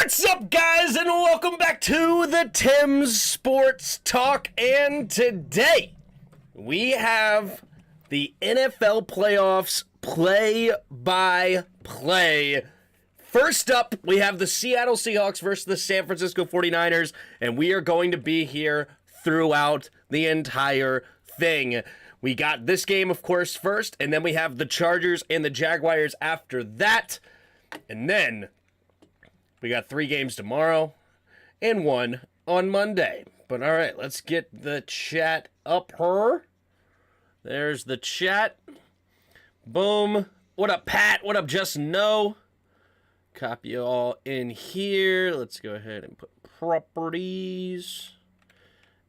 What's up, guys, and welcome back to the Tim's Sports Talk. And today we have the NFL playoffs play-by-play. First up, we have the Seattle Seahawks versus the San Francisco 49ers, and we are going to be here throughout the entire thing. We got this game, of course, first, and then we have the Chargers and the Jaguars after that. And then we got 3 games tomorrow and 1 on Monday. But all right, let's get the chat up here. There's the chat. Boom. What up, Pat? What up, Just Know? Copy all in here. Let's go ahead and put properties.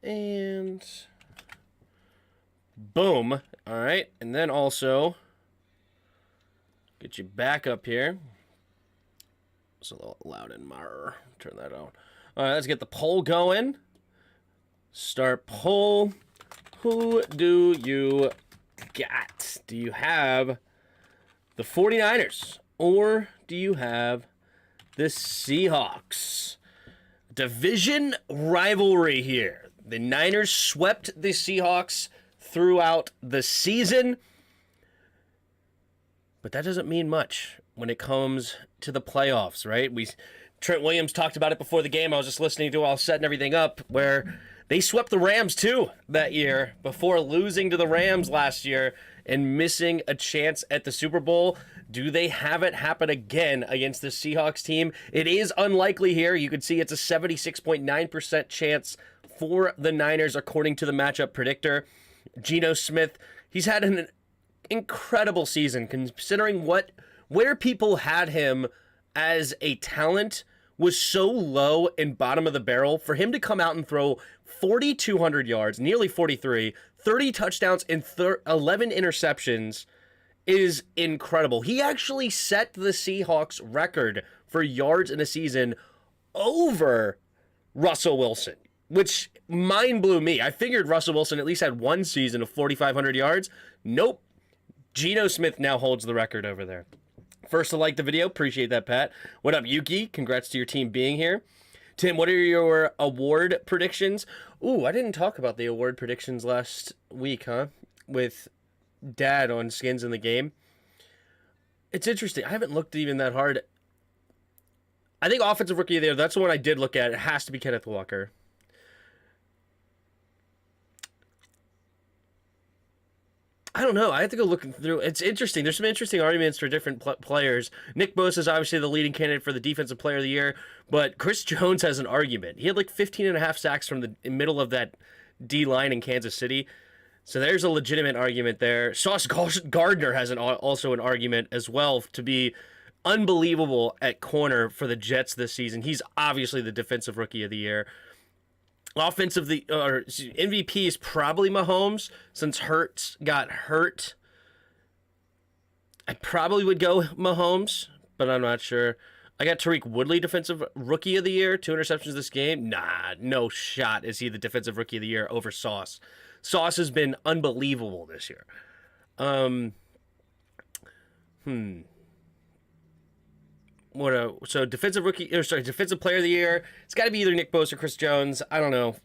And boom. All right. And then also get you back up here. It's a little loud in my turn that on. All right, let's get the poll going. Start poll. Who do you got? Do you have the 49ers or do you have the Seahawks? Division rivalry here. The Niners swept the Seahawks throughout the season, but that doesn't mean much when it comes to the playoffs, right? Trent Williams talked about it before the game. I was just listening to while setting everything up, where they swept the Rams too that year before losing to the Rams last year and missing a chance at the Super Bowl. Do they have it happen again against the Seahawks team? It is unlikely here. You can see it's a 76.9% chance for the Niners according to the matchup predictor. Geno Smith, he's had an incredible season considering where people had him as a talent was so low and bottom of the barrel. For him to come out and throw 4,200 yards, nearly 43, 30 touchdowns, and 11 interceptions is incredible. He actually set the Seahawks record for yards in a season over Russell Wilson, which mind blew me. I figured Russell Wilson at least had one season of 4,500 yards. Nope. Geno Smith now holds the record over there. First to like the video, appreciate that, Pat. What up, Yuki? Congrats to your team being here. Tim, what are your award predictions? Ooh, I didn't talk about the award predictions last week, huh? With Dad on Skins in the Game. It's interesting. I haven't looked even that hard. I think Offensive Rookie of the Year, that's the one I did look at. It has to be Kenneth Walker. I don't know. I have to go looking through. It's interesting. There's some interesting arguments for different players. Nick Bosa is obviously the leading candidate for the Defensive Player of the Year, but Chris Jones has an argument. He had like 15.5 sacks from the middle of that D-line in Kansas City. So there's a legitimate argument there. Sauce Gardner has also an argument as well to be unbelievable at corner for the Jets this season. He's obviously the Defensive Rookie of the Year. MVP is probably Mahomes since Hurts got hurt. I probably would go Mahomes, but I'm not sure. I got Tariq Woodley Defensive Rookie of the Year, 2 interceptions this game. Nah, no shot is he the Defensive Rookie of the Year over Sauce. Sauce has been unbelievable this year. So Defensive Player of the Year. It's got to be either Nick Bosa or Chris Jones. I don't know.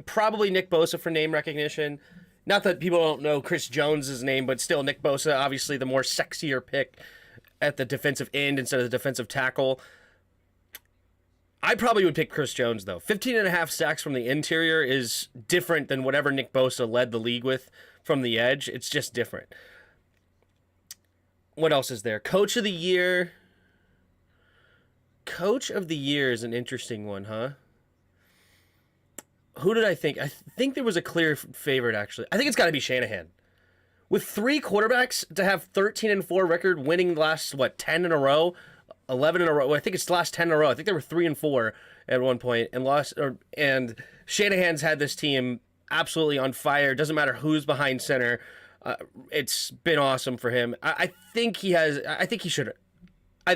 Probably Nick Bosa for name recognition. Not that people don't know Chris Jones' name, but still Nick Bosa, obviously the more sexier pick at the defensive end instead of the defensive tackle. I probably would pick Chris Jones, though. 15.5 sacks from the interior is different than whatever Nick Bosa led the league with from the edge. It's just different. What else is there? Coach of the Year. Coach of the Year is an interesting one, huh? Who did I think? I think there was a clear favorite, actually. I think it's got to be Shanahan. With 3 quarterbacks to have 13-4 record, winning the last, 10 in a row? 11 in a row. Well, I think it's the last 10 in a row. I think they were 3-4 at one point and lost. And Shanahan's had this team absolutely on fire. Doesn't matter who's behind center. It's been awesome for him. I think he should get it. I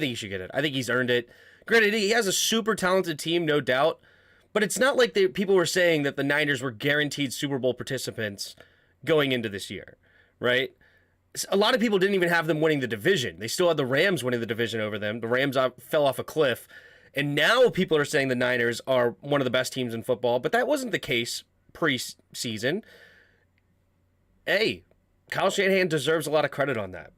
think he's earned it. Granted, he has a super talented team, no doubt. But it's not like people were saying that the Niners were guaranteed Super Bowl participants going into this year, right? A lot of people didn't even have them winning the division. They still had the Rams winning the division over them. The Rams fell off a cliff. And now people are saying the Niners are one of the best teams in football, but that wasn't the case preseason. Hey, Kyle Shanahan deserves a lot of credit on that.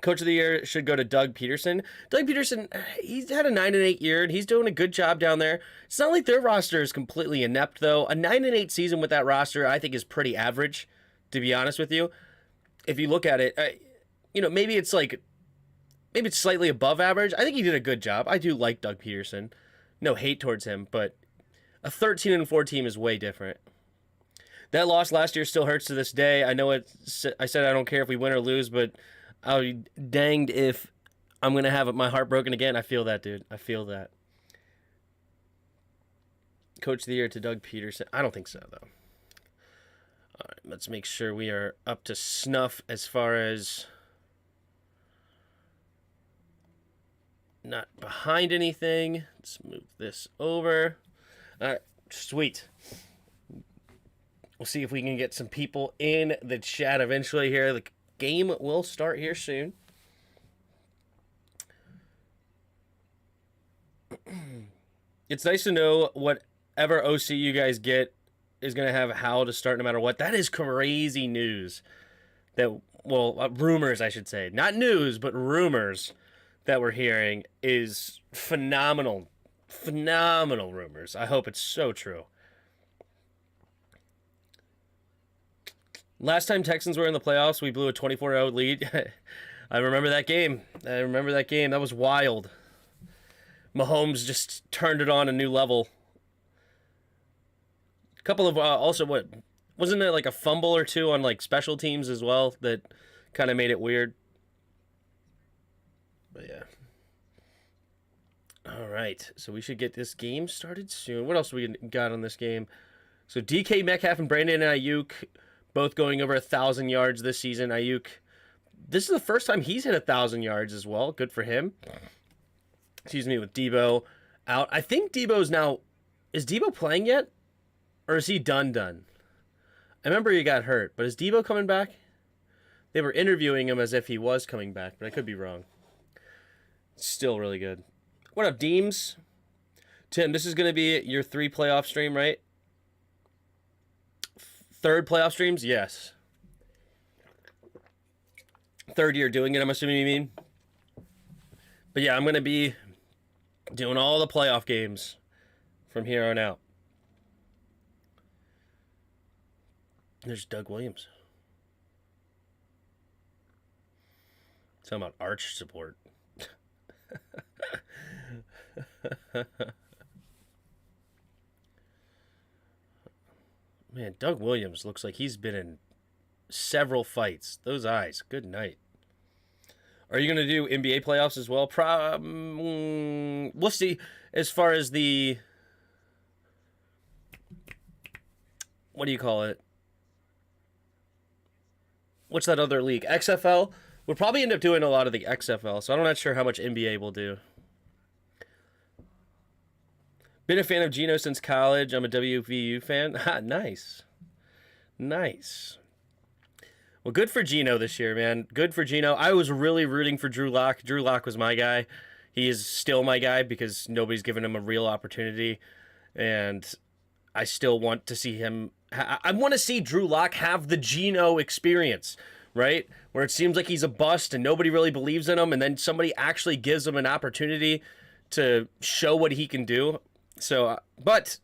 Coach of the year should go to Doug Peterson. Doug Peterson, he's had a 9-8 year, and he's doing a good job down there. It's not like their roster is completely inept, though. A 9-8 season with that roster, I think, is pretty average, to be honest with you. If you look at it, maybe it's slightly above average. I think he did a good job. I do like Doug Peterson. No hate towards him, but a 13-4 team is way different. That loss last year still hurts to this day. I know I said I don't care if we win or lose, but I'll be danged if I'm going to have my heart broken again. I feel that, dude. I feel that. Coach of the year to Doug Peterson. I don't think so, though. All right, let's make sure we are up to snuff as far as not behind anything. Let's move this over. All right, sweet. We'll see if we can get some people in the chat eventually here. The game will start here soon. It's nice to know whatever OC you guys get is going to have how to start no matter what. That is crazy news. Rumors, I should say. Not news, but rumors that we're hearing is phenomenal. Phenomenal rumors. I hope it's so true. Last time Texans were in the playoffs, we blew a 24-0 lead. I remember that game. That was wild. Mahomes just turned it on a new level. A couple of wasn't there like a fumble or two on like special teams as well that kind of made it weird? But yeah. All right, so we should get this game started soon. What else do we got on this game? So DK Metcalf and Brandon Ayuk both going over 1,000 yards this season. Ayuk, this is the first time he's hit 1,000 yards as well. Good for him. Excuse me, with Debo out. I think Debo's now... Is Debo playing yet? Or is he done? I remember he got hurt, but is Debo coming back? They were interviewing him as if he was coming back, but I could be wrong. Still really good. What up, Deems? Tim, this is going to be your 3 playoff stream, right? 3rd playoff streams? Yes. 3rd year doing it, I'm assuming you mean. But yeah, I'm going to be doing all the playoff games from here on out. There's Doug Williams. Talking about arch support. Man, Doug Williams looks like he's been in several fights. Those eyes, good night. Are you going to do NBA playoffs as well? We'll see. As far as the... What do you call it? What's that other league? XFL? We'll probably end up doing a lot of the XFL, so I'm not sure how much NBA we'll do. Been a fan of Geno since college. I'm a WVU fan. Nice. Nice. Well, good for Geno this year, man. Good for Geno. I was really rooting for Drew Lock. Drew Lock was my guy. He is still my guy because nobody's given him a real opportunity. And I still want to see him. I want to see Drew Lock have the Geno experience, right? Where it seems like he's a bust and nobody really believes in him. And then somebody actually gives him an opportunity to show what he can do. So, but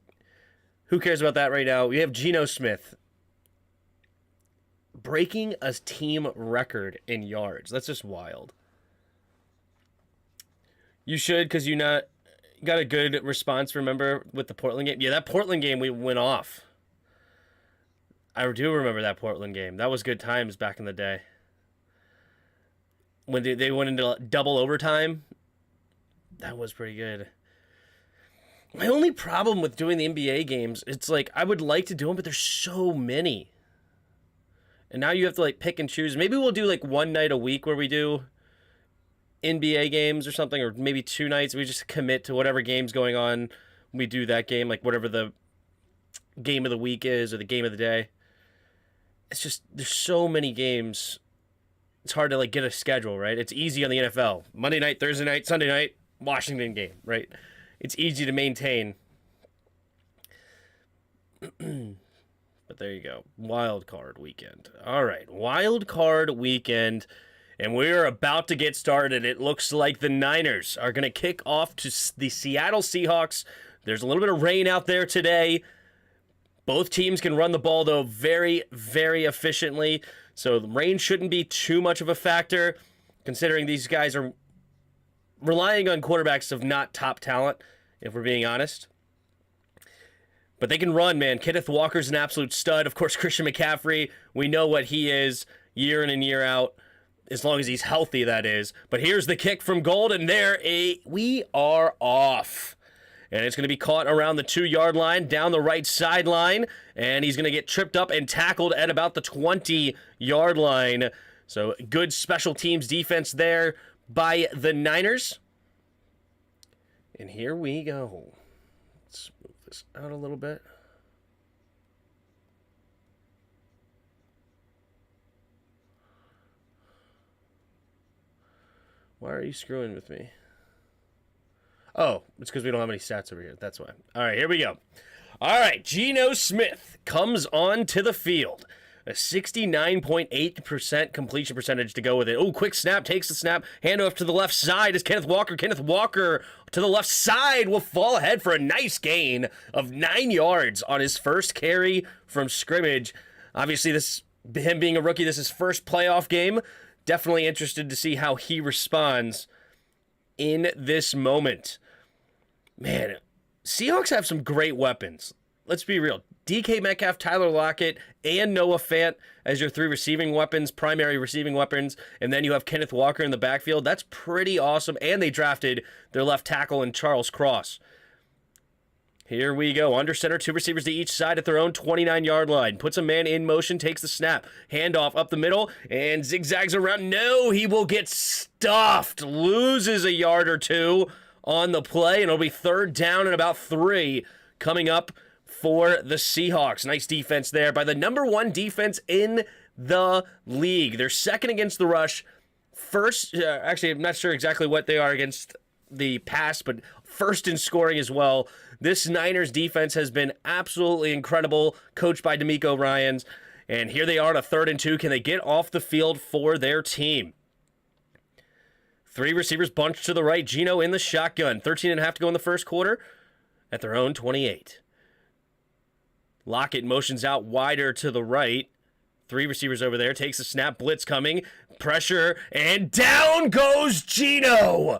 who cares about that right now? We have Geno Smith breaking a team record in yards. That's just wild. You should, because you got a good response, remember, with the Portland game? Yeah, that Portland game, we went off. I do remember that Portland game. That was good times back in the day. When they went into double overtime, that was pretty good. My only problem with doing the NBA games, it's like, I would like to do them, but there's so many. And now you have to, like, pick and choose. Maybe we'll do, like, one night a week where we do NBA games or something, or maybe 2 nights. We just commit to whatever game's going on. We do that game, like, whatever the game of the week is or the game of the day. It's just, there's so many games. It's hard to, like, get a schedule, right? It's easy on the NFL. Monday night, Thursday night, Sunday night, Washington game, right? it's easy to maintain. But there you go. Wild card weekend. All right, wild card weekend. And we're about to get started. It looks like the Niners are going to kick off to the Seattle Seahawks. There's a little bit of rain out there today. Both teams can run the ball, though, very, very efficiently. So the rain shouldn't be too much of a factor, considering these guys are relying on quarterbacks of not top talent, if we're being honest. But they can run, man. Kenneth Walker's an absolute stud. Of course, Christian McCaffrey, we know what he is year in and year out. As long as he's healthy, that is. But here's the kick from Gold, and we are off. And it's going to be caught around the 2-yard line, down the right sideline, and he's going to get tripped up and tackled at about the 20-yard line. So good special teams defense there by the Niners. And here we go. Let's move this out a little bit. Why are you screwing with me? Oh, it's because we don't have any stats over here. That's why. All right, here we go. All right, Geno Smith comes on to the field. A 69.8% completion percentage to go with it. Oh, quick snap, takes the snap. Handoff to the left side is Kenneth Walker. Kenneth Walker to the left side will fall ahead for a nice gain of 9 yards on his first carry from scrimmage. Obviously, him being a rookie, this is his first playoff game. Definitely interested to see how he responds in this moment. Man, Seahawks have some great weapons. Let's be real. DK Metcalf, Tyler Lockett, and Noah Fant as your 3 receiving weapons, primary receiving weapons, and then you have Kenneth Walker in the backfield. That's pretty awesome, and they drafted their left tackle in Charles Cross. Here we go. Under center, 2 receivers to each side at their own 29-yard line. Puts a man in motion, takes the snap. Handoff up the middle, and zigzags around. No, he will get stuffed. Loses a yard or 2 on the play, and it'll be 3rd down and about 3 coming up for the Seahawks. Nice defense there by the number 1 defense in the league. They're 2nd against the rush. First, actually, I'm not sure exactly what they are against the pass, but 1st in scoring as well. This Niners defense has been absolutely incredible, coached by D'Amico Ryans. And here they are on a 3rd and 2. Can they get off the field for their team? 3 receivers bunched to the right. Geno in the shotgun. 13.5 to go in the first quarter at their own 28. Lockett motions out wider to the right. 3 receivers over there. Takes a snap. Blitz coming. Pressure. And down goes Geno.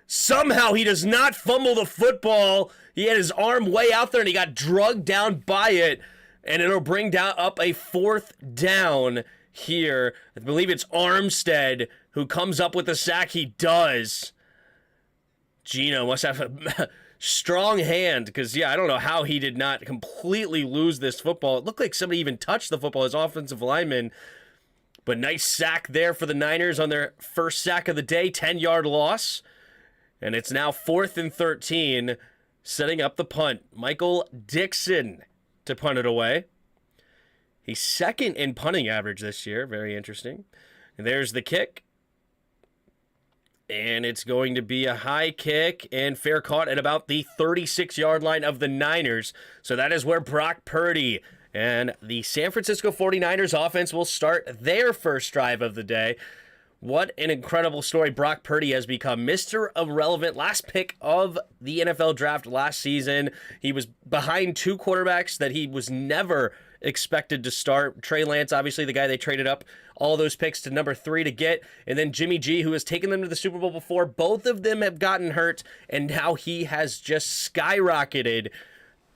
Somehow he does not fumble the football. He had his arm way out there and he got drugged down by it. And it'll bring down up a 4th down here. I believe it's Armstead who comes up with the sack. He does. Geno must have a strong hand because, yeah, I don't know how he did not completely lose this football. It looked like somebody even touched the football, his offensive lineman. But nice sack there for the Niners on their first sack of the day, 10-yard loss. And it's now 4th and 13, setting up the punt. Michael Dixon to punt it away. He's 2nd in punting average this year. Very interesting. And there's the kick. And it's going to be a high kick and fair caught at about the 36-yard line of the Niners. So that is where Brock Purdy and the San Francisco 49ers offense will start their first drive of the day. What an incredible story Brock Purdy has become. Mr. Irrelevant, last pick of the NFL draft last season. He was behind 2 quarterbacks that he was never expected to start. Trey Lance, obviously the guy they traded up all those picks to number 3 to get. And then Jimmy G, who has taken them to the Super Bowl before. Both of them have gotten hurt, and now he has just skyrocketed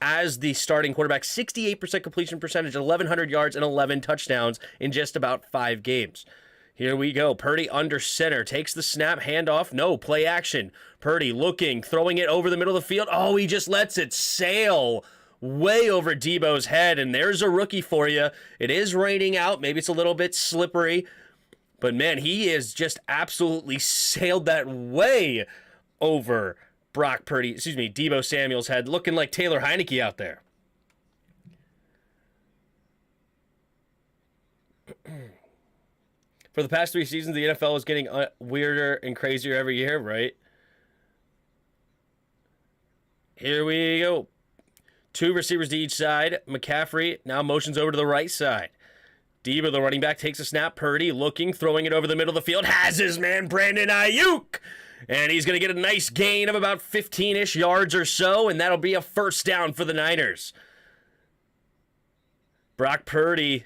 as the starting quarterback. 68% completion percentage, 1,100 yards, and 11 touchdowns in just about 5 games. Here we go. Purdy under center. Takes the snap. Handoff. No. Play action. Purdy looking. Throwing it over the middle of the field. Oh, he just lets it sail way over Debo's head. And there's a rookie for you. It is raining out. Maybe it's a little bit slippery. But, man, he has just absolutely sailed that way over Debo Samuel's head. Looking like Taylor Heineke out there. For the past 3 seasons, the NFL is getting weirder and crazier every year, right? Here we go. 2 receivers to each side. McCaffrey now motions over to the right side. Debo, the running back, takes a snap. Purdy looking, throwing it over the middle of the field. Has his man, Brandon Ayuk. And he's going to get a nice gain of about 15-ish yards or so, and that'll be a first down for the Niners. Brock Purdy,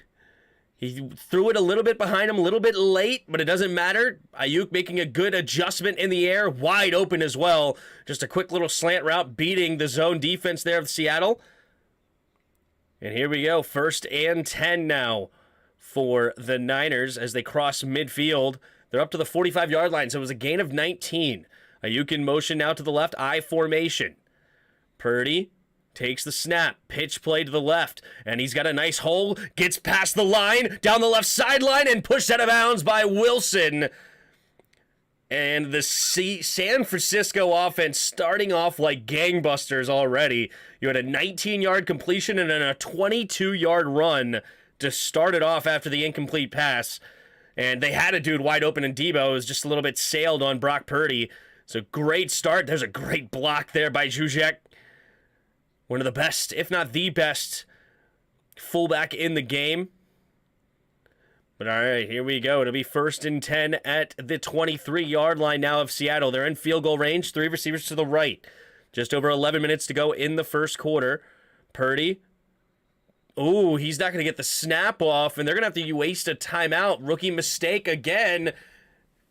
he threw it a little bit behind him, a little bit late, but it doesn't matter. Ayuk making a good adjustment in the air, wide open as well. Just a quick little slant route, beating the zone defense there of Seattle. And here we go, 1st and 10 now for the Niners as they cross midfield. They're up to the 45-yard line, so it was a gain of 19. Ayuk in motion now to the left, I formation. Purdy takes the snap, pitch play to the left, and he's got a nice hole, gets past the line, down the left sideline, and pushed out of bounds by Wilson. And the San Francisco offense starting off like gangbusters already. You had a 19-yard completion and then a 22-yard run to start it off after the incomplete pass. And they had a dude wide open, and Debo was just a little bit sailed on Brock Purdy. So great start. There's a great block there by Juszczyk. One of the best, if not the best, fullback in the game. But all right, here we go. It'll be 1st and 10 at the 23-yard line now of Seattle. They're in field goal range. 3 receivers to the right. Just over 11 minutes to go in the first quarter. Purdy. Ooh, he's not going to get the snap off, and they're going to have to waste a timeout. Rookie mistake again.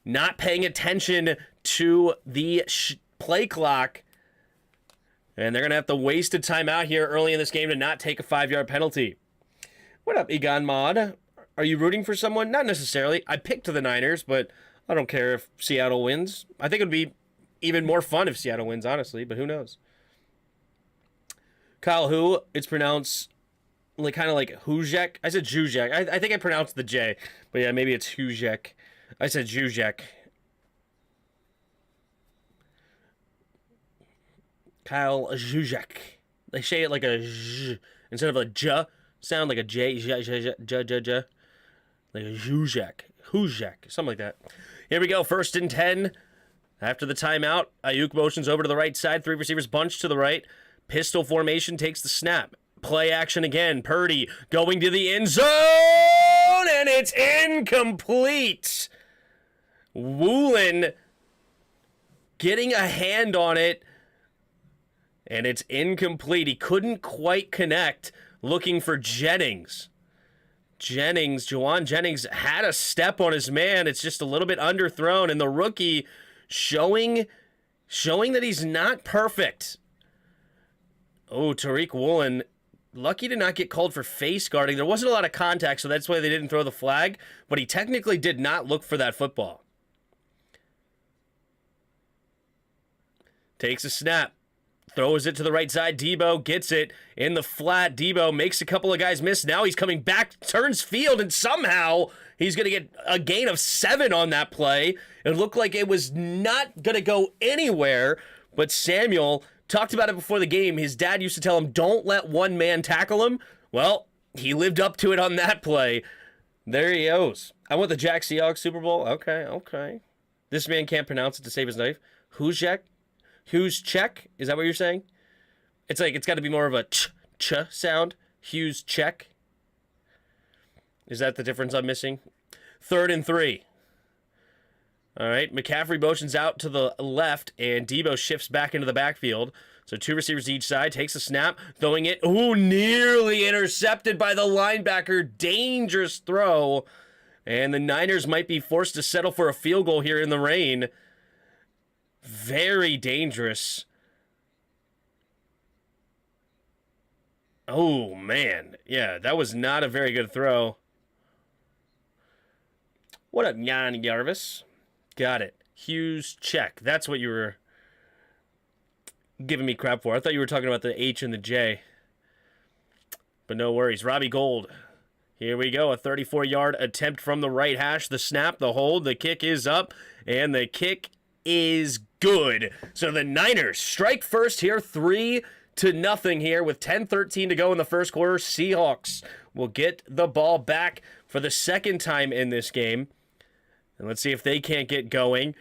Not paying attention to the play clock. And they're going to have to waste a timeout here early in this game to not take a 5-yard penalty. What up, Egon Mod? Are you rooting for someone? Not necessarily. I picked the Niners, but I don't care if Seattle wins. I think it would be even more fun if Seattle wins, honestly, but who knows? Kyle, who? It's pronounced like kind of like Juszczyk. I said Juszczyk. I think I pronounced the J, but yeah, maybe it's Juszczyk. I said Juszczyk. Kyle Juszczyk. They say it like a j instead of a j sound, like a j, j, j, j, j, j, like a Juszczyk, something like that. Here we go, 1st and 10. After the timeout, Ayuk motions over to the right side. 3 receivers bunch to the right. Pistol formation, takes the snap. Play action again. Purdy going to the end zone, and it's incomplete. Woolen getting a hand on it, and it's incomplete. He couldn't quite connect, looking for Jennings. Juwan Jennings had a step on his man. It's just a little bit underthrown, and the rookie showing that he's not perfect. Oh, Tariq Woolen, lucky to not get called for face guarding. There wasn't a lot of contact, so that's why they didn't throw the flag, but he technically did not look for that football. Takes a snap. Throws it to the right side. Debo gets it in the flat. Debo makes a couple of guys miss. Now he's coming back, turns field, and somehow he's going to get a gain of 7 on that play. It looked like it was not going to go anywhere, but Samuel talked about it before the game. His dad used to tell him, don't let one man tackle him. Well, he lived up to it on that play. There he goes. I want the Seahawks Super Bowl. Okay. This man can't pronounce it to save his life. Juszczyk? Is that what you're saying? It's like, it's got to be more of a ch sound. Juszczyk. Is that the difference I'm missing? 3rd and 3. All right, McCaffrey motions out to the left, and Debo shifts back into the backfield. So 2 receivers each side, takes a snap, throwing it. Ooh, nearly intercepted by the linebacker. Dangerous throw. And the Niners might be forced to settle for a field goal here in the rain. Very dangerous. Oh, man. Yeah, that was not a very good throw. What up, Jan Jarvis? Got it. Juszczyk. That's what you were giving me crap for. I thought you were talking about the H and the J. But no worries. Robbie Gold. Here we go. A 34-yard attempt from the right hash. The snap, the hold, the kick is up, and the kick is good. So the Niners strike first here, 3-0 here with 10:13 to go in the first quarter. Seahawks will get the ball back for the second time in this game. And let's see if they can't get going.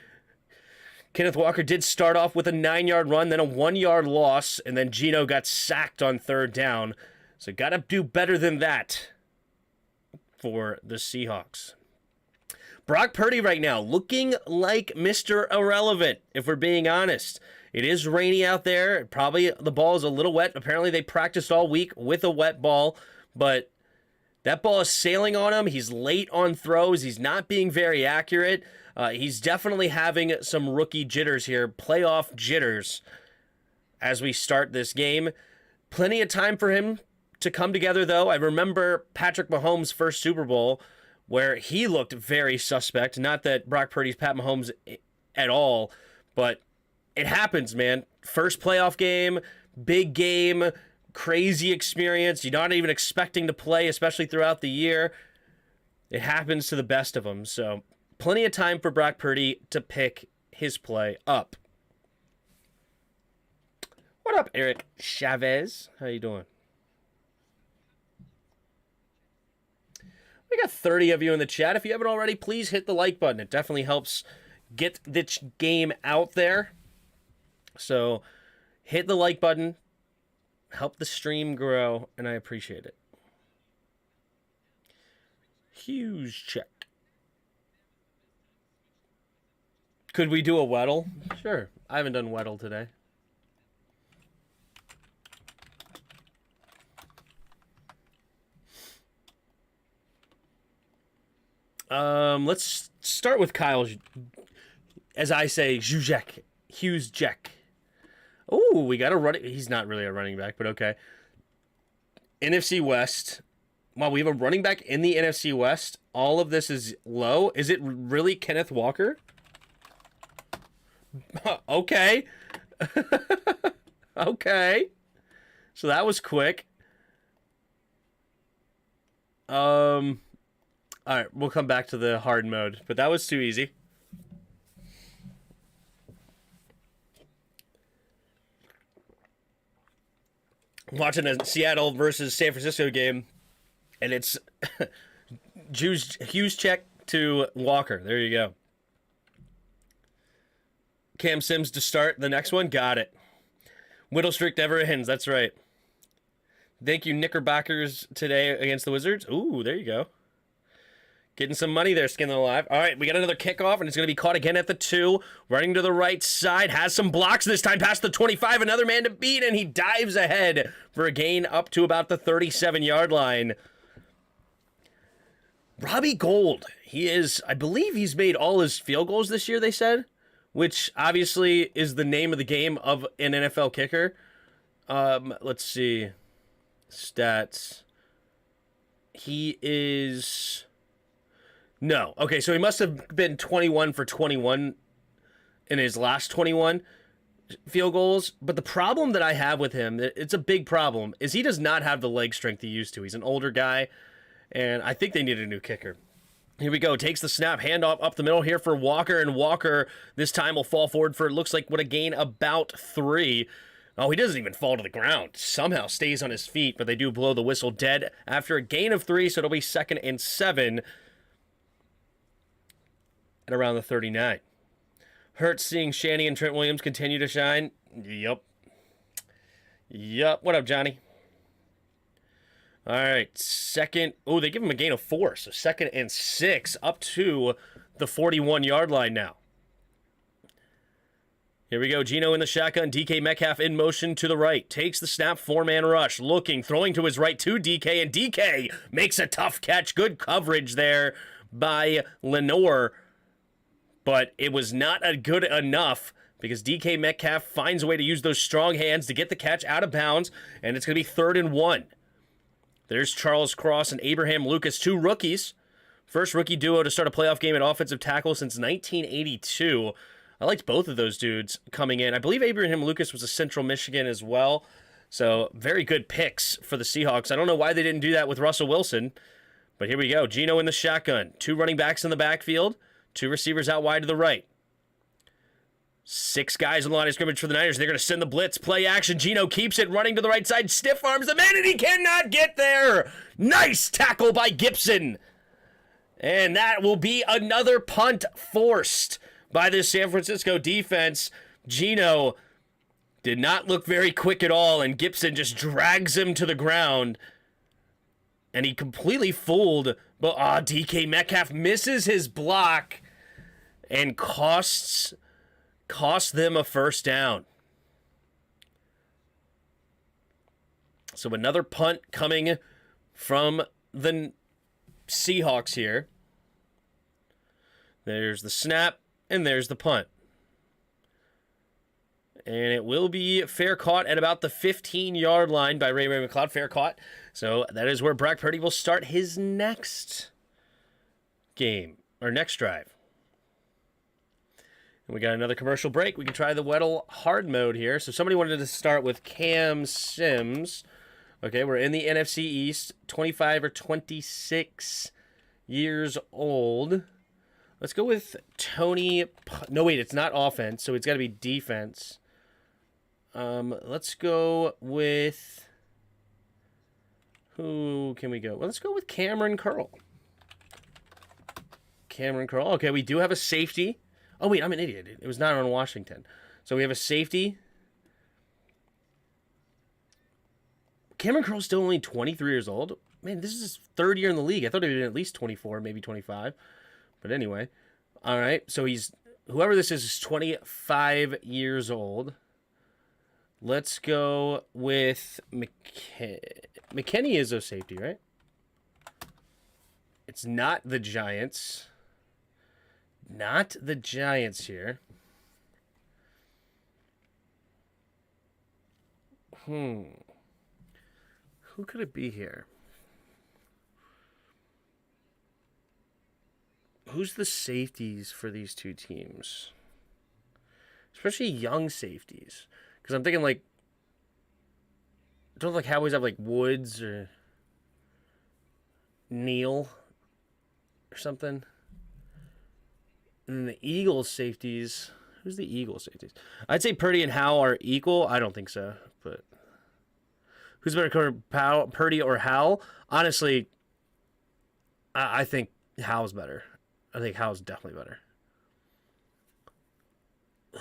Kenneth Walker did start off with a 9-yard run, then a 1-yard loss, and then Geno got sacked on 3rd down. So got to do better than that for the Seahawks. Brock Purdy right now looking like Mr. Irrelevant, if we're being honest. It is rainy out there. Probably the ball is a little wet. Apparently they practiced all week with a wet ball, but that ball is sailing on him. He's late on throws. He's not being very accurate. He's definitely having some rookie jitters here, playoff jitters, as we start this game. Plenty of time for him to come together, though. I remember Patrick Mahomes' first Super Bowl, where he looked very suspect. Not that Brock Purdy's Pat Mahomes at all, but it happens, man. First playoff game, big game, crazy experience. You're not even expecting to play, especially throughout the year. It happens to the best of them, so plenty of time for Brock Purdy to pick his play up. What up, Eric Chavez? How you doing? We got 30 of you in the chat. If you haven't already, please hit the like button. It definitely helps get this game out there. So hit the like button. Help the stream grow, and I appreciate it. Huge check. Could we do a Weddle? Sure. I haven't done Weddle today. Let's start with Kyle, as I say, Zuzek. Hughes Jack. Oh, we got a running. He's not really a running back, but okay. NFC West. Wow, we have a running back in the NFC West. All of this is low. Is it really Kenneth Walker? Okay. Okay. So that was quick. All right, we'll come back to the hard mode, but that was too easy. Watching a Seattle versus San Francisco game, and it's Hughes check to Walker. There you go. Cam Sims to start the next one. Got it. Whittle streak never ends. That's right. Thank you, Knickerbockers, today against the Wizards. Ooh, there you go. Getting some money there, Skin Alive. All right, we got another kickoff, and it's going to be caught again at the 2. Running to the right side. Has some blocks this time past the 25. Another man to beat, and he dives ahead for a gain up to about the 37-yard line. Robbie Gould. He is, I believe he's made all his field goals this year, they said, which obviously is the name of the game of an NFL kicker. Let's see. Stats. He is... No. Okay, so he must have been 21 for 21 in his last 21 field goals. But the problem that I have with him, it's a big problem, is he does not have the leg strength he used to. He's an older guy, and I think they need a new kicker. Here we go. Takes the snap, handoff up the middle here for Walker, and Walker this time will fall forward for, it looks like, what a gain, about 3. Oh, he doesn't even fall to the ground. Somehow stays on his feet, but they do blow the whistle dead after a gain of 3, so it'll be 2nd and 7. At around the 39. Hurts seeing Shanny and Trent Williams continue to shine. Yup. What up, Johnny? All right, 2nd. Oh, they give him a gain of 4, so 2nd and 6 up to the 41-yard line now. Here we go. Geno in the shotgun. DK Metcalf in motion to the right. Takes the snap. 4-man rush. Looking. Throwing to his right to DK. And DK makes a tough catch. Good coverage there by Lenore. But it was not good enough because DK Metcalf finds a way to use those strong hands to get the catch out of bounds, and it's going to be 3rd and 1. There's Charles Cross and Abraham Lucas, 2 rookies. First rookie duo to start a playoff game at offensive tackle since 1982. I liked both of those dudes coming in. I believe Abraham Lucas was a Central Michigan as well, so very good picks for the Seahawks. I don't know why they didn't do that with Russell Wilson, but here we go. Geno in the shotgun. 2 running backs in the backfield. 2 receivers out wide to the right. 6 guys on the line of scrimmage for the Niners. They're going to send the blitz. Play action. Geno keeps it running to the right side. Stiff arms the man, and he cannot get there. Nice tackle by Gibson. And that will be another punt forced by this San Francisco defense. Geno did not look very quick at all, and Gibson just drags him to the ground. And he completely fooled, but DK Metcalf misses his block and costs them a first down. So another punt coming from the Seahawks here. There's the snap, and there's the punt. And it will be fair caught at about the 15-yard line by Ray McCloud. Fair caught. So that is where Brock Purdy will start his next game, or next drive. And we got another commercial break. We can try the Weddle hard mode here. So somebody wanted to start with Cam Sims. Okay, we're in the NFC East, 25 or 26 years old. Let's go with Tony. No, wait, it's not offense, so it's got to be defense. Let's go with... Who can we go? Well, let's go with Cameron Curl. Cameron Curl. Okay, we do have a safety. Oh, wait, I'm an idiot. It was not on Washington. So we have a safety. Cameron Curl's still only 23 years old. Man, this is his third year in the league. I thought he'd been at least 24, maybe 25. But anyway. All right, so whoever this is 25 years old. Let's go with McKinney is a safety, right? It's not the Giants. Not the Giants here. Who could it be here? Who's the safeties for these two teams? Especially young safeties. Because I'm thinking, like, don't like Cowboys have, like, Woods or Neal or something? And then the Eagles safeties. Who's the Eagles safeties? I'd say Purdy and Howe are equal. I don't think so, but who's better, Purdy or Howell? Honestly, I think Howell's better. I think Howell's definitely better.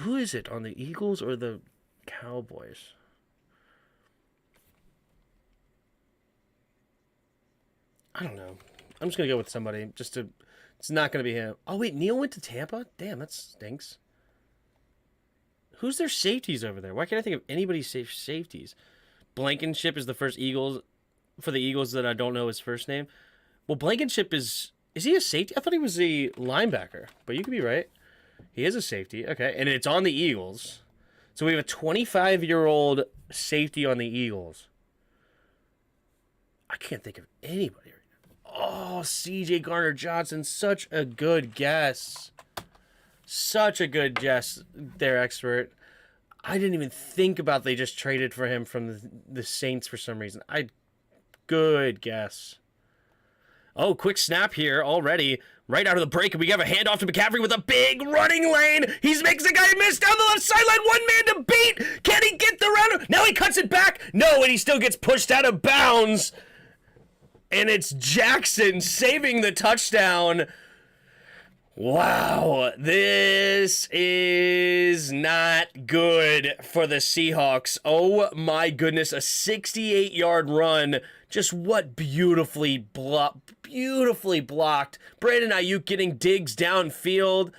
Who is it on the Eagles or the Cowboys? I don't know. I'm just going to go with somebody. It's not going to be him. Oh, wait, Neal went to Tampa? Damn, that stinks. Who's their safeties over there? Why can't I think of anybody's safeties? Blankenship is the first Eagles, for the Eagles that I don't know his first name. Well, Blankenship is he a safety? I thought he was a linebacker, but you could be right. He is a safety. Okay, and it's on the Eagles. So we have a 25-year-old safety on the Eagles. I can't think of anybody right now. Oh, C.J. Garner-Johnson, such a good guess. Such a good guess there, expert. I didn't even think about they just traded for him from the Saints for some reason. Good guess. Oh, quick snap here already. Right out of the break, and we have a handoff to McCaffrey with a big running lane. He makes a guy miss down the left sideline. One man to beat. Can he get the round? Now he cuts it back. No, and he still gets pushed out of bounds. And it's Jackson saving the touchdown. Wow, this is not good for the Seahawks. Oh my goodness, a 68-yard run. Just what beautifully blocked. Brandon Ayuk getting digs downfield.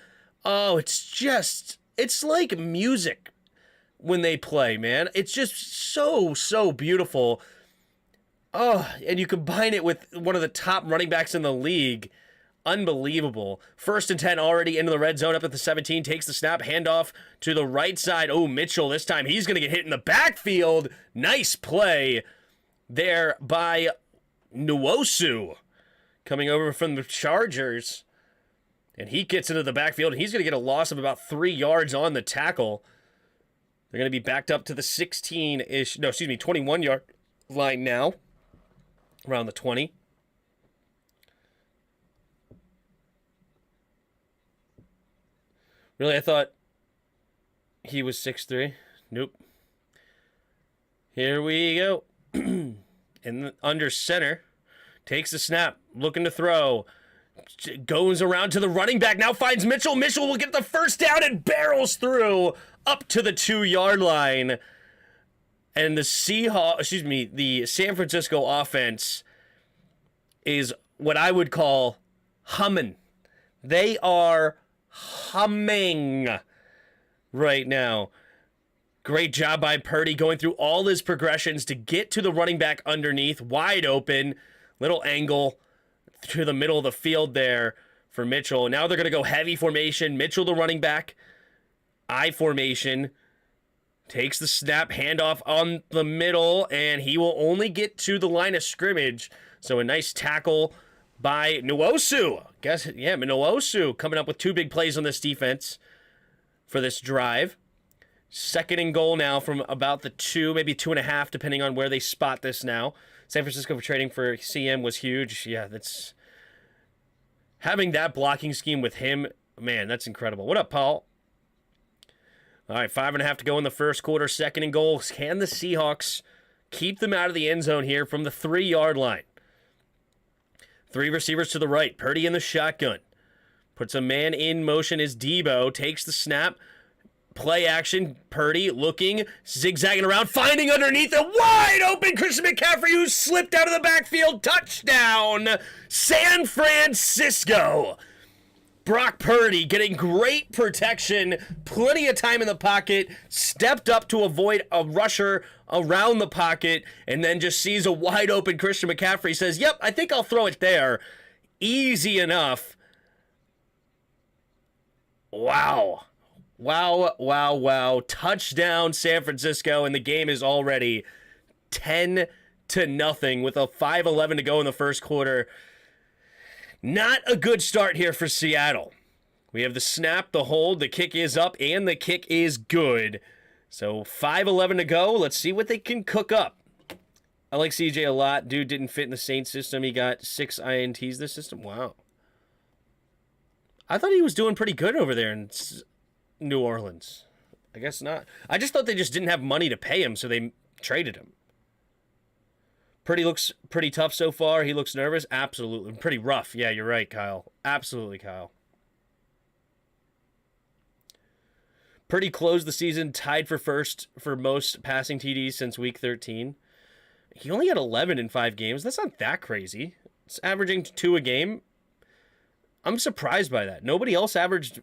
Oh, it's like music when they play, man. It's just so beautiful. Oh, and you combine it with one of the top running backs in the league. Unbelievable. 1st and 10 already into the red zone up at the 17. Takes the snap. Handoff to the right side. Oh, Mitchell this time. He's going to get hit in the backfield. Nice play there by Nwosu coming over from the Chargers. And he gets into the backfield. And he's going to get a loss of about 3 yards on the tackle. They're going to be backed up to the 21-yard line now. Around the 20. Really, I thought he was 6'3". Nope. Here we go. And under center, takes the snap, looking to throw. Goes around to the running back, now finds Mitchell. Mitchell will get the first down and barrels through up to the 2-yard line. And the San Francisco offense is what I would call humming. They are humming right now. Great job by Purdy going through all his progressions to get to the running back underneath, wide open, little angle to the middle of the field there for Mitchell. Now they're going to go heavy formation. Mitchell, the running back, I formation, takes the snap, handoff on the middle, and he will only get to the line of scrimmage. So a nice tackle by Nwosu. Nwosu coming up with 2 big plays on this defense for this drive. 2nd and goal now from about the 2, maybe 2.5, depending on where they spot this now. San Francisco trading for CM was huge. Yeah, that's having that blocking scheme with him. Man, that's incredible. What up, Paul? All right, 5.5 to go in the first quarter. 2nd and goal. Can the Seahawks keep them out of the end zone here from the 3-yard line? 3 receivers to the right. Purdy in the shotgun. Puts a man in motion as Debo takes the snap. Play action. Purdy looking, zigzagging around, finding underneath a wide open Christian McCaffrey who slipped out of the backfield. Touchdown, San Francisco. Brock Purdy getting great protection, plenty of time in the pocket, stepped up to avoid a rusher around the pocket, and then just sees a wide open Christian McCaffrey, says, yep, I think I'll throw it there. Easy enough. Wow. Touchdown, San Francisco, and the game is already 10-0 with a 5:11 to go in the first quarter. Not a good start here for Seattle. We have the snap, the hold, the kick is up, and the kick is good. So 5:11 to go. Let's see what they can cook up. I like CJ a lot. Dude didn't fit in the Saints system. He got 6 INTs this system. Wow. I thought he was doing pretty good over there in New Orleans. I guess not. I just thought they just didn't have money to pay him, so they traded him. Purdy looks pretty tough so far. He looks nervous. Absolutely. Pretty rough. Yeah, you're right, Kyle. Absolutely, Kyle. Purdy closed the season tied for first for most passing TDs since week 13. He only had 11 in 5 games. That's not that crazy. It's averaging 2 a game. I'm surprised by that. Nobody else had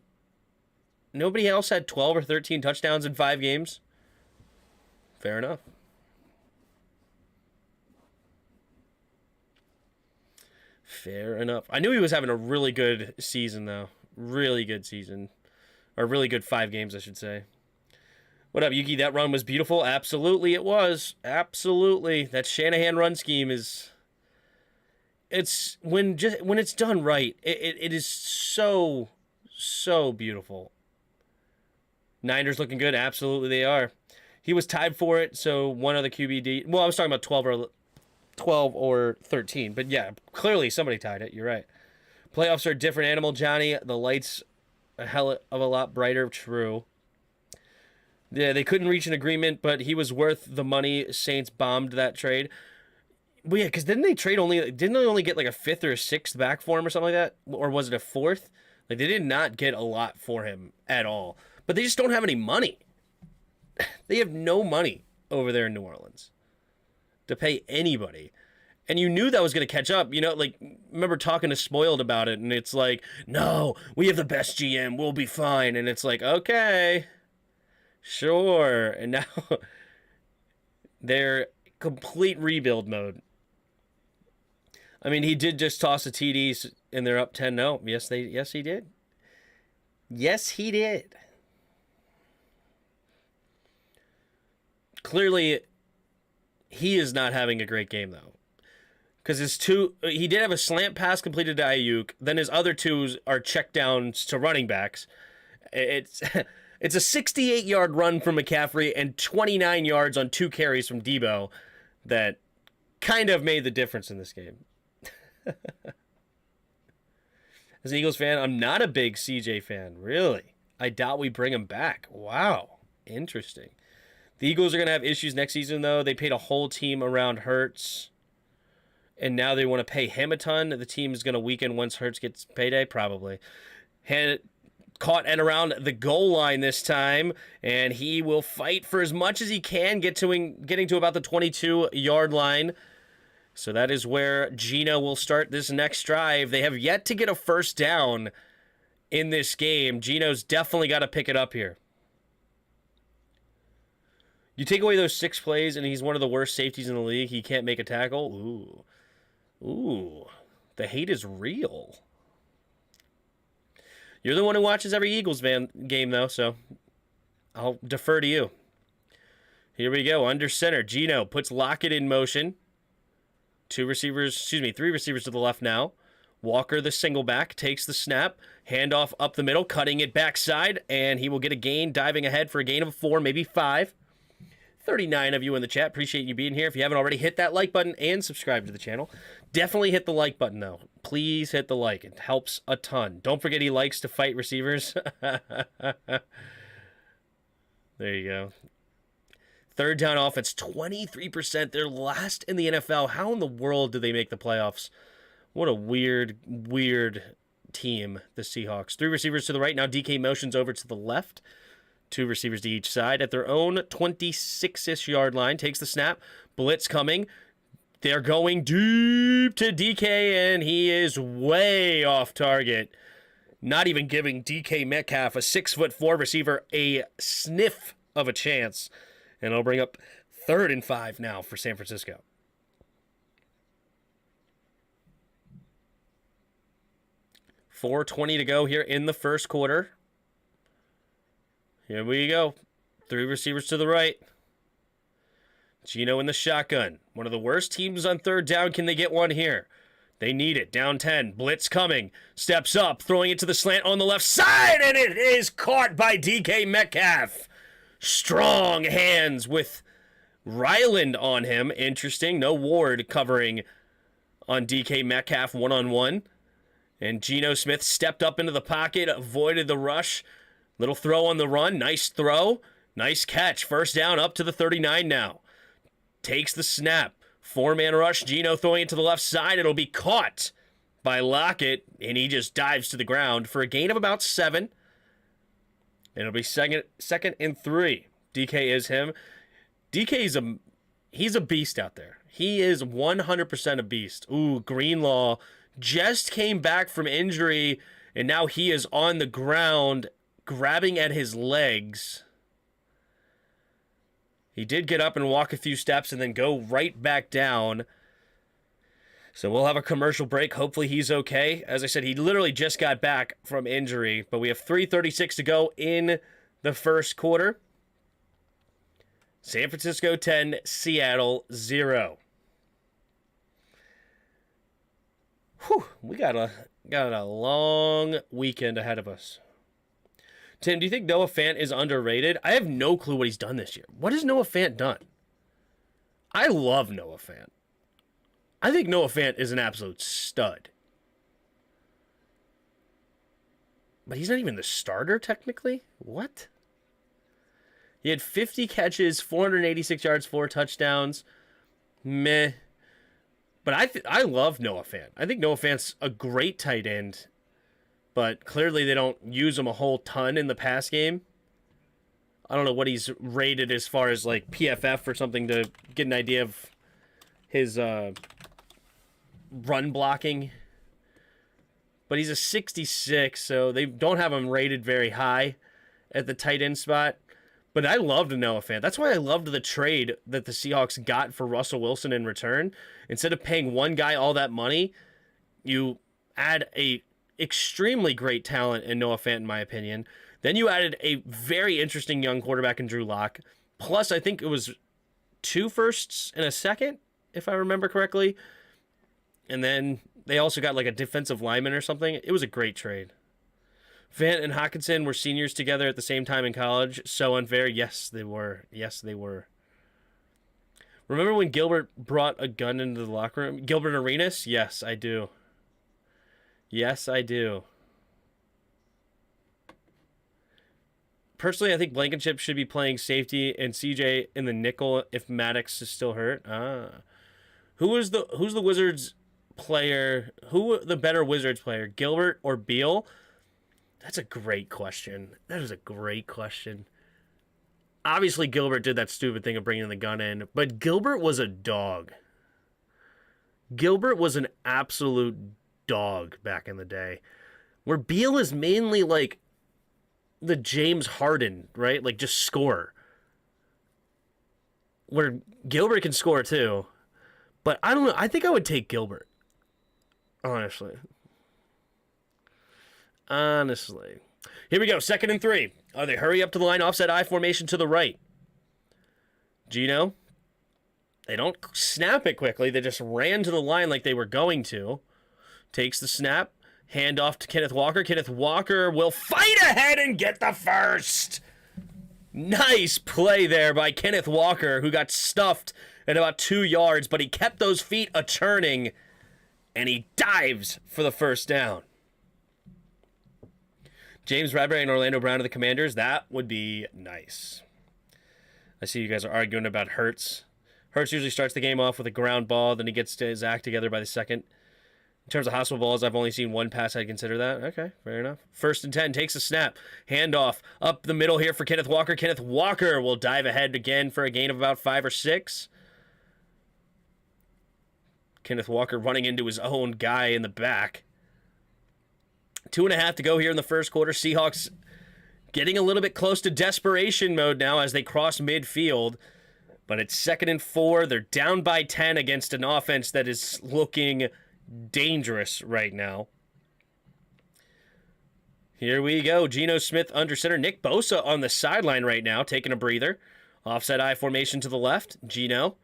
12 or 13 touchdowns in 5 games. Fair enough. Fair enough. I knew he was having a really good season, though. Really good season. Or really good 5 games, I should say. What up, Yuki? That run was beautiful. Absolutely it was. Absolutely. That Shanahan run scheme is... It's when it's done right, it is so beautiful. Niners looking good. Absolutely they are. He was tied for it, so one other QBD. Well, I was talking about 12 or 13, but yeah, clearly somebody tied it. You're right. Playoffs are a different animal, Johnny. The lights a hell of a lot brighter. True. Yeah, they couldn't reach an agreement, but he was worth the money. Saints bombed that trade. Well, yeah, because didn't they only get like a 5th or a 6th back for him or something like that? Or was it a 4th? Like, they did not get a lot for him at all. But they just don't have any money. They have no money over there in New Orleans to pay anybody. And you knew that was going to catch up. You know, like, remember talking to Spoiled about it, and it's like, no, we have the best GM. We'll be fine. And it's like, okay, sure. And now they're complete rebuild mode. I mean, he did just toss a TD, and they're up 10-0. Yes, he did. Yes, he did. Clearly, he is not having a great game, though. Because he did have a slant pass completed to Ayuk. Then his other 2 are check downs to running backs. It's a 68-yard run from McCaffrey and 29 yards on 2 carries from Debo that kind of made the difference in this game. As an Eagles fan, I'm not a big CJ fan. Really? I doubt we bring him back. Wow. Interesting. The Eagles are going to have issues next season, though. They paid a whole team around Hurts. And now they want to pay him a ton. The team is going to weaken once Hurts gets payday, probably. Caught at around the goal line this time, and he will fight for as much as he can, getting to about the 22-yard line. So that is where Geno will start this next drive. They have yet to get a first down in this game. Geno's definitely got to pick it up here. You take away those 6 plays, and he's one of the worst safeties in the league. He can't make a tackle. Ooh. The hate is real. You're the one who watches every Eagles game, though, so I'll defer to you. Here we go. Under center, Geno puts Lockett in motion. 3 receivers to the left now. Walker, the single back, takes the snap. Handoff up the middle, cutting it backside, and he will get a gain, diving ahead for a gain of 4, maybe 5. 39 of you in the chat. Appreciate you being here. If you haven't already, hit that like button and subscribe to the channel. Definitely hit the like button, though. Please hit the like. It helps a ton. Don't forget he likes to fight receivers. There you go. Third down offense, 23%. They're last in the NFL. How in the world do they make the playoffs? What a weird, weird team, the Seahawks. 3 receivers to the right. Now DK motions over to the left. 2 receivers to each side at their own 26-ish yard line. Takes the snap. Blitz coming. They're going deep to DK, and he is way off target. Not even giving DK Metcalf, a 6'4" receiver, a sniff of a chance. And it'll bring up 3rd and 5 now for San Francisco. $4:20 to go here in the first quarter. Here we go. 3 receivers to the right. Geno in the shotgun. One of the worst teams on 3rd down. Can they get one here? They need it. Down 10. Blitz coming. Steps up. Throwing it to the slant on the left side. And it is caught by DK Metcalf. Strong hands with Ryland on him. Interesting. No Ward covering on DK Metcalf one-on-one. And Geno Smith stepped up into the pocket. Avoided the rush. Little throw on the run. Nice throw. Nice catch. First down up to the 39 now. Takes the snap. 4-man rush. Geno throwing it to the left side. It'll be caught by Lockett. And he just dives to the ground for a gain of about 7. It'll be second and 3. DK is him. DK he's a beast out there. He is 100% a beast. Ooh, Greenlaw just came back from injury. And now he is on the ground grabbing at his legs. He did get up and walk a few steps and then go right back down. So we'll have a commercial break. Hopefully he's okay. As I said, he literally just got back from injury, but we have 3:36 to go in the first quarter. San Francisco 10, Seattle 0. Whew, we got a long weekend ahead of us. Tim, do you think Noah Fant is underrated? I have no clue what he's done this year. What has Noah Fant done? I love Noah Fant. I think Noah Fant is an absolute stud. But he's not even the starter, technically? What? He had 50 catches, 486 yards, 4 touchdowns. Meh. But I love Noah Fant. I think Noah Fant's a great tight end. But clearly they don't use him a whole ton in the pass game. I don't know what he's rated as far as like PFF or something to get an idea of his run blocking. But he's a 66, so they don't have him rated very high at the tight end spot. But I loved Noah Fant. That's why I loved the trade that the Seahawks got for Russell Wilson in return. Instead of paying one guy all that money, you add a extremely great talent in Noah Fant, in my opinion. Then you added a very interesting young quarterback in Drew Lock. Plus, I think it was 2 firsts and a second, if I remember correctly. And then they also got like a defensive lineman or something. It was a great trade. Fant and Hockenson were seniors together at the same time in college. So unfair. Yes, they were. Yes, they were. Remember when Gilbert brought a gun into the locker room? Gilbert Arenas? Yes, I do. Yes, I do. Personally, I think Blankenship should be playing safety and CJ in the nickel if Maddox is still hurt. who's the Wizards player? Who the better Wizards player, Gilbert or Beal? That's a great question. That is a great question. Obviously, Gilbert did that stupid thing of bringing the gun in, but Gilbert was a dog. Gilbert was an absolute dog back in the day. Where Beal is mainly like the James Harden, right? Like just score. Where Gilbert can score too. But I don't know. I think I would take Gilbert. Honestly. Here we go. 2nd and 3. Oh, they hurry up to the line. Offset I formation to the right. Gino. They don't snap it quickly. They just ran to the line like they were going to. Takes the snap. Hand off to Kenneth Walker. Kenneth Walker will fight ahead and get the first. Nice play there by Kenneth Walker, who got stuffed at about 2 yards, but he kept those feet a-churning, and he dives for the first down. James Bradbury and Orlando Brown are the Commanders. That would be nice. I see you guys are arguing about Hurts. Hurts usually starts the game off with a ground ball, then he gets his act together by the second. In terms of hospital balls, I've only seen one pass. I'd consider that. Okay, fair enough. 1st and 10, takes a snap. Handoff up the middle here for Kenneth Walker. Kenneth Walker will dive ahead again for a gain of about 5 or 6. Kenneth Walker running into his own guy in the back. 2.5 to go here in the first quarter. Seahawks getting a little bit close to desperation mode now as they cross midfield. But it's 2nd and 4. They're down by 10 against an offense that is looking dangerous right now. Here we go. Geno Smith under center. Nick Bosa on the sideline right now, taking a breather. Offset I formation to the left. Geno.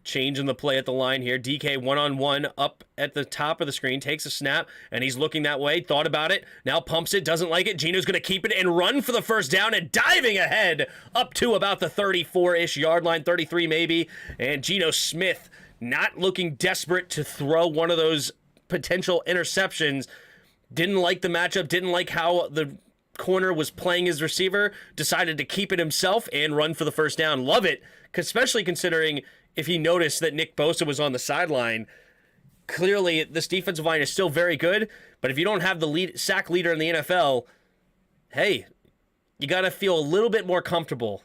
Changing the play at the line here. DK one-on-one up at the top of the screen. Takes a snap, and he's looking that way. Thought about it. Now pumps it. Doesn't like it. Geno's going to keep it and run for the first down and diving ahead up to about the 34-ish yard line. 33 maybe. And Geno Smith not looking desperate to throw one of those potential interceptions. Didn't like the matchup. Didn't like how the corner was playing his receiver. Decided to keep it himself and run for the first down. Love it, especially considering if he noticed that Nick Bosa was on the sideline. Clearly, this defensive line is still very good, but if you don't have the sack leader in the NFL, hey, you got to feel a little bit more comfortable.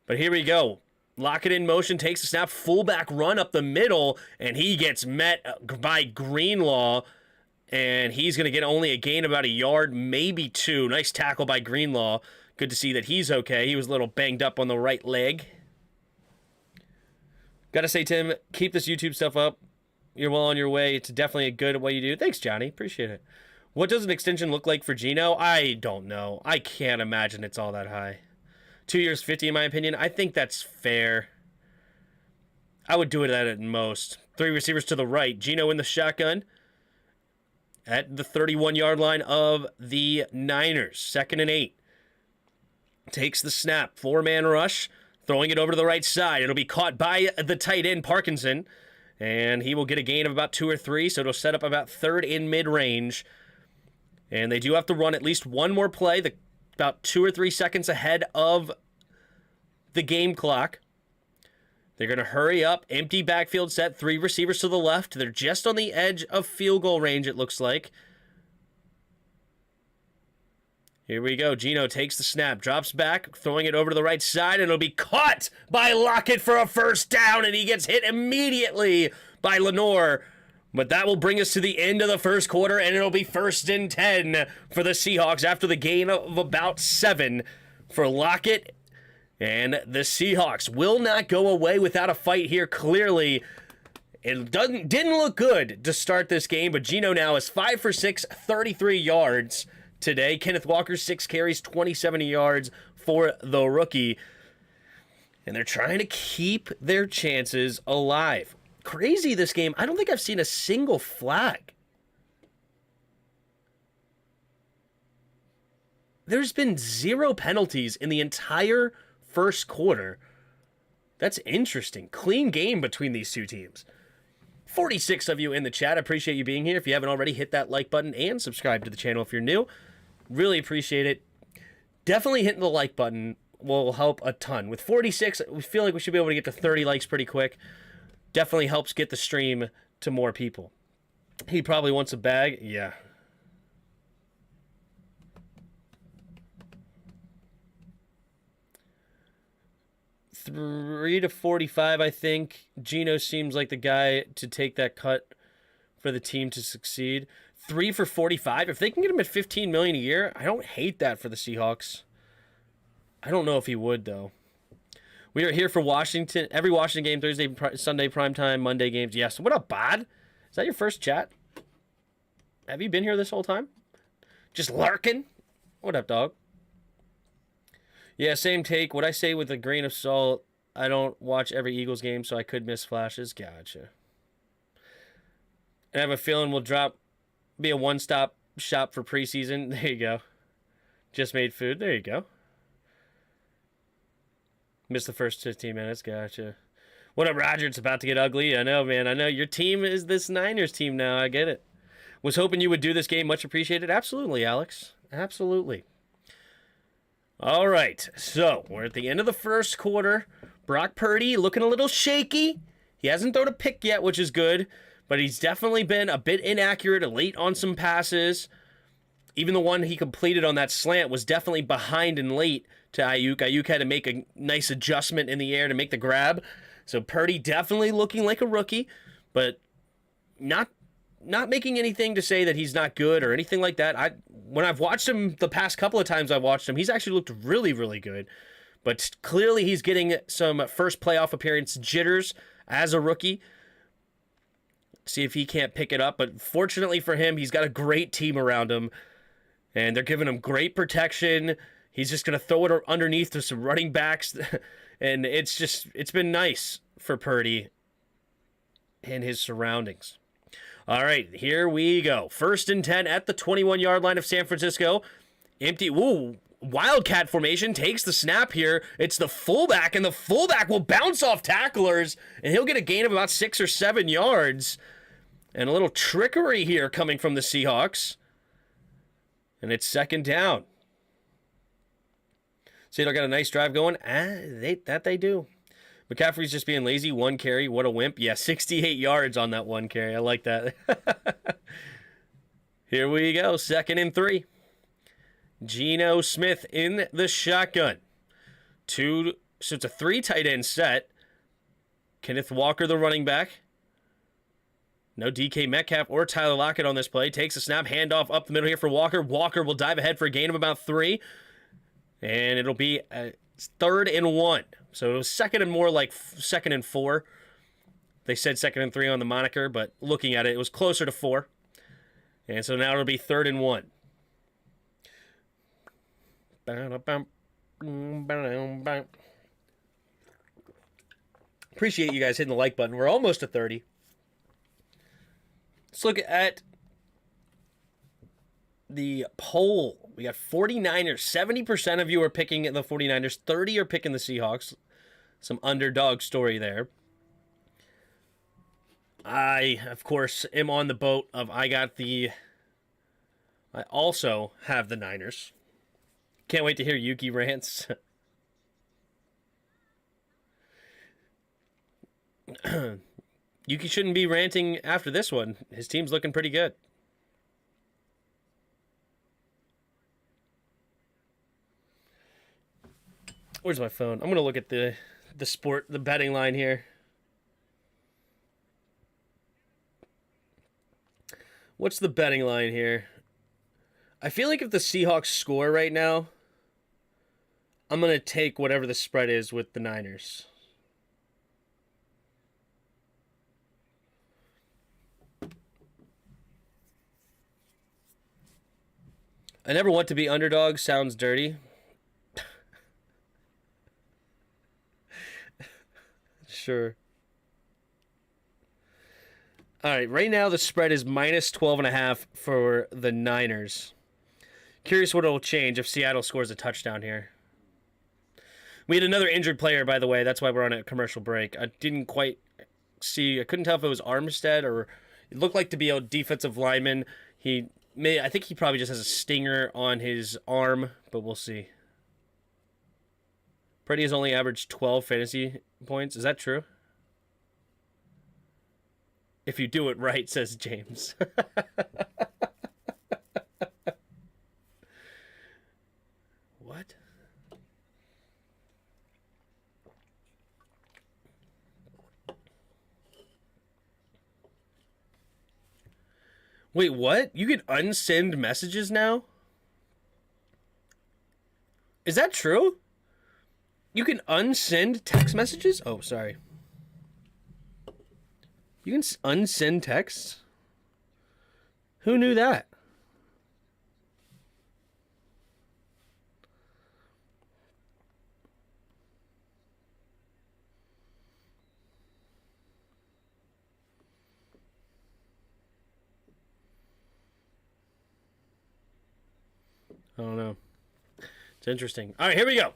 But here we go. Lock it in motion, takes a snap, fullback run up the middle, and he gets met by Greenlaw, and he's going to get only a gain about a yard, maybe 2. Nice tackle by Greenlaw. Good to see that he's okay. He was a little banged up on the right leg. Gotta say, Tim, keep this YouTube stuff up. You're well on your way. It's definitely good at what you do. Thanks, Johnny. Appreciate it. What does an extension look like for Geno? I don't know. I can't imagine it's all that high. 2 years, 50 in my opinion. I think that's fair. I would do it at most. 3 receivers to the right. Geno in the shotgun at the 31-yard line of the Niners. 2nd and 8. Takes the snap. 4-man rush. Throwing it over to the right side. It'll be caught by the tight end, Parkinson. And he will get a gain of about 2 or 3. So it'll set up about 3rd in mid-range. And they do have to run at least one more play. About 2 or 3 seconds ahead of the game clock. They're going to hurry up. Empty backfield set. 3 receivers to the left. They're just on the edge of field goal range, it looks like. Here we go. Geno takes the snap, drops back, throwing it over to the right side, and it'll be caught by Lockett for a first down, and he gets hit immediately by Lenore. But that will bring us to the end of the first quarter, and it'll be 1st and 10 for the Seahawks after the gain of about 7 for Lockett. And the Seahawks will not go away without a fight here, clearly. It didn't look good to start this game, but Geno now is 5 for 6, 33 yards. Today, Kenneth Walker, 6 carries, 27 yards for the rookie. And they're trying to keep their chances alive. Crazy, this game. I don't think I've seen a single flag. There's been 0 penalties in the entire first quarter. That's interesting. Clean game between these two teams. 46 of you in the chat. I appreciate you being here. If you haven't already, hit that like button and subscribe to the channel if you're new. Really appreciate it. Definitely hitting the like button will help a ton. With 46, we feel like we should be able to get to 30 likes pretty quick. Definitely helps get the stream to more people. He probably wants a bag. Yeah. $3 to $45, I think. Geno seems like the guy to take that cut for the team to succeed. 3 for $45. If they can get him at $15 million a year, I don't hate that for the Seahawks. I don't know if he would, though. We are here for Washington. Every Washington game, Thursday, Sunday, primetime, Monday games. Yes. What up, Bod? Is that your first chat? Have you been here this whole time? Just lurking? What up, dog? Yeah, same take. What I say with a grain of salt, I don't watch every Eagles game, so I could miss flashes. Gotcha. And I have a feeling we'll be a one-stop shop for preseason. There you go. Just made food. There you go. Missed the first 15 minutes. Gotcha. What up, Roger? It's about to get ugly. I know, man. I know. Your team is this Niners team now. I get it. Was hoping you would do this game. Much appreciated. Absolutely, Alex. Absolutely. All right. So, we're at the end of the first quarter. Brock Purdy looking a little shaky. He hasn't thrown a pick yet, which is good. But he's definitely been a bit inaccurate, late on some passes. Even the one he completed on that slant was definitely behind and late to Ayuk. Ayuk had to make a nice adjustment in the air to make the grab. So Purdy definitely looking like a rookie, but not making anything to say that he's not good or anything like that. When I've watched him the past couple of times I've watched him, he's actually looked really, really good. But clearly he's getting some first playoff appearance jitters as a rookie. See if he can't pick it up. But fortunately for him, he's got a great team around him. And they're giving him great protection. He's just going to throw it underneath to some running backs. And it's been nice for Purdy and his surroundings. All right, here we go. 1st and 10 at the 21-yard line of San Francisco. Empty. Ooh, Wildcat formation takes the snap here. It's the fullback, and the fullback will bounce off tacklers, and he'll get a gain of about 6 or 7 yards. And a little trickery here coming from the Seahawks. And it's 2nd down. Seattle got a nice drive going. They do. McCaffrey's just being lazy. 1 carry. What a wimp. Yeah, 68 yards on that 1 carry. I like that. Here we go. 2nd and 3. Geno Smith in the shotgun. So it's a 3 tight end set. Kenneth Walker, the running back. No DK Metcalf or Tyler Lockett on this play. Takes a snap, handoff up the middle here for Walker. Walker will dive ahead for a gain of about 3. And it'll be 3rd and 1. So it was 2nd and more like 2nd and 4. They said 2nd and 3 on the moniker, but looking at it, it was closer to 4. And so now it'll be 3rd and 1. Appreciate you guys hitting the like button. We're almost to 30. Let's look at the poll. We got 49ers. 70% of you are picking the 49ers. 30 are picking the Seahawks. Some underdog story there. I, of course, am on the boat of I also have the Niners. Can't wait to hear Yuki rants. Yuki shouldn't be ranting after this one. His team's looking pretty good. Where's my phone? I'm going to look at the betting line here. What's the betting line here? I feel like if the Seahawks score right now, I'm going to take whatever the spread is with the Niners. I never want to be underdog. Sounds dirty. Sure. All right, right now the spread is minus 12.5 for the Niners. Curious what it'll change if Seattle scores a touchdown here. We had another injured player, by the way. That's why we're on a commercial break. I didn't quite see. I couldn't tell if it was Armstead or it looked like to be a defensive lineman. I think he probably just has a stinger on his arm, but we'll see. Purdy has only averaged 12 fantasy points. Is that true? If you do it right, says James. What? Wait, what? You can unsend messages now? Is that true? You can unsend text messages? Oh, sorry. You can unsend texts? Who knew that? I don't know. It's interesting. All right, here we go.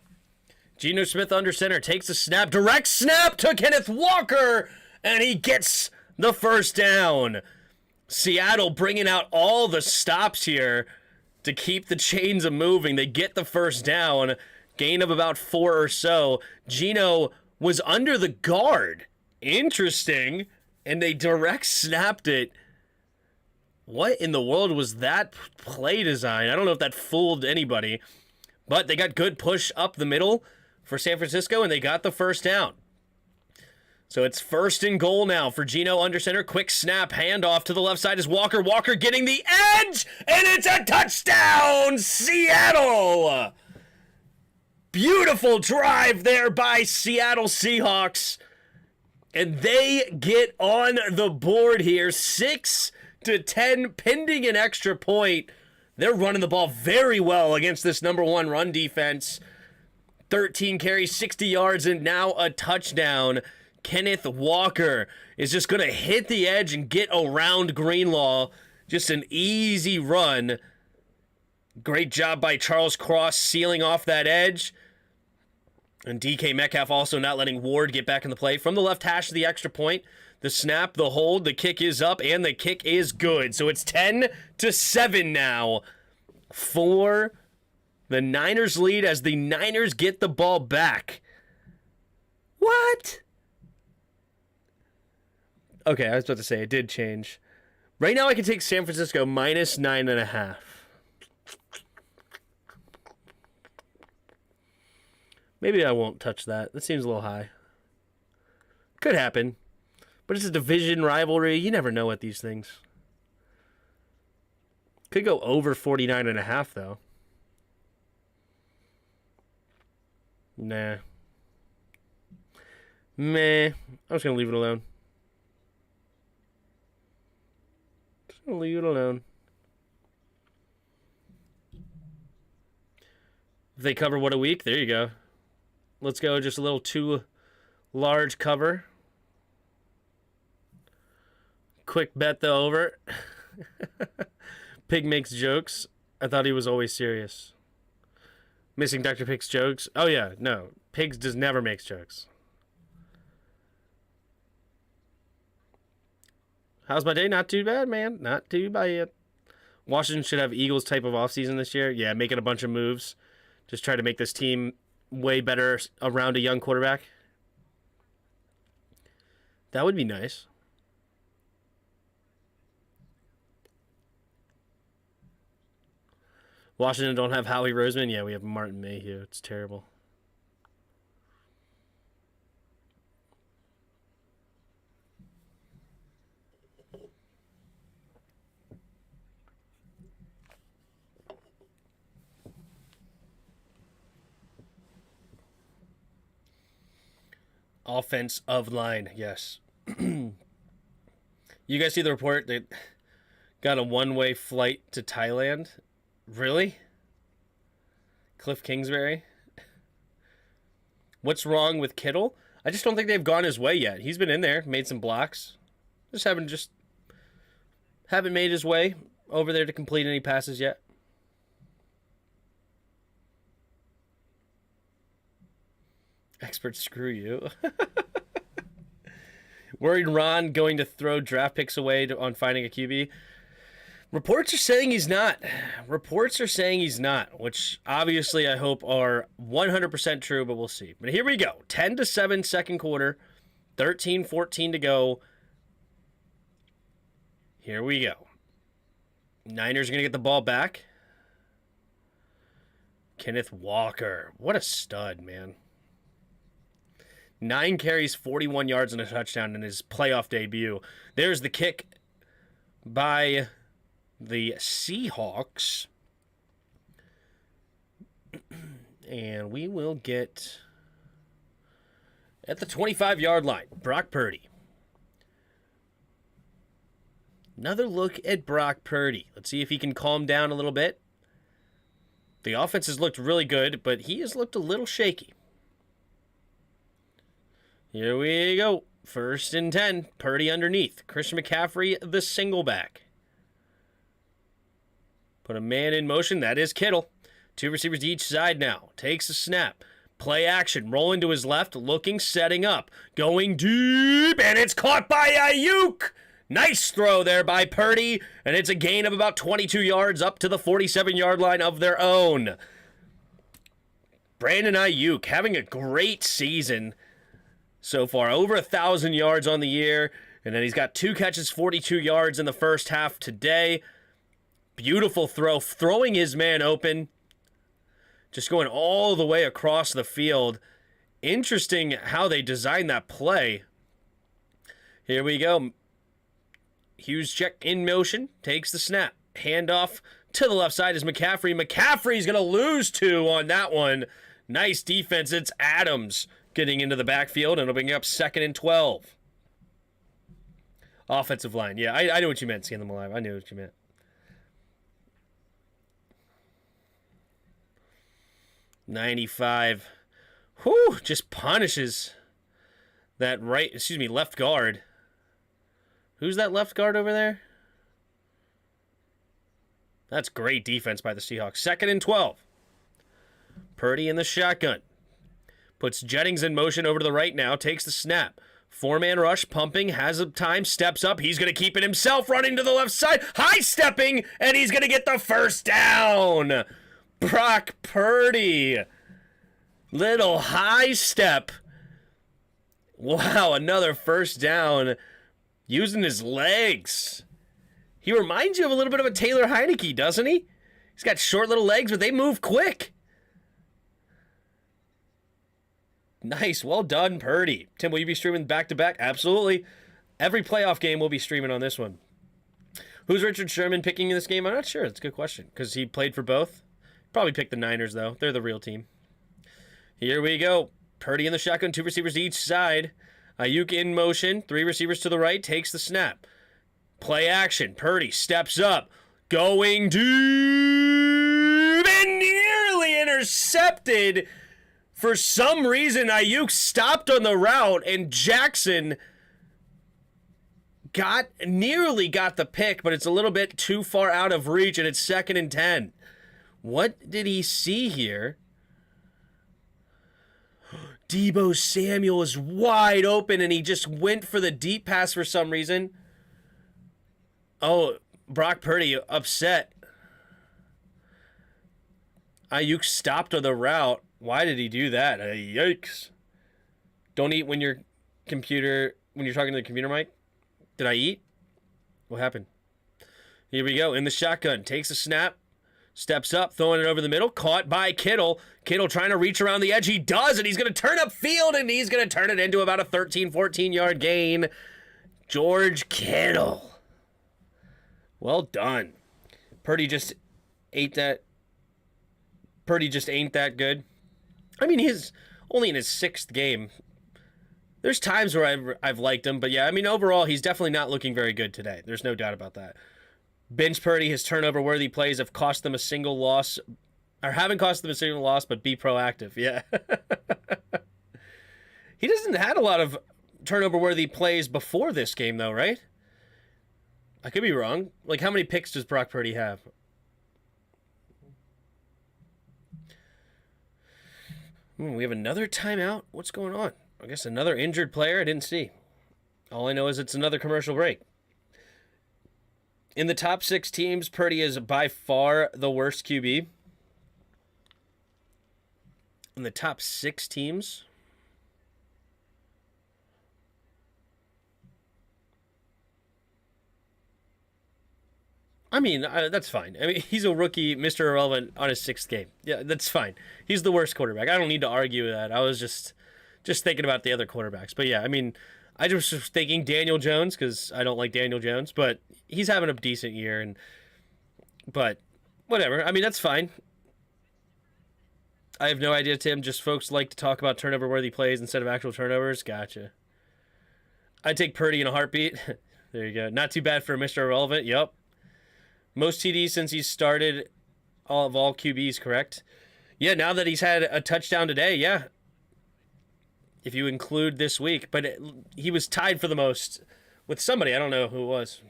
Geno Smith under center takes a snap. Direct snap to Kenneth Walker, and he gets the first down. Seattle bringing out all the stops here to keep the chains of moving. They get the first down. Gain of about 4 or so. Geno was under the guard. Interesting. And they direct snapped it. What in the world was that play design? I don't know if that fooled anybody. But they got good push up the middle for San Francisco, and they got the first down. So it's 1st and goal now for Geno under center. Quick snap, handoff to the left side is Walker. Walker getting the edge, and it's a touchdown, Seattle! Beautiful drive there by Seattle Seahawks. And they get on the board here, 6-10, pending an extra point. They're running the ball very well against this number 1 run defense. 13 carries, 60 yards, and now a touchdown. Kenneth Walker is just going to hit the edge and get around Greenlaw. Just an easy run. Great job by Charles Cross sealing off that edge. And DK Metcalf also not letting Ward get back in the play. From the left hash to the extra point. The snap, the hold, the kick is up, and the kick is good. So it's 10-7 now for the Niners lead as the Niners get the ball back. What? Okay, I was about to say, it did change. Right now I can take San Francisco minus 9.5. Maybe I won't touch that. That seems a little high. Could happen. But it's a division rivalry. You never know with these things. Could go over 49.5, though. Nah. Meh. I'm just going to leave it alone. Just going to leave it alone. If they cover what a week, there you go. Let's go just a little too large cover. Quick bet the over. Pig makes jokes. I thought he was always serious. Missing Dr. Pig's jokes. Oh yeah, no. Pigs does never makes jokes. How's my day? Not too bad, man. Not too bad. Washington should have Eagles type of offseason this year. Yeah, making a bunch of moves. Just try to make this team way better around a young quarterback. That would be nice. Washington don't have Howie Roseman. Yeah, we have Martin Mayhew. It's terrible. Offensive line, yes. You guys see the report? They got a one-way flight to Thailand. Really? Cliff Kingsbury? What's wrong with Kittle? I just don't think they've gone his way yet. He's been in there, made some blocks. Haven't made his way over there to complete any passes yet. Experts, screw you. Worried Ron going to throw draft picks away on finding a QB. Reports are saying he's not. Reports are saying he's not, which obviously I hope are 100% true, but we'll see. But here we go. 10-7 second quarter, 13-14 to go. Here we go. Niners are going to get the ball back. Kenneth Walker. What a stud, man. 9 carries, 41 yards, and a touchdown in his playoff debut. There's the kick by the Seahawks. And we will get at the 25-yard line. Brock Purdy. Another look at Brock Purdy. Let's see if he can calm down a little bit. The offense has looked really good, but he has looked a little shaky. Here we go. 1st and 10. Purdy underneath. Christian McCaffrey, the single back. Put a man in motion. That is Kittle. 2 receivers to each side now. Takes a snap. Play action. Rolling to his left. Looking, setting up. Going deep. And it's caught by Ayuk. Nice throw there by Purdy. And it's a gain of about 22 yards up to the 47-yard line of their own. Brandon Ayuk having a great season so far. Over 1,000 yards on the year. And then he's got 2 catches, 42 yards in the first half today. Beautiful throw, throwing his man open. Just going all the way across the field. Interesting how they designed that play. Here we go. Hughes check in motion, takes the snap. Handoff to the left side is McCaffrey. McCaffrey's going to lose 2 on that one. Nice defense. It's Adams getting into the backfield, and it'll bring up 2nd and 12. Offensive line. Yeah, I knew what you meant, seeing them alive. I knew what you meant. .95. Whew, just punishes that left guard. Who's that left guard over there? That's great defense by the Seahawks. 2nd and 12. Purdy in the shotgun. Puts Jennings in motion over to the right now. Takes the snap. 4-man rush, pumping, has a time, steps up. He's going to keep it himself, running to the left side. High-stepping, and he's going to get the first down. Brock Purdy. Little high step. Wow, another first down using his legs. He reminds you of a little bit of a Taylor Heineke, doesn't he? He's got short little legs, but they move quick. Nice. Well done, Purdy. Tim, will you be streaming back-to-back? Absolutely. Every playoff game will be streaming on this one. Who's Richard Sherman picking in this game? I'm not sure. That's a good question because he played for both. Probably pick the Niners, though. They're the real team. Here we go. Purdy in the shotgun. 2 receivers to each side. Ayuk in motion. 3 receivers to the right. Takes the snap. Play action. Purdy steps up. Going deep. And nearly intercepted. For some reason, Ayuk stopped on the route, and Jackson nearly got the pick, but it's a little bit too far out of reach, and it's 2nd and 10. What did he see here? Debo Samuel is wide open, and he just went for the deep pass for some reason. Oh, Brock Purdy upset. Ayuk stopped on the route. Why did he do that? Yikes. Don't eat when you're talking to the computer mic. Did I eat? What happened? Here we go. In the shotgun. Takes a snap. Steps up. Throwing it over the middle. Caught by Kittle. Kittle trying to reach around the edge. He does, and he's going to turn up field, and he's going to turn it into about a 13, 14-yard gain. George Kittle. Well done. Purdy just ain't that good. I mean, he's only in his 6th game. There's times where I've liked him, but yeah, I mean, overall, he's definitely not looking very good today. There's no doubt about that. Bench Purdy, his turnover-worthy plays have cost them a single loss, or haven't cost them a single loss, but be proactive. Yeah. He doesn't had a lot of turnover-worthy plays before this game, though, right? I could be wrong. Like, how many picks does Brock Purdy have? We have another timeout. What's going on? I guess another injured player I didn't see. All I know is it's another commercial break. In the top 6 teams, Purdy is by far the worst QB. In the top 6 teams, I mean, that's fine. I mean, he's a rookie, Mr. Irrelevant on his 6th game. Yeah, that's fine. He's the worst quarterback. I don't need to argue that. I was just thinking about the other quarterbacks. But yeah, I mean, I just was thinking Daniel Jones because I don't like Daniel Jones, but he's having a decent year. But whatever. I mean, that's fine. I have no idea, Tim. Just folks like to talk about turnover-worthy plays instead of actual turnovers. Gotcha. I'd take Purdy in a heartbeat. There you go. Not too bad for Mr. Irrelevant. Yep. Most TDs since he started all QBs, correct? Yeah, now that he's had a touchdown today, yeah. If you include this week. But he was tied for the most with somebody. I don't know who it was.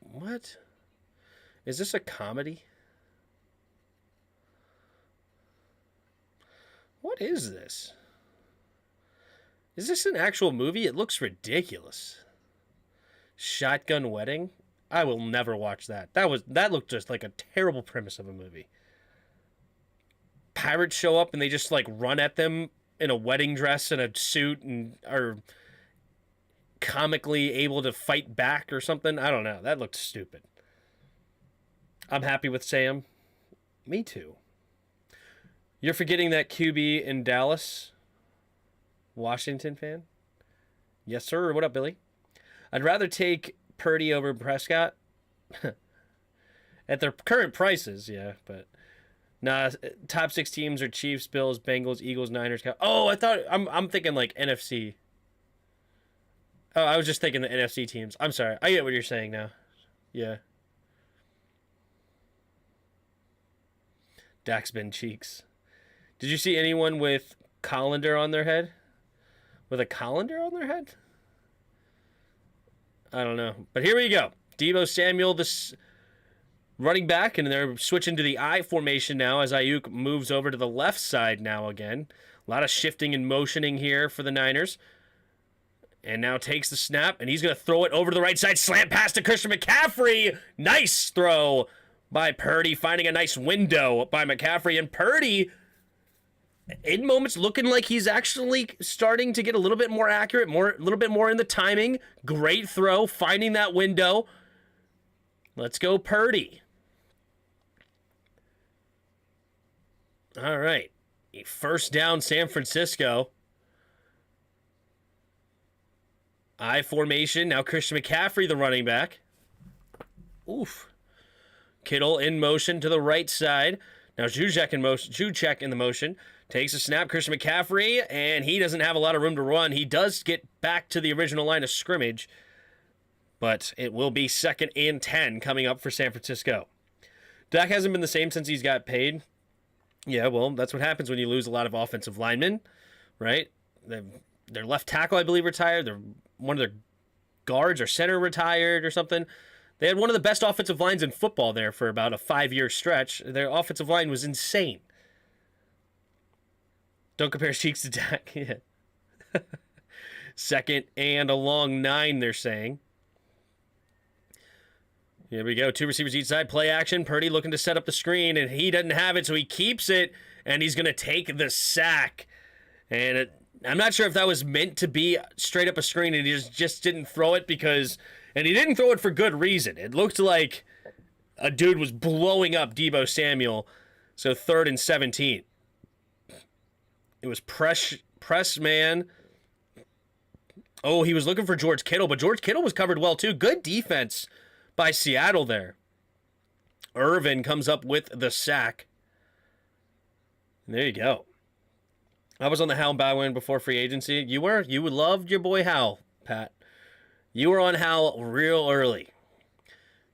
What? Is this a comedy? What is this? Is this an actual movie? It looks ridiculous. Shotgun Wedding? I will never watch that. That looked just like a terrible premise of a movie. Pirates show up and they just like run at them in a wedding dress and a suit and are comically able to fight back or something. I don't know. That looked stupid. I'm happy with Sam. Me too. You're forgetting that QB in Dallas? Washington fan? Yes, sir. What up, Billy? I'd rather take Purdy over Prescott. At their current prices, yeah, but nah, top 6 teams are Chiefs, Bills, Bengals, Eagles, Niners. Oh, I thought I'm thinking like NFC. Oh, I was just thinking the NFC teams. I'm sorry. I get what you're saying now. Yeah. Dak's been cheeks. Did you see anyone with colander on their head? With a colander on their head? I don't know. But here we go. Debo Samuel, this running back, and they're switching to the I formation now as Ayuk moves over to the left side now again. A lot of shifting and motioning here for the Niners. And now takes the snap, and he's going to throw it over to the right side. Slant pass to Christian McCaffrey. Nice throw by Purdy, finding a nice window by McCaffrey. And Purdy, in moments, looking like he's actually starting to get a little bit more accurate, a little bit more in the timing. Great throw, finding that window. Let's go, Purdy. All right. First down, San Francisco. I formation. Now Christian McCaffrey, the running back. Oof. Kittle in motion to the right side. Now Juszczyk in motion. Juszczyk in the motion. Takes a snap. Christian McCaffrey, and he doesn't have a lot of room to run. He does get back to the original line of scrimmage, but it will be 2nd and 10 coming up for San Francisco. Dak hasn't been the same since he's got paid. Yeah, well, that's what happens when you lose a lot of offensive linemen, right? Their left tackle, I believe, retired. One of their guards or center retired or something. They had one of the best offensive lines in football there for about a 5-year stretch. Their offensive line was insane. Don't compare cheeks to Dak. Yeah. 2nd and a long 9, they're saying. Here we go. 2 receivers each side. Play action. Purdy looking to set up the screen, and he doesn't have it, so he keeps it, and he's going to take the sack. And I'm not sure if that was meant to be straight up a screen, and he just didn't throw it because... And he didn't throw it for good reason. It looked like a dude was blowing up Debo Samuel. So 3rd and 17. It was press man. Oh, he was looking for George Kittle, but George Kittle was covered well too. Good defense by Seattle there. Irvin comes up with the sack. And there you go. I was on the Hal bandwagon before free agency. You were? You loved your boy Hal, Pat. You were on Hal real early.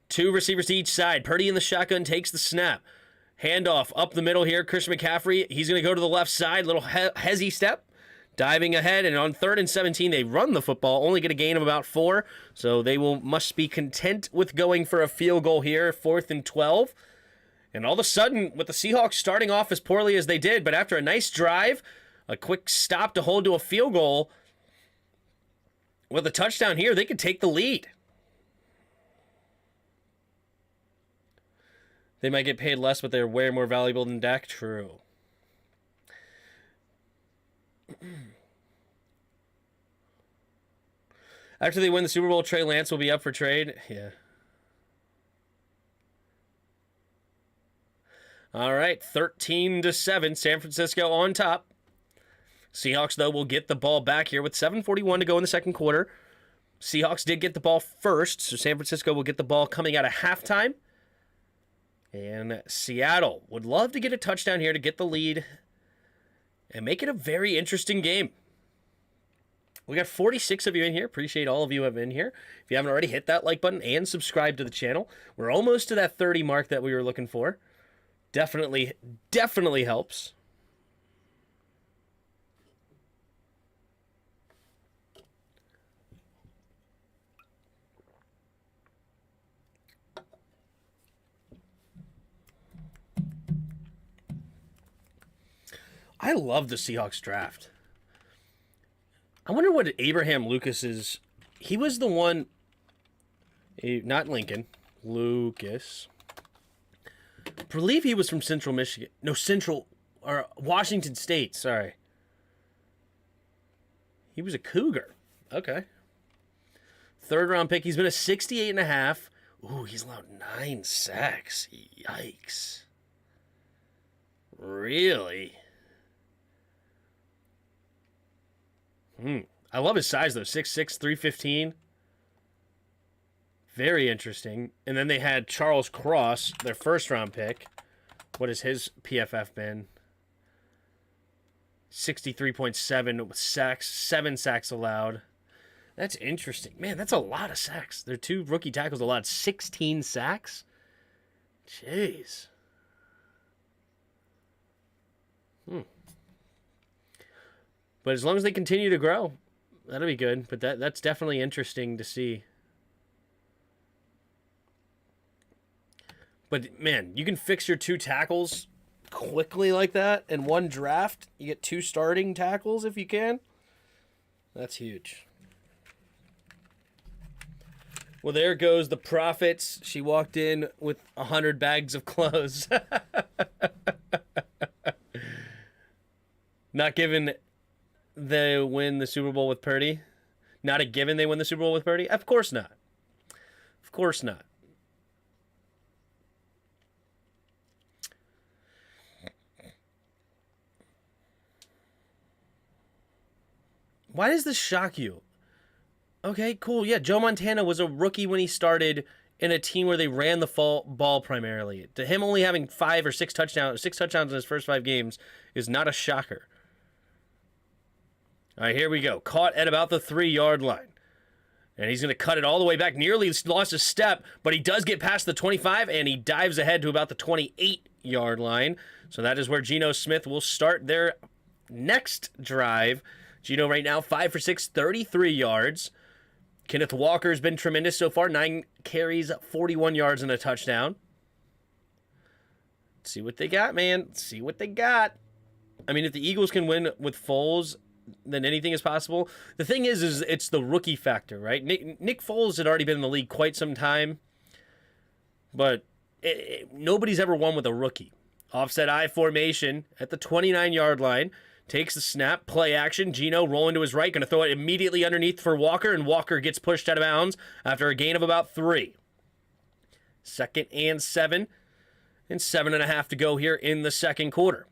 2 receivers to each side. Purdy in the shotgun takes the snap. Handoff up the middle here. Christian McCaffrey, he's going to go to the left side. Little hezzy step. Diving ahead, and on 3rd and 17, they run the football. Only get a gain of about 4, so they must be content with going for a field goal here. 4th and 12. And all of a sudden, with the Seahawks starting off as poorly as they did, but after a nice drive, a quick stop to hold to a field goal, With a touchdown here, they could take the lead. They might get paid less, but they're way more valuable than Dak. True. After they win the Super Bowl, Trey Lance will be up for trade. Yeah. All right, 13-7, San Francisco on top. Seahawks, though, will get the ball back here with 7:41 to go in the second quarter. Seahawks did get the ball first, so San Francisco will get the ball coming out of halftime. And Seattle would love to get a touchdown here to get the lead and make it a very interesting game. We got 46 of you in here. Appreciate all of you who have been here. If you haven't already, hit that like button and subscribe to the channel. We're almost to that 30 mark that we were looking for. Definitely helps. I love the Seahawks draft. I wonder what Abraham Lucas is. He was the one, not Lincoln, Lucas. I believe he was from Central Michigan. No, or Washington State, sorry. He was a Cougar. Okay. Third round pick. He's been a 68.5. Ooh, he's allowed 9 sacks. Yikes. Really? I love his size, though. 6'6", 315. Very interesting. And then they had Charles Cross, their first-round pick. What has his PFF been? 63.7 with sacks, 7 sacks allowed. That's interesting. Man, that's a lot of sacks. Their 2 rookie tackles allowed 16 sacks. Jeez. But as long as they continue to grow, that'll be good. But that's definitely interesting to see. But, man, you can fix your 2 tackles quickly like that in one draft. You get 2 starting tackles if you can. That's huge. Well, there goes the Profits. She walked in with 100 bags of clothes. Not given they win the Super Bowl with Purdy. Not a given they win the Super Bowl with Purdy. Of course not. Of course not. Why does this shock you? Okay, cool. Yeah, Joe Montana was a rookie when he started in a team where they ran the ball primarily. To him only having 5 or 6 touchdowns in his first 5 games is not a shocker. All right, here we go. Caught at about the 3-yard line. And he's going to cut it all the way back. Nearly lost a step, but he does get past the 25, and he dives ahead to about the 28-yard line. So that is where Geno Smith will start their next drive. Geno right now, 5 for 6, 33 yards. Kenneth Walker's been tremendous so far. 9 carries, 41 yards, and a touchdown. Let's see what they got, man. Let's see what they got. I mean, if the Eagles can win with Foles, then anything is possible. The thing is it's the rookie factor, right? Nick Foles had already been in the league quite some time, but nobody's ever won with a rookie. Offset I formation at the 29-yard line. Takes the snap, play action. Geno rolling to his right, going to throw it immediately underneath for Walker, and Walker gets pushed out of bounds after a gain of about 3. 2nd and 7, and 7.5 to go here in the second quarter.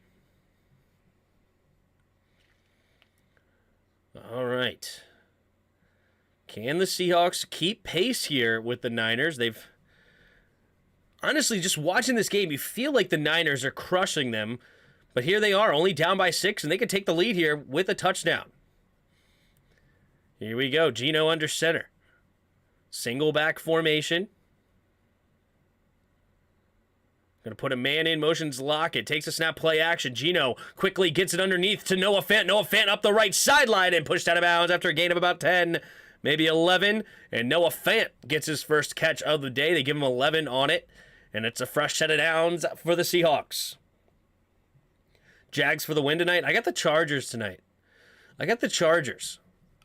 All right. Can the Seahawks keep pace here with the Niners? They've honestly, just watching this game, you feel like the Niners are crushing them. But here they are, only down by 6, and they can take the lead here with a touchdown. Here we go, Geno under center. Single back formation. Going to put a man in, motions Lockett. Takes a snap, play action. Geno quickly gets it underneath to Noah Fant. Noah Fant up the right sideline and pushed out of bounds after a gain of about 10, maybe 11. And Noah Fant gets his first catch of the day. They give him 11 on it. And it's a fresh set of downs for the Seahawks. Jags for the win tonight. I got the Chargers tonight. I got the Chargers.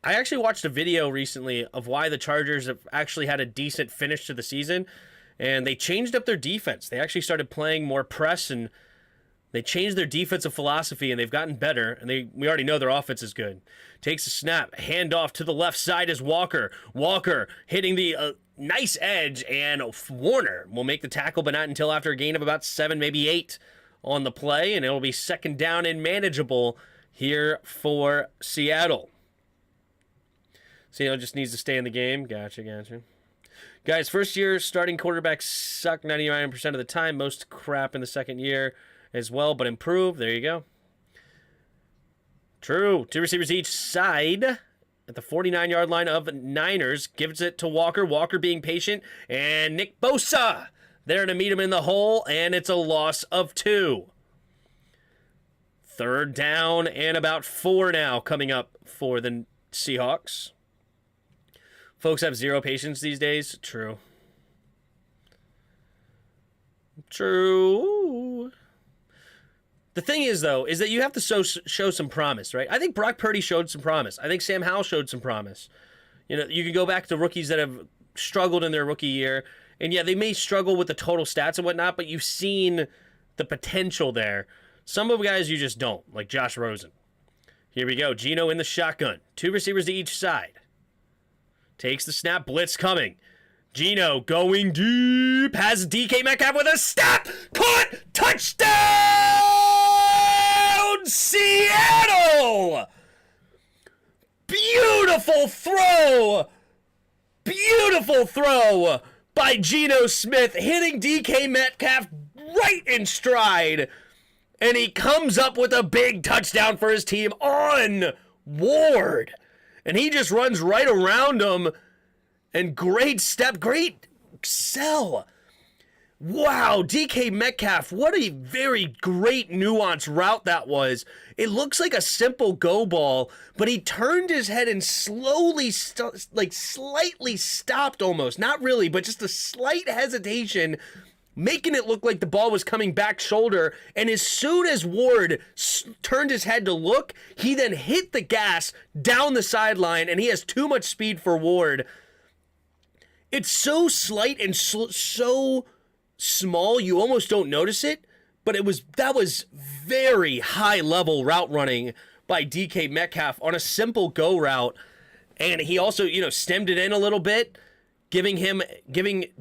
I actually watched a video recently of why the Chargers have actually had a decent finish to the season, and they changed up their defense. They actually started playing more press, and they changed their defensive philosophy, and they've gotten better, and we already know their offense is good. Takes a snap, handoff to the left side is Walker. Walker hitting the nice edge, and Warner will make the tackle, but not until after a gain of about 7, maybe 8 on the play, and it'll be second down and manageable here for Seattle. Seattle just needs to stay in the game. Gotcha. Guys, first year starting quarterbacks suck 99% of the time. Most crap in the second year as well, but improve. There you go. True. 2 receivers each side at the 49-yard line of Niners. Gives it to Walker. Walker being patient. And Nick Bosa there to meet him in the hole, and it's a loss of 2. Third down and about 4 now coming up for the Seahawks. Folks have zero patience these days. True. The thing is, though, is that you have to show some promise, right? I think Brock Purdy showed some promise. I think Sam Howell showed some promise. You know, you can go back to rookies that have struggled in their rookie year, and yeah, they may struggle with the total stats and whatnot, but you've seen the potential there. Some of the guys you just don't, like Josh Rosen. Here we go. Geno in the shotgun. 2 receivers to each side. Takes the snap. Blitz coming. Geno going deep. Has DK Metcalf with a step. Caught. Touchdown! Seattle! Beautiful throw! Beautiful throw by Geno Smith, hitting DK Metcalf right in stride. And he comes up with a big touchdown for his team on Ward. And he just runs right around him. And great step, great sell. Wow, DK Metcalf, what a very great nuanced route that was. It looks like a simple go ball, but he turned his head and slowly, slightly stopped almost. Not really, but just a slight hesitation, making it look like the ball was coming back shoulder. And as soon as Ward turned his head to look, he then hit the gas down the sideline, and he has too much speed for Ward. It's so slight and so small, you almost don't notice it, but that was very high level route running by DK Metcalf on a simple go route. And he also, stemmed it in a little bit, giving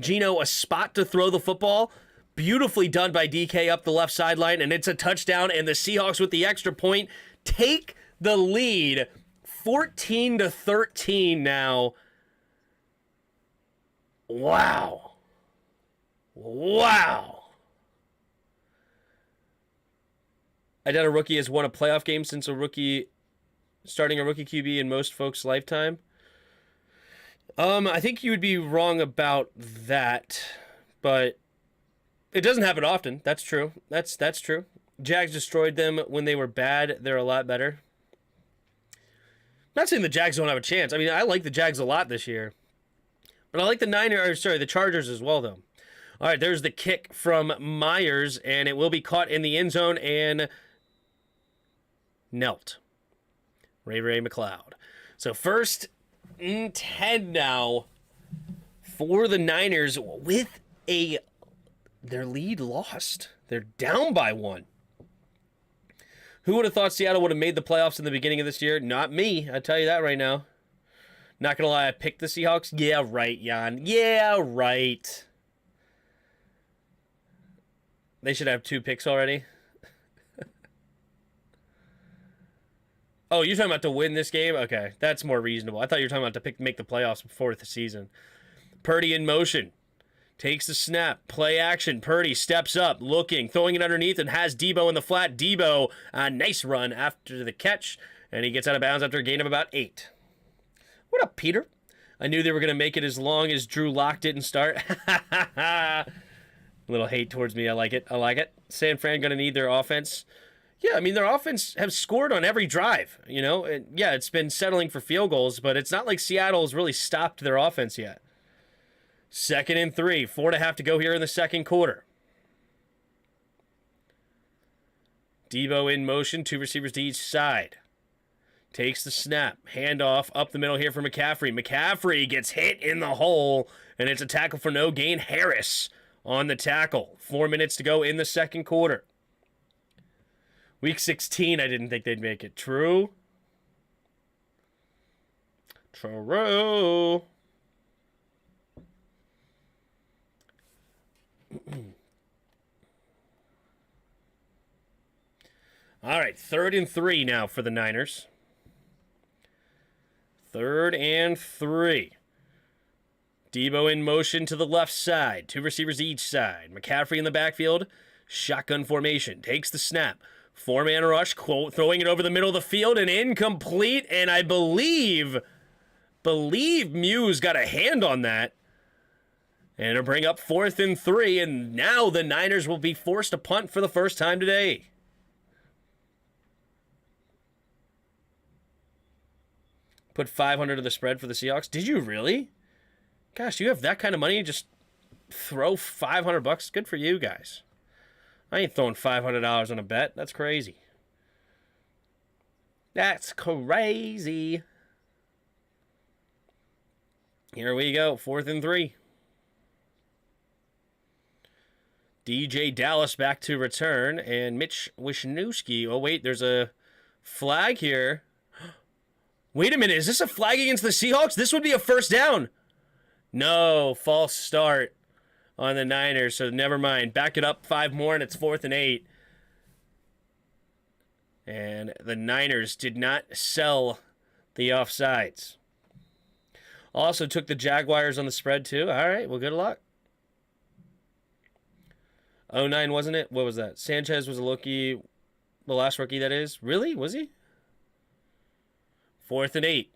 Geno a spot to throw the football. Beautifully done by DK up the left sideline, and it's a touchdown, and the Seahawks with the extra point take the lead 14-13 now. Wow. I doubt a rookie has won a playoff game since starting a rookie QB in most folks' lifetime. I think you would be wrong about that, but it doesn't happen often. That's true. That's true. Jags destroyed them when they were bad. They're a lot better. I'm not saying the Jags don't have a chance. I mean, I like the Jags a lot this year. But I like the Chargers as well, though. All right, there's the kick from Myers, and it will be caught in the end zone and knelt. Ray McLeod. So first and 10 now for the Niners with their lead lost. They're down by 1. Who would have thought Seattle would have made the playoffs in the beginning of this year? Not me. I tell you that right now. Not going to lie, I picked the Seahawks. Yeah, right, Jan. Yeah, right. They should have 2 picks already. Oh, you're talking about to win this game? Okay, that's more reasonable. I thought you were talking about to make the playoffs before the season. Purdy in motion. Takes the snap. Play action. Purdy steps up, looking, throwing it underneath, and has Debo in the flat. Debo, a nice run after the catch, and he gets out of bounds after a gain of about 8. What up, Peter? I knew they were going to make it as long as Drew Lock didn't start. A little hate towards me. I like it. San Fran going to need their offense. Yeah, I mean, their offense have scored on every drive, And yeah, it's been settling for field goals, but it's not like Seattle has really stopped their offense yet. 2nd and 3. 4.5 to go here in the second quarter. Debo in motion. 2 receivers to each side. Takes the snap. Handoff up the middle here for McCaffrey. McCaffrey gets hit in the hole, and it's a tackle for no gain. Harris on the tackle. 4 minutes to go in the second quarter. Week 16, I didn't think they'd make it. True. True. All right, 3rd and 3 now for the Niners. 3rd and 3. Debo in motion to the left side. 2 receivers each side. McCaffrey in the backfield. Shotgun formation. Takes the snap. 4-man rush. Throwing it over the middle of the field and incomplete. And I believe Muse got a hand on that. And it'll bring up 4th and 3. And now the Niners will be forced to punt for the first time today. Put 500 to the spread for the Seahawks. Did you really? Gosh, you have that kind of money? Just throw $500. Good for you guys. I ain't throwing $500 on a bet. That's crazy. That's crazy. Here we go. 4th and 3. DJ Dallas back to return. And Mitch Wisniewski. Oh, wait. There's a flag here. Wait a minute, is this a flag against the Seahawks? This would be a first down. No, false start on the Niners, so never mind. Back it up 5 more, and it's 4th and 8. And the Niners did not sell the offsides. Also took the Jaguars on the spread, too. All right, well, good luck. 09, wasn't it? What was that? Sanchez was a rookie, the last rookie, that is. Really? Was he? 4th and 8.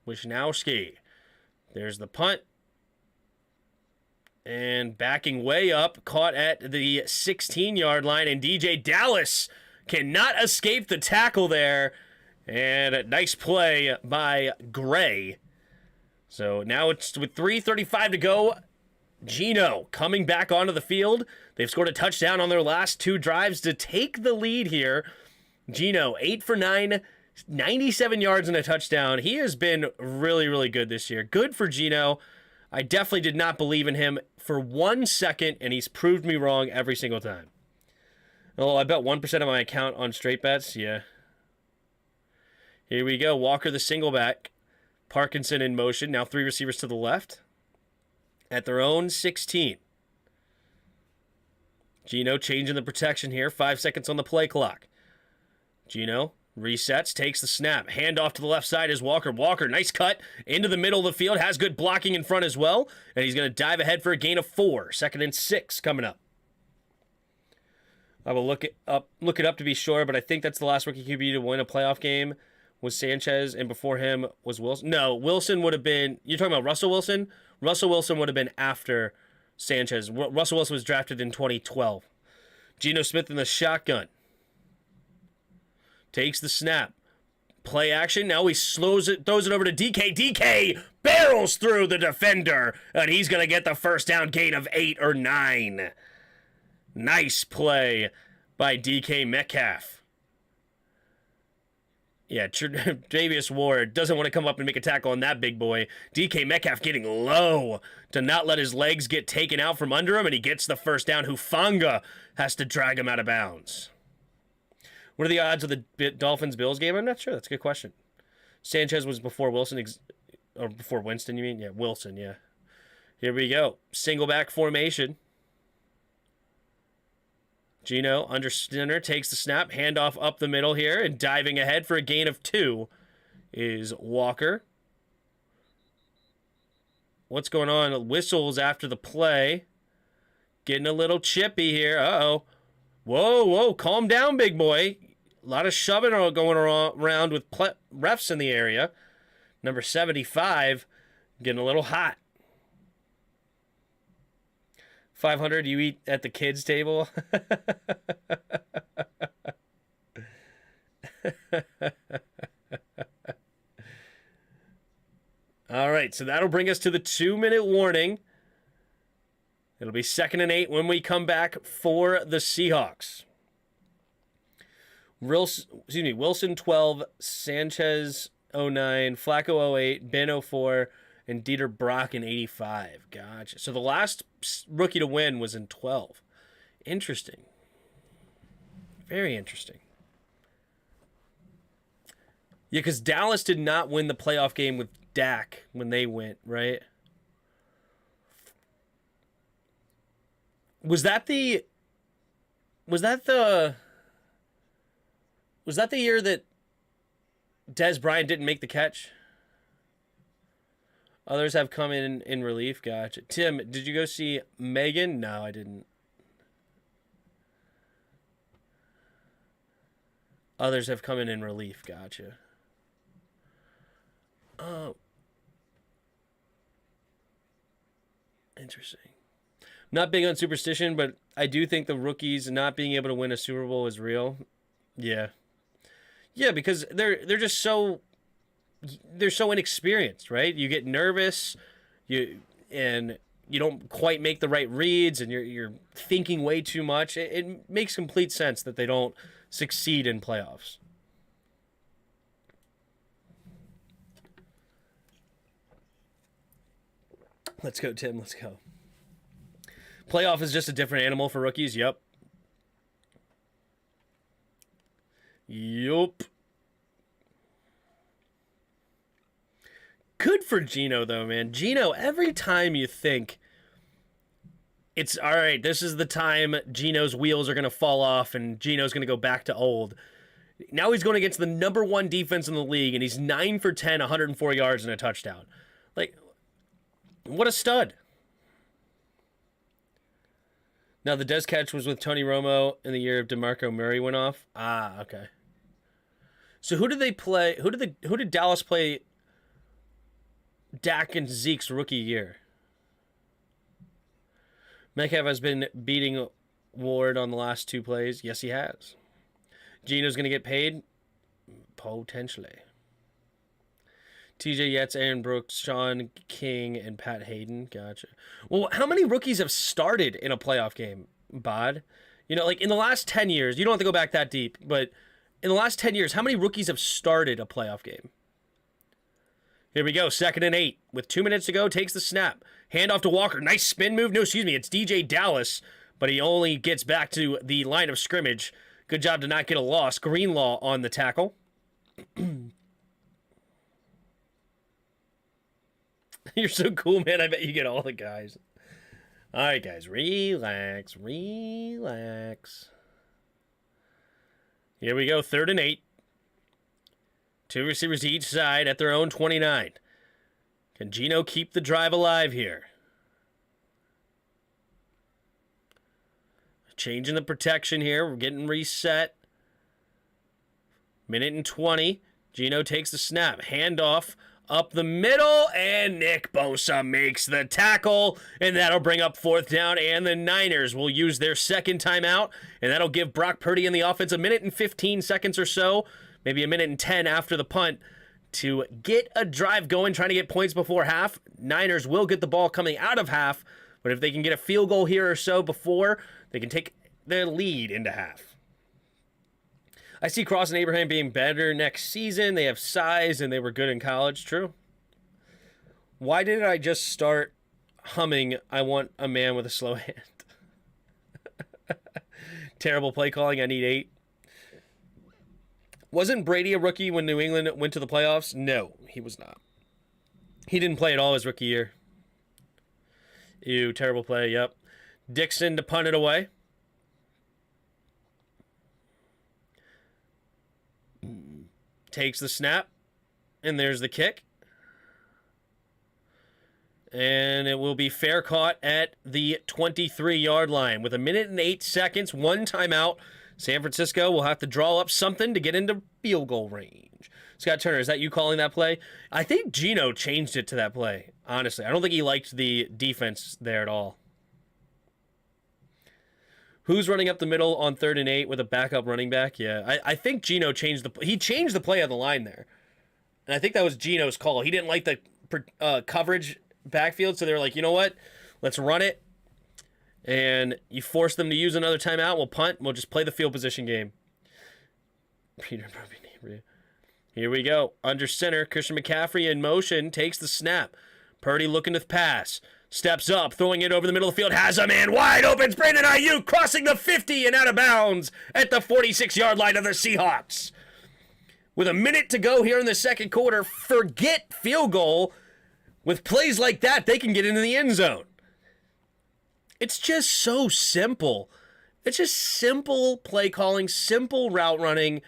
Wisniewski. There's the punt. And backing way up, caught at the 16-yard line. And DJ Dallas cannot escape the tackle there. And a nice play by Gray. So now it's with 3:35 to go. Geno coming back onto the field. They've scored a touchdown on their last 2 drives to take the lead here. Geno, 8 for 9, 97 yards and a touchdown. He has been really, really good this year. Good for Geno. I definitely did not believe in him for 1 second, and he's proved me wrong every single time. Oh, I bet 1% of my account on straight bets. Yeah. Here we go. Walker the single back. Parkinson in motion. Now 3 receivers to the left. At their own 16. Geno changing the protection here. 5 seconds on the play clock. Geno resets, takes the snap. Handoff to the left side is Walker. Walker, nice cut into the middle of the field. Has good blocking in front as well. And he's going to dive ahead for a gain of 4. 2nd and 6 coming up. I will look it up to be sure, but I think that's the last rookie QB to win a playoff game was Sanchez, and before him was Wilson. No, Wilson would have been... You're talking about Russell Wilson? Russell Wilson would have been after Sanchez. Russell Wilson was drafted in 2012. Geno Smith in the shotgun. Takes the snap. Play action. Now he throws it over to DK. DK barrels through the defender, and he's going to get the first down gain of 8 or 9. Nice play by DK Metcalf. Yeah, Javius Ward doesn't want to come up and make a tackle on that big boy. DK Metcalf getting low to not let his legs get taken out from under him, and he gets the first down. Hufanga has to drag him out of bounds. What are the odds of the Dolphins-Bills game? I'm not sure. That's a good question. Sanchez was before Wilson, or before Winston, you mean? Yeah, Wilson, yeah. Here we go. Single back formation. Geno under center, takes the snap, handoff up the middle here, and diving ahead for a gain of 2 is Walker. What's going on? Whistles after the play. Getting a little chippy here. Uh-oh. Whoa, calm down, big boy. A lot of shoving going around with refs in the area. Number 75 getting a little hot. 500 you eat at the kids' table. All right, so that'll bring us to the 2-minute warning. It'll be 2nd and 8 when we come back for the Seahawks. Wilson 12, Sanchez 09, Flacco 08, Ben 04, and Dieter Brock in 85. Gotcha. So the last rookie to win was in 12. Interesting. Very interesting. Yeah, because Dallas did not win the playoff game with Dak when they went, right? Was that the year that Dez Bryant didn't make the catch? Others have come in relief. Gotcha. Tim, did you go see Megan? No, I didn't. Others have come in relief. Gotcha. Oh. Interesting. Not big on superstition, but I do think the rookies not being able to win a Super Bowl is real. Yeah. Yeah, because they're just so inexperienced, right? You get nervous, and you don't quite make the right reads, and you're thinking way too much. It makes complete sense that they don't succeed in playoffs. Let's go, Tim. Let's go. Playoff is just a different animal for rookies. Yep. Yup. Good for Geno, though, man. Geno, every time you think it's all right, this is the time Geno's wheels are going to fall off and Geno's going to go back to old. Now he's going against the number one defense in the league, and he's 9 for 10, 104 yards and a touchdown. Like, what a stud. Now, the Dez catch was with Tony Romo in the year of DeMarco Murray went off. Ah, okay. So who did they play? Who did Dallas play Dak and Zeke's rookie year? Metcalf has been beating Ward on the last 2 plays. Yes, he has. Geno's going to get paid? Potentially. TJ Yates, Aaron Brooks, Sean King, and Pat Hayden. Gotcha. Well, how many rookies have started in a playoff game, Bod? You know, like in the last 10 years, you don't have to go back that deep, but in the last 10 years, how many rookies have started a playoff game? Here we go, 2nd and 8. With 2 minutes to go, takes the snap. Handoff to Walker. Nice spin move. No, excuse me, it's DJ Dallas, but he only gets back to the line of scrimmage. Good job to not get a loss. Greenlaw on the tackle. You're so cool, man. I bet you get all the guys. All right, guys. Relax. Relax. Here we go. 3rd and 8. 2 receivers each side at their own 29. Can Geno keep the drive alive here? Changing the protection here. We're getting reset. 1:20. Geno takes the snap. Handoff up the middle, and Nick Bosa makes the tackle, and that'll bring up 4th down, and the Niners will use their second timeout, and that'll give Brock Purdy in the offense 1:15 or so, maybe 1:10 after the punt, to get a drive going, trying to get points before half. Niners will get the ball coming out of half, but if they can get a field goal here or so before, they can take their lead into half. I see Cross and Abraham being better next season. They have size, and they were good in college. True. Why did I just start humming I Want a Man with a Slow Hand? Terrible play calling. I need 8. Wasn't Brady a rookie when New England went to the playoffs? No, he was not. He didn't play at all his rookie year. Ew, terrible play, yep. Dixon to punt it away. Takes the snap, and there's the kick. And it will be fair caught at the 23-yard line. With 1:08, 1 timeout, San Francisco will have to draw up something to get into field goal range. Scott Turner, is that you calling that play? I think Geno changed it to that play, honestly. I don't think he liked the defense there at all. Who's running up the middle on 3rd and 8 with a backup running back? Yeah, I think Geno changed the play on the line there. And I think that was Geno's call. He didn't like the coverage backfield, so they were like, you know what? Let's run it. And you force them to use another timeout. We'll punt. We'll just play the field position game. Here we go. Under center, Christian McCaffrey in motion, takes the snap. Purdy looking to pass. Steps up, throwing it over the middle of the field. Has a man wide open. It's Brandon Ayuk crossing the 50 and out of bounds at the 46-yard line of the Seahawks. With a minute to go here in the second quarter, forget field goal. With plays like that, they can get into the end zone. It's just so simple. It's just simple play calling, simple route running,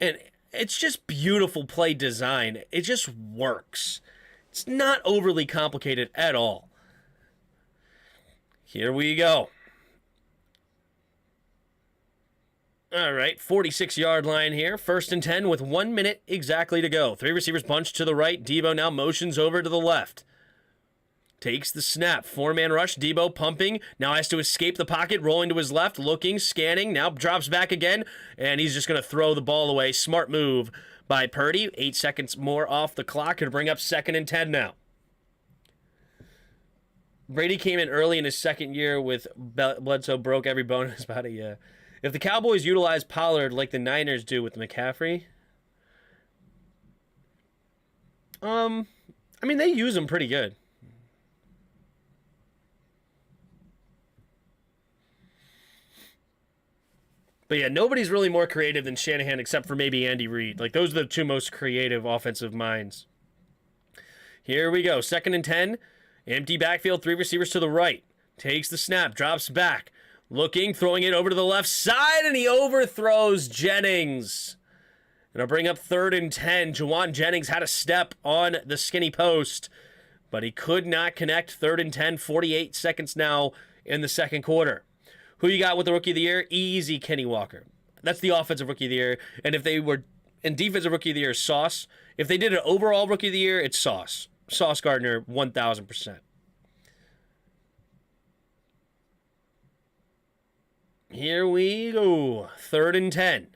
and it's just beautiful play design. It just works. It's not overly complicated at all. Here we go. All right, 46-yard line here. 1st and 10 with 1 minute exactly to go. 3 receivers bunched to the right. Debo now motions over to the left. Takes the snap. 4-man rush. Debo pumping. Now has to escape the pocket. Rolling to his left. Looking. Scanning. Now drops back again. And he's just going to throw the ball away. Smart move by Purdy. 8 seconds more off the clock to bring up 2nd and 10 now. Brady came in early in his second year with Bledsoe broke every bone in his body. If the Cowboys utilize Pollard like the Niners do with McCaffrey, I mean, they use him pretty good. But yeah, nobody's really more creative than Shanahan except for maybe Andy Reid. Like, those are the two most creative offensive minds. Here we go. 2nd and 10. Empty backfield. 3 receivers to the right. Takes the snap. Drops back. Looking. Throwing it over to the left side. And he overthrows Jennings. And I'll bring up 3rd and 10. Jawan Jennings had a step on the skinny post. But he could not connect. 3rd and 10. 48 seconds now in the second quarter. Who you got with the Rookie of the Year? Easy Kenny Walker. That's the Offensive Rookie of the Year. And if they were in Defensive Rookie of the Year, Sauce. If they did an overall Rookie of the Year, it's Sauce. Sauce Gardner, 1,000%. Here we go. 3rd and 10.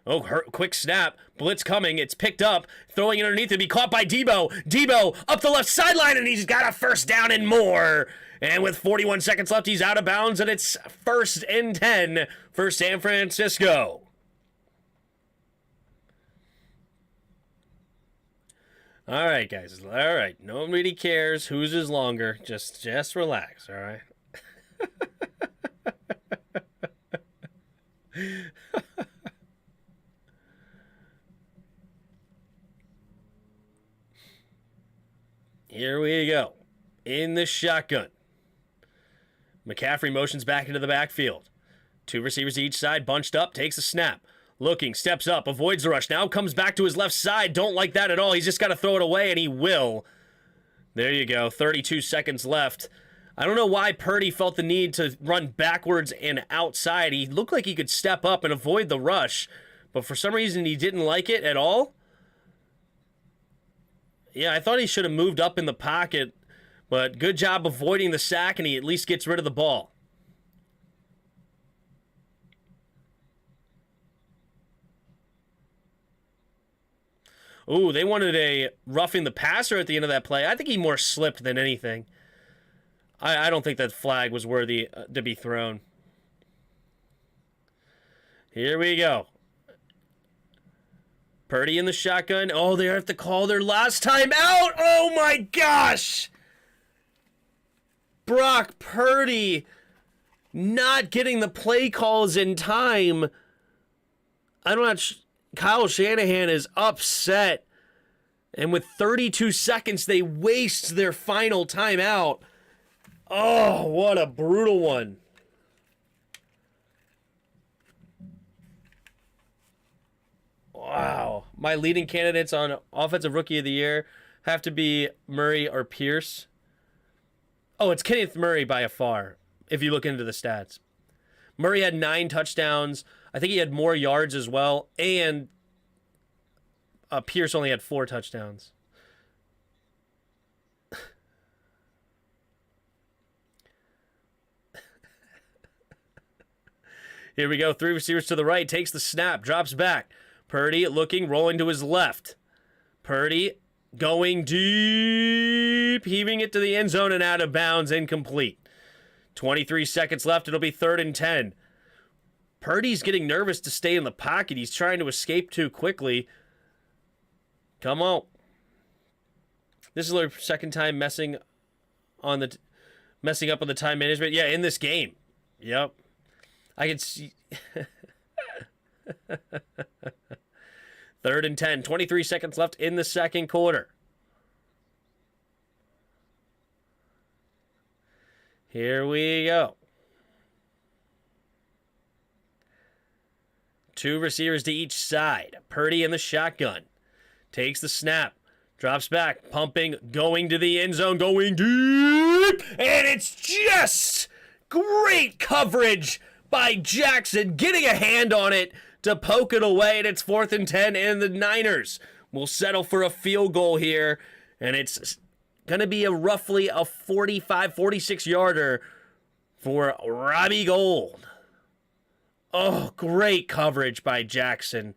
Oh, quick snap. Blitz coming. It's picked up. Throwing it underneath to be caught by Debo. Debo up the left sideline, and he's got a 1st down and more. And with 41 seconds left, he's out of bounds, and it's 1st and 10 for San Francisco. All right, guys. All right. No one really cares whose is longer. Just relax, all right? Here we go. In the shotgun. McCaffrey motions back into the backfield. 2 receivers each side, bunched up, takes a snap. Looking, steps up, avoids the rush. Now comes back to his left side. Don't like that at all. He's just got to throw it away, and he will. There you go. 32 seconds left. I don't know why Purdy felt the need to run backwards and outside. He looked like he could step up and avoid the rush, but for some reason he didn't like it at all. Yeah, I thought he should have moved up in the pocket, but good job avoiding the sack, and he at least gets rid of the ball. Ooh, they wanted a roughing the passer at the end of that play. I think he more slipped than anything. I don't think that flag was worthy to be thrown. Here we go. Purdy in the shotgun. Oh, they have to call their last time out. Oh, my gosh. Brock Purdy not getting the play calls in time. I don't know. Kyle Shanahan is upset. And with 32 seconds, they waste their final timeout. Oh, what a brutal one. Wow. My leading candidates on Offensive Rookie of the Year have to be Murray or Pierce. Oh, it's Kenneth Murray by a far, if you look into the stats. Murray had 9 touchdowns. I think he had more yards as well. And Pierce only had 4 touchdowns. Here we go. 3 receivers to the right. Takes the snap. Drops back. Purdy looking. Rolling to his left. Purdy going deep. Heaving it to the end zone and out of bounds. Incomplete. 23 seconds left. It'll be 3rd and 10. Purdy's getting nervous to stay in the pocket. He's trying to escape too quickly. Come on. This is their second time messing up on the time management. Yeah, in this game. Yep. I can see. 3rd and 10. 23 seconds left in the second quarter. Here we go. 2 receivers to each side. Purdy in the shotgun. Takes the snap. Drops back. Pumping. Going to the end zone. Going deep. And it's just great coverage by Jackson. Getting a hand on it to poke it away. And it's 4th and 10. And the Niners will settle for a field goal here. And it's going to be roughly a 45, 46-yarder for Robbie Gould. Oh, great coverage by Jackson.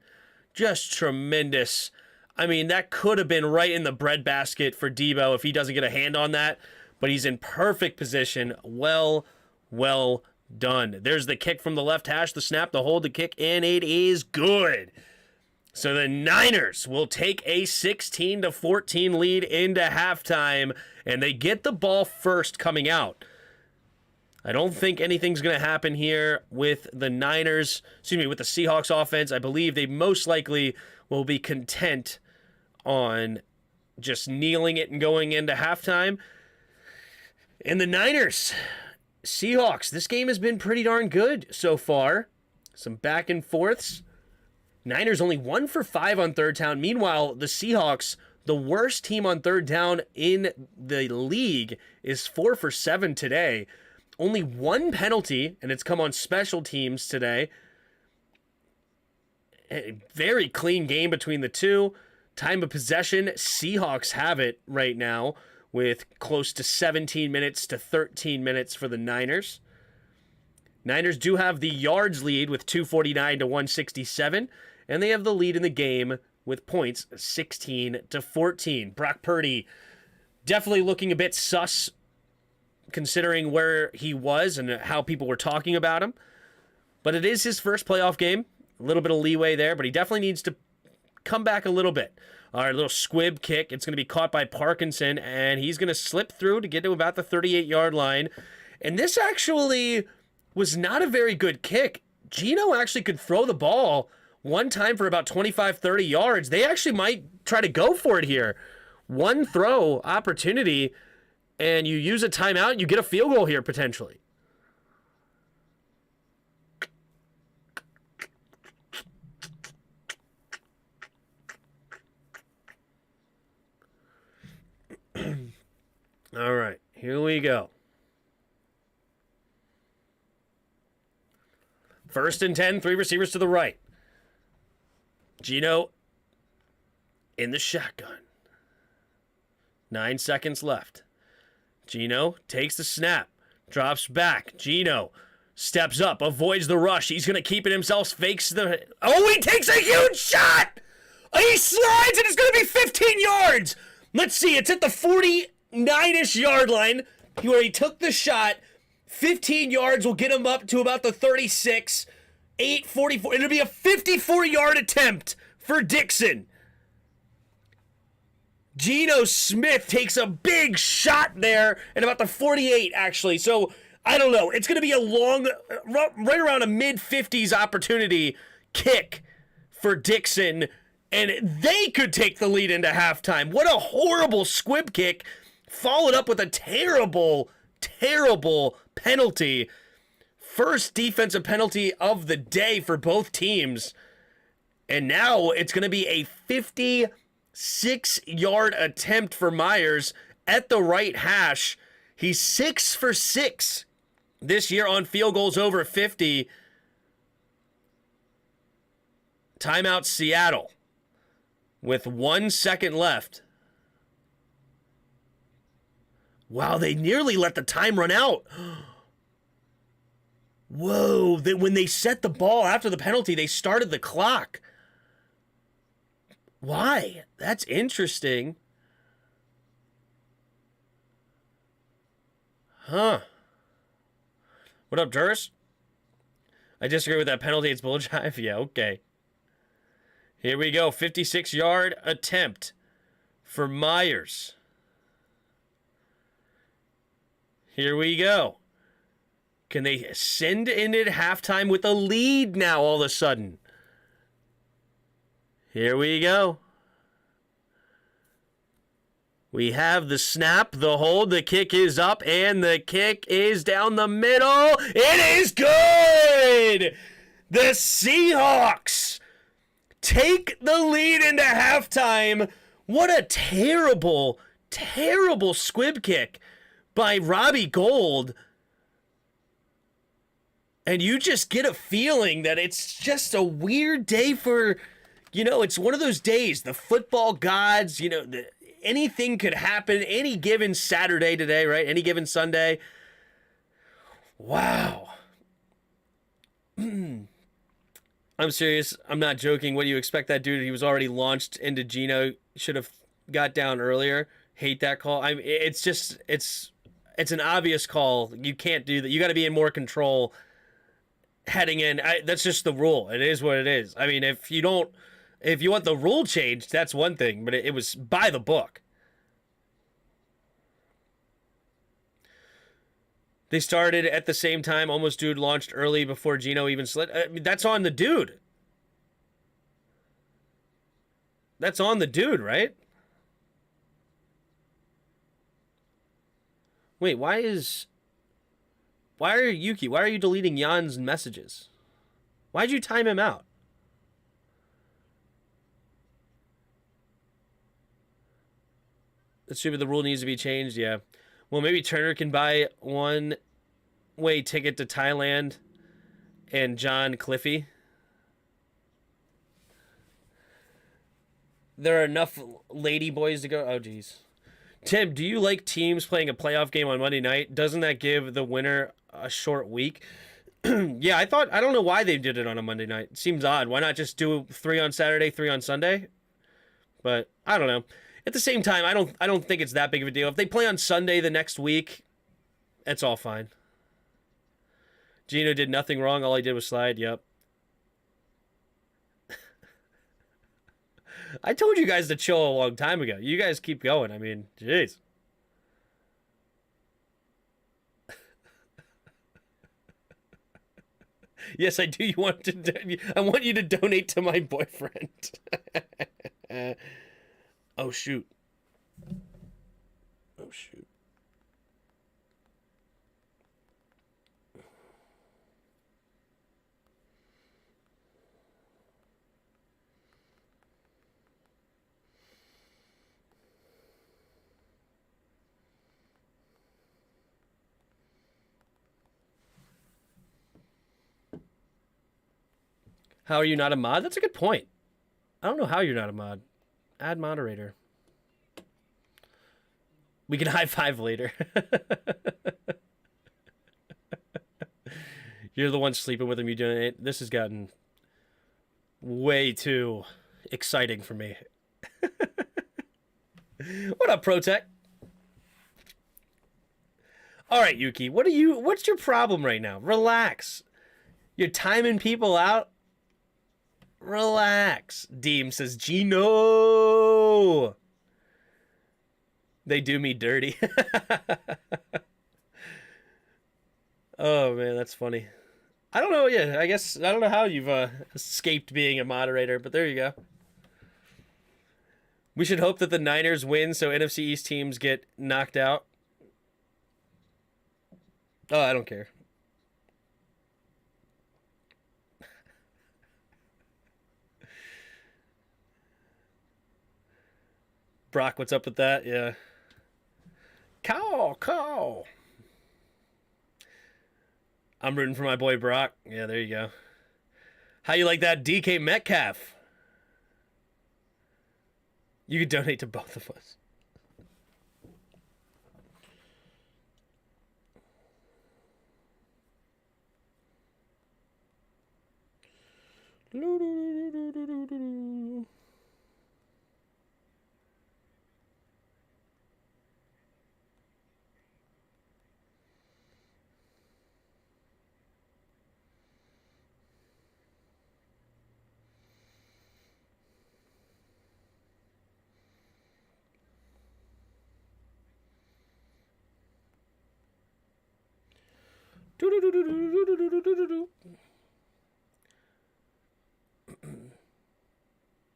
Just tremendous. I mean, that could have been right in the breadbasket for Debo if he doesn't get a hand on that. But he's in perfect position. Well done. There's the kick from the left hash, the snap, the hold, the kick, and it is good. So the Niners will take a 16-14 lead into halftime, and they get the ball first coming out. I don't think anything's going to happen here with the Niners, with the Seahawks offense. I believe they most likely will be content on just kneeling it and going into halftime. And the Niners, Seahawks, this game has been pretty darn good so far. Some back and forths. Niners only 1 for 5 on third down. Meanwhile, the Seahawks, the worst team on third down in the league, is 4 for 7 today. Only 1 penalty, and it's come on special teams today. A very clean game between the two. Time of possession, Seahawks have it right now with close to 17 minutes to 13 minutes for the Niners. Niners do have the yards lead with 249 to 167, and they have the lead in the game with points 16-14. Brock Purdy definitely looking a bit sus considering where he was and how people were talking about him. But it is his first playoff game. A little bit of leeway there, but he definitely needs to come back a little bit. All right, little squib kick. It's going to be caught by Parkinson, and he's going to slip through to get to about the 38-yard line. And this actually was not a very good kick. Geno actually could throw the ball one time for about 25, 30 yards. They actually might try to go for it here. One throw opportunity, and you use a timeout, you get a field goal here potentially. All right, here we go. 1st and 10, 3 receivers to the right. Geno in the shotgun. 9 seconds left. Geno takes the snap, drops back. Geno steps up, avoids the rush. He's going to keep it himself, fakes the... Oh, he takes a huge shot! He slides, and it's going to be 15 yards! Let's see, it's at the 49-ish yard line where he took the shot. 15 yards will get him up to about the 36. 8:44. It'll be a 54-yard attempt for Dixon. Geno Smith takes a big shot there at about the 48, actually. So, I don't know. It's going to be a long, right around a mid-50s opportunity kick for Dixon, and they could take the lead into halftime. What a horrible squib kick, followed up with a terrible, terrible penalty. First defensive penalty of the day for both teams. And now it's going to be a 56-yard attempt for Myers at the right hash. He's 6 for 6 this year on field goals over 50. Timeout Seattle with 1 second left. Wow, they nearly let the time run out. Whoa, when they set the ball after the penalty, they started the clock. Why? That's interesting. Huh. What up, Juris? I disagree with that penalty. It's bull jive. Yeah, okay. Here we go. 56-yard attempt for Myers. Here we go. Can they send in at halftime with a lead now all of a sudden? Here we go. We have the snap, the hold, the kick is up, and the kick is down the middle. It is good! The Seahawks take the lead into halftime. What a terrible, terrible squib kick by Robbie Gould. And you just get a feeling that it's just a weird day for, it's one of those days, the football gods, anything could happen any given Saturday today, right? Any given Sunday. Wow. I'm serious. I'm not joking. What do you expect that dude? He was already launched into Geno. Should have got down earlier. Hate that call. It's an obvious call. You can't do that. You got to be in more control heading in. That's just the rule. It is what it is. I mean, if you want the rule changed, that's one thing, but it was by the book. They started at the same time. Almost dude launched early before Geno even slid. I mean, that's on the dude. That's on the dude, right? Wait, why are you deleting Jan's messages? Why'd you time him out? It's stupid. The rule needs to be changed. Yeah. Well, maybe Turner can buy one-way ticket to Thailand and John Cliffy. There are enough lady boys to go. Oh, geez. Tim, do you like teams playing a playoff game on Monday night? Doesn't that give the winner a short week? Yeah, I don't know why they did it on a Monday night. It seems odd. Why not just do 3 on Saturday, 3 on Sunday? But I don't know. At the same time, I don't think it's that big of a deal. If they play on Sunday the next week, it's all fine. Geno did nothing wrong. All he did was slide. Yep. I told you guys to chill a long time ago. You guys keep going. I mean, jeez. Yes, I do. I want you to donate to my boyfriend. Oh, shoot. Oh, shoot. How are you not a mod? That's a good point. I don't know how you're not a mod. Add moderator. We can high five later. You're the one sleeping with him. You doing it. This has gotten way too exciting for me. What up, ProTech? All right, Yuki. What's your problem right now? Relax. You're timing people out. Relax. Deem says, Geno. They do me dirty. Oh, man, that's funny. I don't know. Yeah, I don't know how you've escaped being a moderator, but there you go. We should hope that the Niners win so NFC East teams get knocked out. Oh, I don't care. Brock, what's up with that? Yeah. Call. I'm rooting for my boy Brock. Yeah, there you go. How you like that DK Metcalf? You could donate to both of us.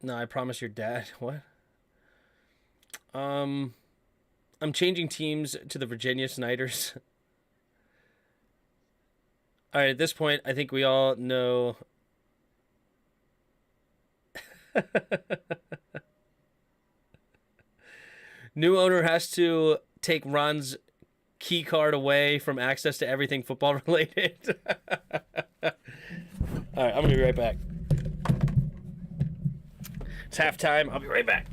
No, I promise your dad. What? I'm changing teams to the Virginia Snyders. All right, at this point, I think we all know. New owner has to take Ron's key card away from access to everything football related. All right, I'm gonna be right back. It's halftime. I'll be right back.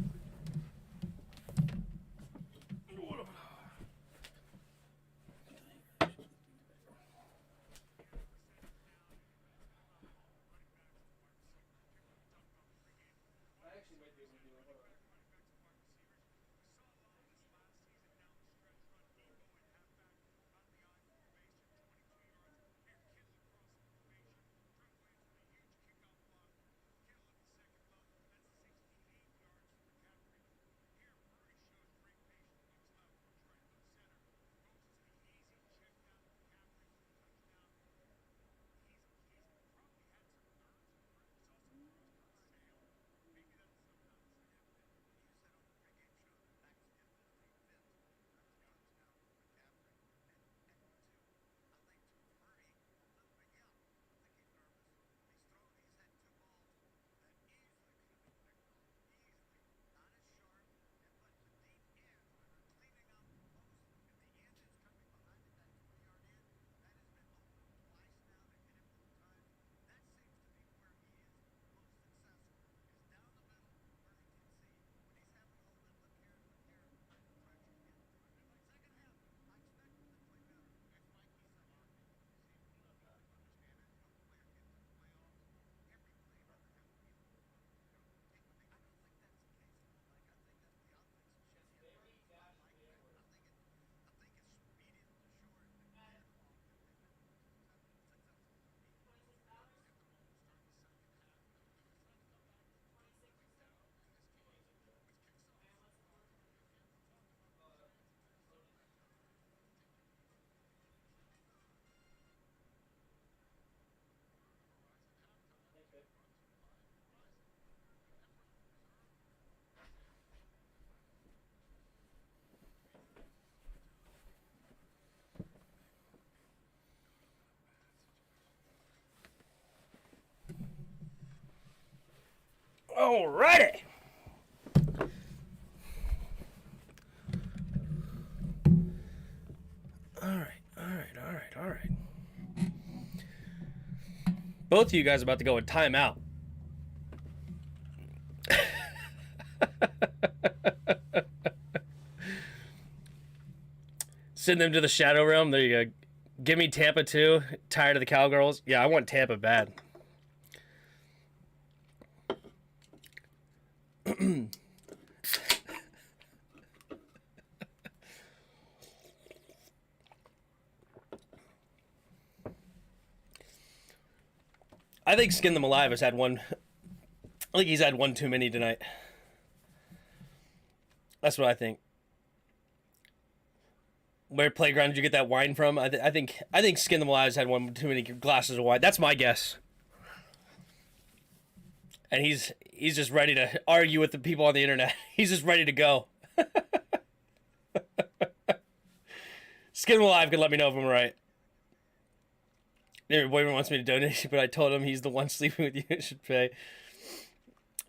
Alrighty. All right. Both of you guys are about to go in timeout. Send them to the Shadow Realm. There you go. Give me Tampa too. Tired of the Cowgirls. Yeah, I want Tampa bad. I think Skin Them Alive has had one. I think he's had one too many tonight. That's what I think. Where playground did you get that wine from? I think Skin Them Alive has had one too many glasses of wine. That's my guess. And he's just ready to argue with the people on the internet. He's just ready to go. Skin Them Alive can let me know if I'm right. Your boyfriend wants me to donate, but I told him he's the one sleeping with you. It should pay.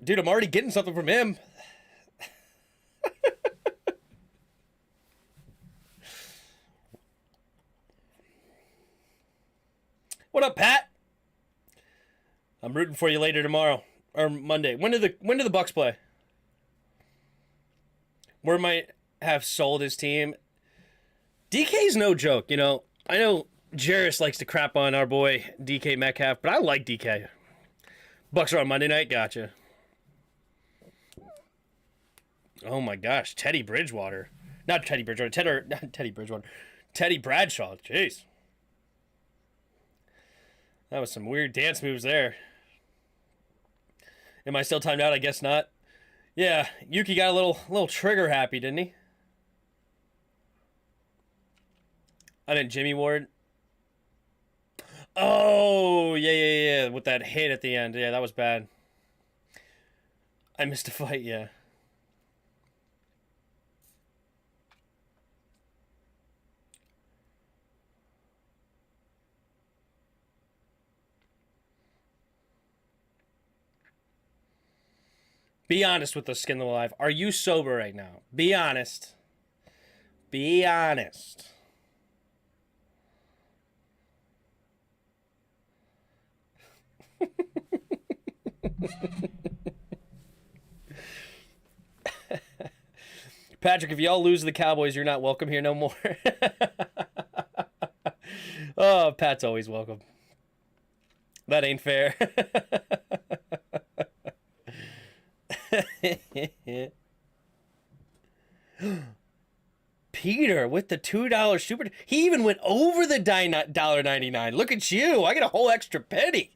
Dude, I'm already getting something from him. What up, Pat? I'm rooting for you later tomorrow or Monday. When do the Bucks play? Where might have sold his team. DK's no joke, you know. I know Jarris likes to crap on our boy DK Metcalf, but I like DK. Bucks are on Monday night. Gotcha. Oh my gosh, Teddy Bridgewater. Not Teddy Bridgewater. Teddy Bridgewater. Teddy Bradshaw. Jeez. That was some weird dance moves there. Am I still timed out? I guess not. Yeah, Yuki got a little trigger happy, didn't he? I didn't Jimmy Ward. Oh, yeah. With that hit at the end. Yeah, that was bad. I missed a fight, yeah. Be honest with the Skin Alive. Are you sober right now? Be honest. Be honest. Patrick, if y'all lose the Cowboys, you're not welcome here no more. Oh, Pat's always welcome. That ain't fair. Peter with the $2 super. He even went over the $1.99. Look at you. I get a whole extra penny.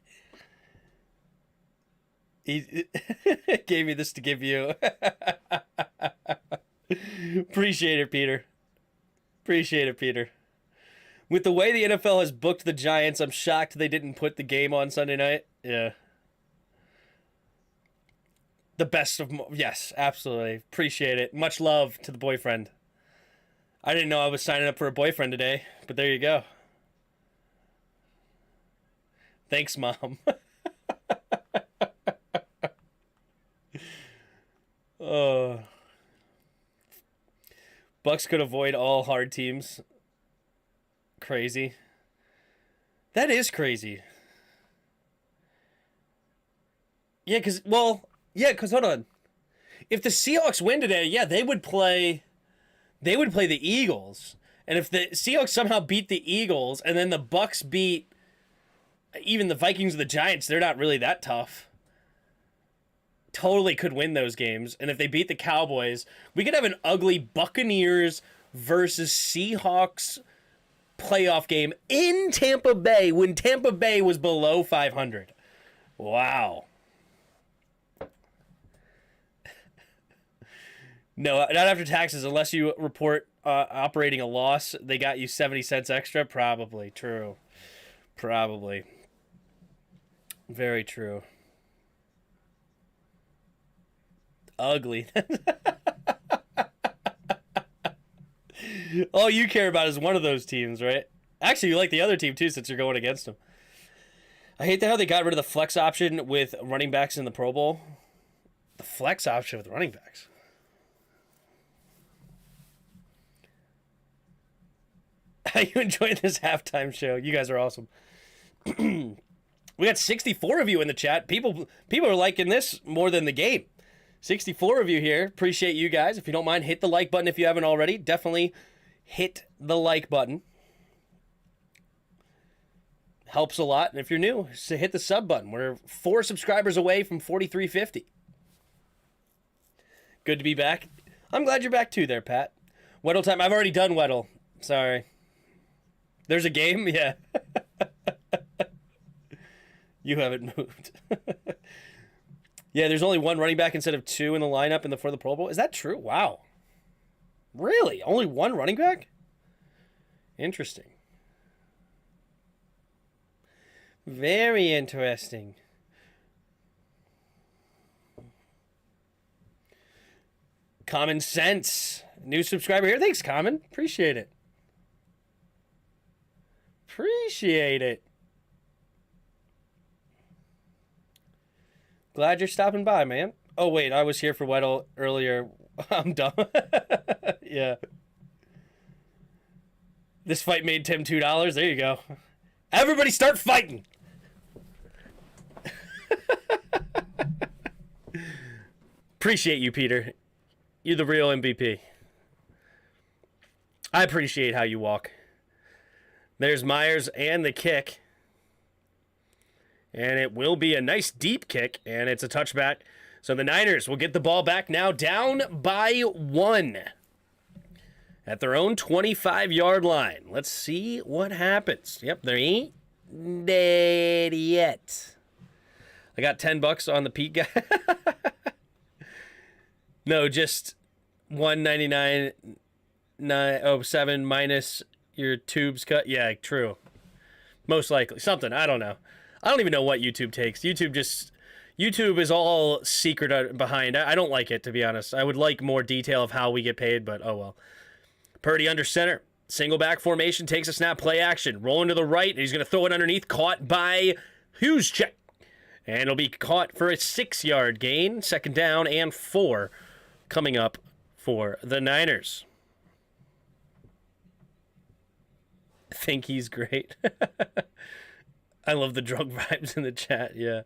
He gave me this to give you. Appreciate it, Peter. Appreciate it, Peter. With the way the NFL has booked the Giants, I'm shocked they didn't put the game on Sunday night. Yeah. The best of... Yes, absolutely. Appreciate it. Much love to the boyfriend. I didn't know I was signing up for a boyfriend today, but there you go. Thanks, Mom. Bucks could avoid all hard teams. Crazy. That is crazy. Yeah, because hold on. If the Seahawks win today, yeah, they would play the Eagles. And if the Seahawks somehow beat the Eagles and then the Bucks beat even the Vikings or the Giants, they're not really that tough. Totally could win those games. And if they beat the Cowboys, we could have an ugly Buccaneers versus Seahawks playoff game in Tampa Bay when Tampa Bay was below 500. Wow. No, not after taxes, unless you report operating a loss. They got you 70 cents extra. Probably. True. Probably. Very true. Ugly. All you care about is one of those teams, right? Actually, you like the other team, too, since you're going against them. I hate how they got rid of the flex option with running backs in the Pro Bowl. The flex option with running backs. How you enjoying this halftime show? You guys are awesome. We got 64 of you in the chat. People are liking this more than the game. 64 of you here. Appreciate you guys. If you don't mind, hit the like button if you haven't already. Definitely hit the like button. Helps a lot. And if you're new, so hit the sub button. We're 4 subscribers away from 4,350. Good to be back. I'm glad you're back too there, Pat. Weddle time. I've already done Weddle. Sorry. There's a game? Yeah. You haven't moved. Yeah, there's only one running back instead of 2 in the lineup for the Pro Bowl. Is that true? Wow. Really? Only one running back? Interesting. Very interesting. Common Sense. New subscriber here. Thanks, Common. Appreciate it. Appreciate it. Glad you're stopping by, man. Oh, wait. I was here for Weddle earlier. I'm dumb. Yeah. This fight made Tim $2. There you go. Everybody start fighting. Appreciate you, Peter. You're the real MVP. I appreciate how you walk. There's Myers and the kick. And it will be a nice deep kick, and it's a touchback. So the Niners will get the ball back now, down by 1 at their own 25-yard line. Let's see what happens. Yep, they ain't dead yet. I got $10 on the Pete guy. No, just $199.07 minus your tubes cut. Yeah, true. Most likely. Something. I don't know. I don't even know what YouTube takes. YouTube is all secret behind. I don't like it, to be honest. I would like more detail of how we get paid, but oh well. Purdy under center. Single back formation, takes a snap, play action. Rolling to the right, and he's going to throw it underneath. Caught by Hughes. Check. And it'll be caught for a 6-yard gain. 2nd down and 4 coming up for the Niners. I think he's great. I love the drug vibes in the chat, yeah.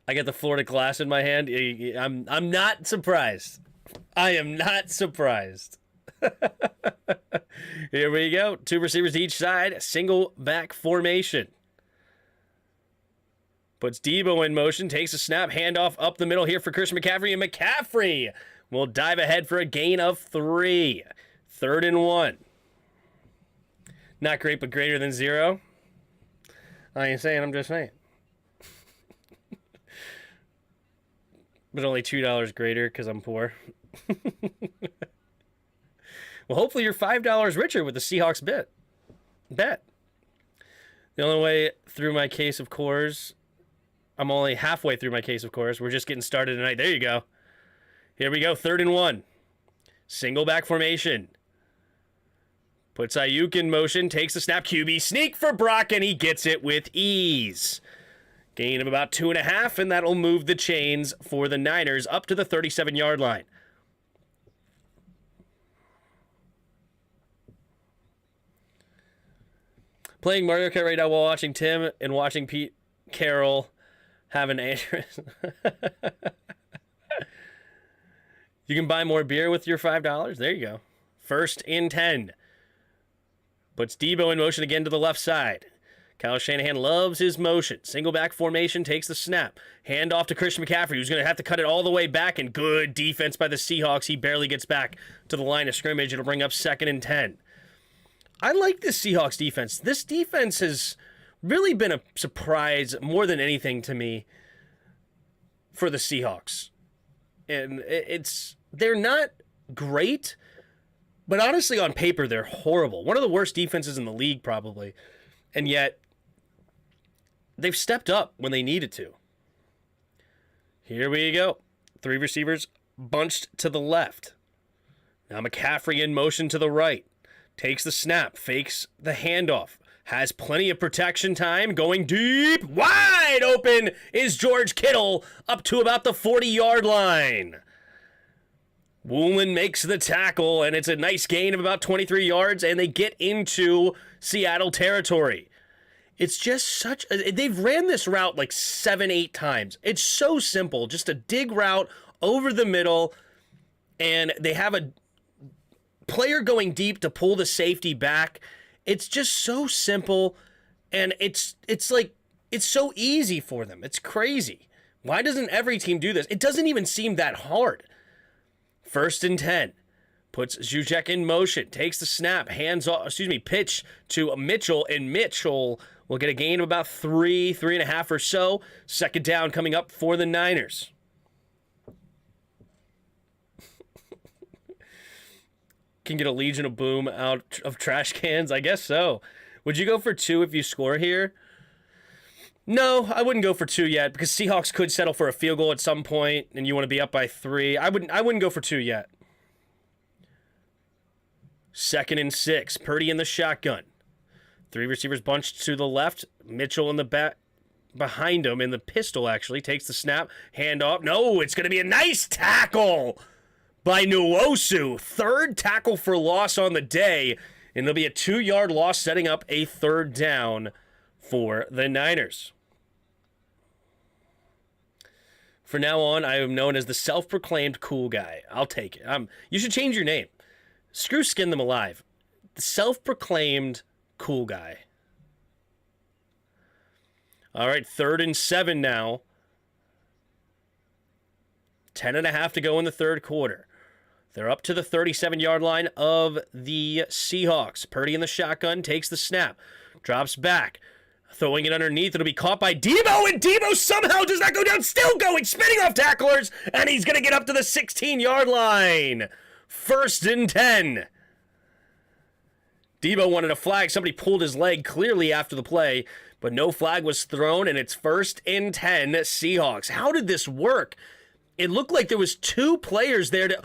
I got the Florida glass in my hand. I'm not surprised. I am not surprised. Here we go. 2 receivers each side. Single back formation. Puts Debo in motion. Takes a snap. Handoff up the middle here for Christian McCaffrey. And McCaffrey will dive ahead for a gain of 3. 3rd and 1. Not great, but greater than 0. I ain't saying, I'm just saying. But only $2 greater because I'm poor. Well, hopefully you're $5 richer with the Seahawks bet. The only way through my case of Coors, I'm only halfway through my case of Coors. We're just getting started tonight. There you go. Here we go. 3rd and 1. Single back formation. Puts Ayuk in motion. Takes the snap. QB sneak for Brock, and he gets it with ease. Gain of about 2.5, and that'll move the chains for the Niners up to the 37-yard line. Playing Mario Kart right now while watching Tim and watching Pete Carroll have an aneurysm. You can buy more beer with your $5. There you go. 1st and 10. Puts Debo in motion again to the left side. Kyle Shanahan loves his motion. Single back formation, takes the snap. Hand off to Christian McCaffrey, who's going to have to cut it all the way back, and good defense by the Seahawks. He barely gets back to the line of scrimmage. It'll bring up 2nd and 10. I like this Seahawks defense. This defense has really been a surprise more than anything to me for the Seahawks. And they're not great, but honestly on paper they're horrible. One of the worst defenses in the league probably. And yet they've stepped up when they needed to. Here we go. 3 receivers bunched to the left. Now McCaffrey in motion to the right. Takes the snap, fakes the handoff, has plenty of protection time, going deep, wide open is George Kittle up to about the 40-yard line. Woolen makes the tackle, and it's a nice gain of about 23 yards, and they get into Seattle territory. It's just they've ran this route like 7-8 times. It's so simple, just a dig route over the middle, and they have a player going deep to pull the safety back. It's just so simple, and it's so easy for them. It's crazy. Why doesn't every team do this? It doesn't even seem that hard. 1st and 10. Puts Juszczyk in motion. Takes the snap. Pitch to Mitchell, and Mitchell will get a gain of about 3.5 or so. 2nd down coming up for the Niners. Can get a Legion of Boom out of trash cans? I guess so. Would you go for 2 if you score here? No, I wouldn't go for 2 yet because Seahawks could settle for a field goal at some point and you want to be up by 3. I wouldn't go for 2 yet. 2nd and 6. Purdy in the shotgun. 3 receivers bunched to the left. Mitchell in the back behind him in the pistol actually takes the snap. Handoff. No, it's going to be a nice tackle by Nwosu. 3rd tackle for loss on the day, and it'll be a 2-yard loss, setting up a 3rd down for the Niners. For now on, I am known as the self-proclaimed cool guy. I'll take it. You should change your name. Screw Skin Them Alive. The self-proclaimed cool guy. All right, 3rd and 7 now. 10.5 to go in the 3rd quarter. They're up to the 37-yard line of the Seahawks. Purdy in the shotgun, takes the snap, drops back, throwing it underneath. It'll be caught by Debo, and Debo somehow does not go down, still going, spinning off tacklers, and he's going to get up to the 16-yard line. 1st and 10. Debo wanted a flag. Somebody pulled his leg clearly after the play, but no flag was thrown, and it's 1st and 10 Seahawks. How did this work? It looked like there was 2 players there to...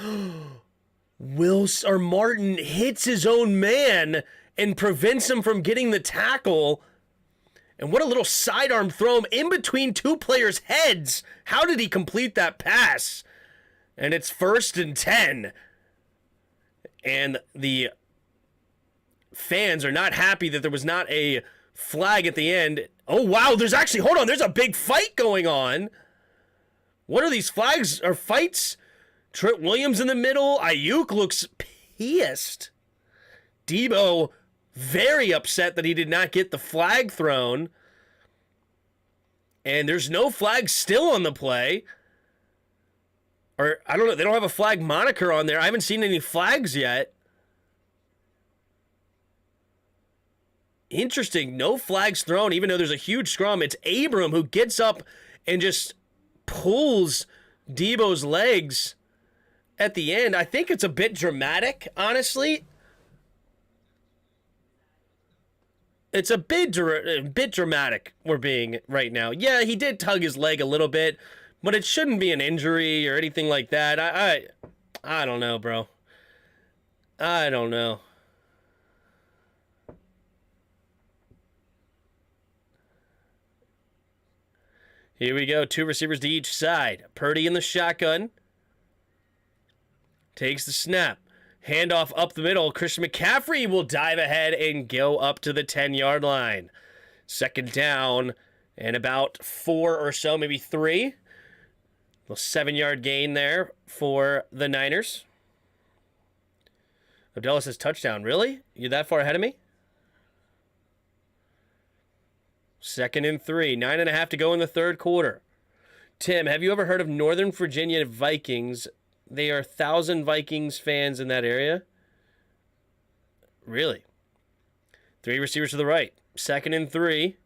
Martin hits his own man and prevents him from getting the tackle. And what a little sidearm throw him in between 2 players' heads. How did he complete that pass? And it's 1st and 10. And the fans are not happy that there was not a flag at the end. Oh, wow, there's a big fight going on. What are these flags or fights? Trent Williams in the middle. Ayuk looks pissed. Debo very upset that he did not get the flag thrown. And there's no flag still on the play. Or, I don't know, they don't have a flag moniker on there. I haven't seen any flags yet. Interesting, no flags thrown, even though there's a huge scrum. It's Abram who gets up and just pulls Debo's legs at the end. I think it's a bit dramatic, honestly. It's a bit dramatic we're being right now. Yeah, he did tug his leg a little bit, but it shouldn't be an injury or anything like that. I don't know, bro. I don't know. Here we go. 2 receivers to each side. Purdy in the shotgun. Takes the snap. Handoff up the middle. Christian McCaffrey will dive ahead and go up to the 10-yard line. 2nd down and about 4 or so, maybe 3. Little 7-yard gain there for the Niners. Odell says touchdown. Really? You that far ahead of me? 2nd and 3. 9.5 to go in the 3rd quarter. Tim, have you ever heard of Northern Virginia Vikings? They are 1,000 Vikings fans in that area. Really? 3 receivers to the right. 2nd and 3.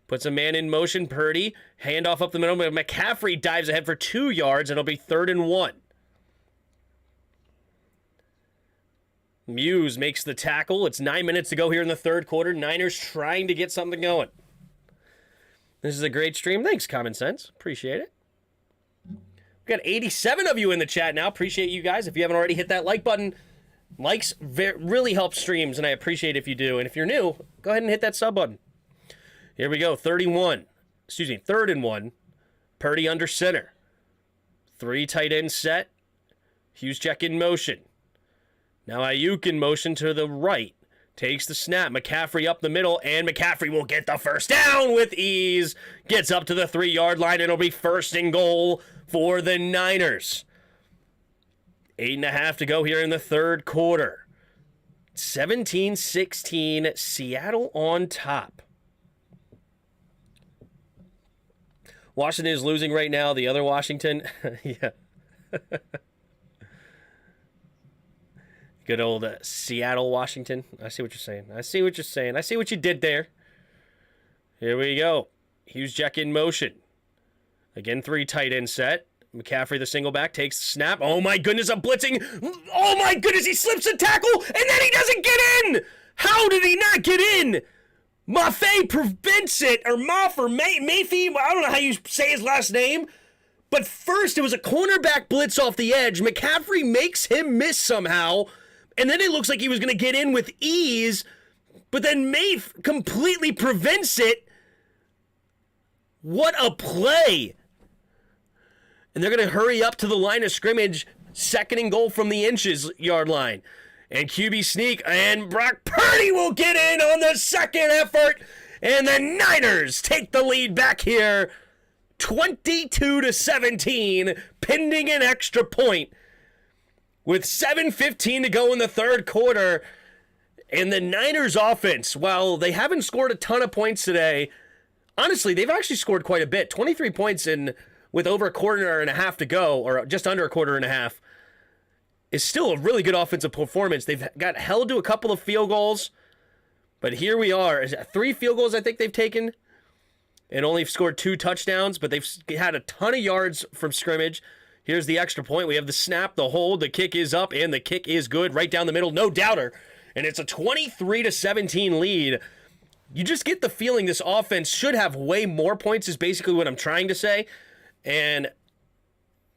Puts a man in motion. Purdy. Handoff up the middle. McCaffrey dives ahead for 2 yards. And it'll be 3rd and 1. Muse makes the tackle. It's 9 minutes to go here in the 3rd quarter. Niners trying to get something going. This is a great stream. Thanks, Common Sense. Appreciate it. We've got 87 of you in the chat now. Appreciate you guys. If you haven't already hit that like button, likes really help streams, and I appreciate if you do. And if you're new, go ahead and hit that sub button. Here we go. 3rd and 1. Purdy under center. 3 tight end set. Hughes check in motion. Now Ayuk in motion to the right. Takes the snap. McCaffrey up the middle, and McCaffrey will get the 1st down with ease. Gets up to the 3-yard line. It'll be 1st and goal for the Niners. 8.5 to go here in the 3rd quarter. 17-16, Seattle on top. Washington is losing right now. The other Washington, yeah. Good old Seattle, Washington. I see what you're saying. I see what you did there. Here we go. Hughes check in motion. Again, 3 tight end set. McCaffrey, the single back, takes the snap. Oh my goodness, a blitzing. Oh my goodness, he slips a tackle, and then he doesn't get in. How did he not get in? Maffei prevents it, or Mayfield, I don't know how you say his last name. But first, it was a cornerback blitz off the edge. McCaffrey makes him miss somehow. And then it looks like he was going to get in with ease. But then Mayf completely prevents it. What a play. And they're going to hurry up to the line of scrimmage. 2nd and goal from the yard line. And QB sneak. And Brock Purdy will get in on the 2nd effort. And the Niners take the lead back here. 22-17, pending an extra point. With 7:15 to go in the 3rd quarter. And the Niners offense, while they haven't scored a ton of points today, honestly, they've actually scored quite a bit. 23 points in with over a quarter and a half to go, or just under a quarter and a half, is still a really good offensive performance. They've got held to a couple of field goals. But here we are. 3 field goals I think they've taken. And only scored 2 touchdowns, but they've had a ton of yards from scrimmage. Here's the extra point. We have the snap, the hold, the kick is up, and the kick is good right down the middle. No doubter. and it's a 23-17 lead. You just get the feeling this offense should have way more points is basically what I'm trying to say. And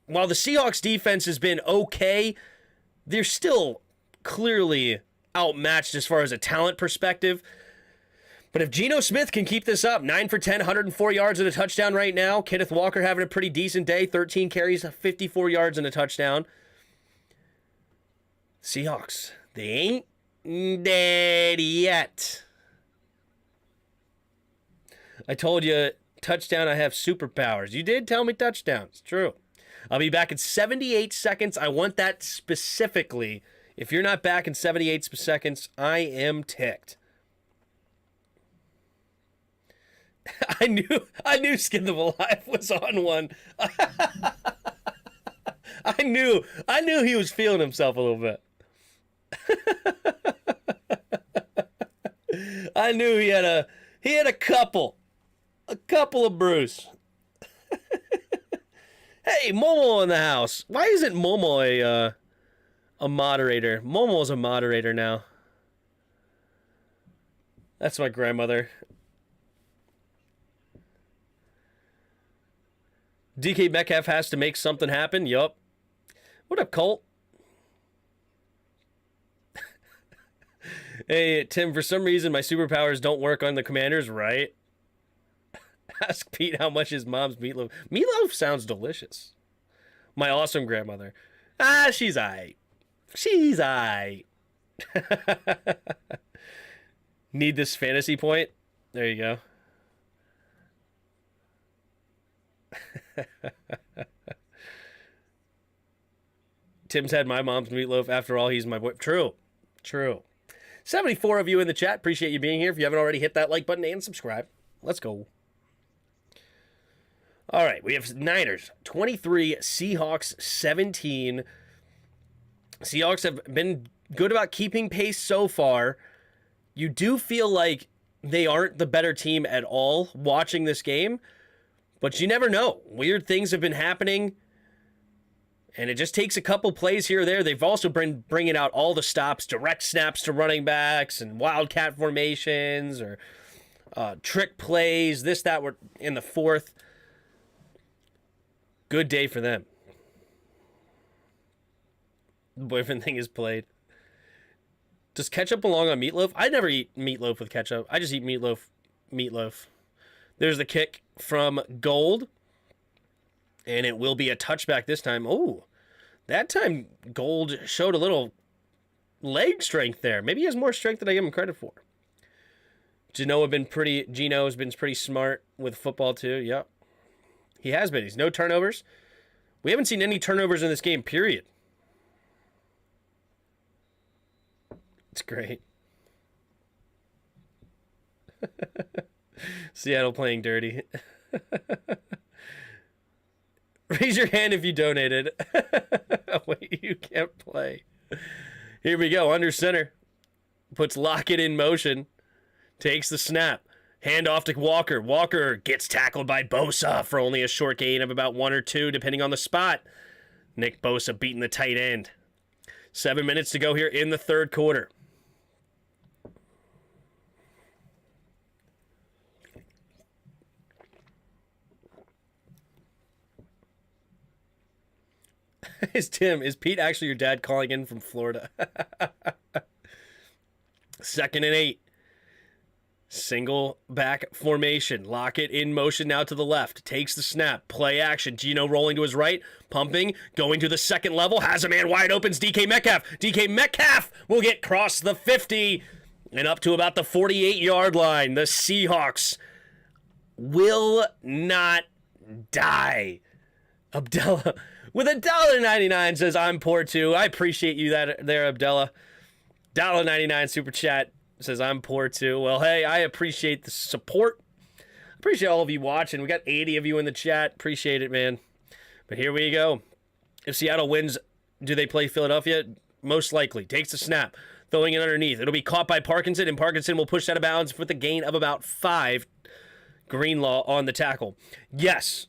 while the Seahawks defense has been okay, they're still clearly outmatched as far as a talent perspective. But if Geno Smith can keep this up, 9 for 10, 104 yards and a touchdown right now. Kenneth Walker having a pretty decent day, 13 carries, 54 yards and a touchdown. Seahawks, they ain't dead yet. I told you, touchdown, I have superpowers. You did tell me touchdowns. True. I'll be back in 78 seconds. I want that specifically. If you're not back in 78 seconds, I am ticked. I knew Skin of Alive was on one. I knew he was feeling himself a little bit. I knew he had a couple of brews. Hey, Momo in the house. Why isn't Momo a moderator? Momo's a moderator now. That's my grandmother. DK Metcalf has to make something happen. Yup. What up, Colt? Hey, Tim, for some reason, my superpowers don't work on the Commanders, right? Ask Pete how much his mom's meatloaf. Meatloaf sounds delicious. My awesome grandmother. She's aight. She's aight. Need this fantasy point? There you go. Tim's had my mom's meatloaf. After all, he's my boy. True. 74 of you in the chat. Appreciate you being here. If you haven't already, hit that like button and subscribe. Let's go. All right, we have Niners 23, Seahawks 17. Seahawks have been good about keeping pace so far. You do feel like they aren't the better team at all watching this game, but you never know. Weird things have been happening, and it just takes a couple plays here or there. They've also been bringing out all the stops, direct snaps to running backs and wildcat formations or trick plays, this, that, we're in the fourth. Good day for them. The boyfriend thing is played. Does ketchup belong on meatloaf? I never eat meatloaf with ketchup. I just eat meatloaf. There's the kick from Gold. And it will be a touchback this time. Oh, that time Gold showed a little leg strength there. Maybe he has more strength than I give him credit for. Geno has been pretty smart with football too. Yep. He has been. He's no turnovers. We haven't seen any turnovers in this game, period. It's great. Seattle playing dirty. Raise your hand if you donated. Wait, you can't play. Here we go. Under center. Puts Lockett in motion. Takes the snap. Hand off to Walker. Walker gets tackled by Bosa for only a short gain of about 1 or 2, depending on the spot. Nick Bosa beating the tight end. 7 minutes to go here in the third quarter. Is Pete actually your dad calling in from Florida? 2nd and 8. Single back formation. Lockett in motion now to the left. Takes the snap. Play action. Geno rolling to his right. Pumping. Going to the second level. Has a man wide open. DK Metcalf. DK Metcalf will get across the 50 and up to about the 48-yard line. The Seahawks will not die. Abdullah with $1.99 says, I'm poor too. I appreciate you there, Abdullah. $1.99 super chat. Says, I'm poor too. Well, hey, I appreciate the support. Appreciate all of you watching. We got 80 of you in the chat. Appreciate it, man. But here we go. If Seattle wins, do they play Philadelphia? Most likely. Takes the snap. Throwing it underneath. It'll be caught by Parkinson, and Parkinson will push out of bounds with a gain of about 5. Greenlaw on the tackle. Yes.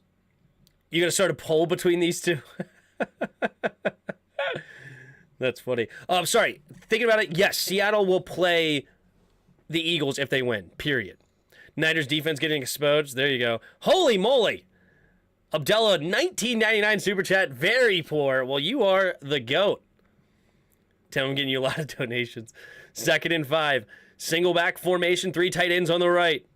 You going to start a poll between these two? That's funny. Oh, I'm sorry. Thinking about it, yes, Seattle will play the Eagles if they win, period. Niners defense getting exposed. There you go. Holy moly. Abdullah, 19.99 super chat. Very poor. Well, you are the GOAT. Tim, I'm getting you a lot of donations. 2nd and 5. Single back formation. 3 tight ends on the right.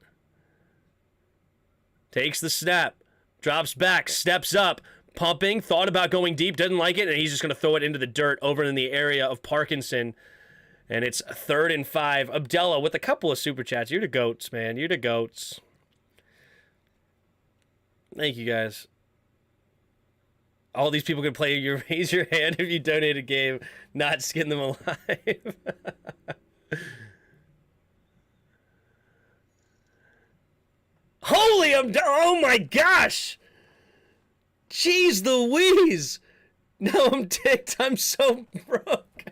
Takes the snap. Drops back. Steps up. Pumping. Thought about going deep. Doesn't like it. And he's just going to throw it into the dirt over in the area of Parkinson. And it's 3rd and 5. Abdullah with a couple of super chats. You're the GOATs, man. You're the GOATs. Thank you, guys. All these people can play. You raise your hand if you donate a game, not skin them alive. Holy, oh my gosh. Jeez Louise. No, I'm ticked. I'm so broke.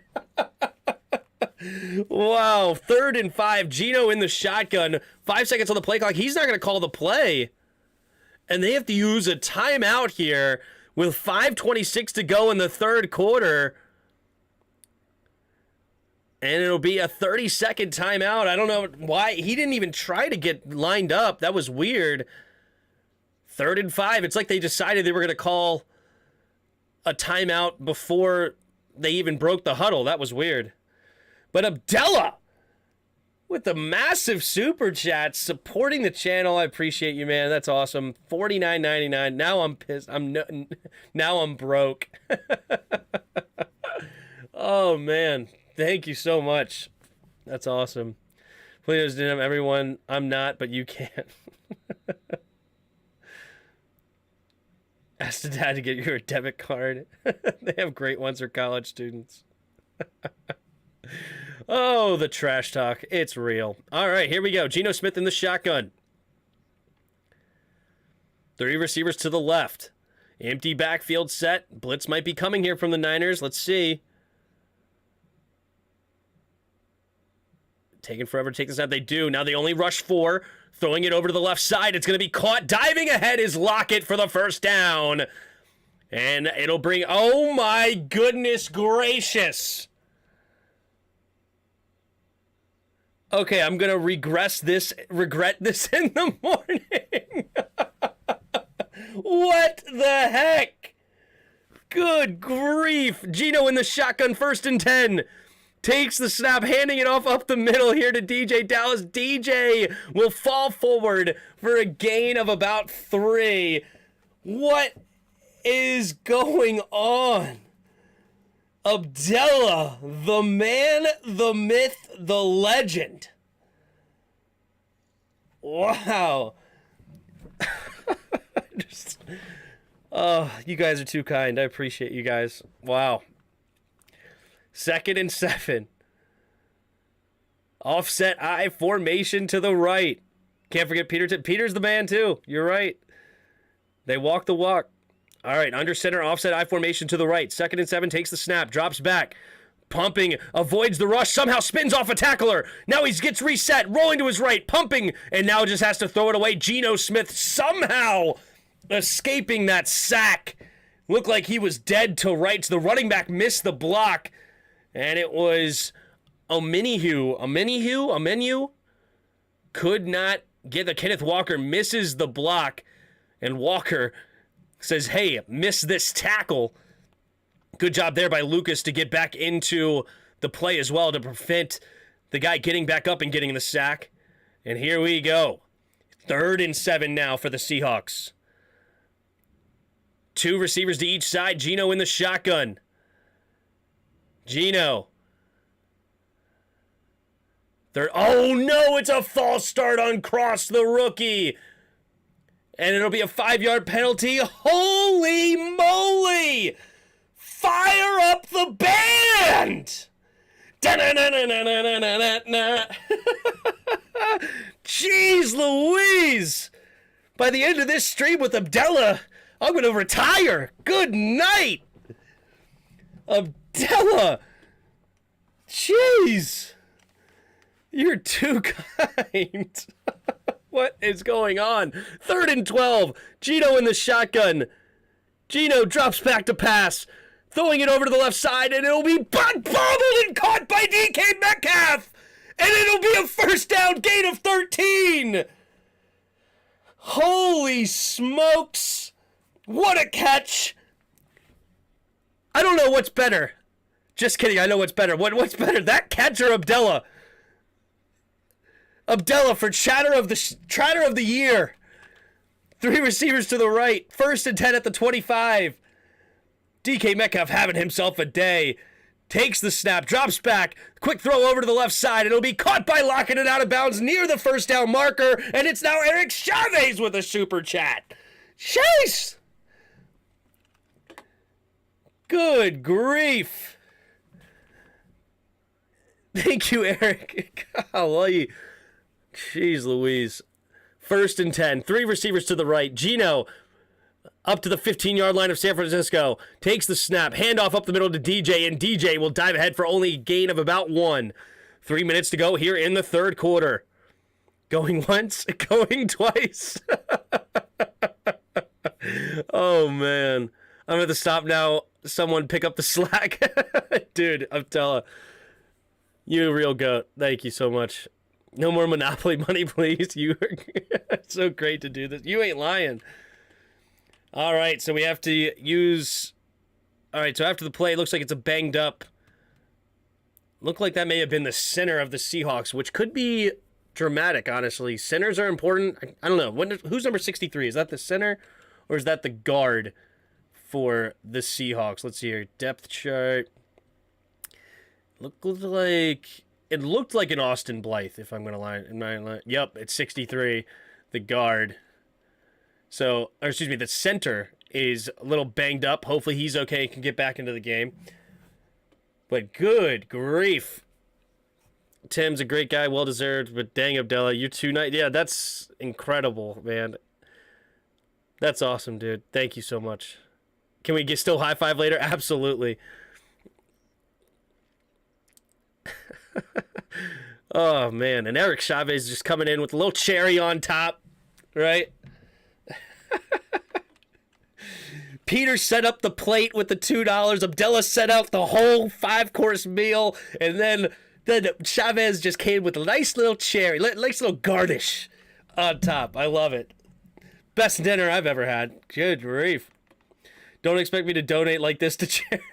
Wow. 3rd and 5. Gino in the shotgun. 5 seconds on the play clock. He's not going to call the play. And they have to use a timeout here with 5:26 to go in the 3rd quarter. And it'll be a 30-second timeout. I don't know why. He didn't even try to get lined up. That was weird. 3rd and 5. It's like they decided they were going to call a timeout before they even broke the huddle. That was weird. But Abdullah with the massive super chat supporting the channel. I appreciate you, man. That's awesome. $49.99. Now I'm pissed. Now I'm broke. Oh man, thank you so much. That's awesome. Please DM everyone. I'm not, but you can. Ask the dad to get you a debit card. They have great ones for college students. Oh, the trash talk. It's real. All right, here we go. Geno Smith in the shotgun. 3 receivers to the left. Empty backfield set. Blitz might be coming here from the Niners. Let's see. Taking forever to take this out. They do. Now they only rush 4. Throwing it over to the left side. It's going to be caught. Diving ahead is Lockett for the first down. And it'll bring... Oh, my goodness gracious. Okay, I'm going to regret this in the morning. What the heck? Good grief. Geno in the shotgun, 1st and 10. Takes the snap, handing it off up the middle here to DJ Dallas. DJ will fall forward for a gain of about 3. What is going on? Abdullah, the man, the myth, the legend. Wow. You guys are too kind. I appreciate you guys. Wow. 2nd and 7. Offset I formation to the right. Can't forget Peterson. Peter's the man too. You're right. They walk the walk. All right, under center, offset I formation to the right. 2nd and 7, takes the snap, drops back. Pumping, avoids the rush, somehow spins off a tackler. Now he gets reset, rolling to his right, pumping, and now just has to throw it away. Geno Smith somehow escaping that sack. Looked like he was dead to rights. The running back missed the block, and it was Omenihu could not get the... Kenneth Walker misses the block, and Walker says, hey, miss this tackle. Good job there by Lucas to get back into the play as well to prevent the guy getting back up and getting the sack. And here we go. 3rd and 7 now for the Seahawks. 2 receivers to each side. Geno in the shotgun. Geno. Third. Oh, no, it's a false start on Cross, the rookie. And it'll be a 5-yard penalty. Holy moly! Fire up the band! Jeez Louise! By the end of this stream with Abdullah, I'm going to retire. Good night! Abdullah! Jeez! You're too kind. What is going on? 3rd and 12. Geno in the shotgun. Geno drops back to pass. throwing it over to the left side, and it'll be bobbled and caught by DK Metcalf, and it'll be a first down gain of 13. Holy smokes. What a catch. I don't know what's better. Just kidding, I know what's better. What's better, that catch or Abdullah? Abdullah for Chatter of the Year. 3 receivers to the right. 1st and 10 at the 25. DK Metcalf having himself a day. Takes the snap, drops back. Quick throw over to the left side. It'll be caught by Lockett and out of bounds near the first down marker. And it's now Eric Chavez with a super chat. Chase! Good grief. Thank you, Eric. Golly. Jeez Louise. 1st and 10. 3 receivers to the right. Gino up to the 15-yard line of San Francisco. Takes the snap. Handoff up the middle to DJ, and DJ will dive ahead for only a gain of about 1. 3 minutes to go here in the third quarter. Going once, going twice. Oh, man. I'm going to stop now. Someone pick up the slack. Dude, I'm telling you, a real goat. Thank you so much. No more Monopoly money, please. You are so great to do this. You ain't lying. All right, so we have to use... All right, so after the play, it looks like it's a banged up... Looked like that may have been the center of the Seahawks, which could be dramatic, honestly. Centers are important. I don't know. Who's number 63? Is that the center, or is that the guard for the Seahawks? Let's see here. Depth chart. It looked like an Austin Blythe, if I'm going to lie. Yep, it's 63, the guard. So, or excuse me, the center is a little banged up. Hopefully he's okay and can get back into the game. But good grief. Tim's a great guy, well-deserved, but dang, Abdullah, you're too nice. Yeah, that's incredible, man. That's awesome, dude. Thank you so much. Can we still high-five later? Absolutely. Oh, man. And Eric Chavez just coming in with a little cherry on top, right? Peter set up the plate with the $2. Abdullah set out the whole 5-course meal. And then Chavez just came with a nice little cherry, nice little garnish on top. I love it. Best dinner I've ever had. Good grief. Don't expect me to donate like this to charity.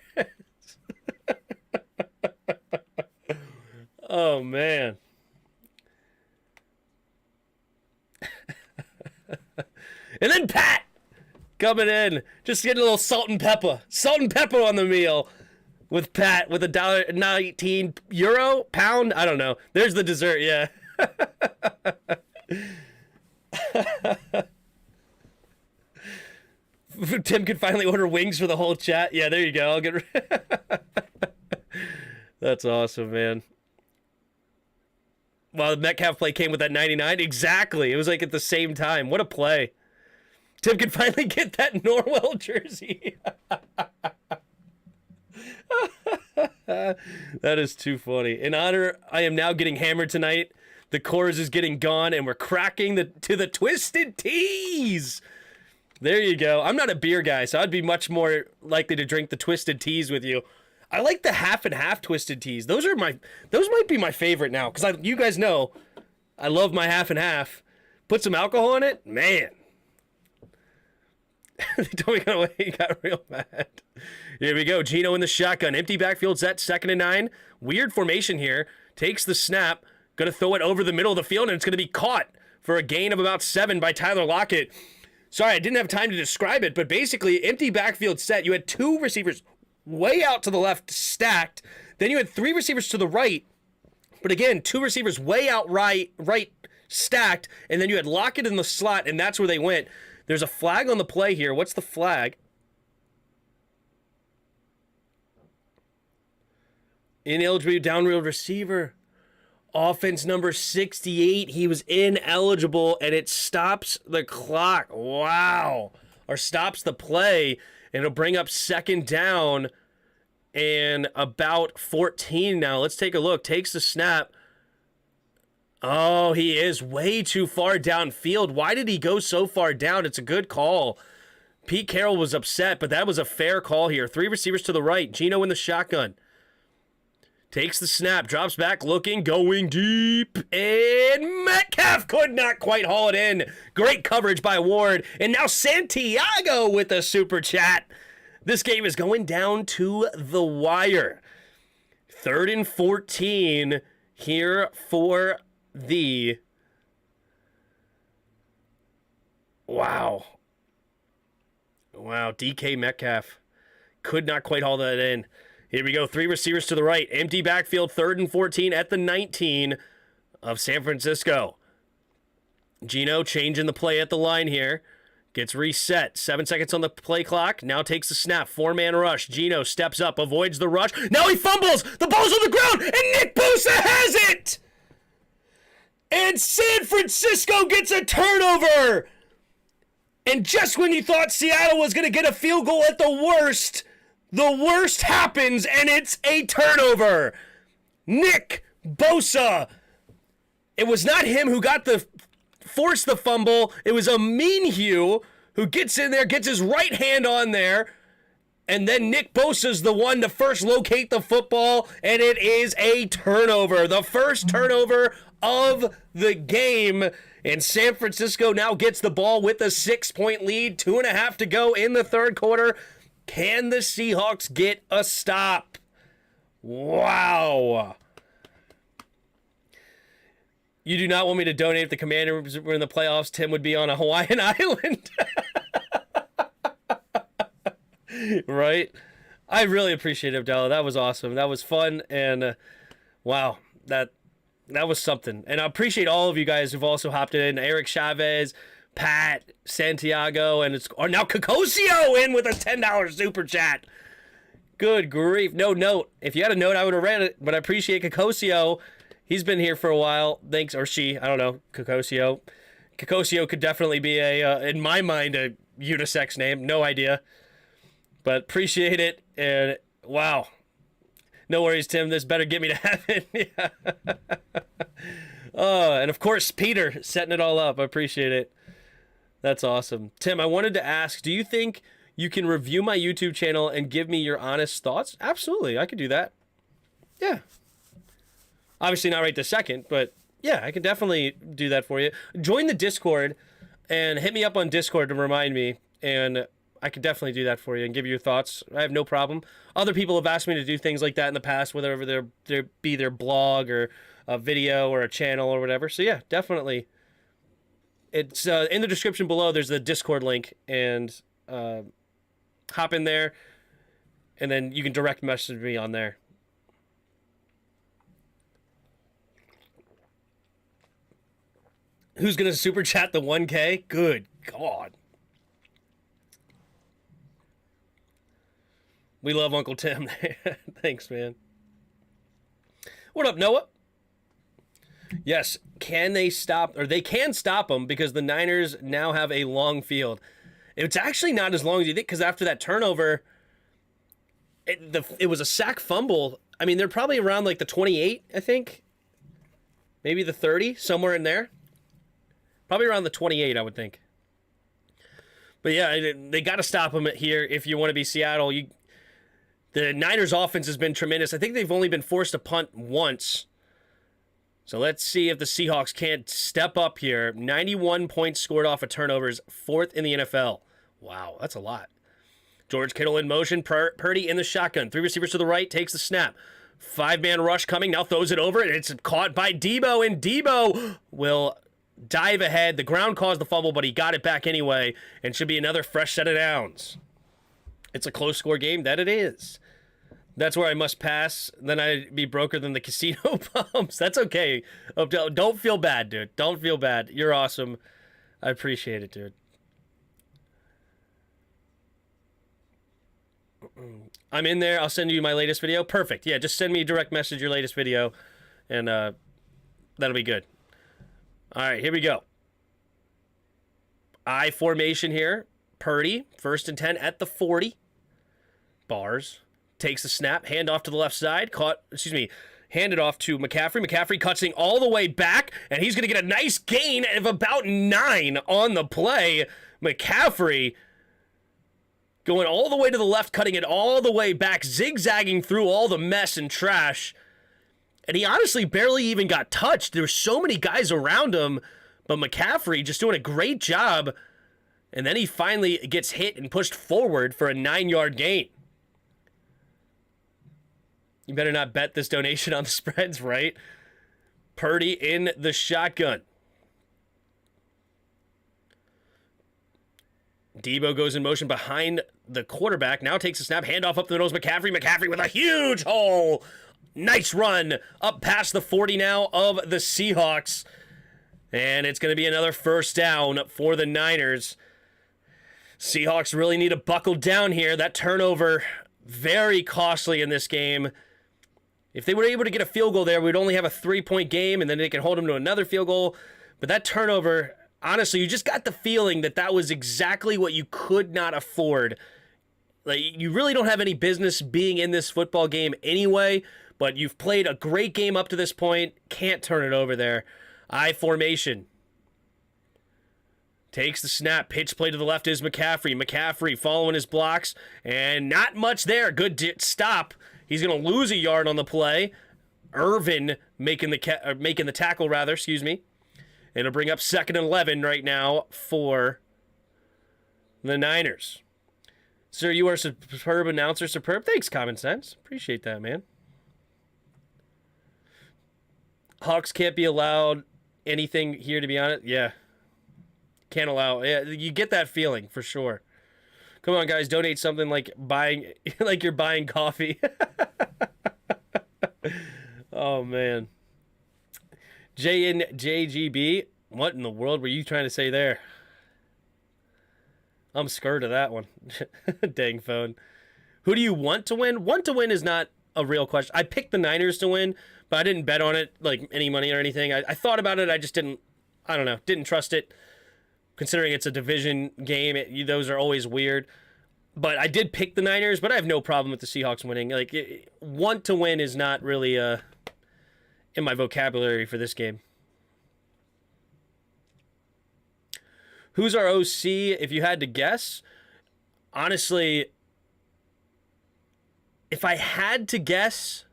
Oh, man. And then Pat coming in. Just getting a little salt and pepper. Salt and pepper on the meal with Pat with $1.19 euro, pound. I don't know. There's the dessert, yeah. Tim could finally order wings for the whole chat. Yeah, there you go. I'll get. That's awesome, man. Well, the Metcalf play came with that 99. Exactly. It was like at the same time. What a play. Tim could finally get that Norwell jersey. That is too funny. In honor, I am now getting hammered tonight. The Coors is getting gone, and we're cracking to the Twisted Teas. There you go. I'm not a beer guy, so I'd be much more likely to drink the Twisted Teas with you. I like the half and half Twisted Teas. Those might be my favorite now, because you guys know I love my half and half. Put some alcohol in it, man. They told me away. He got real mad. Here we go. Gino in the shotgun. Empty backfield set. 2nd and 9. Weird formation here. Takes the snap. Going to throw it over the middle of the field, and it's going to be caught for a gain of about 7 by Tyler Lockett. Sorry, I didn't have time to describe it, but basically, empty backfield set. You had 2 receivers way out to the left stacked. Then you had 3 receivers to the right. But again, 2 receivers way out right stacked. And then you had Lockett in the slot, and that's where they went. There's a flag on the play here. What's the flag? Ineligible downfield receiver. Offense number 68. He was ineligible, and it stops the clock. Wow. Or stops the play, and it'll bring up 2nd down and about 14 now. Let's take a look. Takes the snap. Oh, he is way too far downfield. Why did he go so far down? It's a good call. Pete Carroll was upset, but that was a fair call here. 3 receivers to the right. Geno in the shotgun. Takes the snap, drops back, looking, going deep, and Metcalf could not quite haul it in. Great coverage by Ward, and now Santiago with the super chat. This game is going down to the wire. 3rd and 14 here for the... Wow, DK Metcalf could not quite haul that in. Here we go, 3 receivers to the right. Empty backfield, 3rd and 14 at the 19 of San Francisco. Geno changing the play at the line here. Gets reset. 7 seconds on the play clock. Now takes the snap. 4-man rush. Geno steps up, avoids the rush. Now he fumbles. The ball's on the ground, and Nick Bosa has it! And San Francisco gets a turnover! And just when you thought Seattle was going to get a field goal at the worst happens, and it's a turnover. Nick Bosa. It was not him who forced the fumble. It was Minhue who gets in there, gets his right hand on there, and then Nick Bosa's the one to first locate the football, and it is a turnover. The first turnover of the game, and San Francisco now gets the ball with a 6-point lead. 2.5 to go in the 3rd quarter. Can the Seahawks get a stop? Wow. You do not want me to donate if the Commanders were in the playoffs. Tim would be on a Hawaiian island. Right? I really appreciate it, Abdallah. That was awesome. That was fun. And wow, that was something. And I appreciate all of you guys who've also hopped in. Eric Chavez, Pat, Santiago, and now Cocosio in with a $10 super chat. Good grief. No note. If you had a note, I would have read it, but I appreciate Cocosio. He's been here for a while. Thanks, or she. I don't know. Cocosio. Cocosio could definitely be in my mind, a unisex name. No idea. But appreciate it. And wow. No worries, Tim. This better get me to heaven. Yeah. And of course, Peter setting it all up. I appreciate it. That's awesome. Tim, I wanted to ask, do you think you can review my YouTube channel and give me your honest thoughts? Absolutely. I could do that. Yeah. Obviously not right this second, but yeah, I can definitely do that for you. Join the Discord and hit me up on Discord to remind me, and I could definitely do that for you and give you your thoughts. I have no problem. Other people have asked me to do things like that in the past, whether there be their blog or a video or a channel or whatever. So yeah, definitely. It's in the description below. There's the Discord link, and hop in there, and then you can direct message me on there. Who's going to super chat the 1K? Good God. We love Uncle Tim. Thanks, man. What up, Noah? Yes, can they stop, or they can stop them because the Niners now have a long field. It's actually not as long as you think, because after that turnover, it was a sack fumble. I mean, they're probably around like the 28, I think. Maybe the 30, somewhere in there. Probably around the 28, I would think. But yeah, they got to stop them here if you want to be Seattle. The Niners offense has been tremendous. I think they've only been forced to punt once. So let's see if the Seahawks can't step up here. 91 points scored off of turnovers, 4th in the NFL. Wow, that's a lot. George Kittle in motion, Purdy in the shotgun. 3 receivers to the right, takes the snap. 5-man rush coming, now throws it over, and it's caught by Debo, and Debo will dive ahead. The ground caused the fumble, but he got it back anyway, and should be another fresh set of downs. It's a close score game, that it is. That's where I must pass. Then I'd be broker than the casino bumps. That's okay. Don't feel bad, dude. Don't feel bad. You're awesome. I appreciate it, dude. I'm in there. I'll send you my latest video. Perfect. Yeah, just send me a direct message your latest video, and that'll be good. All right, here we go. I formation here. Purdy, 1st and 10 at the 40. Bars. Takes the snap, hand off to the left side, handed off to McCaffrey. McCaffrey cutting all the way back, and he's going to get a nice gain of about 9 on the play. McCaffrey going all the way to the left, cutting it all the way back, zigzagging through all the mess and trash. And he honestly barely even got touched. There were so many guys around him, but McCaffrey just doing a great job. And then he finally gets hit and pushed forward for a 9-yard gain. You better not bet this donation on the spreads, right? Purdy in the shotgun. Debo goes in motion behind the quarterback. Now takes a snap. Handoff up the nose. McCaffrey. McCaffrey with a huge hole. Nice run up past the 40 now of the Seahawks. And it's going to be another first down for the Niners. Seahawks really need to buckle down here. That turnover, very costly in this game. If they were able to get a field goal there, we'd only have a 3-point game, and then they can hold them to another field goal. But that turnover, honestly, you just got the feeling that that was exactly what you could not afford. Like, you really don't have any business being in this football game anyway, but you've played a great game up to this point. Can't turn it over there. I formation. Takes the snap. Pitch play to the left is McCaffrey. McCaffrey following his blocks, and not much there. Good stop. He's going to lose a yard on the play. Irvin making the tackle, rather. Excuse me. It'll bring up 2nd and 11 right now for the Niners. Sir, you are a superb announcer. Superb. Thanks, Common Sense. Appreciate that, man. Hawks can't be allowed anything here, to be honest. Yeah. Can't allow. Yeah, you get that feeling for sure. Come on, guys, donate something like you're buying coffee. Oh man. JNJGB, what in the world were you trying to say there? I'm scared of that one. Dang phone. Who do you want to win? Want to win is not a real question. I picked the Niners to win, but I didn't bet on it, like any money or anything. I thought about it. I just didn't trust it. Considering it's a division game, those are always weird. But I did pick the Niners, but I have no problem with the Seahawks winning. Like, want to win is not really in my vocabulary for this game. Who's our OC, if you had to guess? Honestly, if I had to guess...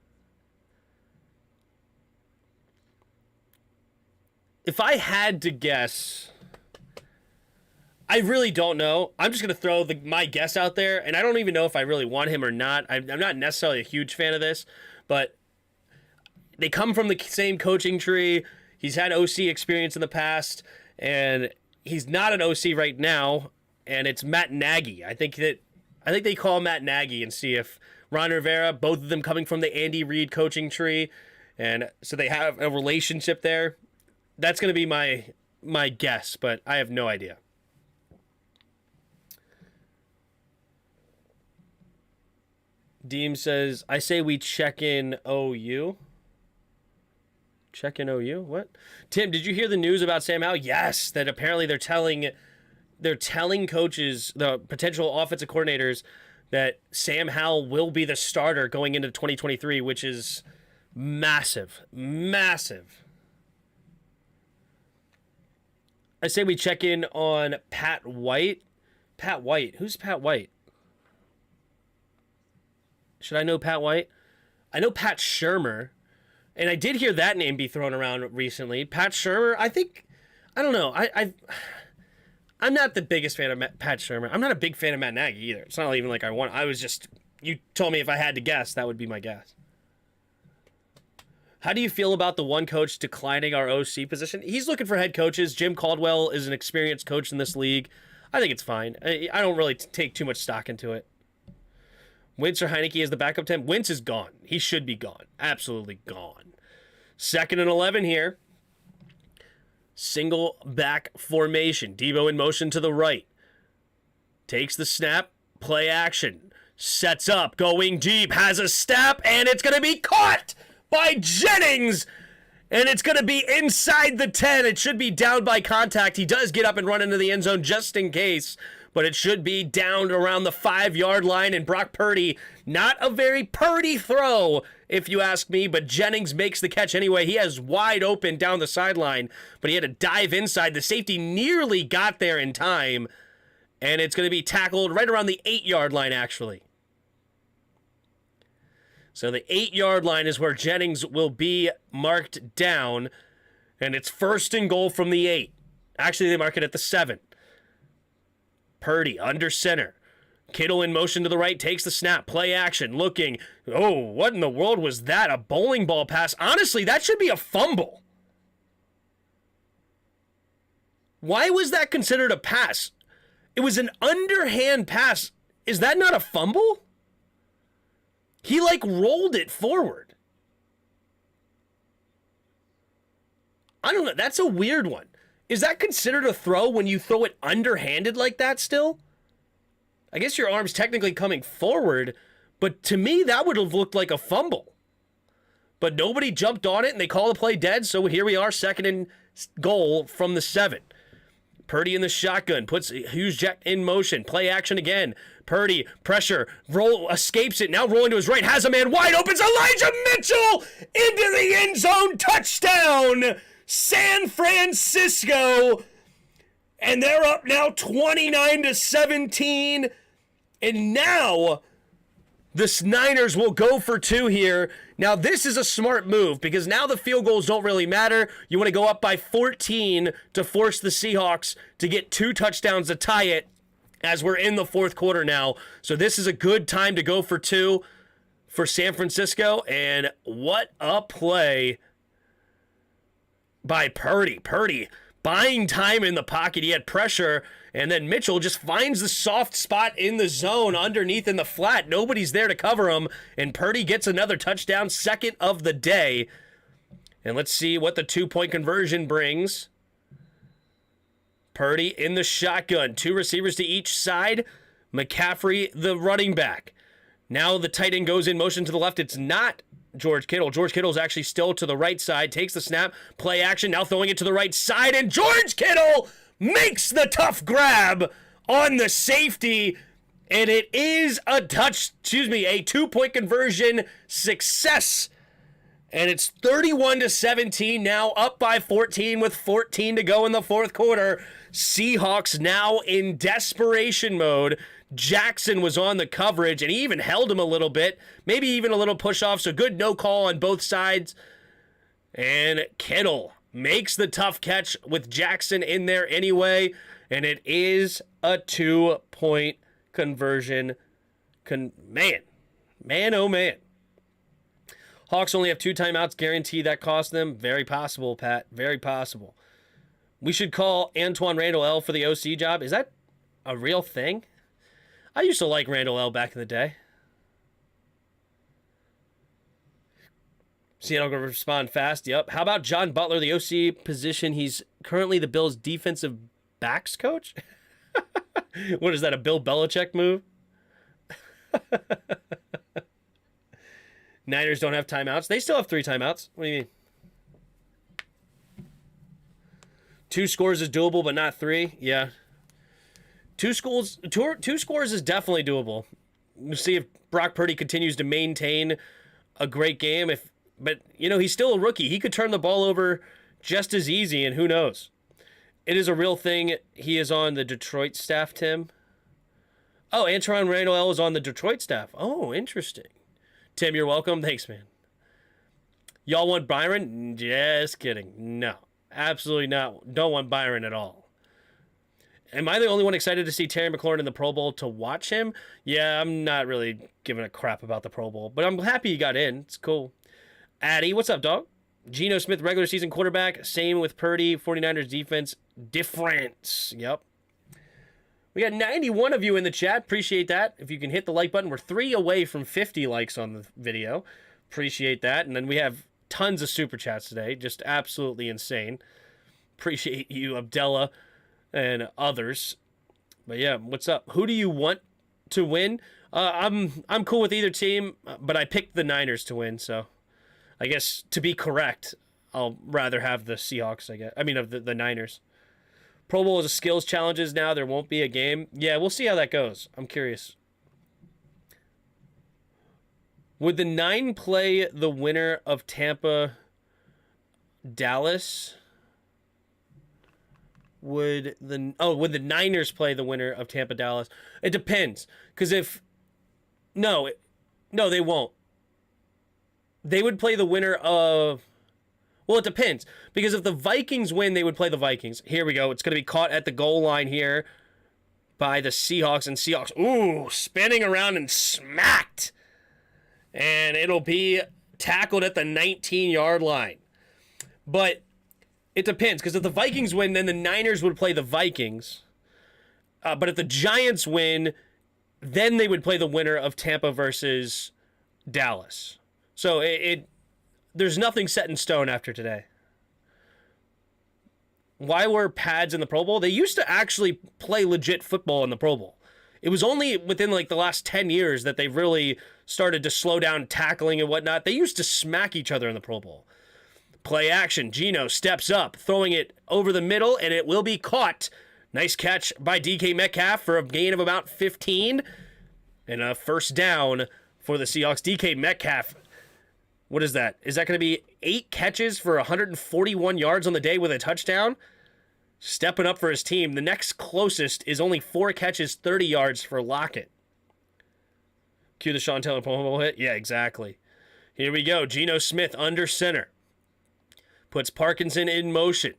I really don't know. I'm just going to throw my guess out there, and I don't even know if I really want him or not. I'm not necessarily a huge fan of this, but they come from the same coaching tree. He's had OC experience in the past, and he's not an OC right now, and it's Matt Nagy. I think they call Matt Nagy and see if Ron Rivera, both of them coming from the Andy Reid coaching tree, and so they have a relationship there. That's going to be my guess, but I have no idea. Deem says, I say we check in OU. Check in OU? What? Tim, did you hear the news about Sam Howell? Yes, that apparently they're telling coaches, the potential offensive coordinators, that Sam Howell will be the starter going into 2023, which is massive. Massive. I say we check in on Pat White. Pat White. Who's Pat White? Should I know Pat White? I know Pat Shurmur, and I did hear that name be thrown around recently. Pat Shurmur, I don't know. I'm not the biggest fan of Pat Shurmur. I'm not a big fan of Matt Nagy either. It's not even like you told me if I had to guess, that would be my guess. How do you feel about the one coach declining our OC position? He's looking for head coaches. Jim Caldwell is an experienced coach in this league. I think it's fine. I don't really take too much stock into it. Wentz or Heineke as the backup 10. Wentz is gone. He should be gone. Absolutely gone. 2nd and 11 here. Single back formation. Debo in motion to the right. Takes the snap. Play action. Sets up. Going deep. Has a step. And it's going to be caught by Jennings. And it's going to be inside the 10. It should be down by contact. He does get up and run into the end zone just in case. But it should be down around the 5-yard line. And Brock Purdy, not a very Purdy throw, if you ask me. But Jennings makes the catch anyway. He has wide open down the sideline. But he had to dive inside. The safety nearly got there in time. And it's going to be tackled right around the 8-yard line, actually. So the 8-yard line is where Jennings will be marked down. And it's 1st and goal from the 8. Actually, they mark it at the 7. Purdy under center. Kittle in motion to the right, takes the snap, play action, looking. Oh, what in the world was that? A bowling ball pass? Honestly, that should be a fumble. Why was that considered a pass? It was an underhand pass. Is that not a fumble? He, like, rolled it forward. I don't know. That's a weird one. Is that considered a throw when you throw it underhanded like that still? I guess your arm's technically coming forward, but to me, that would have looked like a fumble. But nobody jumped on it, and they call the play dead, so here we are, 2nd and goal from the 7. Purdy in the shotgun, puts Hughes Jack in motion, play action again. Purdy, pressure, roll, escapes it, now rolling to his right, has a man wide open, Elijah Mitchell into the end zone, touchdown, San Francisco, and they're up now 29-17, and now the Niners will go for 2 here. Now, this is a smart move because now the field goals don't really matter. You want to go up by 14 to force the Seahawks to get 2 touchdowns to tie it as we're in the 4th quarter now. So this is a good time to go for 2 for San Francisco, and what a play by Purdy. Purdy buying time in the pocket. He had pressure, and then Mitchell just finds the soft spot in the zone underneath in the flat. Nobody's there to cover him, and Purdy gets another touchdown, 2nd of the day. And let's see what the 2-point conversion brings. Purdy in the shotgun. 2 receivers to each side. McCaffrey, the running back. Now the tight end goes in motion to the left. It's not George Kittle. George Kittle's actually still to the right side, takes the snap, play action, now throwing it to the right side, and George Kittle makes the tough grab on the safety, and it is a 2-point conversion success. And it's 31-17 now, up by 14 with 14 to go in the 4th quarter. Seahawks now in desperation mode. Jackson was on the coverage, and he even held him a little bit, maybe even a little push off, so good no call on both sides. And Kittle makes the tough catch with Jackson in there anyway, and it is a 2-point conversion. Man, oh man. Hawks only have 2 timeouts. Guarantee that cost them? Very possible, Pat. Very possible. We should call Antoine Randall L for the OC job. Is that a real thing? I used to like Randall L back in the day. Seattle going to respond fast. Yep. How about John Butler, the OC position? He's currently the Bills' defensive backs coach. What is that, a Bill Belichick move? Niners don't have timeouts. They still have 3 timeouts. What do you mean? 2 scores is doable, but not 3. Yeah. 2 scores is definitely doable. We'll see if Brock Purdy continues to maintain a great game. But, you know, he's still a rookie. He could turn the ball over just as easy, and who knows? It is a real thing. He is on the Detroit staff, Tim. Oh, Antoine Randall is on the Detroit staff. Oh, interesting. Tim, you're welcome. Thanks, man. Y'all want Byron? Just kidding. No, absolutely not. Don't want Byron at all. Am I the only one excited to see Terry McLaurin in the Pro Bowl to watch him? Yeah, I'm not really giving a crap about the Pro Bowl, but I'm happy he got in. It's cool. Addy, what's up, dog? Geno Smith, regular season quarterback. Same with Purdy. 49ers defense. Difference. Yep. We got 91 of you in the chat. Appreciate that. If you can hit the like button, we're 3 away from 50 likes on the video. Appreciate that. And then we have tons of super chats today. Just absolutely insane. Appreciate you, Abdella, and others. But yeah, what's up? Who do you want to win? I'm cool with either team, but I picked the Niners to win, so I guess to be correct, I'll rather have the Seahawks, of the Niners. Pro Bowl is a skills challenges now. There won't be a game. Yeah, we'll see how that goes. I'm curious. Would the 9 play the winner of Tampa Dallas? would the Niners play the winner of Tampa Dallas? It depends, because no, they won't. They would play the winner of. Well, it depends, because if the Vikings win, they would play the Vikings. Here we go. It's going to be caught at the goal line here by the Seahawks, and Seahawks, spinning around and smacked. And it'll be tackled at the 19-yard line. But it depends, because if the Vikings win, then the Niners would play the Vikings. But if the Giants win, then they would play the winner of Tampa versus Dallas. So there's nothing set in stone after today. Why were pads in the Pro Bowl? They used to actually play legit football in the Pro Bowl. It was only within like the last 10 years that they really started to slow down tackling and whatnot. They used to smack each other in the Pro Bowl. Play action. Geno steps up, throwing it over the middle, and it will be caught. Nice catch by DK Metcalf for a gain of about 15. And a first down for the Seahawks. DK Metcalf, what is that? Is that going to be 8 catches for 141 yards on the day with a touchdown? Stepping up for his team. The next closest is only 4 catches, 30 yards for Lockett. Cue the Sean Taylor Pomo hit. Yeah, exactly. Here we go. Geno Smith under center. Puts Parkinson in motion.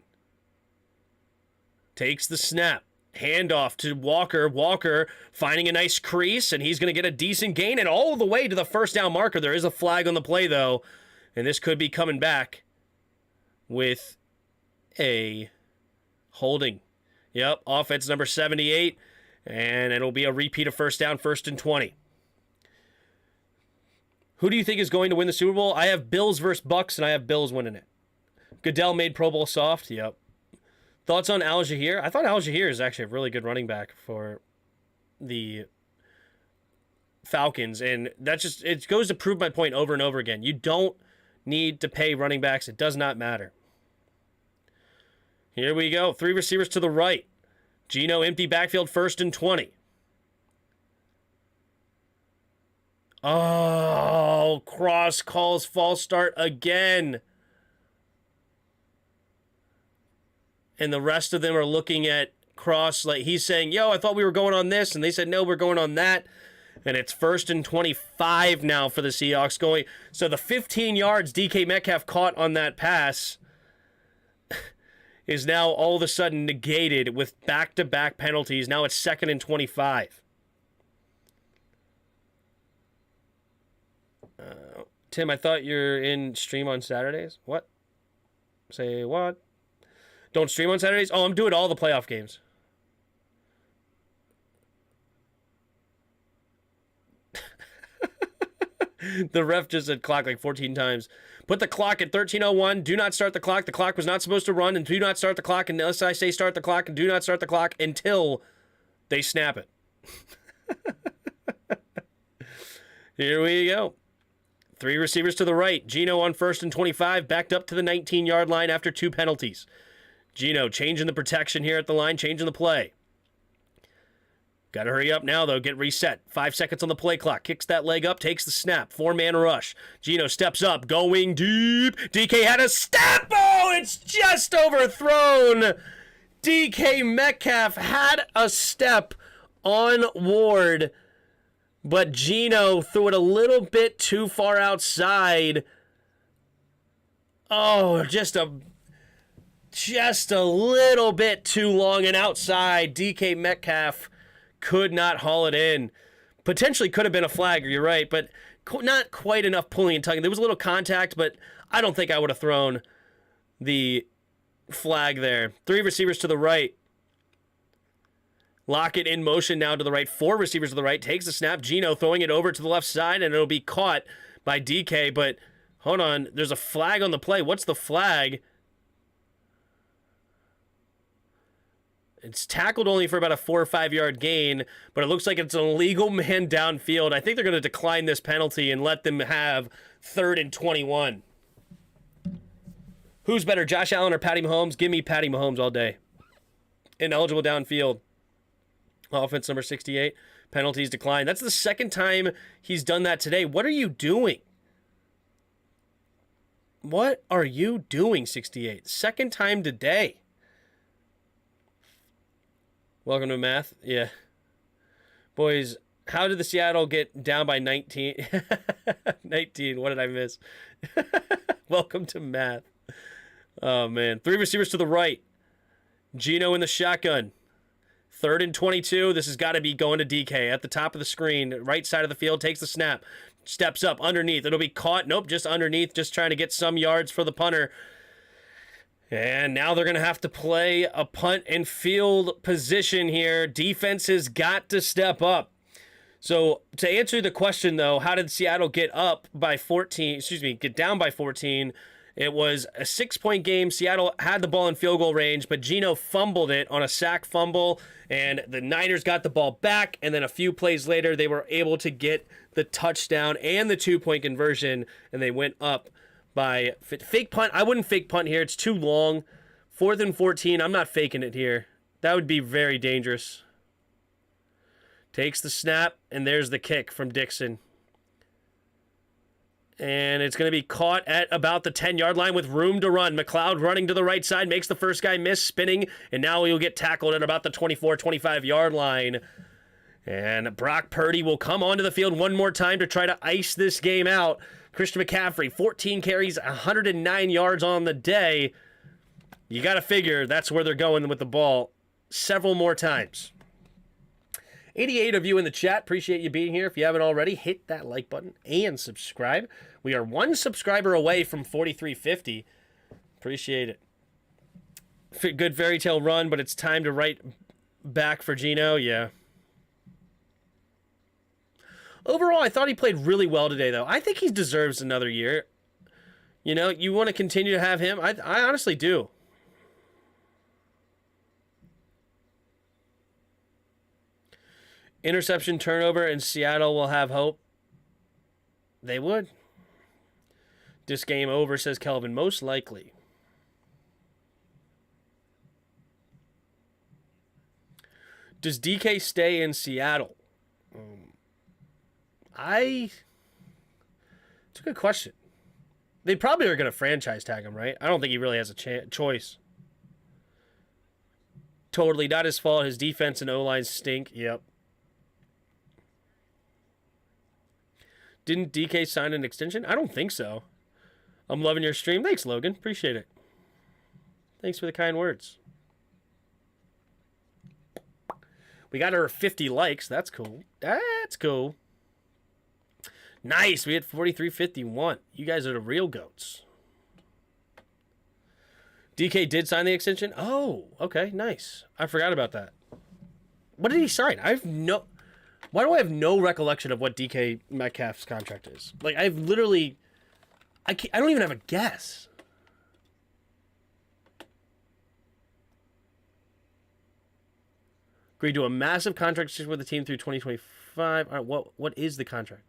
Takes the snap. Handoff to Walker. Walker finding a nice crease, and he's going to get a decent gain, and all the way to the first down marker. There is a flag on the play, though, and this could be coming back with a holding. Yep, offense number 78, and it'll be a repeat of first down, 1st and 20. Who do you think is going to win the Super Bowl? I have Bills versus Bucks, and I have Bills winning it. Goodell made Pro Bowl soft. Yep. Thoughts on Al-Shahir? I thought Al-Shahir is actually a really good running back for the Falcons, and that just it goes to prove my point over and over again. You don't need to pay running backs. It does not matter. Here we go. 3 receivers to the right. Geno empty backfield, 1st and 20. Oh, Cross calls false start again. And the rest of them are looking at Cross like he's saying, yo, I thought we were going on this. And they said, no, we're going on that. And it's 1st and 25 now for the Seahawks going. So the 15 yards DK Metcalf caught on that pass is now all of a sudden negated with back-to-back penalties. Now it's 2nd and 25. Tim, I thought you're in stream on Saturdays. What? Say what? Don't stream on Saturdays? Oh, I'm doing all the playoff games. The ref just said clock like 14 times. Put the clock at 13:01. Do not start the clock. The clock was not supposed to run, and do not start the clock unless I say start the clock, and do not start the clock until they snap it. Here we go. 3 receivers to the right. Geno on 1st and 25, backed up to the 19-yard line after 2 penalties. Geno changing the protection here at the line, changing the play. Got to hurry up now, though. Get reset. 5 seconds on the play clock. Kicks that leg up, takes the snap. 4-man rush. Geno steps up, going deep. DK had a step. Oh, it's just overthrown. DK Metcalf had a step on Ward, but Geno threw it a little bit too far outside. Oh, just a little bit too long and outside. DK Metcalf could not haul it in. Potentially could have been a flag, you're right, but not quite enough pulling and tugging. There was a little contact, but I don't think I would have thrown the flag there. 3 receivers to the right. Lockett in motion now to the right. 4 receivers to the right. Takes the snap. Geno throwing it over to the left side, and it'll be caught by DK, but hold on. There's a flag on the play. What's the flag? It's tackled only for about a 4 or 5 yard gain, but it looks like it's an illegal man downfield. I think they're going to decline this penalty and let them have 3rd and 21. Who's better, Josh Allen or Patty Mahomes? Give me Patty Mahomes all day. Ineligible downfield. Offense number 68. Penalties declined. That's the 2nd time he's done that today. What are you doing? What are you doing, 68? 2nd time today. Welcome to math. Yeah. Boys, how did the Seattle get down by 19? 19. What did I miss? Welcome to math. Oh, man. 3 receivers to the right. Geno in the shotgun. 3rd and 22. This has got to be going to DK at the top of the screen. Right side of the field. Takes the snap. Steps up underneath. It'll be caught. Nope, just underneath. Just trying to get some yards for the punter. And now they're going to have to play a punt and field position here. Defense has got to step up. So to answer the question, though, how did Seattle get up by 14? Excuse me, get down by 14? It was a 6-point game. Seattle had the ball in field goal range, but Geno fumbled it on a sack fumble, and the Niners got the ball back, and then a few plays later, they were able to get the touchdown and the 2-point conversion, and they went up by fake punt. I wouldn't fake punt here. It's too long. 4th and 14. I'm not faking it here. That would be very dangerous. Takes the snap, and there's the kick from Dixon. And it's going to be caught at about the 10-yard line with room to run. McLeod running to the right side, makes the first guy miss, spinning, and now he'll get tackled at about the 24, 25-yard line. And Brock Purdy will come onto the field one more time to try to ice this game out. Christian McCaffrey, 14 carries, 109 yards on the day. You got to figure that's where they're going with the ball several more times. 88 of you in the chat. Appreciate you being here. If you haven't already, hit that like button and subscribe. We are 1 subscriber away from 4350. Appreciate it. Good fairy tale run, but it's time to write back for Geno. Yeah. Overall, I thought he played really well today, though. I think he deserves another year. You know, you want to continue to have him? I honestly do. Interception, turnover, and Seattle will have hope. They would. This game over, says Kelvin. Most likely. Does DK stay in Seattle? It's a good question. They probably are going to franchise tag him, right? I don't think he really has a choice. Totally not his fault. His defense and O-line stink. Yep. Didn't DK sign an extension? I don't think so. I'm loving your stream. Thanks, Logan. Appreciate it. Thanks for the kind words. We got our 50 likes. That's cool. That's cool. Nice. We had 4351. You guys are the real goats. DK did sign the extension? Oh, okay. Nice. I forgot about that. What did he sign? Why do I have no recollection of what DK Metcalf's contract is? Like, I've literally... I don't even have a guess. Agreed to a massive contract with the team through 2025. All right, what is the contract?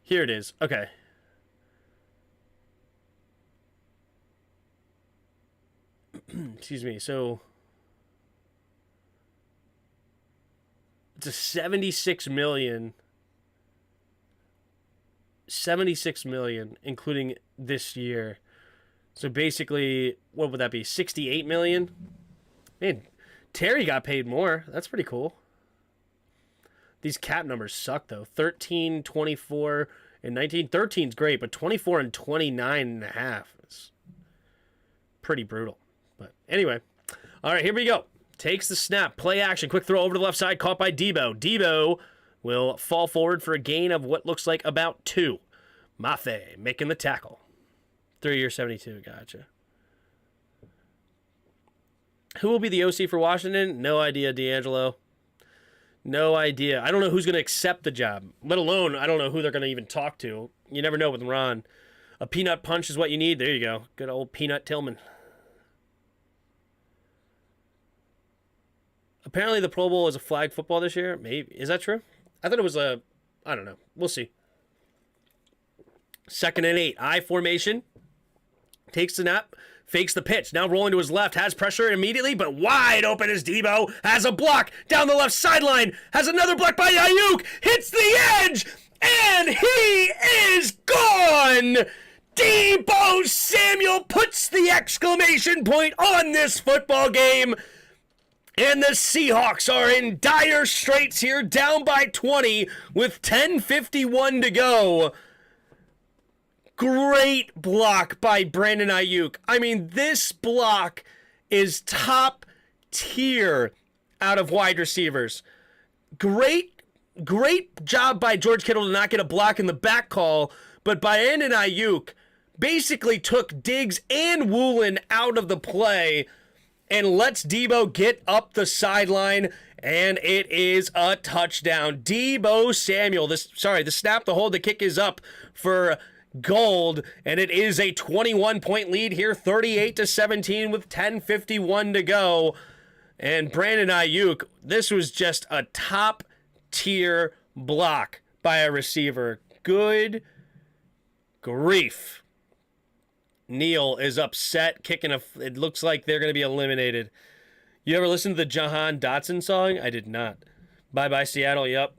Here it is. Okay. Excuse me. So it's a 76 million, including this year. So basically, what would that be? 68 million? Man, Terry got paid more. That's pretty cool. These cap numbers suck, though. 13, 24, and 19. 13's great, but 24 and 29 and a half is pretty brutal. But anyway, all right, here we go. Takes the snap, play action, quick throw over to the left side, caught by Debo. Debo will fall forward for a gain of what looks like about 2. Mafe making the tackle. 3-year 72, gotcha. Who will be the OC for Washington? No idea, D'Angelo. No idea. I don't know who's going to accept the job, let alone I don't know who they're going to even talk to. You never know with Ron. A peanut punch is what you need. There you go. Good old Peanut Tillman. Apparently the Pro Bowl is a flag football this year. Maybe. Is that true? I thought it was a... I don't know. We'll see. 2nd and 8. I formation. Takes the snap. Fakes the pitch. Now rolling to his left. Has pressure immediately, but wide open is Debo. Has a block down the left sideline. Has another block by Ayuk. Hits the edge. And he is gone. Debo Samuel puts the exclamation point on this football game. And the Seahawks are in dire straits here, down by 20 with 10:51 to go. Great block by Brandon Ayuk. I mean, this block is top tier out of wide receivers. Great job by George Kittle to not get a block in the back call, but Brandon Ayuk basically took Diggs and Woolen out of the play and lets Debo get up the sideline, and it is a touchdown. Debo Samuel, the snap, the hold, the kick is up for gold, and it is a 21-point lead here, 38-17 with 10:51 to go. And Brandon Ayuk, this was just a top-tier block by a receiver. Good grief. Neil is upset, it looks like they're going to be eliminated. You ever listen to the Jahan Dotson song? I did not. Bye-bye, Seattle, yep.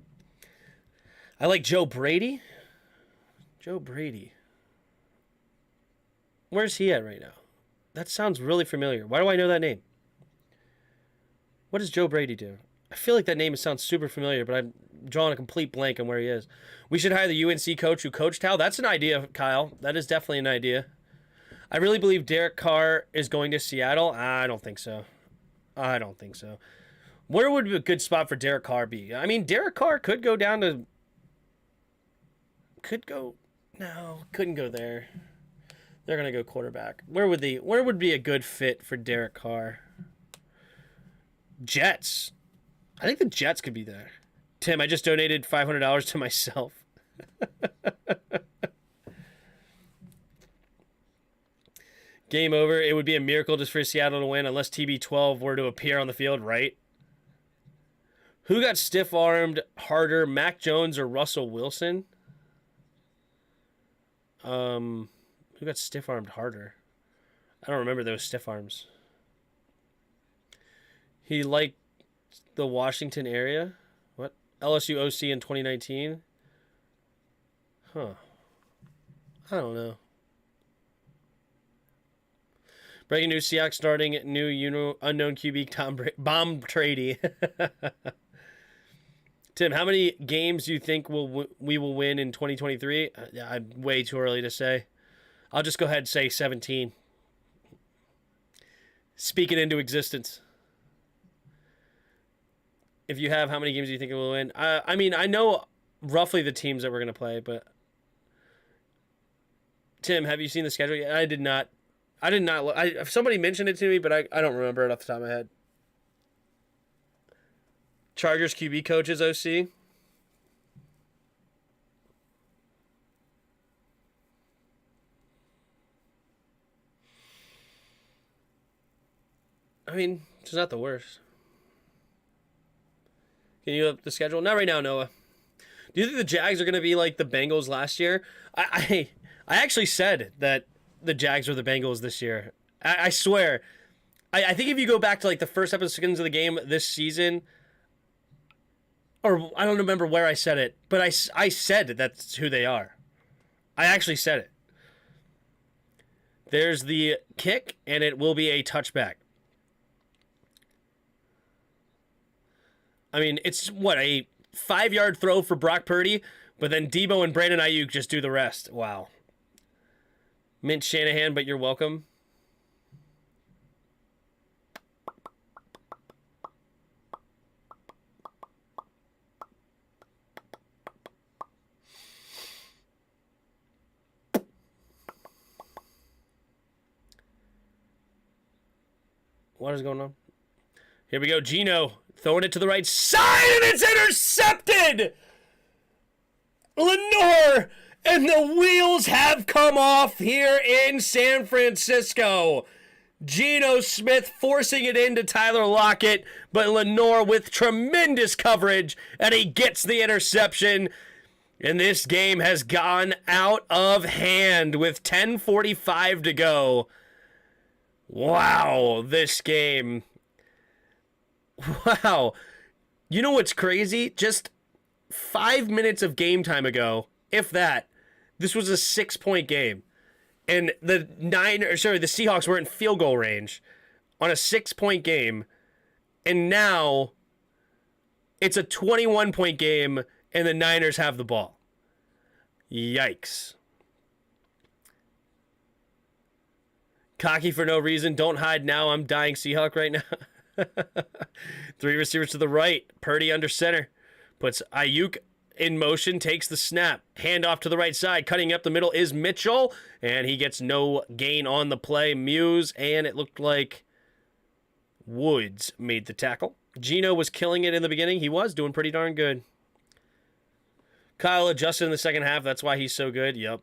I like Joe Brady. Joe Brady. Where's he at right now? That sounds really familiar. Why do I know that name? What does Joe Brady do? I feel like that name sounds super familiar, but I'm drawing a complete blank on where he is. We should hire the UNC coach who coached Hal. That's an idea, Kyle. That is definitely an idea. I really believe Derek Carr is going to Seattle. I don't think so. Where would a good spot for Derek Carr be? I mean, Derek Carr could go down to... couldn't go there. They're going to go quarterback. Where would be a good fit for Derek Carr? Jets. I think the Jets could be there. Tim, I just donated $500 to myself. Game over. It would be a miracle just for Seattle to win unless TB12 were to appear on the field, right? Who got stiff-armed harder, Mac Jones or Russell Wilson? Who got stiff-armed harder? I don't remember those stiff arms. He liked the Washington area? What? LSU OC in 2019? Huh. I don't know. Breaking news, Seahawks starting new unknown QB bomb tradie. Tim, how many games do you think we will win in 2023? I'm way too early to say. I'll just go ahead and say 17. Speak it into existence. If you have, how many games do you think it will win? I mean, I know roughly the teams that we're going to play, but... Tim, have you seen the schedule yet? I did not. Somebody mentioned it to me, but I don't remember it off the top of my head. Chargers QB coaches OC. I mean, it's not the worst. Can you up the schedule? Not right now, Noah. Do you think the Jags are going to be like the Bengals last year? I actually said that the Jags were the Bengals this year. I swear. I think if you go back to like the first episodes of the game this season, or I don't remember where I said it, but I said that's who they are. I actually said it. There's the kick, and it will be a touchback. I mean, it's what, a 5-yard throw for Brock Purdy, but then Debo and Brandon Ayuk just do the rest. Wow. Mint Shanahan, but you're welcome. What is going on? Here we go. Gino throwing it to the right side, and it's intercepted! Lenore, and the wheels have come off here in San Francisco. Geno Smith forcing it into Tyler Lockett, but Lenore with tremendous coverage, and he gets the interception. And this game has gone out of hand with 10:45 to go. Wow, this game. Wow. You know what's crazy? Just 5 minutes of game time ago, if that, this was a 6-point game. And the Seahawks were in field goal range on a 6-point game, and now it's a 21-point game, and the Niners have the ball. Yikes. Cocky for no reason. Don't hide now. I'm dying Seahawk right now. 3 receivers to the right. Purdy under center. Puts Ayuk in motion. Takes the snap. Handoff to the right side. Cutting up the middle is Mitchell. And he gets no gain on the play. Muse. And it looked like Woods made the tackle. Geno was killing it in the beginning. He was doing pretty darn good. Kyle adjusted in the second half. That's why he's so good. Yep.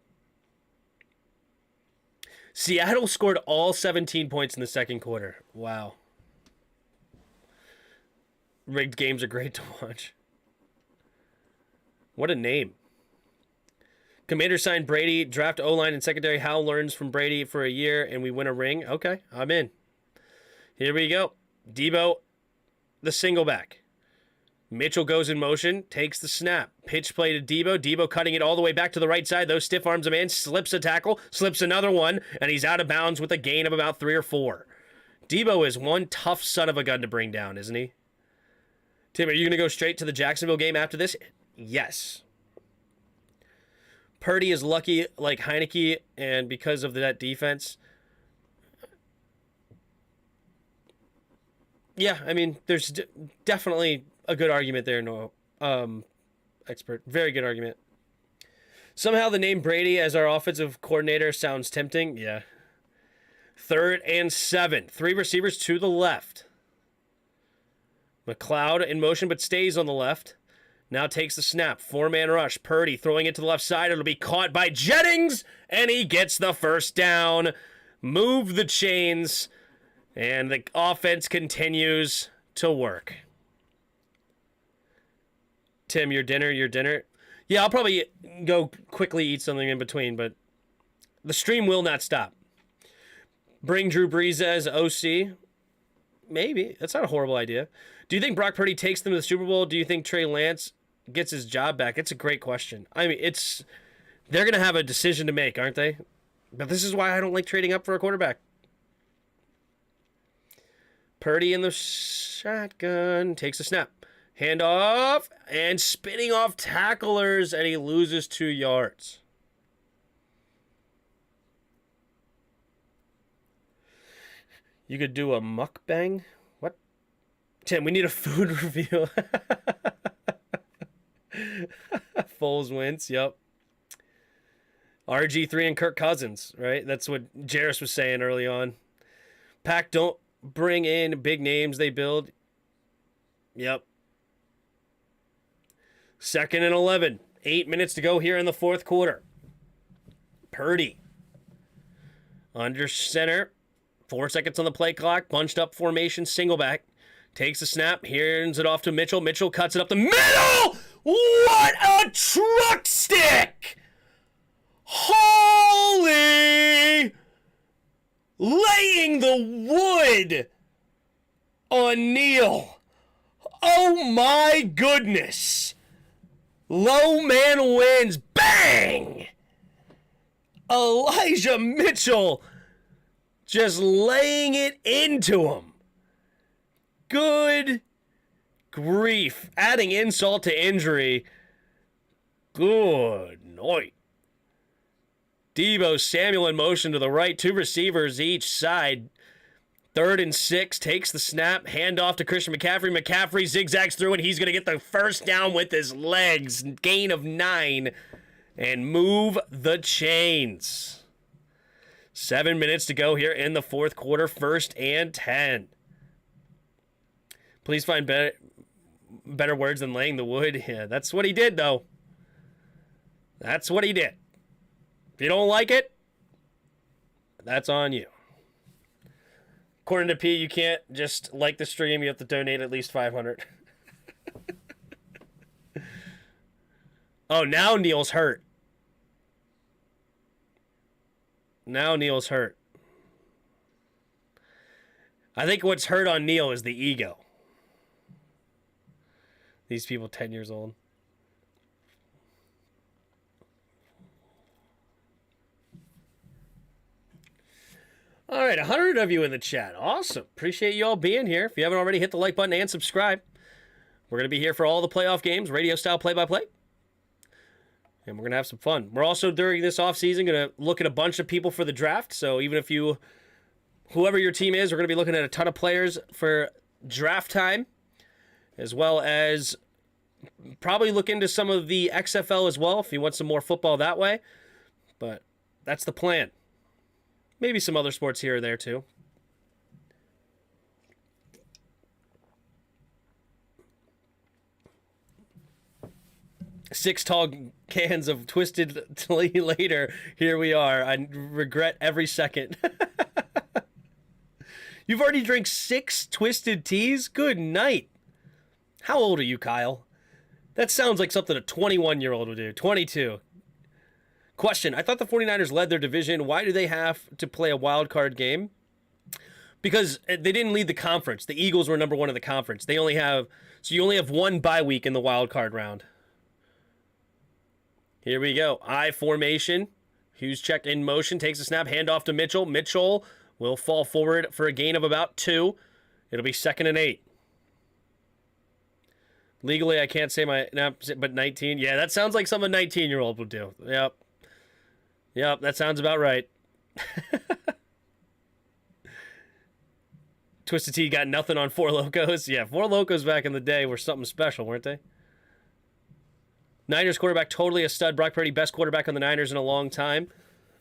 Seattle scored all 17 points in the second quarter. Wow. Rigged games are great to watch. What a name. Commander signed Brady. Draft O-line and secondary. Hal learns from Brady for a year, and we win a ring. Okay, I'm in. Here we go. Debo, the single back. Mitchell goes in motion, takes the snap. Pitch play to Debo. Debo cutting it all the way back to the right side. Those stiff arms a man, slips a tackle, slips another one, and he's out of bounds with a gain of about 3 or 4. Debo is one tough son of a gun to bring down, isn't he? Tim, are you going to go straight to the Jacksonville game after this? Yes. Purdy is lucky like Heineke, and because of that defense. Yeah, I mean, there's definitely a good argument there, no, expert. Very good argument. Somehow the name Brady as our offensive coordinator sounds tempting. Yeah. 3rd and 7. 3 receivers to the left. McLeod in motion, but stays on the left. Now takes the snap. 4-man rush. Purdy throwing it to the left side. It'll be caught by Jennings, and he gets the first down. Move the chains, and the offense continues to work. Tim, your dinner? Yeah, I'll probably go quickly eat something in between, but the stream will not stop. Bring Drew Brees as OC? Maybe. That's not a horrible idea. Do you think Brock Purdy takes them to the Super Bowl? Do you think Trey Lance gets his job back? It's a great question. I mean, they're going to have a decision to make, aren't they? But this is why I don't like trading up for a quarterback. Purdy in the shotgun. Takes a snap. Handoff, and spinning off tacklers, and he loses 2 yards. You could do a mukbang? What? Tim, we need a food review. Foles wins, yep. RG3 and Kirk Cousins, right? That's what Jarris was saying early on. Pack don't bring in big names they build. Yep. 2nd and 11. 8 minutes to go here in the fourth quarter. Purdy. Under center. 4 seconds on the play clock. Bunched up formation. Single back. Takes the snap. Hands it off to Mitchell. Mitchell cuts it up the middle. What a truck stick. Holy. Laying the wood on Neal. Oh my goodness. Low man wins. Bang! Elijah Mitchell just laying it into him. Good grief. Adding insult to injury. Good night. Debo Samuel in motion to the right. 2 receivers each side. 3rd and 6, takes the snap, handoff to Christian McCaffrey. McCaffrey zigzags through, and he's going to get the first down with his legs. Gain of 9, and move the chains. 7 minutes to go here in the fourth quarter, 1st and 10. Please find better words than laying the wood. Yeah, that's what he did, though. That's what he did. If you don't like it, that's on you. According to P, you can't just like the stream. You have to donate at least $500. Oh, now Neil's hurt. Now Neil's hurt. I think what's hurt on Neil is the ego. These people 10 years old. All right, 100 of you in the chat. Awesome. Appreciate you all being here. If you haven't already, hit the like button and subscribe. We're going to be here for all the playoff games, radio-style play-by-play. And we're going to have some fun. We're also, during this offseason, going to look at a bunch of people for the draft. So even if you, whoever your team is, we're going to be looking at a ton of players for draft time, as well as probably look into some of the XFL as well if you want some more football that way. But that's the plan. Maybe some other sports here or there, too. Six tall cans of Twisted later. Here we are. I regret every second. You've already drank 6 Twisted Teas? Good night. How old are you, Kyle? That sounds like something a 21-year-old would do. 22. Question, I thought the 49ers led their division. Why do they have to play a wild card game? Because they didn't lead the conference. The Eagles were number 1 in the conference. So you only have 1 bye week in the wild card round. Here we go. I formation. Hughes checked in motion. Takes a snap. Handoff to Mitchell. Mitchell will fall forward for a gain of about 2. It'll be 2nd and 8. Legally, I can't say but 19. Yeah, that sounds like something a 19-year-old would do. Yep, that sounds about right. Twisted Tea got nothing on Four Locos. Yeah, Four Locos back in the day were something special, weren't they? Niners quarterback, totally a stud. Brock Purdy, best quarterback on the Niners in a long time.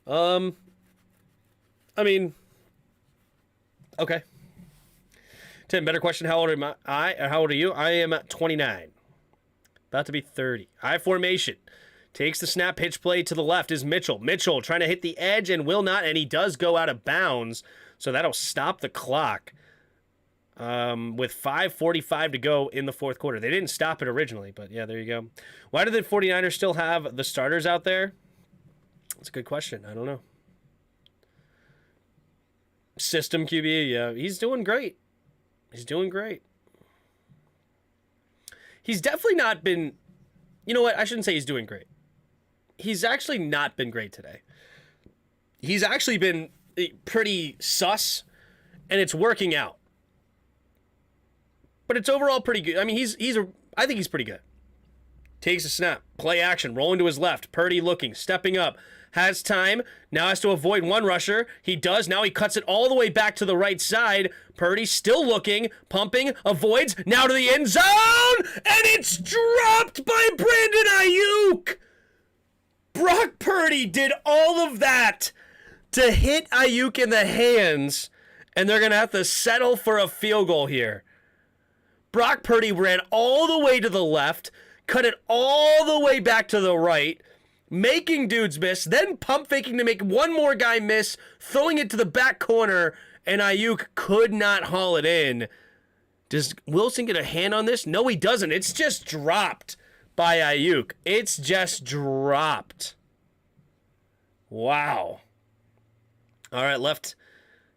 I mean, okay. Tim, better question. How old am I? How old are you? I am 29. About to be 30. I formation. Takes the snap, pitch play to the left is Mitchell. Mitchell trying to hit the edge and will not, and he does go out of bounds, so that'll stop the clock with 5:45 to go in the fourth quarter. They didn't stop it originally, but yeah, there you go. Why do the 49ers still have the starters out there? That's a good question. I don't know. System QB, yeah, he's doing great. He's doing great. He's definitely not been... You know what? I shouldn't say he's doing great. He's actually not been great today. He's actually been pretty sus, and it's working out. But it's overall pretty good. I mean, I think he's pretty good. Takes a snap. Play action. Rolling to his left. Purdy looking. Stepping up. Has time. Now has to avoid one rusher. He does. Now he cuts it all the way back to the right side. Purdy still looking. Pumping. Avoids. Now to the end zone. And it's dropped by Brandon Ayuk. Brock Purdy did all of that to hit Ayuk in the hands. And they're going to have to settle for a field goal here. Brock Purdy ran all the way to the left. Cut it all the way back to the right. Making dudes miss, then pump faking to make one more guy miss, throwing it to the back corner, and Ayuk could not haul it in. Does Wilson get a hand on this? No, he doesn't. It's just dropped by Ayuk. It's just dropped. Wow. All right, left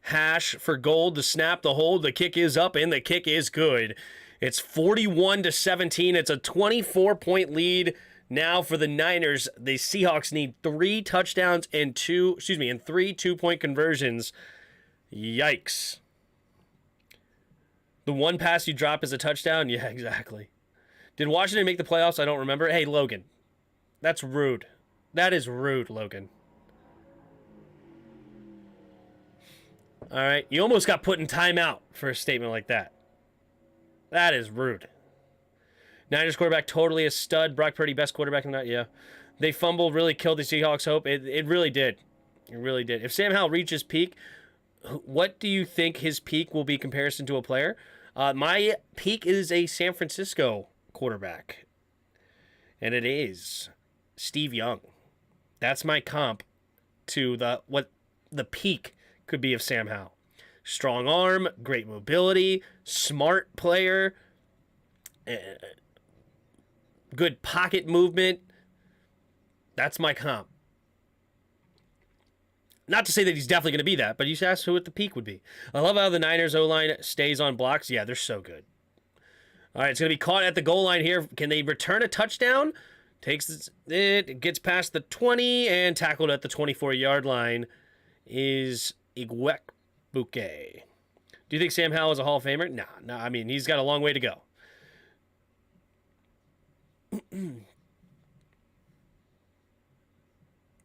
hash for gold, the snap, the hold, the kick is up, and the kick is good. It's 41-17. It's a 24-point lead. Now for the Niners, the Seahawks need 3 touchdowns and 3 2-point conversions. Yikes. The one pass you drop is a touchdown? Yeah, exactly. Did Washington make the playoffs? I don't remember. Hey, Logan. That's rude. That is rude, Logan. All right. You almost got put in timeout for a statement like that. That is rude. Niners quarterback, totally a stud. Brock Purdy, best quarterback in that. Yeah. They fumbled, really killed the Seahawks' hope. It really did. It really did. If Sam Howell reaches peak, what do you think his peak will be in comparison to a player? My peak is a San Francisco quarterback. And it is Steve Young. That's my comp to what the peak could be of Sam Howell. Strong arm, great mobility, smart player, good pocket movement. That's my comp. Not to say that he's definitely going to be that, but you should ask who at the peak would be. I love how the Niners O-line stays on blocks. Yeah, they're so good. All right, it's going to be caught at the goal line here. Can they return a touchdown? It gets past the 20 and tackled at the 24-yard line is Bouquet. Do you think Sam Howell is a Hall of Famer? No. I mean, he's got a long way to go.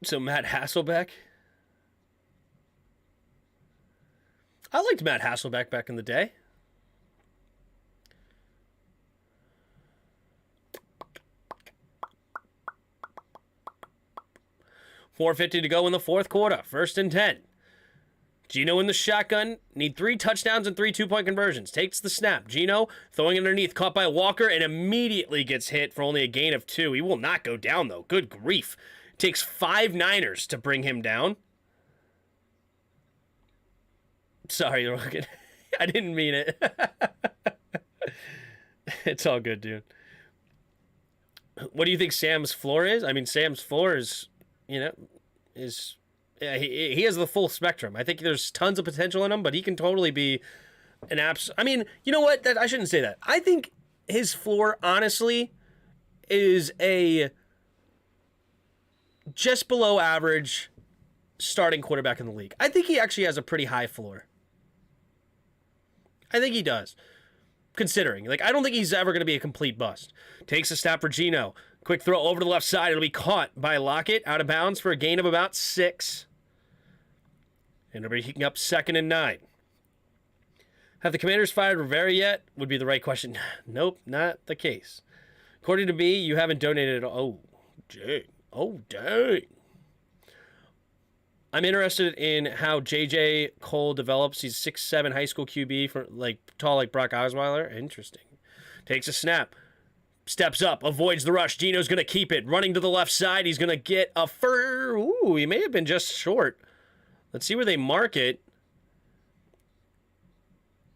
So Matt Hasselbeck. I liked Matt Hasselbeck back in the day. $4:50 to go in the fourth quarter. 1st and 10. Geno in the shotgun. Need 3 touchdowns and 3 2-point conversions. Takes the snap. Geno throwing it underneath. Caught by Walker and immediately gets hit for only a gain of 2. He will not go down, though. Good grief. Takes 5 Niners to bring him down. Sorry, Rogan. I didn't mean it. It's all good, dude. What do you think Sam's floor is? I mean, Sam's floor is, he has the full spectrum. I think there's tons of potential in him, but he can totally be an I mean, you know what? I shouldn't say that. I think his floor, honestly, is a just below average starting quarterback in the league. I think he actually has a pretty high floor. I think he does. Considering. I don't think he's ever going to be a complete bust. Takes a snap for Geno. Quick throw over to the left side. It'll be caught by Lockett out of bounds for a gain of about 6. And it'll be heating up 2nd and 9. Have the Commanders fired Rivera yet? Would be the right question. Nope, not the case. According to me, you haven't donated at all. Oh, dang. I'm interested in how J.J. Cole develops. He's 6'7" high school QB, for tall like Brock Osweiler. Interesting. Takes a snap. Steps up. Avoids the rush. Geno's going to keep it. Running to the left side. He's going to get a Ooh, he may have been just short. Let's see where they mark it.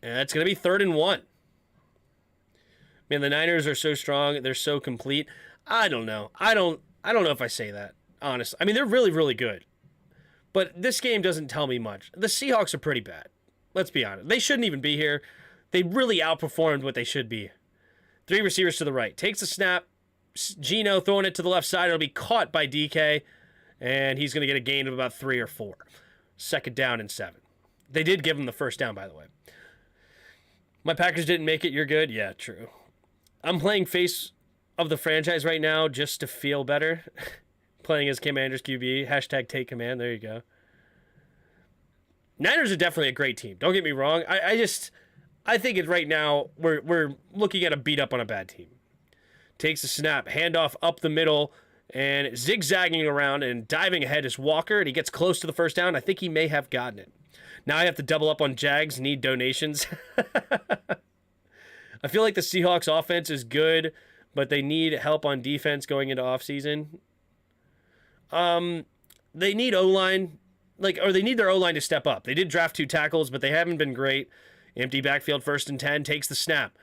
And it's going to be 3rd and 1. Man, the Niners are so strong. They're so complete. I don't know. I don't know if I say that, honestly. I mean, they're really, really good. But this game doesn't tell me much. The Seahawks are pretty bad. Let's be honest. They shouldn't even be here. They really outperformed what they should be. 3 receivers to the right. Takes a snap. Geno throwing it to the left side. It'll be caught by DK. And he's going to get a gain of about 3 or 4. 2nd down and 7. They did give him the 1st down, by the way. My Packers didn't make it. You're good? Yeah, true. I'm playing face of the franchise right now just to feel better. Playing as Commanders QB. Hashtag take command. There you go. Niners are definitely a great team. Don't get me wrong. I think it right now we're looking at a beat up on a bad team. Takes a snap. Handoff up the middle and zigzagging around and diving ahead is Walker, and he gets close to the 1st down. I think he may have gotten it. Now I have to double up on Jags. Need donations. I feel like the Seahawks offense is good, but they need help on defense going into offseason. They need O-line, or they need their O-line to step up. They did draft 2 tackles, but they haven't been great. Empty backfield, 1st and 10, takes the snap.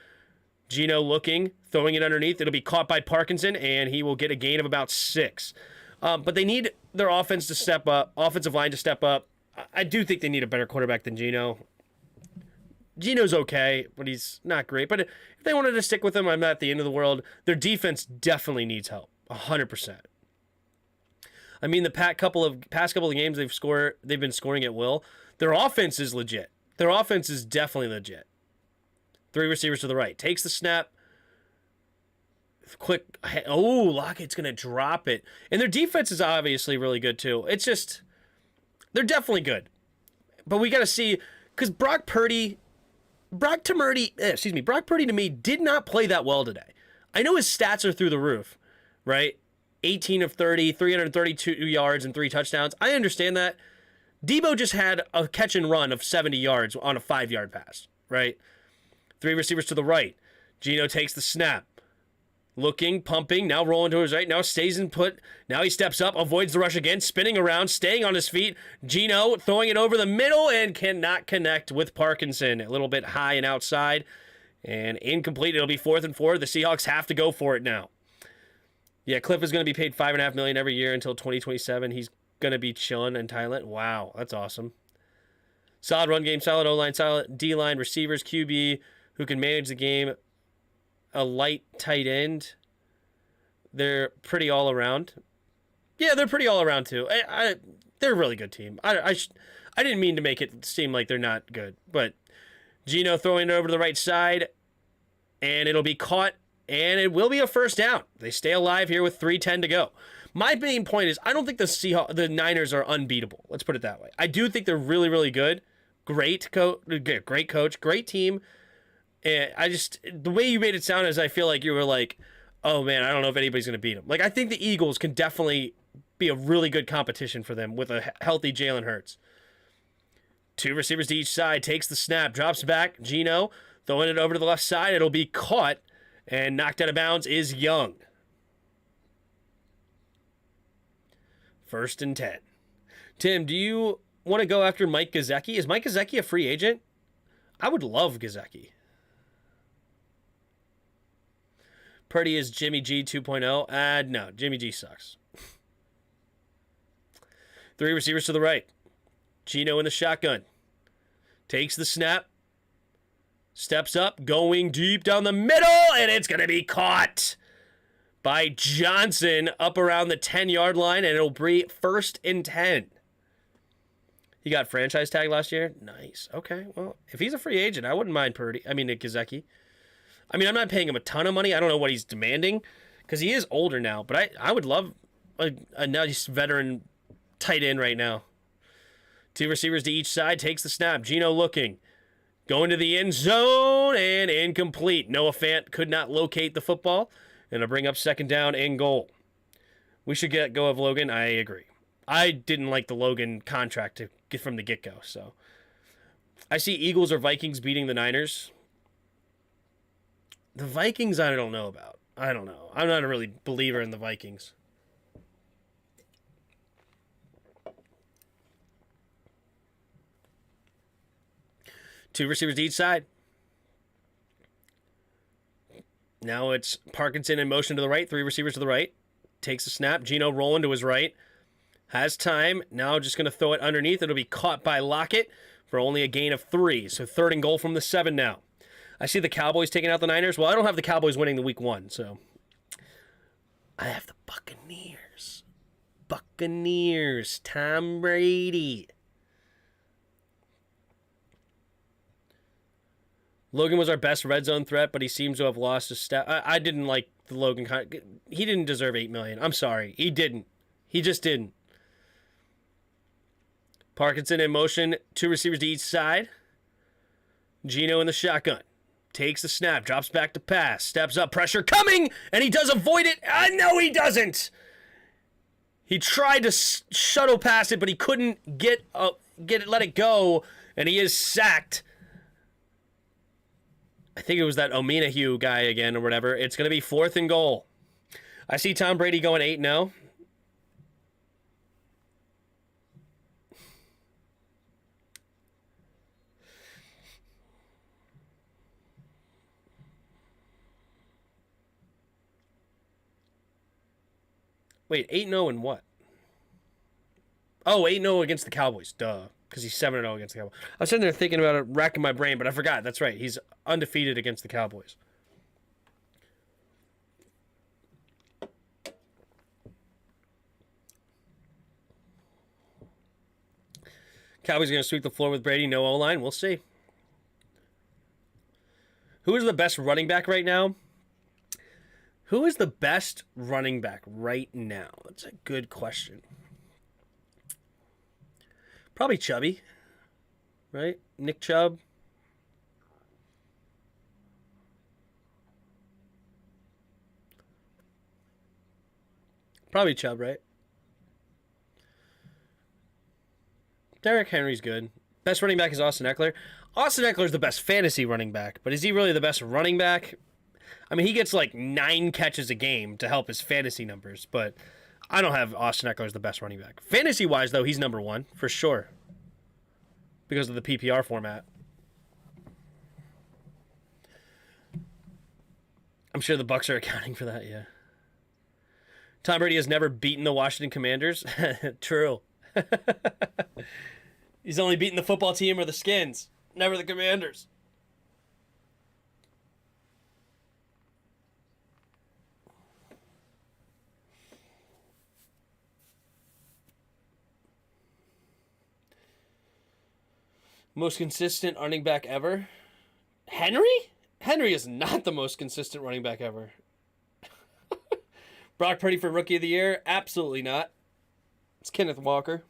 Geno looking, throwing it underneath. It'll be caught by Parkinson, and he will get a gain of about 6. But they need their offense to step up, offensive line to step up. I do think they need a better quarterback than Geno. Geno's okay, but he's not great. But if they wanted to stick with him, I'm not at the end of the world. Their defense definitely needs help, 100%. I mean, the past couple of games they've been scoring at will. Their offense is legit. Their offense is definitely legit. 3 receivers to the right. Takes the snap. Quick. Oh, Lockett's going to drop it. And their defense is obviously really good, too. It's just, they're definitely good. But we got to see, because Brock Purdy to me did not play that well today. I know his stats are through the roof, right? 18 of 30, 332 yards and 3 touchdowns. I understand that. Debo just had a catch and run of 70 yards on a 5-yard pass, right? 3 receivers to the right. Geno takes the snap. Looking, pumping, now rolling to his right, now stays in put. Now he steps up, avoids the rush again, spinning around, staying on his feet. Geno throwing it over the middle and cannot connect with Parkinson. A little bit high and outside and incomplete. It'll be 4th and 4. The Seahawks have to go for it now. Yeah, Cliff is going to be paid $5.5 million every year until 2027. He's going to be chilling in Thailand. Wow, that's awesome. Solid run game, solid O-line, solid D-line, receivers, QB, who can manage the game. A light tight end. They're pretty all around. Yeah, they're pretty all around too. They're a really good team. I didn't mean to make it seem like they're not good, but Geno throwing it over to the right side, and it'll be caught, and it will be a first down. They stay alive here with 3:10 to go. My main point is I don't think the Niners are unbeatable. Let's put it that way. I do think they're really, really good. Great coach, great team. And the way you made it sound is I feel like you were like, oh man, I don't know if anybody's going to beat them. Like, I think the Eagles can definitely be a really good competition for them with a healthy Jalen Hurts. 2 receivers to each side, takes the snap, drops back. Geno throwing it over to the left side. It'll be caught, and knocked out of bounds is Young. 1st and 10. Tim, do you want to go after Mike Gesicki? Is Mike Gesicki a free agent? I would love Gesicki. Purdy is Jimmy G 2.0. No, Jimmy G sucks. 3 receivers to the right. Geno in the shotgun. Takes the snap. Steps up, going deep down the middle, and it's going to be caught by Johnson up around the 10-yard line, and it'll be 1st and 10. He got franchise tag last year? Nice. Okay, well, if he's a free agent, I wouldn't mind Gesicki. I mean, I'm not paying him a ton of money. I don't know what he's demanding, because he is older now, but I would love a nice veteran tight end right now. 2 receivers to each side, takes the snap. Geno looking. Going to the end zone, and incomplete. Noah Fant could not locate the football, and it'll bring up 2nd down and goal. We should get go of Logan. I agree. I didn't like the Logan contract to get from the get-go, so. I see Eagles or Vikings beating the Niners. The Vikings, I don't know about. I don't know. I'm not a really believer in the Vikings. Two receivers to each side. Now it's Parkinson in motion to the right. 3 receivers to the right. Takes a snap. Geno rolling to his right. Has time. Now just going to throw it underneath. It'll be caught by Lockett for only a gain of 3. So 3rd and goal from the 7 now. I see the Cowboys taking out the Niners. Well, I don't have the Cowboys winning the week 1, so I have the Buccaneers. Buccaneers. Tom Brady. Logan was our best red zone threat, but he seems to have lost his step. I didn't like the Logan. He didn't deserve $8 million. I'm sorry. He didn't. He just didn't. Parkinson in motion. 2 receivers to each side. Geno in the shotgun. Takes the snap. Drops back to pass. Steps up. Pressure coming. And he does avoid it. No, he doesn't. He tried to shuttle past it, but he couldn't let it go. And he is sacked. I think it was that Omenahue guy again or whatever. It's going to be 4th and goal. I see Tom Brady going 8-0. Wait, 8-0 in what? Oh, 8-0 against the Cowboys. Duh. Because he's 7-0 against the Cowboys. I was sitting there thinking about it, racking my brain, but I forgot. That's right. He's undefeated against the Cowboys. Cowboys are going to sweep the floor with Brady. No O-line. We'll see. Who is the best running back right now? Who is the best running back right now? That's a good question. Probably Chubby, right? Nick Chubb. Probably Chubb, right? Derrick Henry's good. Best running back is Austin Eckler. Austin Eckler's the best fantasy running back, but is he really the best running back? I mean, he gets like 9 catches a game to help his fantasy numbers, but I don't have Austin Eckler as the best running back. Fantasy-wise, though, he's number 1, for sure, because of the PPR format. I'm sure the Bucs are accounting for that, yeah. Tom Brady has never beaten the Washington Commanders. True. He's only beaten the football team or the Skins, never the Commanders. Most consistent running back ever? Henry? Henry is not the most consistent running back ever. Brock Purdy for Rookie of the Year? Absolutely not. It's Kenneth Walker.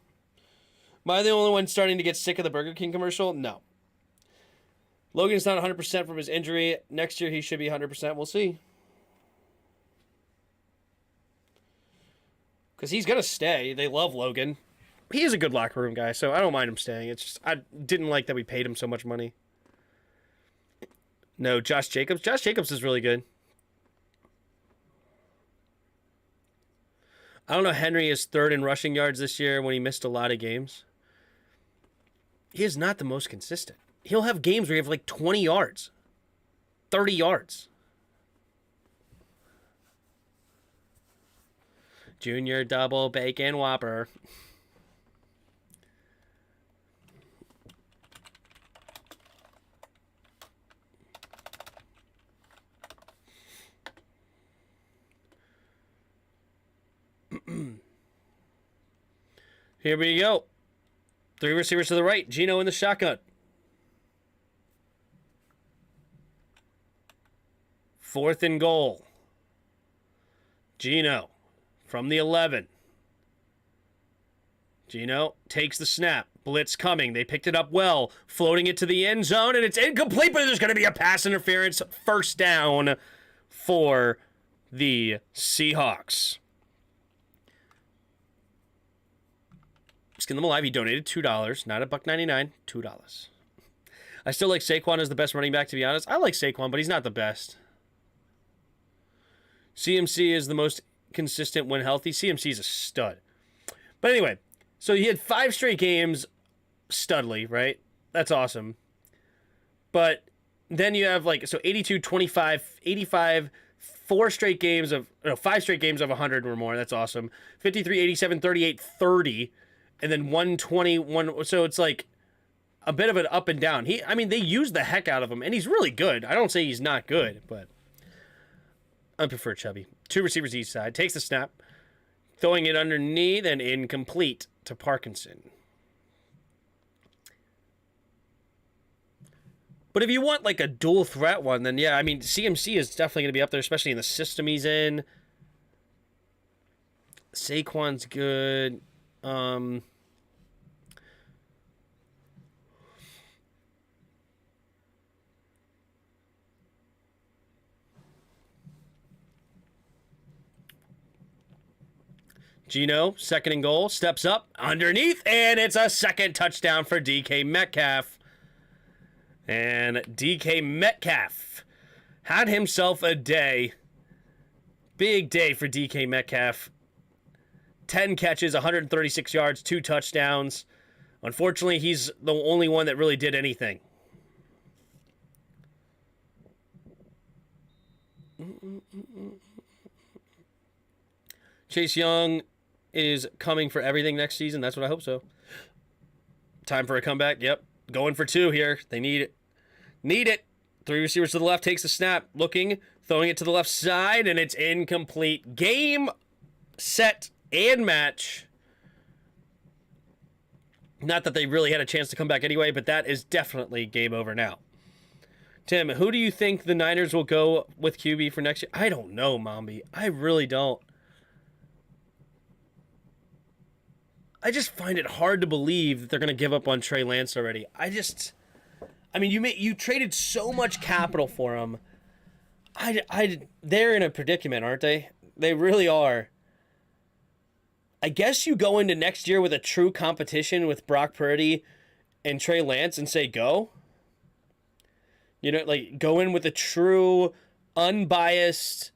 Am I the only one starting to get sick of the Burger King commercial? No. Logan's not 100% from his injury. Next year he should be 100%. We'll see. Because he's going to stay. They love Logan. He is a good locker room guy, so I don't mind him staying. It's just, I didn't like that we paid him so much money. No, Josh Jacobs. Josh Jacobs is really good. I don't know. Henry is third in rushing yards this year when he missed a lot of games. He is not the most consistent. He'll have games where you have like 20 yards, 30 yards. Junior double bacon whopper. Here we go. 3 receivers to the right. Gino in the shotgun. 4th and goal. Gino from the 11. Gino takes the snap. Blitz coming. They picked it up well. Floating it to the end zone, and it's incomplete, but there's going to be a pass interference. First down for the Seahawks. Skin them alive. He donated $2, not $1.99, $2. I still like Saquon as the best running back, to be honest. I like Saquon, but he's not the best. CMC is the most consistent when healthy. CMC is a stud. But anyway, so he had 5 straight games, Studley, right? That's awesome. But then you have like, so 82, 25, 85, 5 straight games of 100 or more. That's awesome. 53, 87, 38, 30. And then 121, so it's like a bit of an up and down. They use the heck out of him, and he's really good. I don't say he's not good, but I prefer Chubby. 2 receivers each side. Takes the snap, throwing it underneath and incomplete to Parkinson. But if you want like a dual threat one, then yeah, CMC is definitely going to be up there, especially in the system he's in. Saquon's good. Gino, 2nd and goal, steps up underneath, and it's a second touchdown for DK Metcalf. And DK Metcalf had himself a day. Big day for DK Metcalf. 10 catches, 136 yards, 2 touchdowns. Unfortunately, he's the only one that really did anything. Chase Young is coming for everything next season. That's what I hope so. Time for a comeback. Yep. Going for 2 here. They need it. Need it. 3 receivers to the left. Takes the snap. Looking. Throwing it to the left side. And it's incomplete. Game, set, and match. Not that they really had a chance to come back anyway, but that is definitely game over now. Tim, who do you think the Niners will go with QB for next year? I don't know, Mombi. I really don't. I just find it hard to believe that they're going to give up on Trey Lance already. You traded so much capital for him. They're in a predicament, aren't they? They really are. I guess you go into next year with a true competition with Brock Purdy and Trey Lance and say go. Go in with a true, unbiased,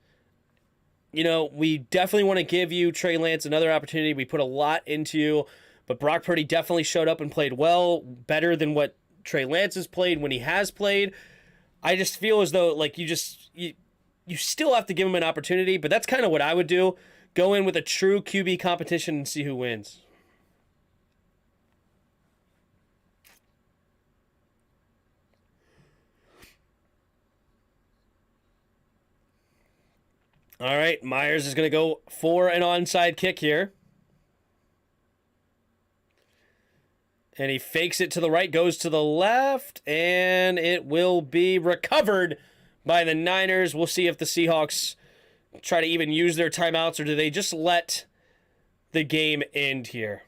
we definitely want to give you, Trey Lance, another opportunity. We put a lot into you, but Brock Purdy definitely showed up and played well, better than what Trey Lance has played when he has played. I just feel as though, you still have to give him an opportunity, but that's kind of what I would do. Go in with a true QB competition and see who wins. All right, Myers is going to go for an onside kick here. And he fakes it to the right, goes to the left, and it will be recovered by the Niners. We'll see if the Seahawks try to even use their timeouts, or do they just let the game end here?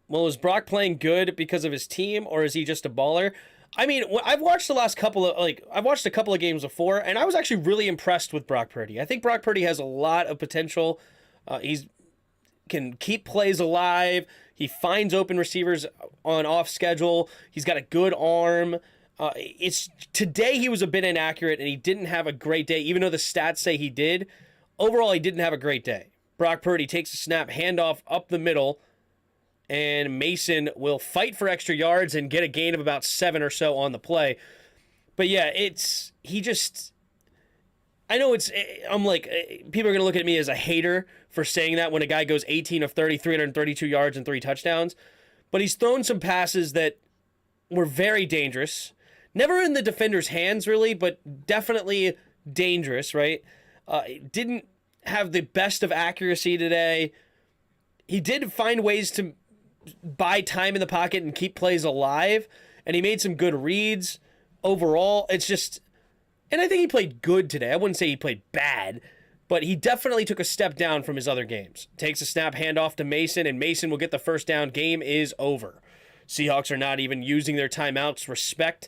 Well, is Brock playing good because of his team, or is he just a baller? I mean, I've watched I've watched a couple of games before, and I was actually really impressed with Brock Purdy. I think Brock Purdy has a lot of potential. He's can keep plays alive. He finds open receivers on off schedule. He's got a good arm. Today he was a bit inaccurate and he didn't have a great day, even though the stats say he did. Overall, he didn't have a great day. Brock Purdy takes a snap, handoff up the middle, and Mason will fight for extra yards and get a gain of about 7 or so on the play. But yeah, I'm like, people are going to look at me as a hater for saying that when a guy goes 18 of 30, 332 yards and 3 touchdowns. But he's thrown some passes that were very dangerous. Never in the defender's hands, really, but definitely dangerous, right? Didn't have the best of accuracy today. He did find ways to buy time in the pocket and keep plays alive, and he made some good reads. Overall, it's just... And I think he played good today. I wouldn't say he played bad, but he definitely took a step down from his other games. Takes a snap, handoff to Mason, and Mason will get the first down. Game is over. Seahawks are not even using their timeouts. Respect.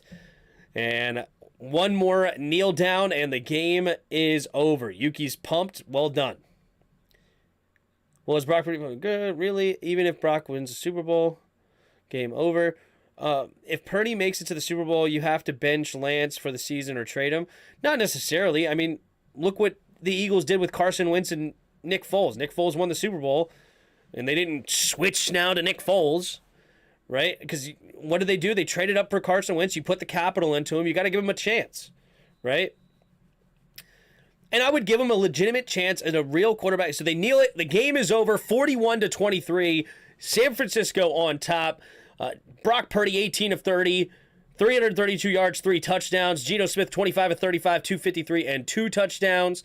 And one more kneel down, and the game is over. Yuki's pumped. Well done. Well, is Brock pretty good? Really? Even if Brock wins the Super Bowl, game over. If Purdy makes it to the Super Bowl, you have to bench Lance for the season or trade him. Not necessarily. I mean, look what the Eagles did with Carson Wentz and Nick Foles. Nick Foles won the Super Bowl, and they didn't switch now to Nick Foles, right? Because what did they do? They traded up for Carson Wentz. You put the capital into him. You got to give him a chance, right? And I would give him a legitimate chance at a real quarterback. So they kneel it. The game is over, 41-23. San Francisco on top. Brock Purdy, 18 of 30, 332 yards, 3 touchdowns. Geno Smith, 25 of 35, 253, and 2 touchdowns.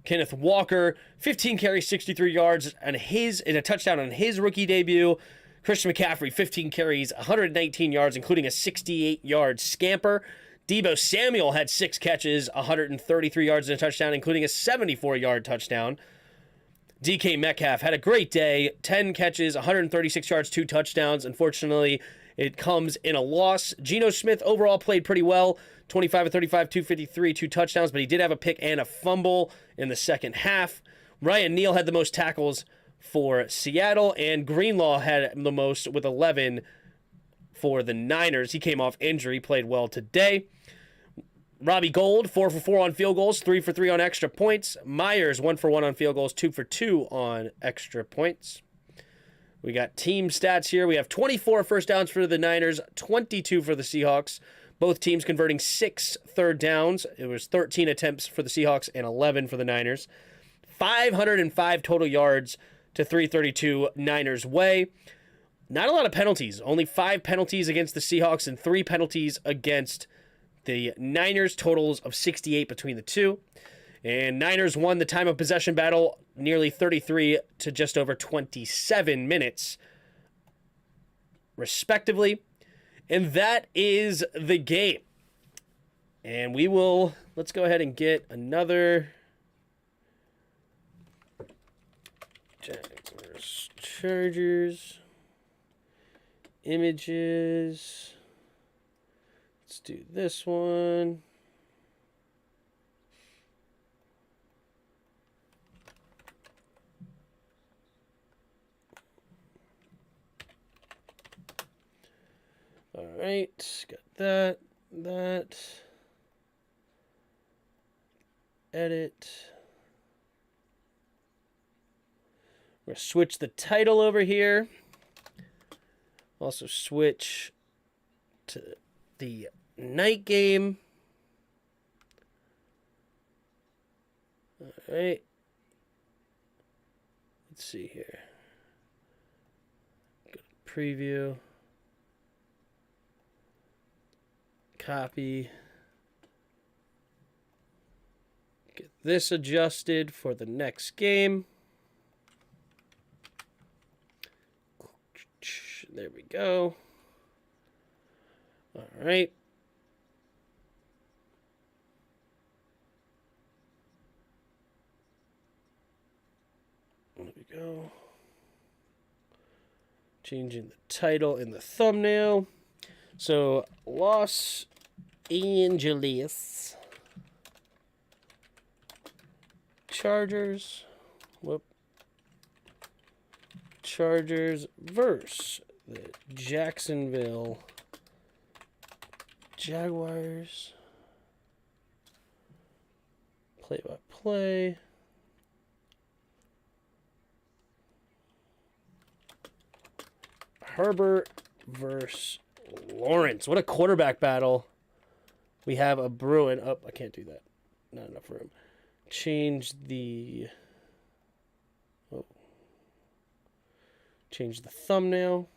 Kenneth Walker, 15 carries, 63 yards, and a touchdown on his rookie debut. Christian McCaffrey, 15 carries, 119 yards, including a 68-yard scamper. Debo Samuel had 6 catches, 133 yards and a touchdown, including a 74-yard touchdown. DK Metcalf had a great day, 10 catches, 136 yards, 2 touchdowns. Unfortunately, it comes in a loss. Geno Smith overall played pretty well, 25 of 35, 253, 2 touchdowns, but he did have a pick and a fumble in the second half. Ryan Neal had the most tackles for Seattle, and Greenlaw had the most with 11 for the Niners. He came off injury, played well today. Robbie Gould, 4 for 4 on field goals, 3 for 3 on extra points. Myers, 1 for 1 on field goals, 2 for 2 on extra points. We got team stats here. We have 24 first downs for the Niners, 22 for the Seahawks. Both teams converting 6 third downs. It was 13 attempts for the Seahawks and 11 for the Niners. 505 total yards to 332 Niners way. Not a lot of penalties. Only 5 penalties against the Seahawks and 3 penalties against the Niners, totals of 68 between the two. And Niners won the time of possession battle, nearly 33 to just over 27 minutes, respectively. And that is the game. And let's go ahead and get another Jaguars, Chargers, images. Let's do this one. All right, got that. Edit. We're going to switch the title over here. Also switch to the night game. All right. Let's see here. Go to preview. Copy. Get this adjusted for the next game. There we go. All right. There we go. Changing the title and the thumbnail. So, Los Angeles Chargers. Whoop. Chargers versus the Jacksonville Jaguars. Play-by-play. Herbert versus Lawrence. What a quarterback battle. We have a Bruin. Oh, I can't do that. Not enough room. Change the... Oh. Change the thumbnail.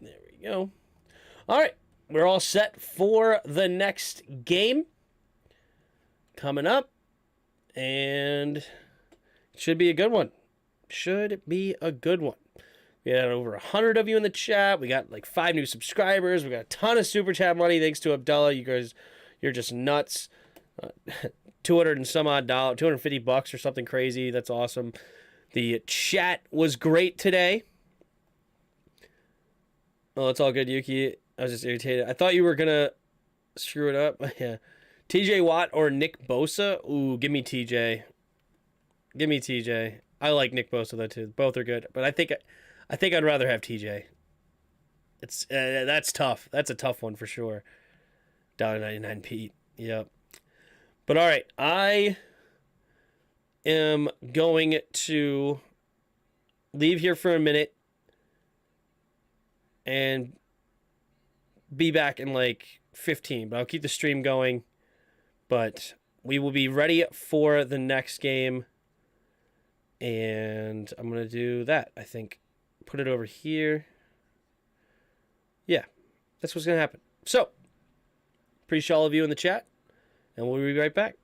There we go. All right. We're all set for the next game coming up. And it should be a good one. Should be a good one. We had over 100 of you in the chat. We got like 5 new subscribers. We got a ton of super chat money. Thanks to Abdullah. You guys, you're just nuts. 200 and some odd dollars, $250 or something crazy. That's awesome. The chat was great today. Oh, it's all good, Yuki. I was just irritated. I thought you were going to screw it up. Yeah. TJ Watt or Nick Bosa? Ooh, give me TJ. Give me TJ. I like Nick Bosa though too. Both are good, but I think I'd rather have TJ. It's that's tough. That's a tough one for sure. $1.99 Pete. Yep. But all right, I am going to leave here for a minute and be back in like 15, but I'll keep the stream going. But we will be ready for the next game. And I'm going to do that, I think. Put it over here. Yeah, that's what's going to happen. So, appreciate all of you in the chat, and we'll be right back.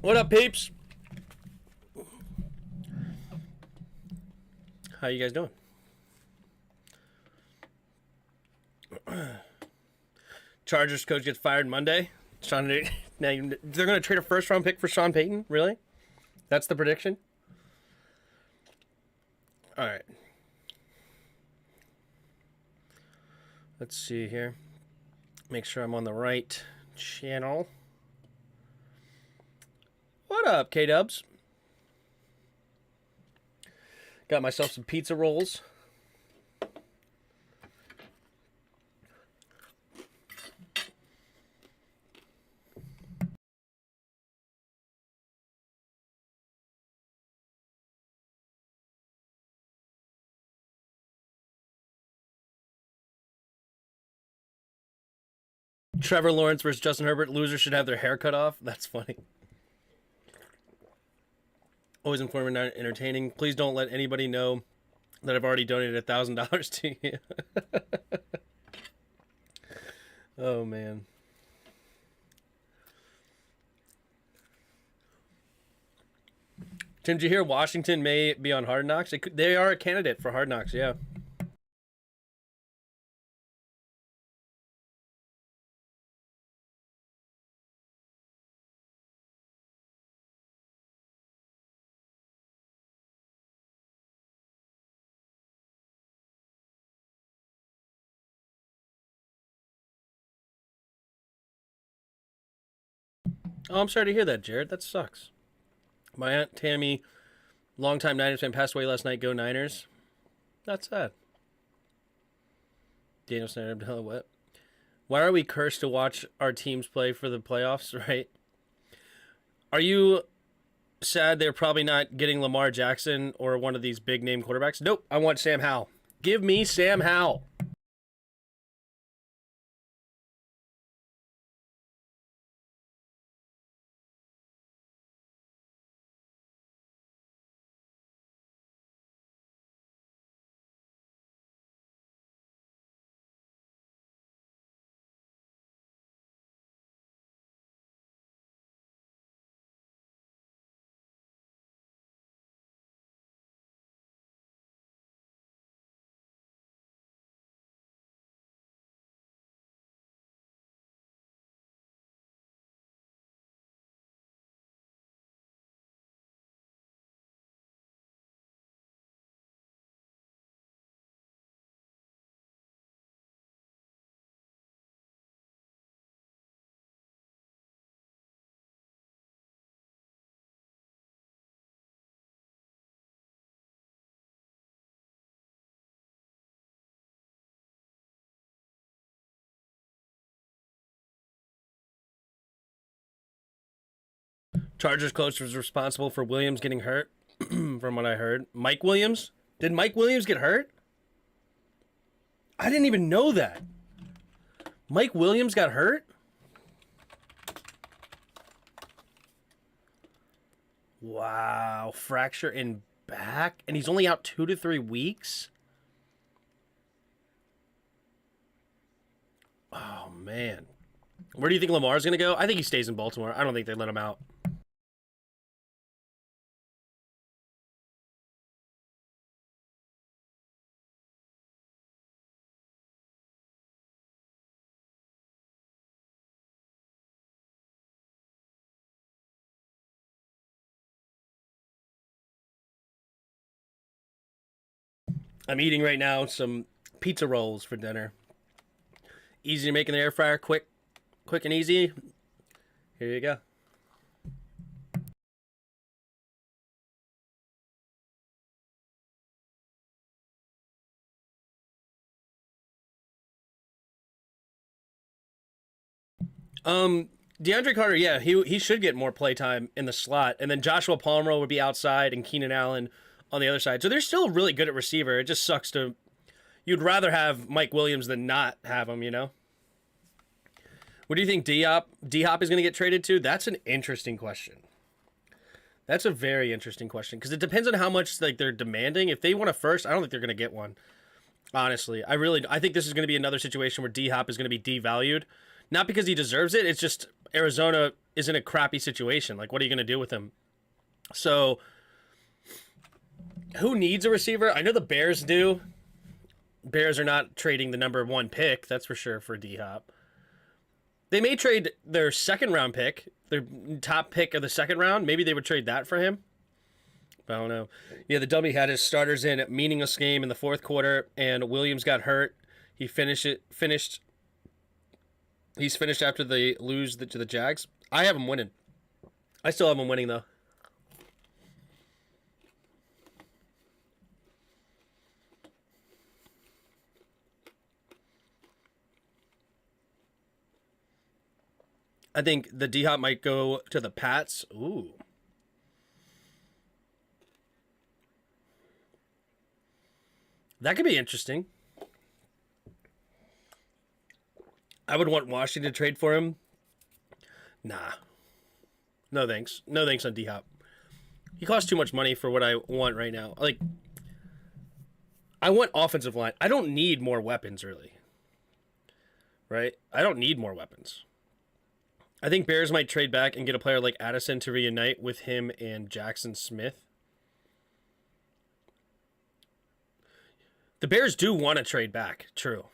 What up, peeps? How you guys doing? Chargers coach gets fired Monday. Now they're going to trade a first-round pick for Sean Payton? Really? That's the prediction? All right. Let's see here. Make sure I'm on the right channel. What up, K-Dubs? Got myself some pizza rolls. Trevor Lawrence versus Justin Herbert. Losers should have their hair cut off. That's funny. Always informative, not entertaining. Please don't let anybody know that I've already donated $1,000 to you. Oh, man. Tim, did you hear Washington may be on Hard Knocks? They are a candidate for Hard Knocks, yeah. Oh, I'm sorry to hear that, Jared. That sucks. My Aunt Tammy, longtime Niners fan, passed away last night. Go Niners. That's sad. Daniel Snyder, what? Why are we cursed to watch our teams play for the playoffs, right? Are you sad they're probably not getting Lamar Jackson or one of these big-name quarterbacks? Nope, I want Sam Howell. Give me Sam Howell. Chargers coach was responsible for Williams getting hurt, from what I heard. Mike Williams? Did Mike Williams get hurt? I didn't even know that. Mike Williams got hurt? Wow. Fracture in back? And he's only out 2 to 3 weeks? Oh, man. Where do you think Lamar's going to go? I think he stays in Baltimore. I don't think they let him out. I'm eating right now some pizza rolls for dinner. Easy to make in the air fryer, quick and easy. Here you go. DeAndre Carter, yeah, he should get more play time in the slot, and then Joshua Palmer would be outside and Keenan Allen on the other side. So they're still really good at receiver. It just sucks to. You'd rather have Mike Williams than not have him, you know? What do you think D-Hop is going to get traded to? That's an interesting question. That's a very interesting question because it depends on how much like they're demanding. If they want a first, I don't think they're going to get one. Honestly, I think this is going to be another situation where D-Hop is going to be devalued Not because he deserves it. It's just Arizona is in a crappy situation. Like, what are you going to do with him? So, who needs a receiver? I know the Bears do. Bears are not trading the number 1 pick, that's for sure, for D-Hop. They may trade their second-round pick, their top pick of the second round. Maybe they would trade that for him. I don't know. Yeah, the dummy had his starters in a meaningless game in the fourth quarter, and Williams got hurt. He's finished after they lose to the Jags. I have him winning. I still have him winning, though. I think the D-Hop might go to the Pats. Ooh. That could be interesting. I would want Washington to trade for him. Nah. No thanks. No thanks on D-Hop. He costs too much money for what I want right now. Like, I want offensive line. I don't need more weapons, really. Right? I don't need more weapons. I think Bears might trade back and get a player like Addison to reunite with him and Jackson Smith. The Bears do want to trade back. True.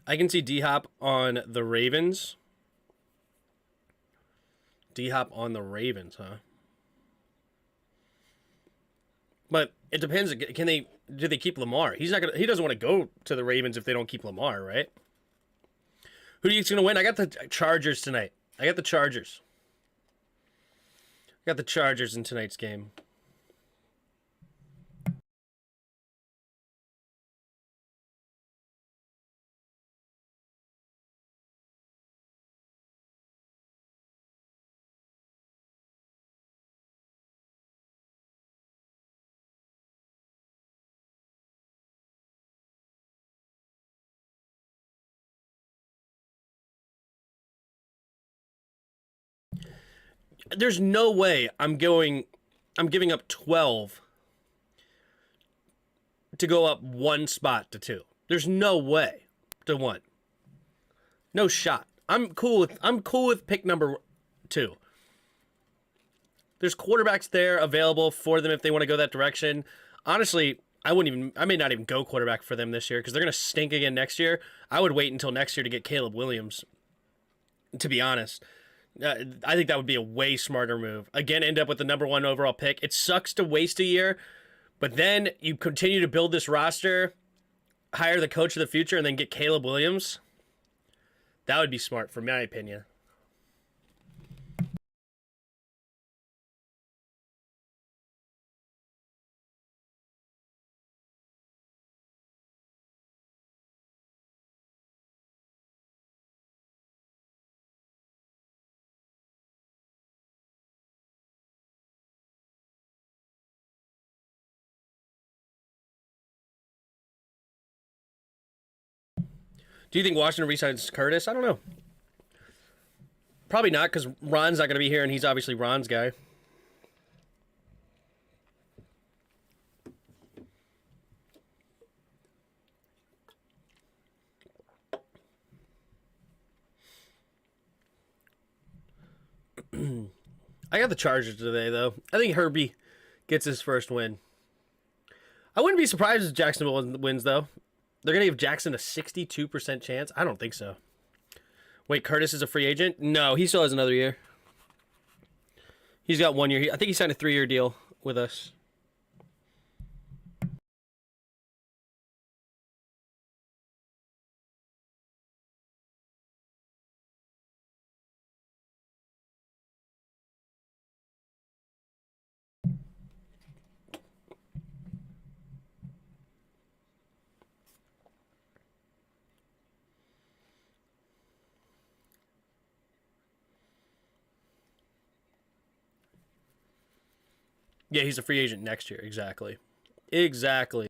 I can see D-Hop on the Ravens. D-Hop on the Ravens, huh? But it depends. Do they keep Lamar? He doesn't want to go to the Ravens if they don't keep Lamar, right? Who do you think's going to win? I got the Chargers tonight. I got the Chargers. I got the Chargers in tonight's game. There's no way I'm giving up 12 to go up 1 spot to 2. There's no way to 1. No shot. I'm cool with pick number 2. There's quarterbacks there available for them if they want to go that direction. Honestly, I may not even go quarterback for them this year because they're going to stink again next year. I would wait until next year to get Caleb Williams, to be honest. I think that would be a way smarter move. Again, end up with the number 1 overall pick. It sucks to waste a year, but then you continue to build this roster, hire the coach of the future, and then get Caleb Williams. That would be smart, for my opinion. Do you think Washington resigns Curtis? I don't know. Probably not, because Ron's not going to be here, and he's obviously Ron's guy. I got the Chargers today, though. I think Herbie gets his first win. I wouldn't be surprised if Jacksonville wins, though. They're going to give Jackson a 62% chance? I don't think so. Wait, Curtis is a free agent? No, he still has another year. He's got 1 year. I think he signed a 3-year deal with us. Yeah, he's a free agent next year. Exactly. Exactly.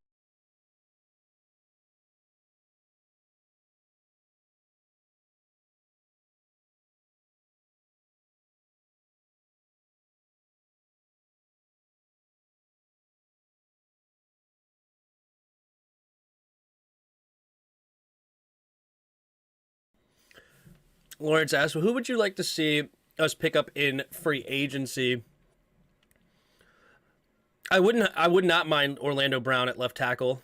Lawrence asked, who would you like to see us pick up in free agency? I would not mind Orlando Brown at left tackle,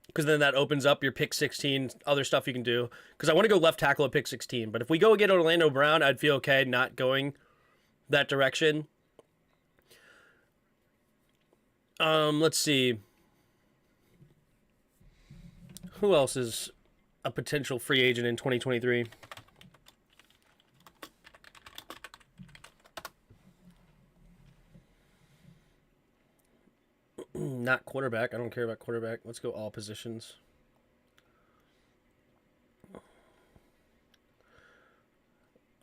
because then that opens up your pick 16, other stuff you can do. Because I want to go left tackle at pick 16. But if we go get Orlando Brown, I'd feel okay not going that direction. Let's see. Who else is a potential free agent in 2023? Not quarterback. I don't care about quarterback. Let's go all positions.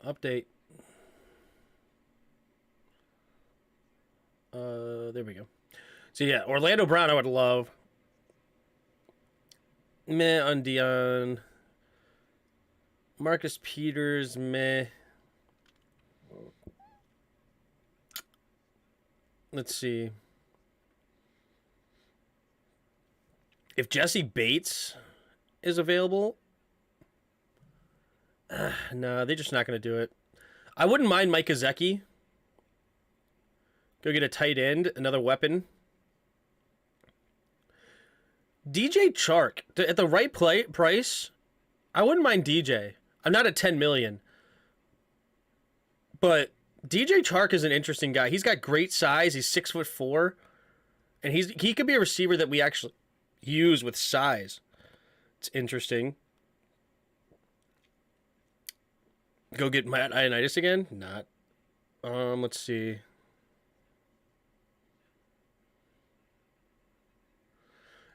Update. There we go. So yeah, Orlando Brown I would love. Meh on Dion. Marcus Peters, meh. Let's see. If Jesse Bates is available, no, they're just not going to do it. I wouldn't mind Mike Gesicki. Go get a tight end, another weapon. DJ Chark, at the right price, I wouldn't mind DJ. I'm not at 10 million. But DJ Chark is an interesting guy. He's got great size. He's 6'4", and he could be a receiver that we actually use with size. It's interesting. Go get Matt Ioannidis again? Not. Let's see.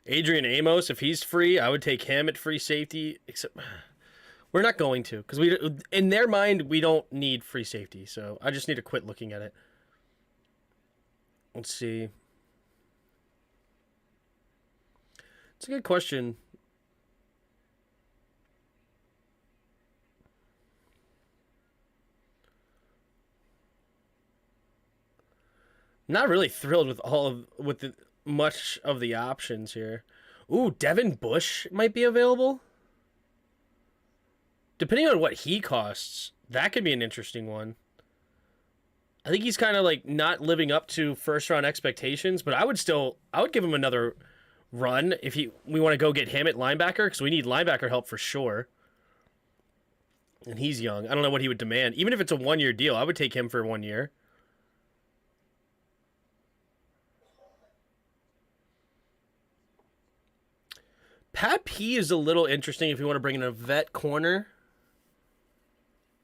Adrian Amos, if he's free, I would take him at free safety. Except we're not going to, because in their mind we don't need free safety. So I just need to quit looking at it. Let's see. It's a good question. Not really thrilled with much of the options here. Ooh, Devin Bush might be available. Depending on what he costs, that could be an interesting one. I think he's kind of like not living up to first round expectations, but I would give him another run if we want to go get him at linebacker, because we need linebacker help for sure. And he's young. I don't know what he would demand. Even if it's a 1-year deal, I would take him for 1 year. Pat P is a little interesting if you want to bring in a vet corner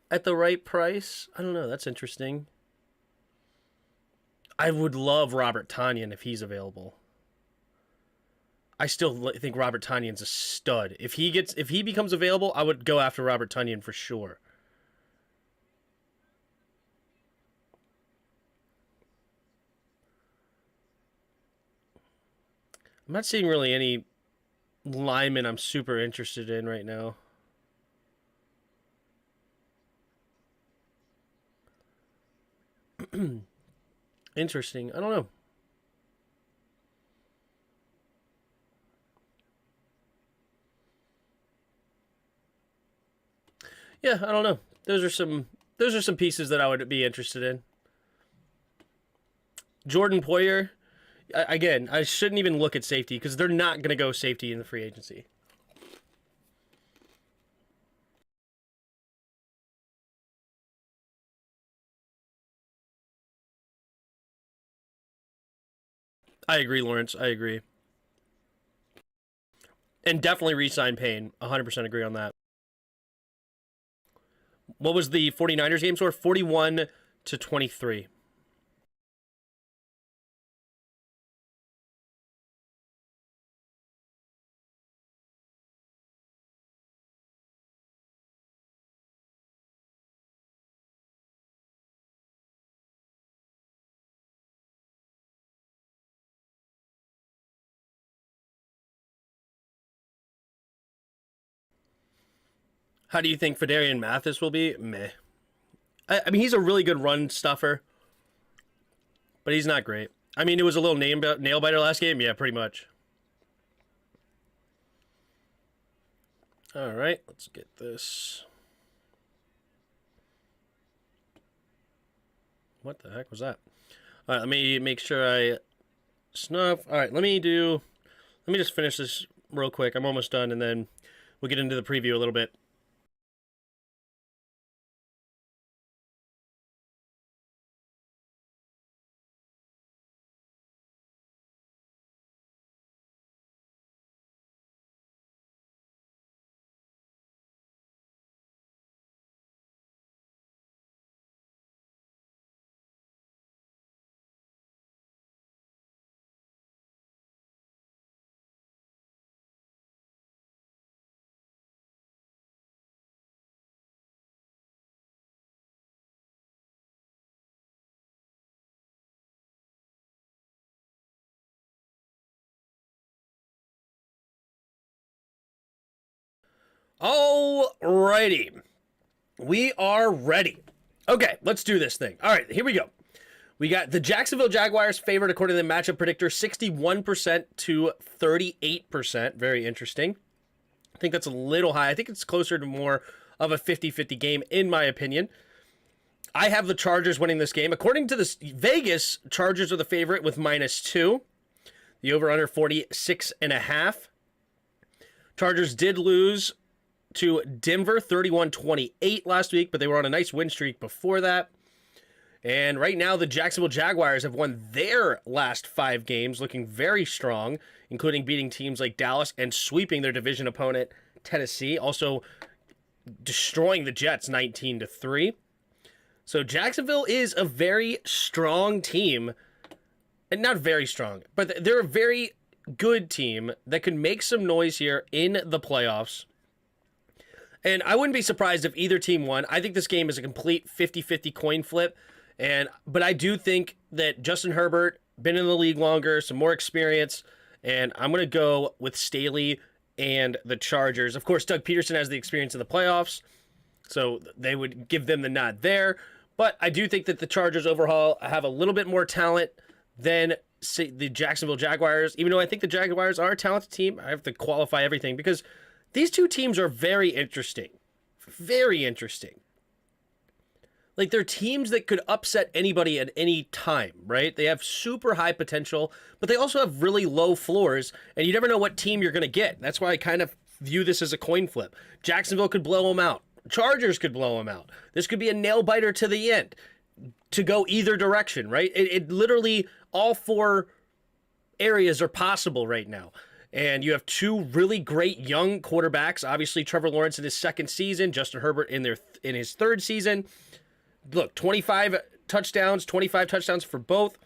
at the right price. I don't know. That's interesting. I would love Robert Tonyan if he's available. I still think Robert Tonyan's a stud. If he becomes available, I would go after Robert Tonyan for sure. I'm not seeing really any lineman I'm super interested in right now. Interesting. I don't know. Yeah, I don't know. Those are some pieces that I would be interested in. Jordan Poyer, again, I shouldn't even look at safety because they're not going to go safety in the free agency. I agree, Lawrence. I agree. And definitely re-sign Payne. 100% agree on that. What was the 49ers game score? 41-23. How do you think Fedarian Mathis will be? Meh. I mean, he's a really good run stuffer, but he's not great. I mean, it was a little nail biter last game. Yeah, pretty much. All right, let's get this. What the heck was that? All right, let me make sure I snuff. All right, let me just finish this real quick. I'm almost done, and then we'll get into the preview a little bit. Alrighty. We are ready. Okay, let's do this thing. All right, here we go. We got the Jacksonville Jaguars favored according to the matchup predictor, 61% to 38%. Very interesting. I think that's a little high. I think it's closer to more of a 50-50 game, in my opinion. I have the Chargers winning this game. According to this Vegas, Chargers are the favorite with -2. The over-under 46.5. Chargers did lose to Denver 31-28 last week, but they were on a nice win streak before that. And right now, the Jacksonville Jaguars have won their last 5 games, looking very strong, including beating teams like Dallas and sweeping their division opponent, Tennessee, also destroying the Jets 19-3. So Jacksonville is a very strong team, and not very strong, but they're a very good team that could make some noise here in the playoffs. And I wouldn't be surprised if either team won. I think this game is a complete 50-50 coin flip. But I do think that Justin Herbert, been in the league longer, some more experience, and I'm going to go with Staley and the Chargers. Of course, Doug Peterson has the experience in the playoffs, so they would give them the nod there. But I do think that the Chargers overall have a little bit more talent than the Jacksonville Jaguars, even though I think the Jaguars are a talented team. I have to qualify everything because these two teams are very interesting. Very interesting. Like, they're teams that could upset anybody at any time, right? They have super high potential, but they also have really low floors, and you never know what team you're going to get. That's why I kind of view this as a coin flip. Jacksonville could blow them out. Chargers could blow them out. This could be a nail-biter to the end to go either direction, right? It literally, all 4 areas are possible right now. And you have 2 really great young quarterbacks. Obviously, Trevor Lawrence in his 2nd season, Justin Herbert in his 3rd season. Look, 25 touchdowns for both.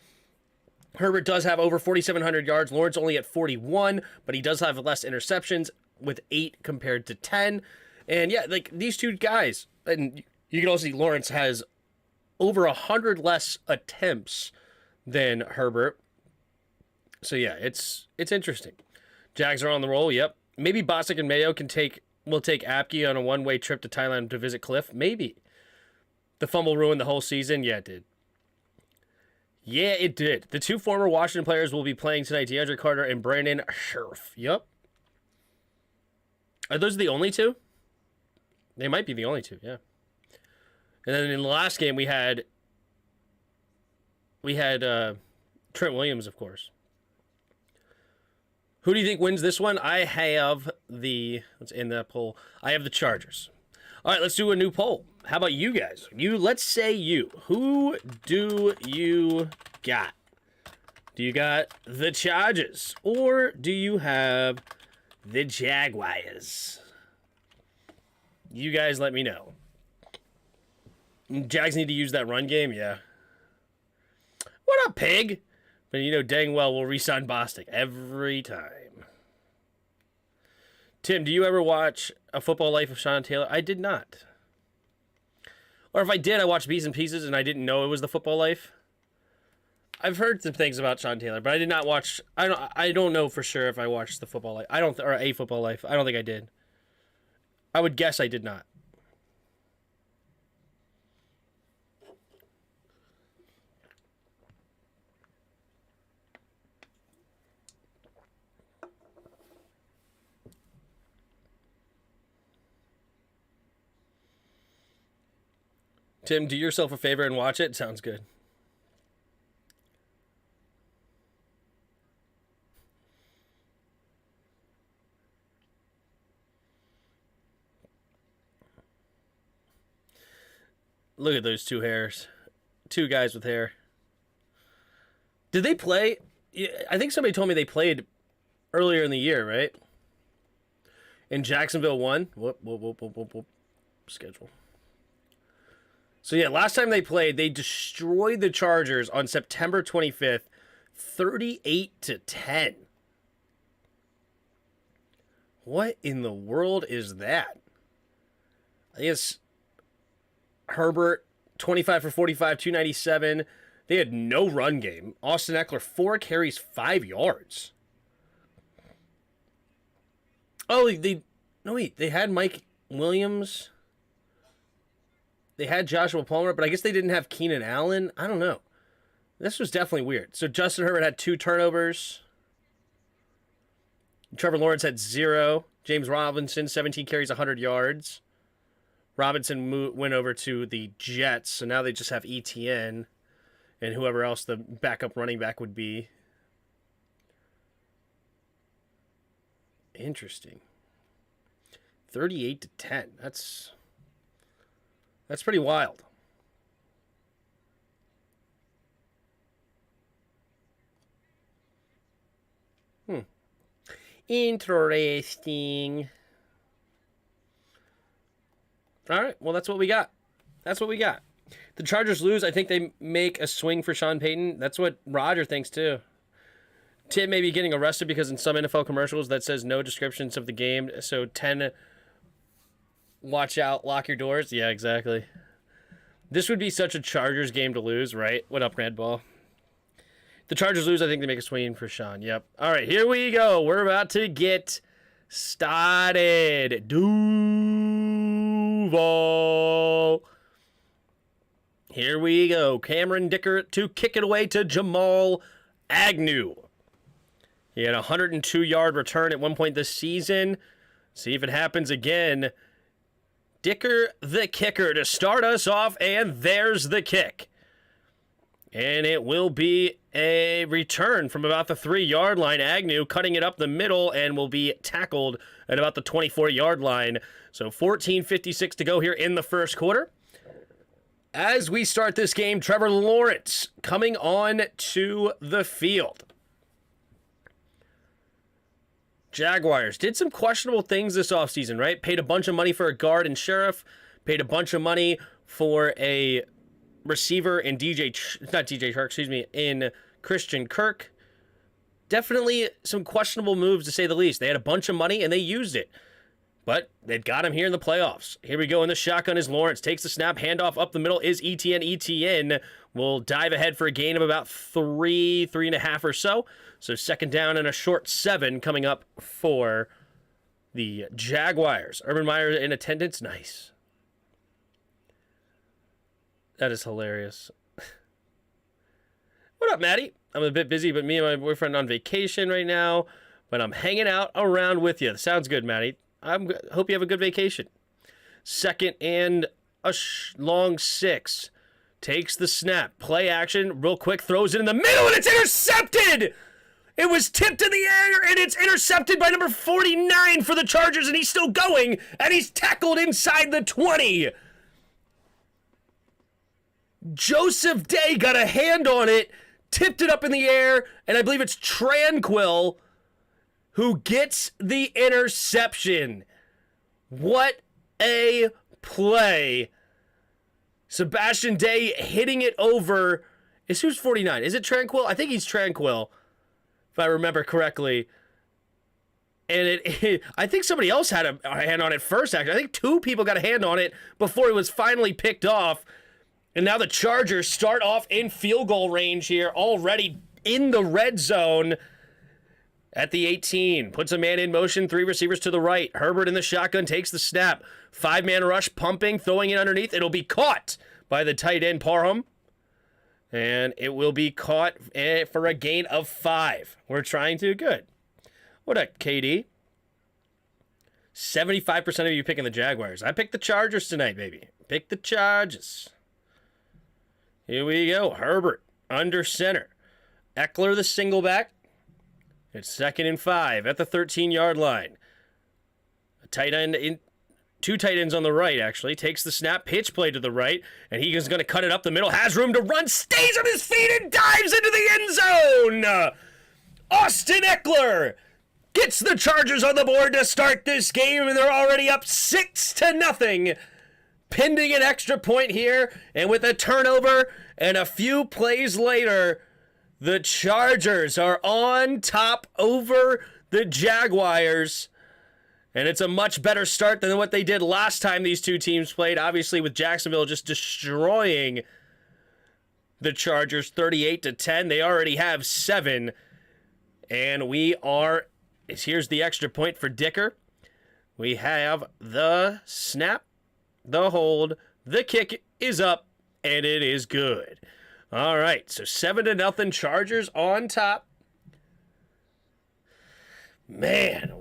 Herbert does have over 4,700 yards. Lawrence only at 41, but he does have less interceptions with 8 compared to 10. And yeah, like, these two guys, and you can also see Lawrence has over 100 less attempts than Herbert. So yeah, it's interesting. Jags are on the roll, yep. Maybe Bostic and Mayo will take Apke on a one-way trip to Thailand to visit Cliff. Maybe. The fumble ruined the whole season? Yeah, it did. Yeah, it did. The 2 former Washington players will be playing tonight, DeAndre Carter and Brandon Scherf. Yep. Are those the only 2? They might be the only 2, yeah. And then in the last game, we had Trent Williams, of course. Who do you think wins this one? I have let's end that poll. I have the Chargers. All right, let's do a new poll. How about you guys? Let's say you. Who do you got? Do you got the Chargers or do you have the Jaguars? You guys let me know. Jags need to use that run game, yeah. What up, pig? But you know dang well we'll re-sign Bostic every time. Tim, do you ever watch A Football Life of Sean Taylor? I did not. Or if I did, I watched B's and Pieces and I didn't know it was The Football Life. I've heard some things about Sean Taylor, but I did not watch. I don't know for sure if I watched The Football Life. Or A Football Life. I don't think I did. I would guess I did not. Tim, do yourself a favor and watch it. Sounds good. Look at those two hairs. Two guys with hair. Did they play? I think somebody told me they played earlier in the year, right? And Jacksonville won. Whoop. Schedule. So, yeah, last time they played, they destroyed the Chargers on September 25th, 38-10. What in the world is that? I guess Herbert, 25 for 45, 297. They had no run game. Austin Eckler, 4 carries, 5 yards. Oh, they had Mike Williams. They had Joshua Palmer, but I guess they didn't have Keenan Allen. I don't know. This was definitely weird. So Justin Herbert had 2 turnovers. Trevor Lawrence had 0. James Robinson, 17 carries, 100 yards. Robinson went over to the Jets, so now they just have ETN and whoever else the backup running back would be. Interesting. 38-10. That's pretty wild. Interesting. All right, well, that's what we got. The Chargers lose. I think they make a swing for Sean Payton. That's what Roger thinks, too. Tim may be getting arrested because in some NFL commercials that says no descriptions of the game. So 10, watch out, lock your doors. Yeah, exactly. This would be such a Chargers game to lose, right? What up, Red Ball? The Chargers lose. I think they make a swing for Sean. Yep. All right, here we go. We're about to get started. Duval. Here we go. Cameron Dicker to kick it away to Jamal Agnew. He had a 102-yard return at one point this season. See if it happens again. Dicker, the kicker, to start us off, and there's the kick. And it will be a return from about the 3-yard line. Agnew cutting it up the middle and will be tackled at about the 24-yard line. So 14:56 to go here in the first quarter. As we start this game, Trevor Lawrence coming on to the field. Jaguars did some questionable things this offseason, right? Paid a bunch of money for a guard and sheriff. Paid a bunch of money for a receiver in in Christian Kirk. Definitely some questionable moves, to say the least. They had a bunch of money, and they used it. But they've got him here in the playoffs. Here we go in the shotgun as Lawrence takes the snap. Handoff up the middle is ETN. ETN will dive ahead for a gain of about 3.5 or so. So second down and a short 7 coming up for the Jaguars. Urban Meyer in attendance. Nice. That is hilarious. What up, Maddie? I'm a bit busy, but me and my boyfriend on vacation right now. But I'm hanging out around with you. Sounds good, Maddie. I hope you have a good vacation. Second and a long 6. Takes the snap. Play action. Real quick. Throws it in the middle, and it's intercepted! It was tipped in the air, and it's intercepted by number 49 for the Chargers, and he's still going, and he's tackled inside the 20. Joseph Day got a hand on it, tipped it up in the air, and I believe it's Tranquil who gets the interception. What a play. Sebastian Day hitting it over. Who's 49? Is it Tranquil? I think he's Tranquil, if I remember correctly. And I think somebody else had a hand on it first, actually. I think 2 people got a hand on it before it was finally picked off. And now the Chargers start off in field goal range here, already in the red zone. At the 18, puts a man in motion, 3 receivers to the right. Herbert in the shotgun takes the snap. 5-man rush, pumping, throwing it underneath. It'll be caught by the tight end, Parham. And it will be caught for a gain of 5. We're trying to. Good. What up, KD? 75% of you picking the Jaguars. I picked the Chargers tonight, baby. Pick the Chargers. Here we go. Herbert under center. Eckler the single back. It's 2nd and 5 at the 13-yard line. A tight end two tight ends on the right, actually. Takes the snap, pitch play to the right, and he is going to cut it up the middle. Has room to run, stays on his feet, and dives into the end zone. Austin Eckler gets the Chargers on the board to start this game, and they're already up 6-0, pending an extra point here. And with a turnover and a few plays later, the Chargers are on top over the Jaguars. And it's a much better start than what they did last time these two teams played. Obviously, with Jacksonville just destroying the Chargers 38-10. They already have 7. And here's the extra point for Dicker. We have the snap, the hold, the kick is up, and it is good. All right, so 7-0 Chargers on top. Man,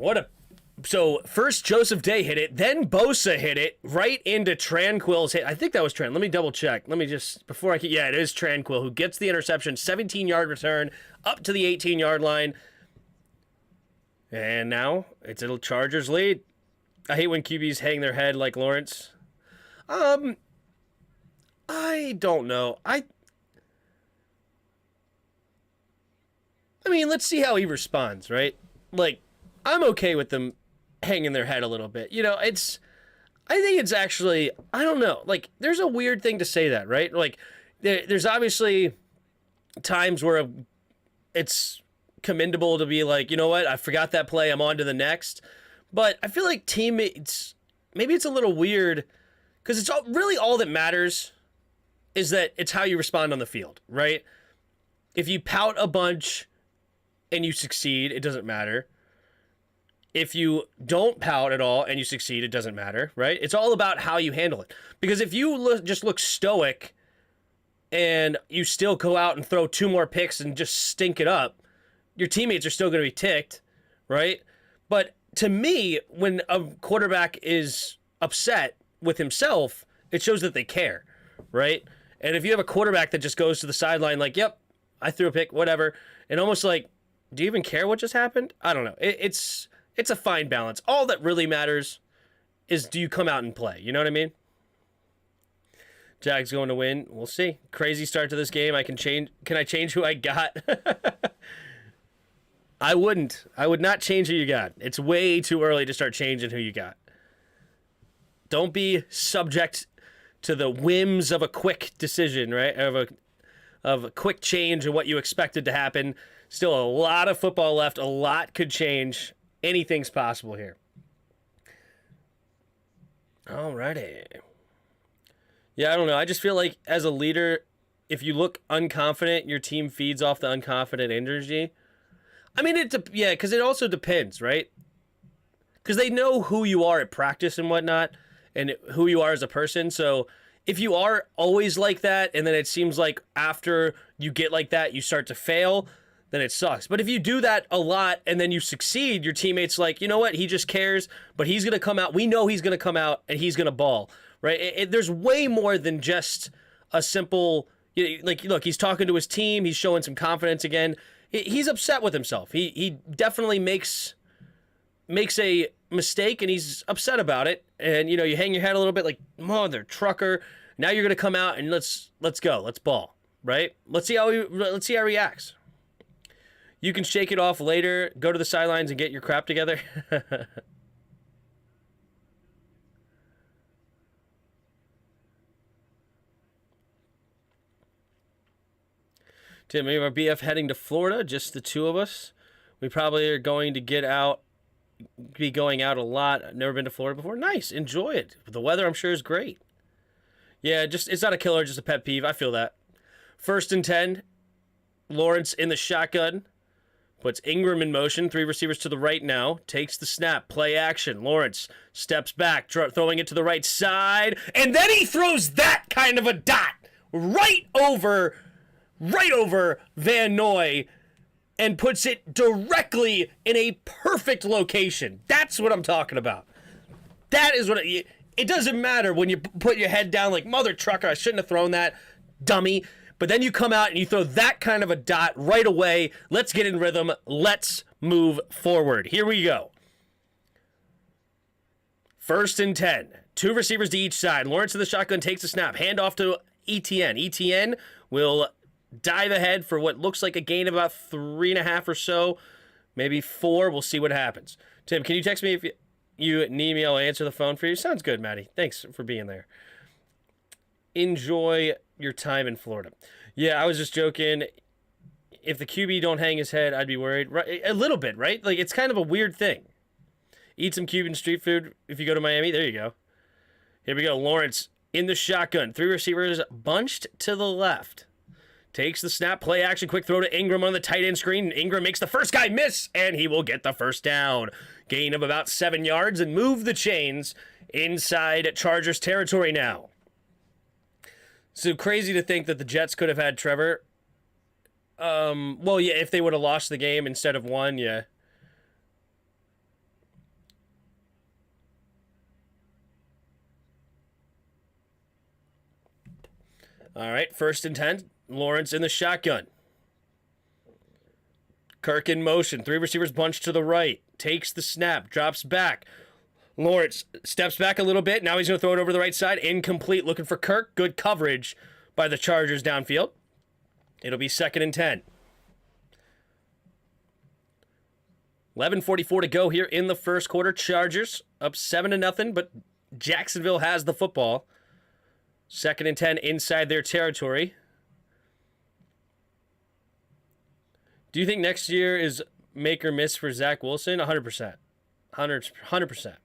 So first Joseph Day hit it, then Bosa hit it right into Tranquil's hit. I think that was Tran. Let me double check. Let me just, yeah, it is Tranquil who gets the interception, 17-yard return up to the 18-yard line. And now it's a Chargers lead. I hate when QBs hang their head like Lawrence. I don't know. I mean, let's see how he responds, right? Like, I'm okay with them hanging their head a little bit. You know, I think it's actually, I don't know. Like, there's a weird thing to say that, right? Like, there's obviously times where it's commendable to be like, you know what, I forgot that play, I'm on to the next. But I feel like teammates, maybe it's a little weird, because it's really all that matters is that it's how you respond on the field, right? If you pout a bunch and you succeed, it doesn't matter. If you don't pout at all and you succeed, it doesn't matter, right? It's all about how you handle it. Because if you just look stoic and you still go out and throw 2 more picks and just stink it up, your teammates are still going to be ticked, right? But to me, when a quarterback is upset with himself, it shows that they care, right? And if you have a quarterback that just goes to the sideline like, yep, I threw a pick, whatever, and almost like, do you even care what just happened? I don't know. It's a fine balance. All that really matters is, do you come out and play? You know what I mean? Jags going to win. We'll see. Crazy start to this game. Can I change who I got? I wouldn't. I would not change who you got. It's way too early to start changing who you got. Don't be subject to the whims of a quick decision, right? Of a quick change in what you expected to happen. Still a lot of football left. A lot could change. Anything's possible here. Alrighty. Yeah, I don't know. I just feel like as a leader, if you look unconfident, your team feeds off the unconfident energy. I mean, because it also depends, right? Because they know who you are at practice and whatnot, and who you are as a person. So if you are always like that, and then it seems like after you get like that, you start to fail, then it sucks. But if you do that a lot and then you succeed, your teammate's like, you know what? He just cares, but he's going to come out. We know he's going to come out and he's going to ball, right? There's way more than just a simple, like, look, he's talking to his team. He's showing some confidence again. He's upset with himself. He definitely makes a mistake and he's upset about it. And, you know, you hang your head a little bit like, mother trucker. Now you're going to come out and let's go. Let's ball, right? Let's see how he reacts. You can shake it off later, go to the sidelines and get your crap together. Tim, we have our BF heading to Florida, just the two of us. We probably are going to be going out a lot. I've never been to Florida before. Nice, enjoy it. The weather, I'm sure, is great. Yeah, it's not a killer, just a pet peeve. I feel that. 1st and 10, Lawrence in the shotgun. Puts Ingram in motion, 3 receivers to the right now, takes the snap, play action. Lawrence steps back, throwing it to the right side, and then he throws that kind of a dot right over Van Noy and puts it directly in a perfect location. That's what I'm talking about. That is what it doesn't matter when you put your head down like, mother trucker, I shouldn't have thrown that, dummy. But then you come out and you throw that kind of a dot right away. Let's get in rhythm. Let's move forward. Here we go. First and 10. 2 receivers to each side. Lawrence in the shotgun takes the snap. Hand off to Etienne. Etienne will dive ahead for what looks like a gain of about 3.5 or so. Maybe 4. We'll see what happens. Tim, can you text me if you need me? I'll answer the phone for you. Sounds good, Maddie. Thanks for being there. Enjoy your time in Florida. Yeah, I was just joking. If the QB don't hang his head, I'd be worried. Right, a little bit, right? Like, it's kind of a weird thing. Eat some Cuban street food if you go to Miami. There you go. Here we go. Lawrence in the shotgun. 3 receivers bunched to the left. Takes the snap. Play action. Quick throw to Ingram on the tight end screen. Ingram makes the first guy miss, and he will get the first down. Gain of about 7 yards and move the chains inside Chargers territory now. So crazy to think that the Jets could have had Trevor. Well, yeah, if they would have lost the game instead of won, yeah. All right, first and 10. Lawrence in the shotgun. Kirk in motion. 3 receivers bunched to the right. Takes the snap. Drops back. Lawrence steps back a little bit. Now he's going to throw it over the right side. Incomplete. Looking for Kirk. Good coverage by the Chargers downfield. It'll be second and 10. 11:44 to go here in the first quarter. Chargers up 7-0, but Jacksonville has the football. Second and 10 inside their territory. Do you think next year is make or miss for Zach Wilson? 100%. 100%.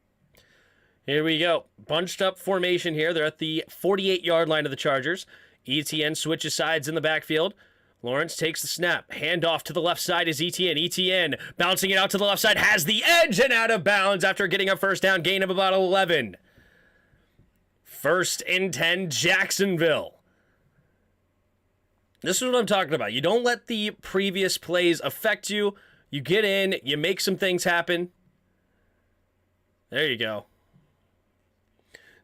Here we go. Bunched up formation here. They're at the 48-yard line of the Chargers. Etienne switches sides in the backfield. Lawrence takes the snap. Handoff to the left side is Etienne. Etienne bouncing it out to the left side. Has the edge and out of bounds after getting a first down gain of about 11. First and 10, Jacksonville. This is what I'm talking about. You don't let the previous plays affect you. You get in, you make some things happen. There you go.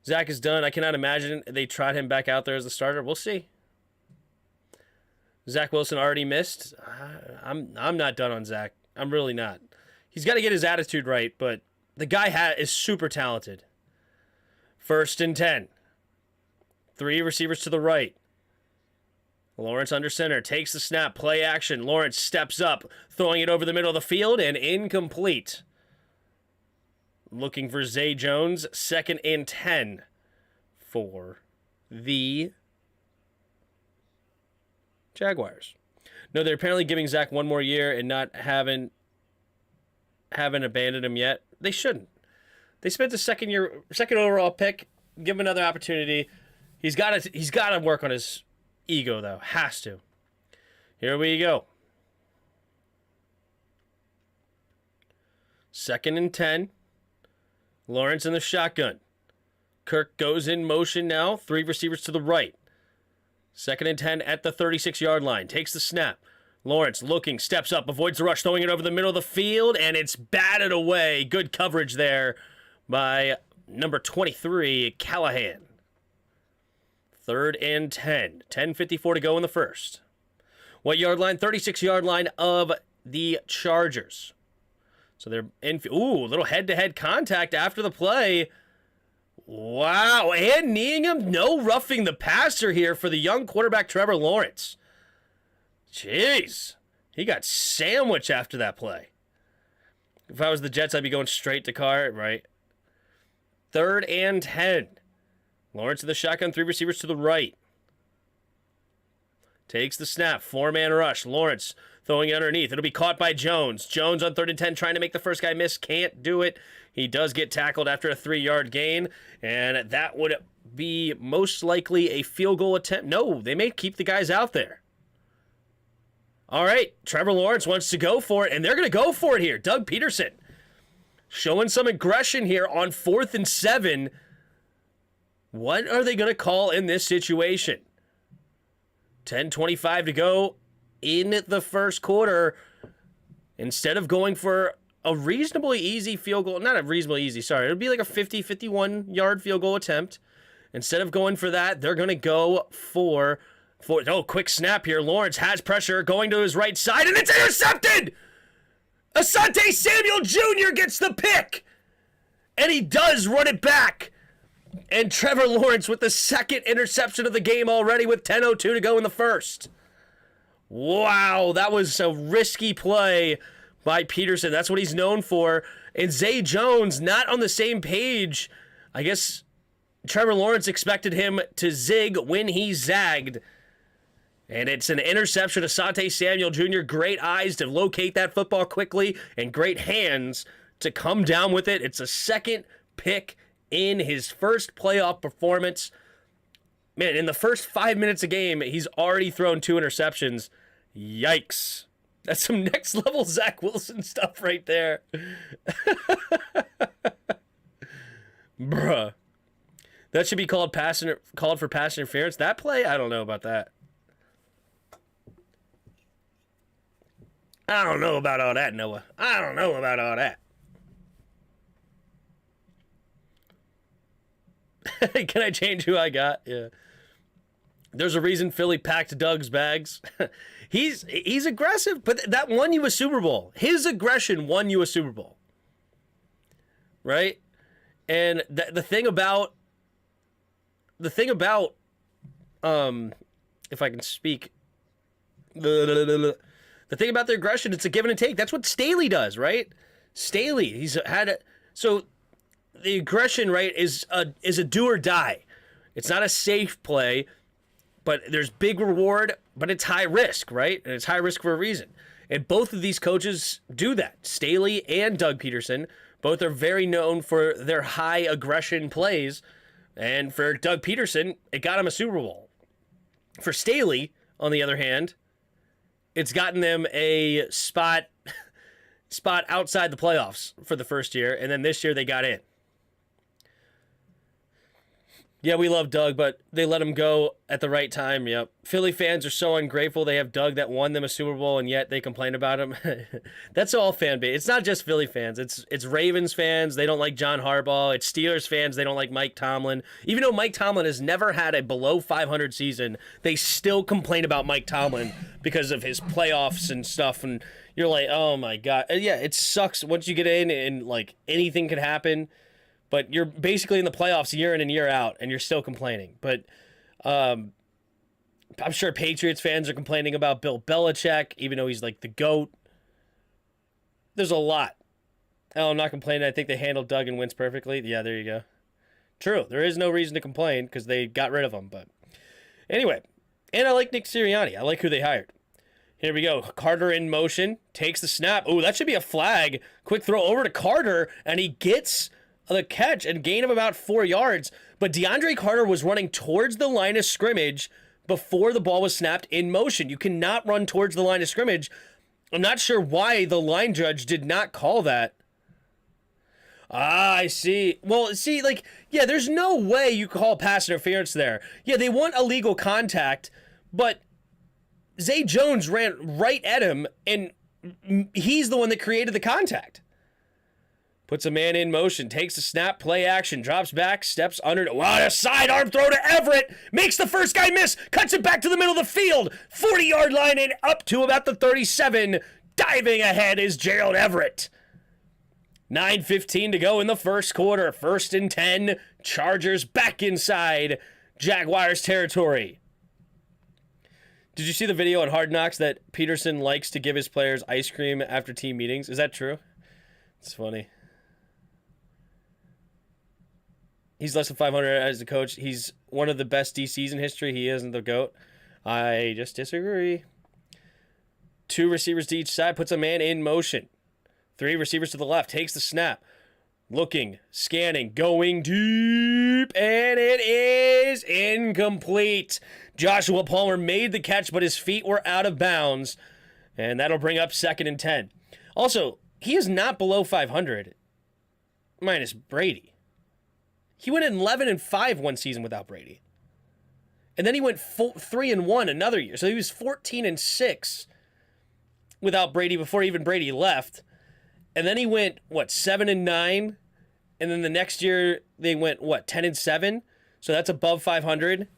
Zach is done. I cannot imagine they trot him back out there as the starter. We'll see. Zach Wilson already missed. I'm not done on Zach. I'm really not. He's got to get his attitude right, but the guy is super talented. First and 10. 3 receivers to the right. Lawrence under center. Takes the snap. Play action. Lawrence steps up. Throwing it over the middle of the field and incomplete. Looking for Zay Jones. Second and 10 for the Jaguars. No, they're apparently giving Zach one more year and not haven't abandoned him yet. They shouldn't. They spent the second overall pick. Give him another opportunity. He's got to work on his ego, though. Has to. Here we go. Second and 10. Lawrence in the shotgun. Kirk goes in motion now. 3 receivers to the right. Second and 10 at the 36-yard line. Takes the snap. Lawrence looking, steps up, avoids the rush, throwing it over the middle of the field, and it's batted away. Good coverage there by number 23, Callahan. Third and 10. 10:54 to go in the first. What yard line? 36-yard line of the Chargers. So they're in. Ooh, a little head-to-head contact after the play. Wow, and kneeing him. No roughing the passer here for the young quarterback, Trevor Lawrence. Jeez. He got sandwiched after that play. If I was the Jets, I'd be going straight to Carr, right? Third and 10. Lawrence in the shotgun, 3 receivers to the right. Takes the snap, 4-man rush. Lawrence throwing it underneath. It'll be caught by Jones. Jones on 3rd and 10 trying to make the first guy miss. Can't do it. He does get tackled after a 3-yard gain, and that would be most likely a field goal attempt. No, they may keep the guys out there. All right, Trevor Lawrence wants to go for it, and they're going to go for it here. Doug Peterson showing some aggression here on 4th and 7. What are they going to call in this situation? 10:25 to go in the first quarter. Instead of going for a reasonably easy field goal, not a reasonably easy, sorry, it would be like a 51-yard field goal attempt. Instead of going for that, they're going to go for quick snap here. Lawrence has pressure going to his right side, and it's intercepted! Asante Samuel Jr. gets the pick! And he does run it back. And Trevor Lawrence with the second interception of the game already with 10:02 to go in the first. Wow, that was a risky play by Peterson. That's what he's known for. And Zay Jones not on the same page. I guess Trevor Lawrence expected him to zig when he zagged. And it's an interception to Asante Samuel Jr. Great eyes to locate that football quickly and great hands to come down with it. It's a second pick in his first playoff performance. Man, in the first 5 minutes of game, he's already thrown 2 interceptions. Yikes. That's some next level Zach Wilson stuff right there. Bruh. That should be called for pass interference. That play, I don't know about that. I don't know about all that, Noah. I don't know about all that. Can I change who I got? Yeah. There's a reason Philly packed Doug's bags. He's aggressive, but that won you a Super Bowl. His aggression won you a Super Bowl. Right? And the thing about if I can speak, the thing about the aggression, it's a give and a take. That's what Staley does, right? Staley, so the aggression, right, is a do or die. It's not a safe play, but there's big reward, but it's high risk, right? And it's high risk for a reason. And both of these coaches do that. Staley and Doug Peterson, both are very known for their high aggression plays. And for Doug Peterson, it got him a Super Bowl. For Staley, on the other hand, it's gotten them a spot outside the playoffs for the first year, and then this year they got in. Yeah, we love Doug, but they let him go at the right time. Yep. Philly fans are so ungrateful they have Doug that won them a Super Bowl, and yet they complain about him. That's all fan base. It's not just Philly fans. It's Ravens fans. They don't like John Harbaugh. It's Steelers fans. They don't like Mike Tomlin. Even though Mike Tomlin has never had a below 500 season, they still complain about Mike Tomlin because of his playoffs and stuff. And you're like, oh my God. Yeah, it sucks once you get in and like anything can happen. But you're basically in the playoffs year in and year out, and you're still complaining. But I'm sure Patriots fans are complaining about Bill Belichick, even though he's like the GOAT. There's a lot. Oh, I'm not complaining. I think they handled Doug and Wentz perfectly. Yeah, there you go. True. There is no reason to complain because they got rid of him. But anyway, and I like Nick Sirianni. I like who they hired. Here we go. Carter in motion. Takes the snap. Oh, that should be a flag. Quick throw over to Carter, and he gets the catch and gain of about 4 yards. But DeAndre Carter was running towards the line of scrimmage before the ball was snapped in motion. You cannot run towards the line of scrimmage. I'm not sure why the line judge did not call that. Ah, I see. Well, see, like, yeah, there's no way you call pass interference there. Yeah, they want illegal contact, but Zay Jones ran right at him, and he's the one that created the contact. Puts a man in motion, takes a snap, play action, drops back, steps under. Wow, a sidearm throw to Everett. Makes the first guy miss. Cuts it back to the middle of the field. 40-yard line and up to about the 37. Diving ahead is Gerald Everett. 9:15 to go in the first quarter. 1st and 10. Chargers back inside Jaguars territory. Did you see the video on Hard Knocks that Peterson likes to give his players ice cream after team meetings? Is that true? It's funny. He's less than 500 as a coach. He's one of the best DCs in history. He isn't the GOAT. I just disagree. 2 receivers to each side. Puts a man in motion. 3 receivers to the left. Takes the snap. Looking. Scanning. Going deep. And it is incomplete. Joshua Palmer made the catch, but his feet were out of bounds. And that'll bring up 2nd and 10. Also, he is not below 500. Minus Brady. He went 11-5 one season without Brady. And then he went 3-1 another year. So he was 14-6 without Brady before even Brady left. And then he went, 7-9? And then the next year they went, 10-7? So that's above 500.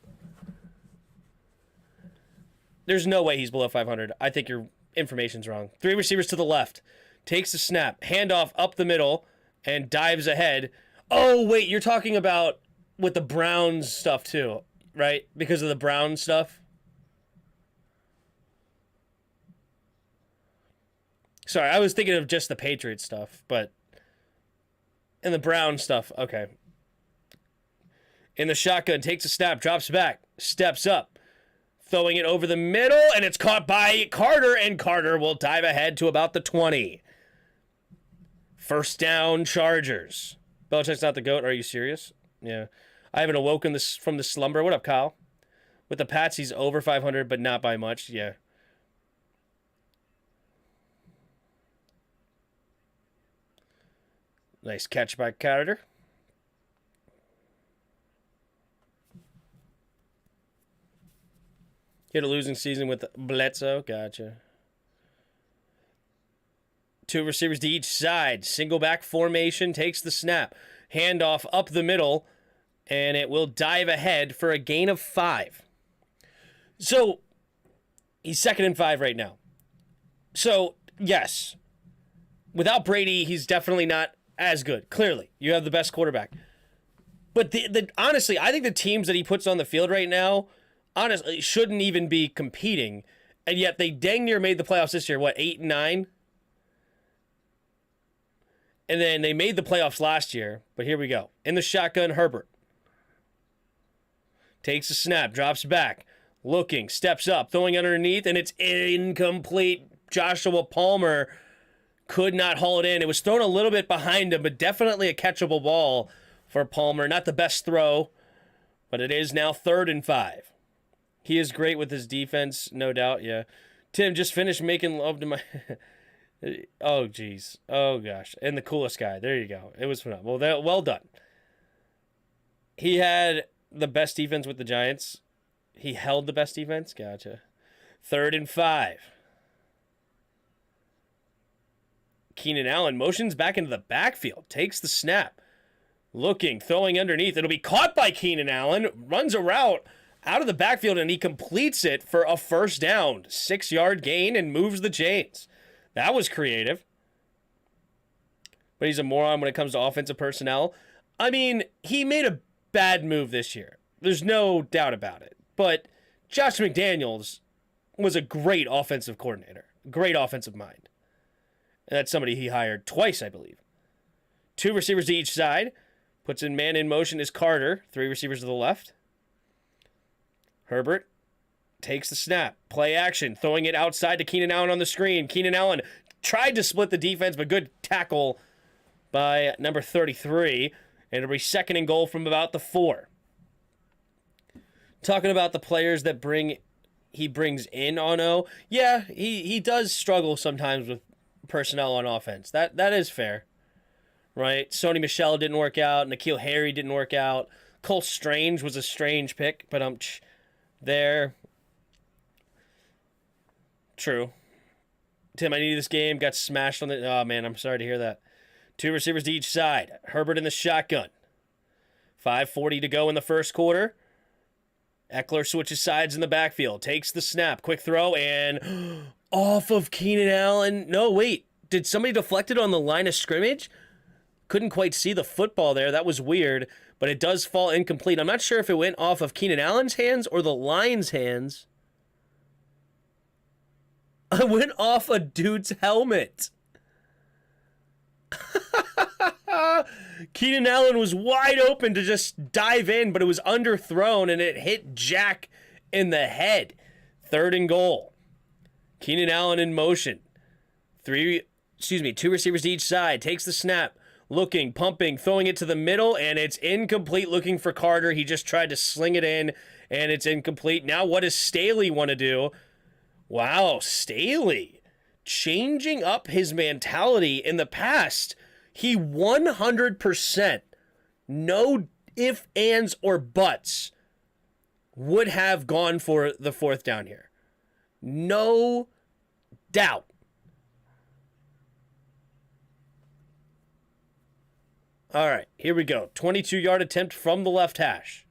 There's no way he's below 500. I think your information's wrong. 3 receivers to the left. Takes the snap. Handoff up the middle and dives ahead. Oh, wait, you're talking about with the Browns stuff too, right? Because of the Browns stuff? Sorry, I was thinking of just the Patriots stuff, but... And the Brown stuff, okay. In the shotgun, takes a snap, drops back, steps up, throwing it over the middle, and it's caught by Carter, and Carter will dive ahead to about the 20. First down, Chargers. Belichick's not the GOAT. Are you serious? Yeah. I haven't awoken from the slumber. What up, Kyle? With the Pats, he's over 500, but not by much. Yeah. Nice catch by Carter. He had a losing season with Bledsoe. Gotcha. 2 receivers to each side. Single back formation. Takes the snap. Handoff up the middle. And it will dive ahead for a gain of 5. So, he's 2nd and 5 right now. So, yes. Without Brady, he's definitely not as good. Clearly. You have the best quarterback. But honestly, I think the teams that he puts on the field right now, honestly, shouldn't even be competing. And yet they dang near made the playoffs this year. What, 8 and 9? And then they made the playoffs last year. But here we go. In the shotgun, Herbert. Takes a snap, drops back. Looking, steps up, throwing underneath, and it's incomplete. Joshua Palmer could not haul it in. It was thrown a little bit behind him, but definitely a catchable ball for Palmer. Not the best throw, but it is now 3rd and 5. He is great with his defense, no doubt, yeah. Tim, just finished making love to my... Oh, jeez. Oh, gosh. And the coolest guy. There you go. It was phenomenal. Well done. He had the best defense with the Giants. He held the best defense? Gotcha. 3rd and 5. Keenan Allen motions back into the backfield. Takes the snap. Looking, throwing underneath. It'll be caught by Keenan Allen. Runs a route out of the backfield, and he completes it for a first down. 6-yard gain and moves the chains. That was creative. But he's a moron when it comes to offensive personnel. I mean, he made a bad move this year. There's no doubt about it. But Josh McDaniels was a great offensive coordinator. Great offensive mind. And that's somebody he hired twice, I believe. 2 receivers to each side. Puts in man in motion is Carter. 3 receivers to the left. Herbert takes the snap. Play action. Throwing it outside to Keenan Allen on the screen. Keenan Allen tried to split the defense, but good tackle by number 33. And it'll be 2nd and goal from about the 4. Talking about the players that he brings in on O. Yeah, he does struggle sometimes with personnel on offense. That is fair. Right? Sony Michel didn't work out. N'Keal Harry didn't work out. Cole Strange was a strange pick, but there. True. Tim, I needed this game. Got smashed on the... Oh, man, I'm sorry to hear that. 2 receivers to each side. Herbert in the shotgun. 5:40 to go in the first quarter. Eckler switches sides in the backfield. Takes the snap. Quick throw and off of Keenan Allen. No, wait. Did somebody deflect it on the line of scrimmage? Couldn't quite see the football there. That was weird, but it does fall incomplete. I'm not sure if it went off of Keenan Allen's hands or the line's hands. It went off a dude's helmet. Keenan Allen was wide open to just dive in, but it was underthrown and it hit Jack in the head. 3rd and goal. Keenan Allen in motion. 2 receivers to each side. Takes the snap. Looking, pumping, throwing it to the middle, and it's incomplete. Looking for Carter. He just tried to sling it in, and it's incomplete. Now what does Staley want to do? Wow, Staley changing up his mentality. In the past, he 100%, no ifs, ands, or buts, would have gone for the 4th down here. No doubt. All right, here we go. 22-yard attempt from the left hash.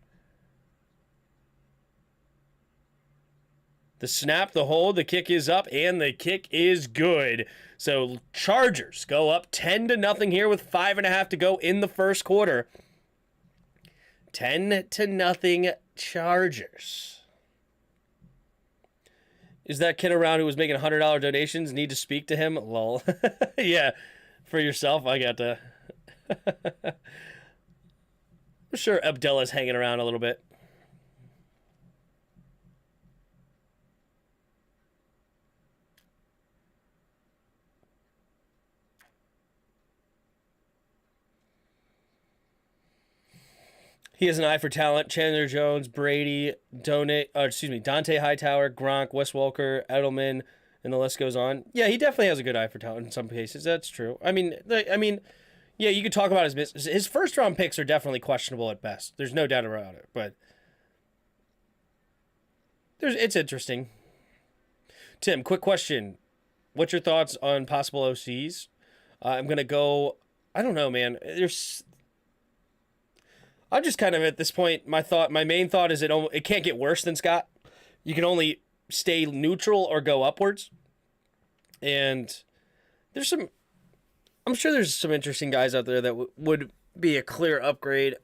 The snap, the hold, the kick is up, and the kick is good. So Chargers go up 10-0 here with 5.5 to go in the first quarter. 10-0 Chargers. Is that kid around who was making $100 donations? Need to speak to him? Lol. Yeah, for yourself, I got to. I'm sure Abdullah's hanging around a little bit. He has an eye for talent. Chandler Jones, Brady, Dante Hightower, Gronk, Wes Welker, Edelman, and the list goes on. Yeah, he definitely has a good eye for talent in some cases. That's true. I mean, yeah, you could talk about his misses. His first round picks are definitely questionable at best. There's no doubt about it. But it's interesting. Tim, quick question. What's your thoughts on possible OCs? I'm gonna go. I don't know, man. I'm just kind of at this point. My main thought is it can't get worse than Scott. You can only stay neutral or go upwards. And I'm sure there's some interesting guys out there that would be a clear upgrade.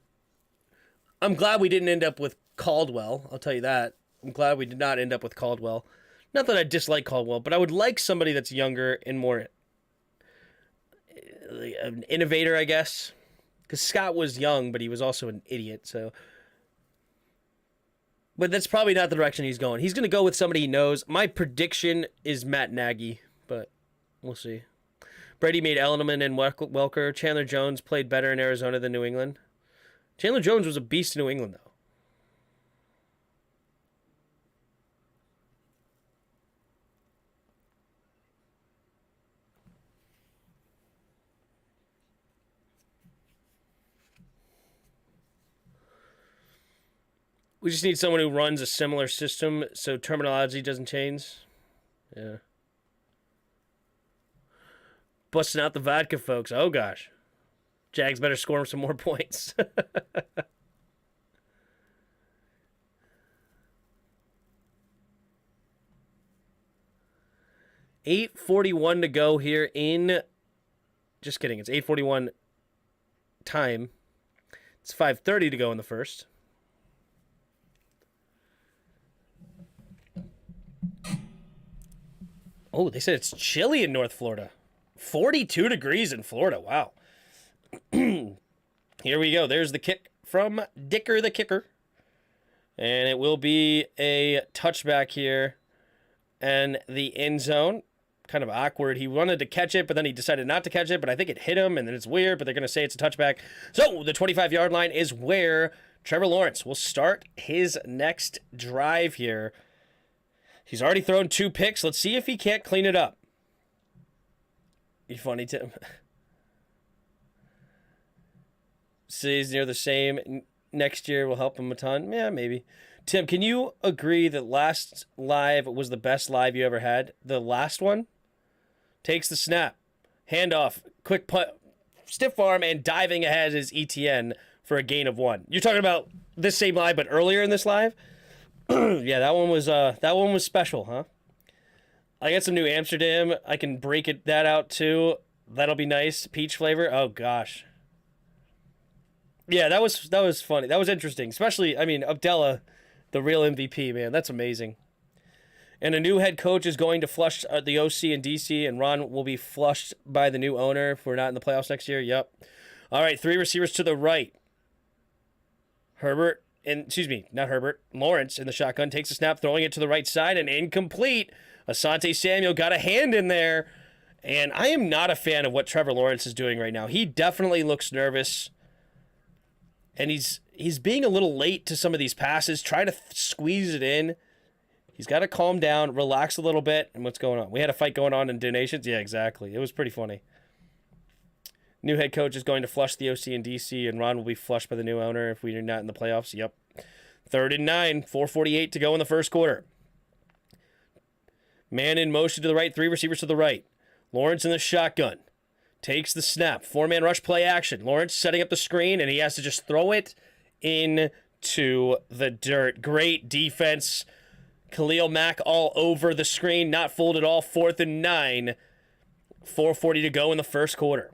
I'm glad we didn't end up with Caldwell. I'll tell you that. I'm glad we did not end up with Caldwell. Not that I dislike Caldwell, but I would like somebody that's younger and more an innovator, I guess. Because Scott was young, but he was also an idiot. So, but that's probably not the direction he's going. He's going to go with somebody he knows. My prediction is Matt Nagy, but we'll see. Brady made Edelman and Welker. Chandler Jones played better in Arizona than New England. Chandler Jones was a beast in New England, though. We just need someone who runs a similar system so terminology doesn't change. Yeah. Busting out the vodka, folks. Oh, gosh. Jags better score some more points. $8:41 to go here in... Just kidding. It's 8:41 time. It's 5:30 to go in the first. Oh, they said it's chilly in North Florida. 42 degrees in Florida. Wow. Here we go. There's the kick from Dicker the Kicker. And it will be a touchback here. And the end zone. Kind of awkward. He wanted to catch it, but then he decided not to catch it. But I think it hit him, and then it's weird, but they're going to say it's a touchback. So the 25-yard line is where Trevor Lawrence will start his next drive here. He's already thrown 2 picks. Let's see if he can't clean it up. You funny, Tim. Stays near the same. Next year will help him a ton. Yeah, maybe. Tim, can you agree that last live was the best live you ever had? The last one? Takes the snap. Handoff. Quick punt. Stiff arm and diving ahead is ETN for a gain of 1. You're talking about this same live, but earlier in this live? Yeah, that one was special, huh? I got some new Amsterdam. I can break that out too. That'll be nice. Peach flavor. Oh gosh. Yeah, that was funny. That was interesting. Especially, I mean, Abdullah, the real MVP, man. That's amazing. And a new head coach is going to flush the OC and DC, and Ron will be flushed by the new owner if we're not in the playoffs next year. Yep. All right, 3 receivers to the right. Lawrence in the shotgun takes a snap, throwing it to the right side, and incomplete. Asante Samuel got a hand in there, and I am not a fan of what Trevor Lawrence is doing right now. He definitely looks nervous, and he's being a little late to some of these passes, trying to squeeze it in. He's got to calm down, relax a little bit, and what's going on? We had a fight going on in donations? Yeah, exactly. It was pretty funny. New head coach is going to flush the OC and DC, and Ron will be flushed by the new owner if we are not in the playoffs. Yep. 3rd and 9, 4:48 to go in the first quarter. Man in motion to the right, 3 receivers to the right. Lawrence in the shotgun. Takes the snap. 4-man rush play action. Lawrence setting up the screen, and he has to just throw it into the dirt. Great defense. Khalil Mack all over the screen, not fooled at all. 4th and 9. 4:40 to go in the first quarter.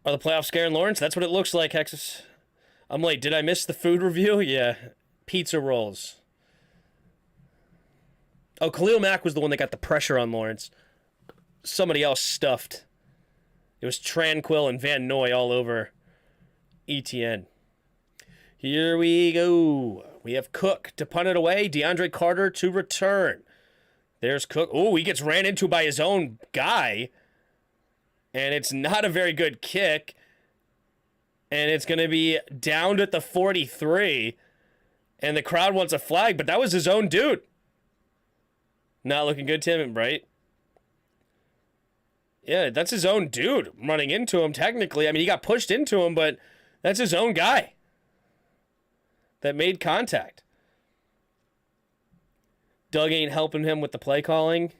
Are the playoffs scaring Lawrence? That's what it looks like, Hexus. I'm late. Did I miss the food review? Yeah. Pizza rolls. Oh, Khalil Mack was the one that got the pressure on Lawrence. Somebody else stuffed. It was Tranquil and Van Noy all over ETN. Here we go. We have Cook to punt it away. DeAndre Carter to return. There's Cook. Oh, he gets ran into by his own guy. And it's not a very good kick. And it's going to be downed at the 43. And the crowd wants a flag, but that was his own dude. Not looking good, Tim, right? Yeah, that's his own dude running into him, technically. I mean, he got pushed into him, but that's his own guy that made contact. Doug ain't helping him with the play calling.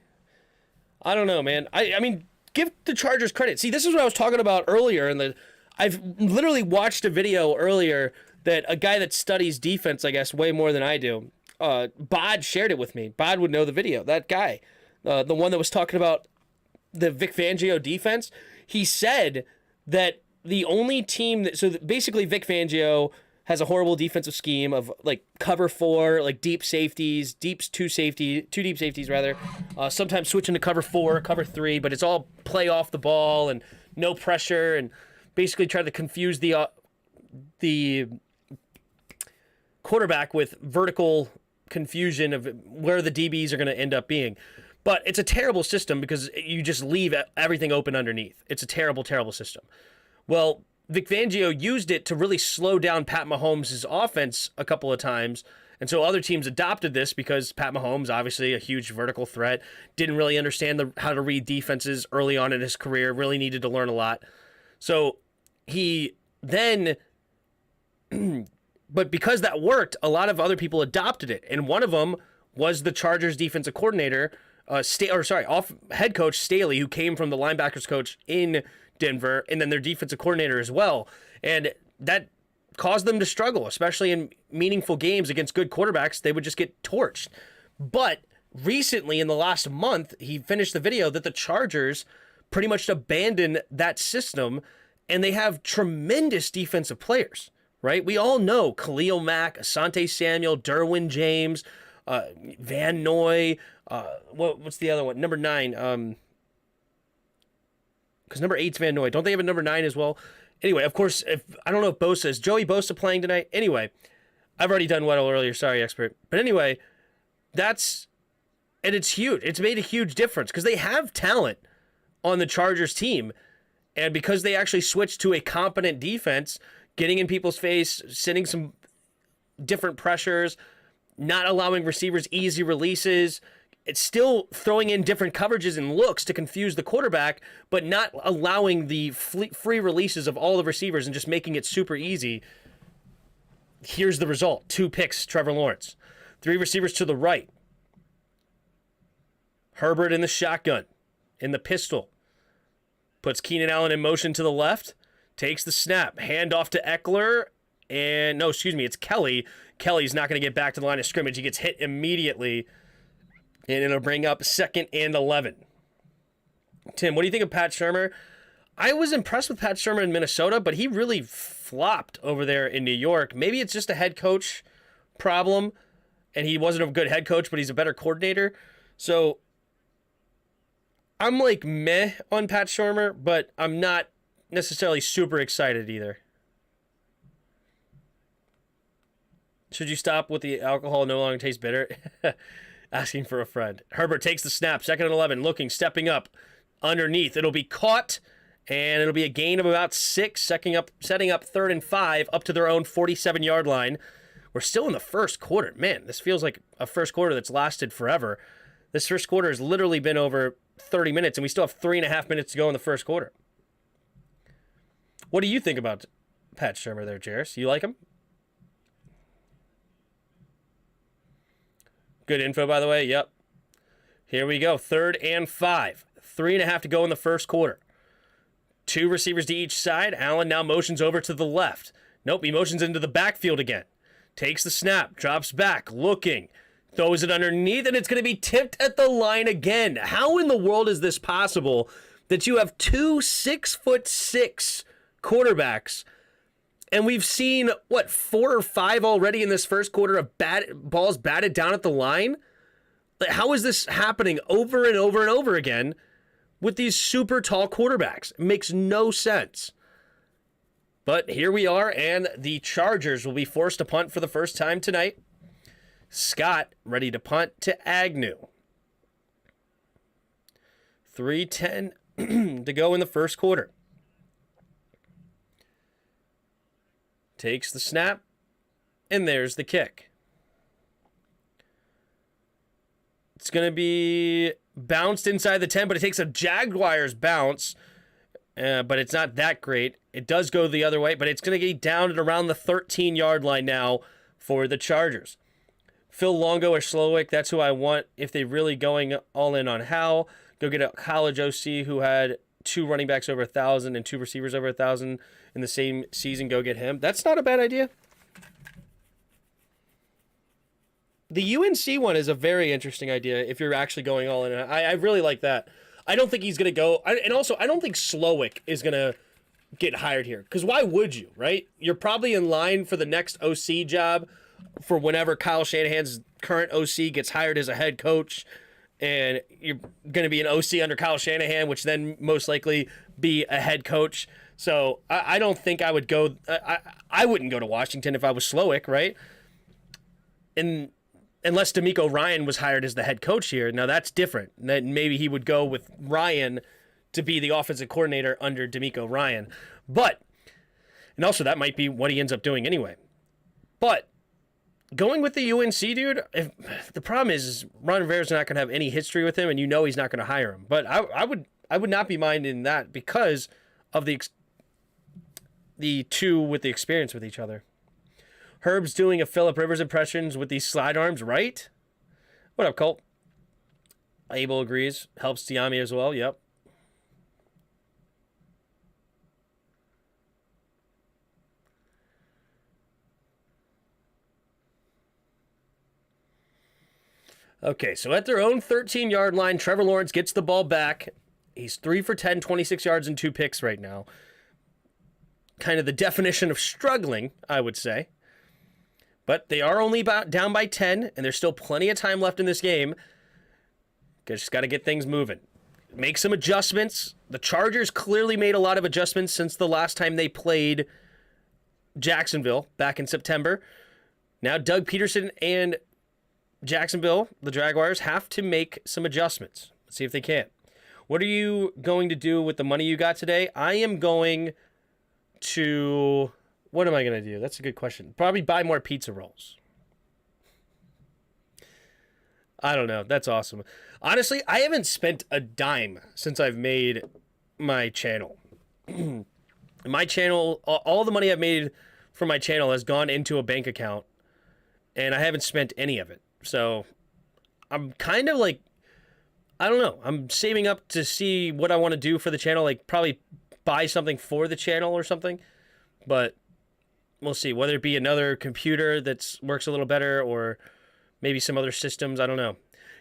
I don't know, man. I mean, give the Chargers credit. See, this is what I was talking about earlier. I've literally watched a video earlier that a guy that studies defense, I guess, way more than I do, Bod shared it with me. Bod would know the video. That guy, the one that was talking about the Vic Fangio defense, he said that the only team that, so basically Vic Fangio has a horrible defensive scheme of like cover 4, like deep safeties, two deep safeties rather, sometimes switching to cover 4, cover 3, but it's all play off the ball and no pressure, and basically try to confuse the quarterback with vertical confusion of where the DBs are going to end up being. But it's a terrible system because you just leave everything open underneath. It's a terrible, terrible system. Well, Vic Fangio used it to really slow down Pat Mahomes' offense a couple of times. And so other teams adopted this because Pat Mahomes, obviously a huge vertical threat, didn't really understand how to read defenses early on in his career, really needed to learn a lot. So he then, but because that worked, a lot of other people adopted it. And one of them was the Chargers defensive coordinator, head coach Staley, who came from the linebackers coach in Denver, and then their defensive coordinator as well. And that caused them to struggle, especially in meaningful games against good quarterbacks. They would just get torched. But recently, in the last month, he finished the video that the Chargers pretty much abandoned that system, and they have tremendous defensive players, right? We all know Khalil Mack, Asante Samuel, Derwin James, Van Noy, what's the other one? Number 9, because number 8's Van Noy. Don't they have a number 9 as well? Anyway, of course, I don't know if Bosa is Joey Bosa playing tonight. Anyway, I've already done Weddle earlier. Sorry, expert. But anyway, and it's huge. It's made a huge difference because they have talent on the Chargers team. And because they actually switched to a competent defense, getting in people's face, sending some different pressures, not allowing receivers easy releases, it's still throwing in different coverages and looks to confuse the quarterback, but not allowing the free releases of all the receivers and just making it super easy. Here's the result. 2 picks, Trevor Lawrence. 3 receivers to the right. Herbert in the shotgun, in the pistol. Puts Keenan Allen in motion to the left. Takes the snap. Hand off to Eckler. It's Kelly. Kelly's not going to get back to the line of scrimmage. He gets hit immediately. And it'll bring up 2nd and 11. Tim, what do you think of Pat Shurmur? I was impressed with Pat Shurmur in Minnesota, but he really flopped over there in New York. Maybe it's just a head coach problem, and he wasn't a good head coach, but he's a better coordinator. So I'm like meh on Pat Shurmur, but I'm not necessarily super excited either. Should you stop with the alcohol no longer tastes bitter? Asking for a friend. Herbert takes the snap. 2nd and 11. Looking. Stepping up. Underneath. It'll be caught. And it'll be a gain of about 6. Setting up 3rd and 5 up to their own 47-yard line. We're still in the first quarter. Man, this feels like a first quarter that's lasted forever. This first quarter has literally been over 30 minutes, and we still have 3.5 minutes to go in the first quarter. What do you think about Pat Shurmur there, Jairus? You like him? Good info, by the way. Yep. Here we go. 3rd and 5. 3.5 to go in the first quarter. 2 receivers to each side. Allen now motions over to the left. Nope, he motions into the backfield again. Takes the snap. Drops back. Looking. Throws it underneath, and it's going to be tipped at the line again. How in the world is this possible that you have two 6'6" quarterbacks, and we've seen, 4 or 5 already in this first quarter of balls batted down at the line? Like, how is this happening over and over and over again with these super tall quarterbacks? It makes no sense. But here we are, and the Chargers will be forced to punt for the first time tonight. Scott ready to punt to Agnew. 3:10 to go in the first quarter. Takes the snap, and there's the kick. It's going to be bounced inside the 10, but it takes a Jaguars bounce, but it's not that great. It does go the other way, but it's going to get down at around the 13-yard line now for the Chargers. Phil Longo or Slowick, that's who I want if they're really going all in on Hal. Go get a college OC who had 2 running backs over 1,000 and 2 receivers over 1,000 in the same season. Go get him. That's not a bad idea. The UNC one is a very interesting idea if you're actually going all in. I really like that. I don't think he's going to go. And also, I don't think Slowick is going to get hired here. Because why would you, right? You're probably in line for the next OC job for whenever Kyle Shanahan's current OC gets hired as a head coach. And you're going to be an OC under Kyle Shanahan, which then most likely be a head coach. So I don't think I would go. I wouldn't go to Washington if I was Slowick, right? And unless DeMeco Ryan was hired as the head coach here, now that's different. Then maybe he would go with Ryan to be the offensive coordinator under DeMeco Ryan. But, and also that might be what he ends up doing anyway. But going with the UNC dude, the problem is Ron Rivera's not going to have any history with him, and you know he's not going to hire him. But I would not be minding that because of the two with the experience with each other. Herb's doing a Phillip Rivers impressions with these slide arms, right? What up, Colt? Abel agrees. Helps Tiami as well. Yep. Okay, so at their own 13-yard line, Trevor Lawrence gets the ball back. He's 3 for 10, 26 yards and 2 picks right now. Kind of the definition of struggling, I would say. But they are only down by 10, and there's still plenty of time left in this game. Just got to get things moving. Make some adjustments. The Chargers clearly made a lot of adjustments since the last time they played Jacksonville back in September. Now Doug Peterson and Jacksonville, the Jaguars, have to make some adjustments. Let's see if they can. What are you going to do with the money you got today? I am going to... What am I going to do? That's a good question. Probably buy more pizza rolls. I don't know. That's awesome. Honestly, I haven't spent a dime since I've made my channel. My channel, all the money I've made from my channel has gone into a bank account, and I haven't spent any of it. So I'm kind of like, I don't know. I'm saving up to see what I want to do for the channel, like probably buy something for the channel or something. But we'll see, whether it be another computer that works a little better or maybe some other systems. I don't know.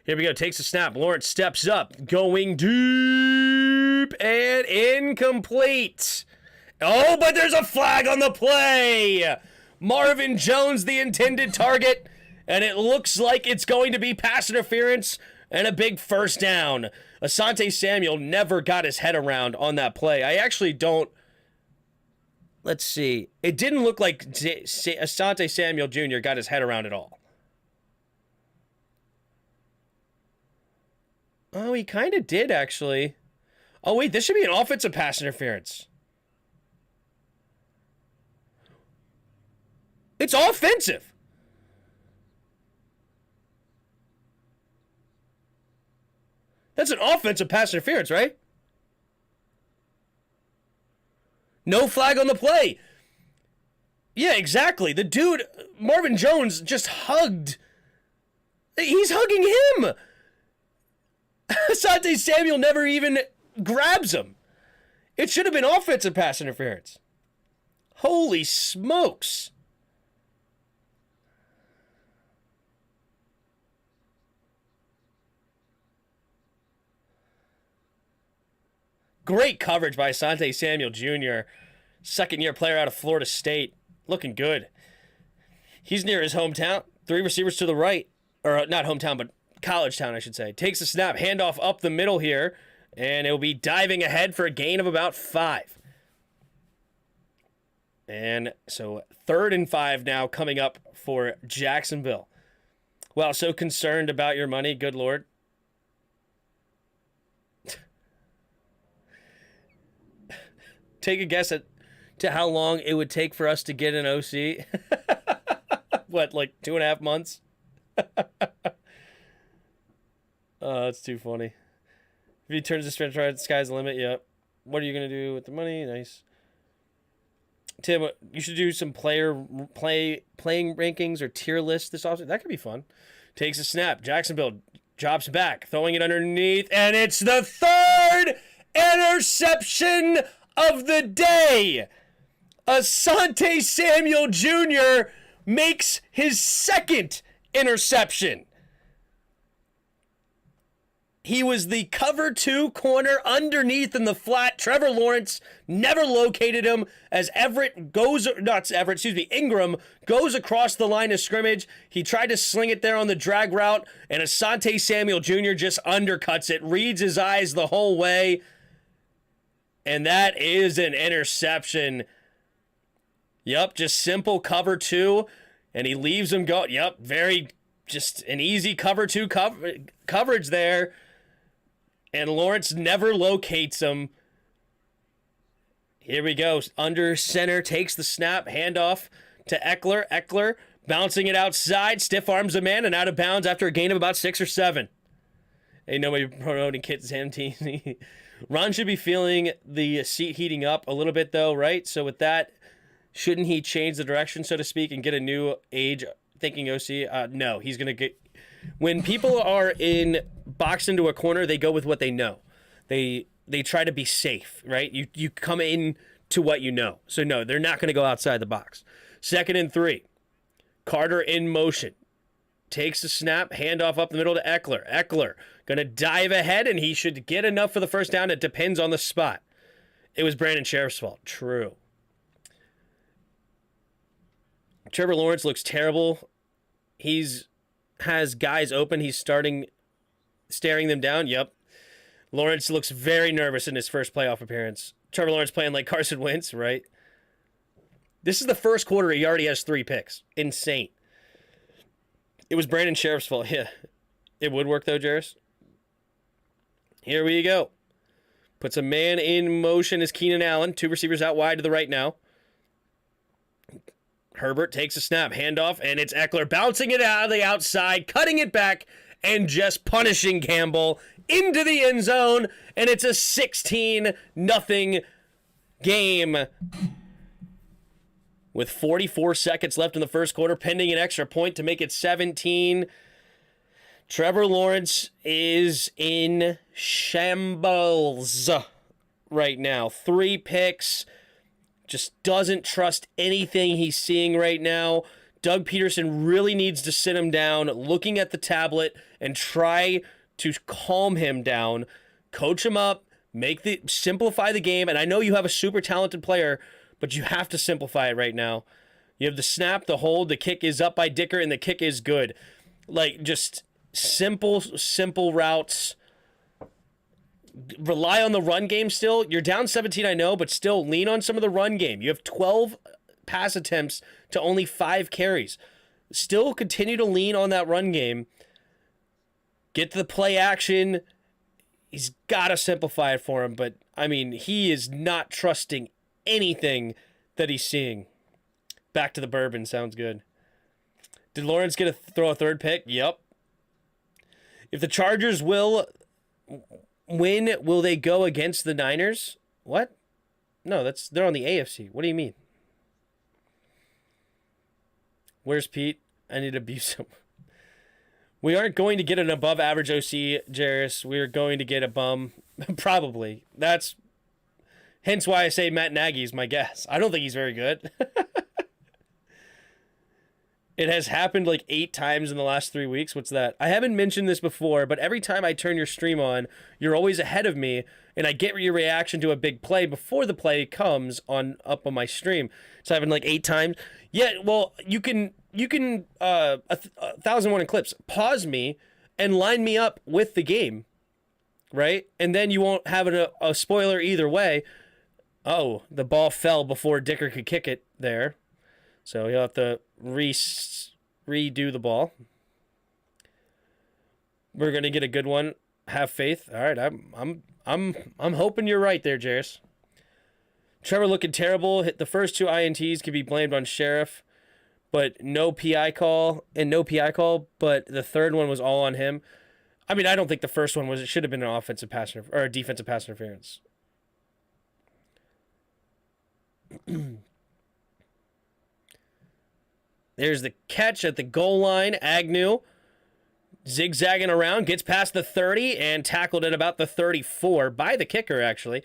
Here we go. Takes a snap. Lawrence steps up. Going deep and incomplete. Oh, but there's a flag on the play. Marvin Jones, the intended target. And it looks like it's going to be pass interference and a big first down. Asante Samuel never got his head around on that play. I actually don't. Let's see. It didn't look like Asante Samuel Jr. got his head around at all. Oh, he kind of did, actually. Oh, wait, this should be an offensive pass interference. It's offensive. That's an offensive pass interference, right? No flag on the play. Yeah, exactly. The dude, Marvin Jones, just hugged. He's hugging him. Asante Samuel never even grabs him. It should have been offensive pass interference. Holy smokes. Great coverage by Asante Samuel Jr., second-year player out of Florida State. Looking good. He's near his hometown. 3 receivers to the right. Or not hometown, but college town, I should say. Takes a snap, handoff up the middle here, and it'll be diving ahead for a gain of about 5. And so 3rd and 5 now coming up for Jacksonville. Well, so concerned about your money, good Lord. Take a guess to how long it would take for us to get an OC. What, like 2.5 months? Oh, that's too funny. If he turns the stretch right, the sky's the limit. Yep. What are you going to do with the money? Nice. Tim, you should do some playing rankings or tier lists this offseason. That could be fun. Takes a snap. Jacksonville drops back, throwing it underneath, and it's the 3rd interception of the day. Asante Samuel Jr. makes his 2nd interception. He was the cover 2 corner underneath in the flat. Trevor Lawrence never located him as Ingram goes across the line of scrimmage. He tried to sling it there on the drag route, and Asante Samuel Jr. just undercuts it, reads his eyes the whole way, and that is an interception. Yep, just simple cover 2, and he leaves him go. Yep, just an easy cover 2 coverage there. And Lawrence never locates him. Here we go. Under center, takes the snap, handoff to Eckler. Eckler bouncing it outside, stiff arms a man, and out of bounds after a gain of about 6 or 7. Ain't nobody promoting Kit's ham team. Ron should be feeling the seat heating up a little bit, though, right? So with that, shouldn't he change the direction, so to speak, and get a new age thinking OC? No, he's going to get... When people are boxed into a corner, they go with what they know. They try to be safe, right? You come in to what you know. So no, they're not going to go outside the box. 2nd and 3. Carter in motion. Takes the snap, handoff up the middle to Eckler. Eckler going to dive ahead, and he should get enough for the first down. It depends on the spot. It was Brandon Sheriff's fault. True. Trevor Lawrence looks terrible. Has guys open. He's staring them down. Yep. Lawrence looks very nervous in his first playoff appearance. Trevor Lawrence playing like Carson Wentz, right? This is the first quarter. He already has 3 picks. Insane. It was Brandon Sheriff's fault. Yeah. It would work, though, Jarris. Here we go. Puts a man in motion as Keenan Allen. 2 receivers out wide to the right now. Herbert takes a snap, handoff, and it's Eckler bouncing it out of the outside, cutting it back, and just punishing Campbell into the end zone, and it's a 16-0 game with 44 seconds left in the first quarter, pending an extra point to make it 17. Trevor Lawrence is in shambles right now. 3 picks. Just doesn't trust anything he's seeing right now. Doug Peterson really needs to sit him down, looking at the tablet, and try to calm him down, coach him up, simplify the game. And I know you have a super talented player, but you have to simplify it right now. You have the snap, the hold, the kick is up by Dicker, and the kick is good. Like, just simple routes. Rely on the run game still. You're down 17, I know, but still lean on some of the run game. You have 12 pass attempts to only 5 carries. Still continue to lean on that run game. Get to the play action. He's got to simplify it for him, but, I mean, he is not trusting anything that he's seeing. Back to the bourbon. Sounds good. Did Lawrence get throw a 3rd pick? Yep. If the Chargers will win, will they go against the Niners? What? No, they're on the AFC. What do you mean? Where's Pete? I need to abuse him. We aren't going to get an above average OC, Jarris. We're going to get a bum. Probably. That's hence why I say Matt Nagy's my guess. I don't think he's very good. It has happened like 8 times in the last 3 weeks. What's that? I haven't mentioned this before, but every time I turn your stream on, you're always ahead of me, and I get your reaction to a big play before the play comes on up on my stream. It's happened like 8 times. Yeah, well, you can 1001 Eclipse pause me and line me up with the game, right? And then you won't have a spoiler either way. Oh, the ball fell before Dicker could kick it there. So he'll have to redo the ball. We're gonna get a good one. Have faith. All right, I'm hoping you're right there, Jairus. Trevor looking terrible. Hit the first 2 INTs could be blamed on Sheriff, but no PI call. But the third one was all on him. I mean, I don't think the first one was. It should have been an offensive pass or a defensive pass interference. There's the catch at the goal line. Agnew zigzagging around, gets past the 30 and tackled at about the 34 by the kicker, actually.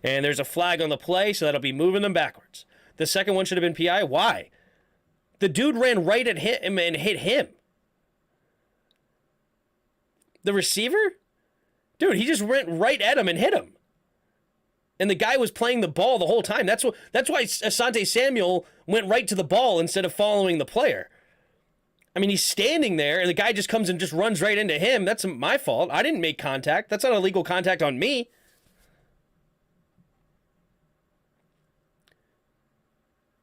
And there's a flag on the play, so that'll be moving them backwards. The second one should have been PI. Why? The dude ran right at him and hit him. The receiver? Dude, he just went right at him and hit him. And the guy was playing the ball the whole time. That's why Asante Samuel went right to the ball instead of following the player. I mean, he's standing there, and the guy just comes and just runs right into him. That's my fault. I didn't make contact. That's not illegal contact on me.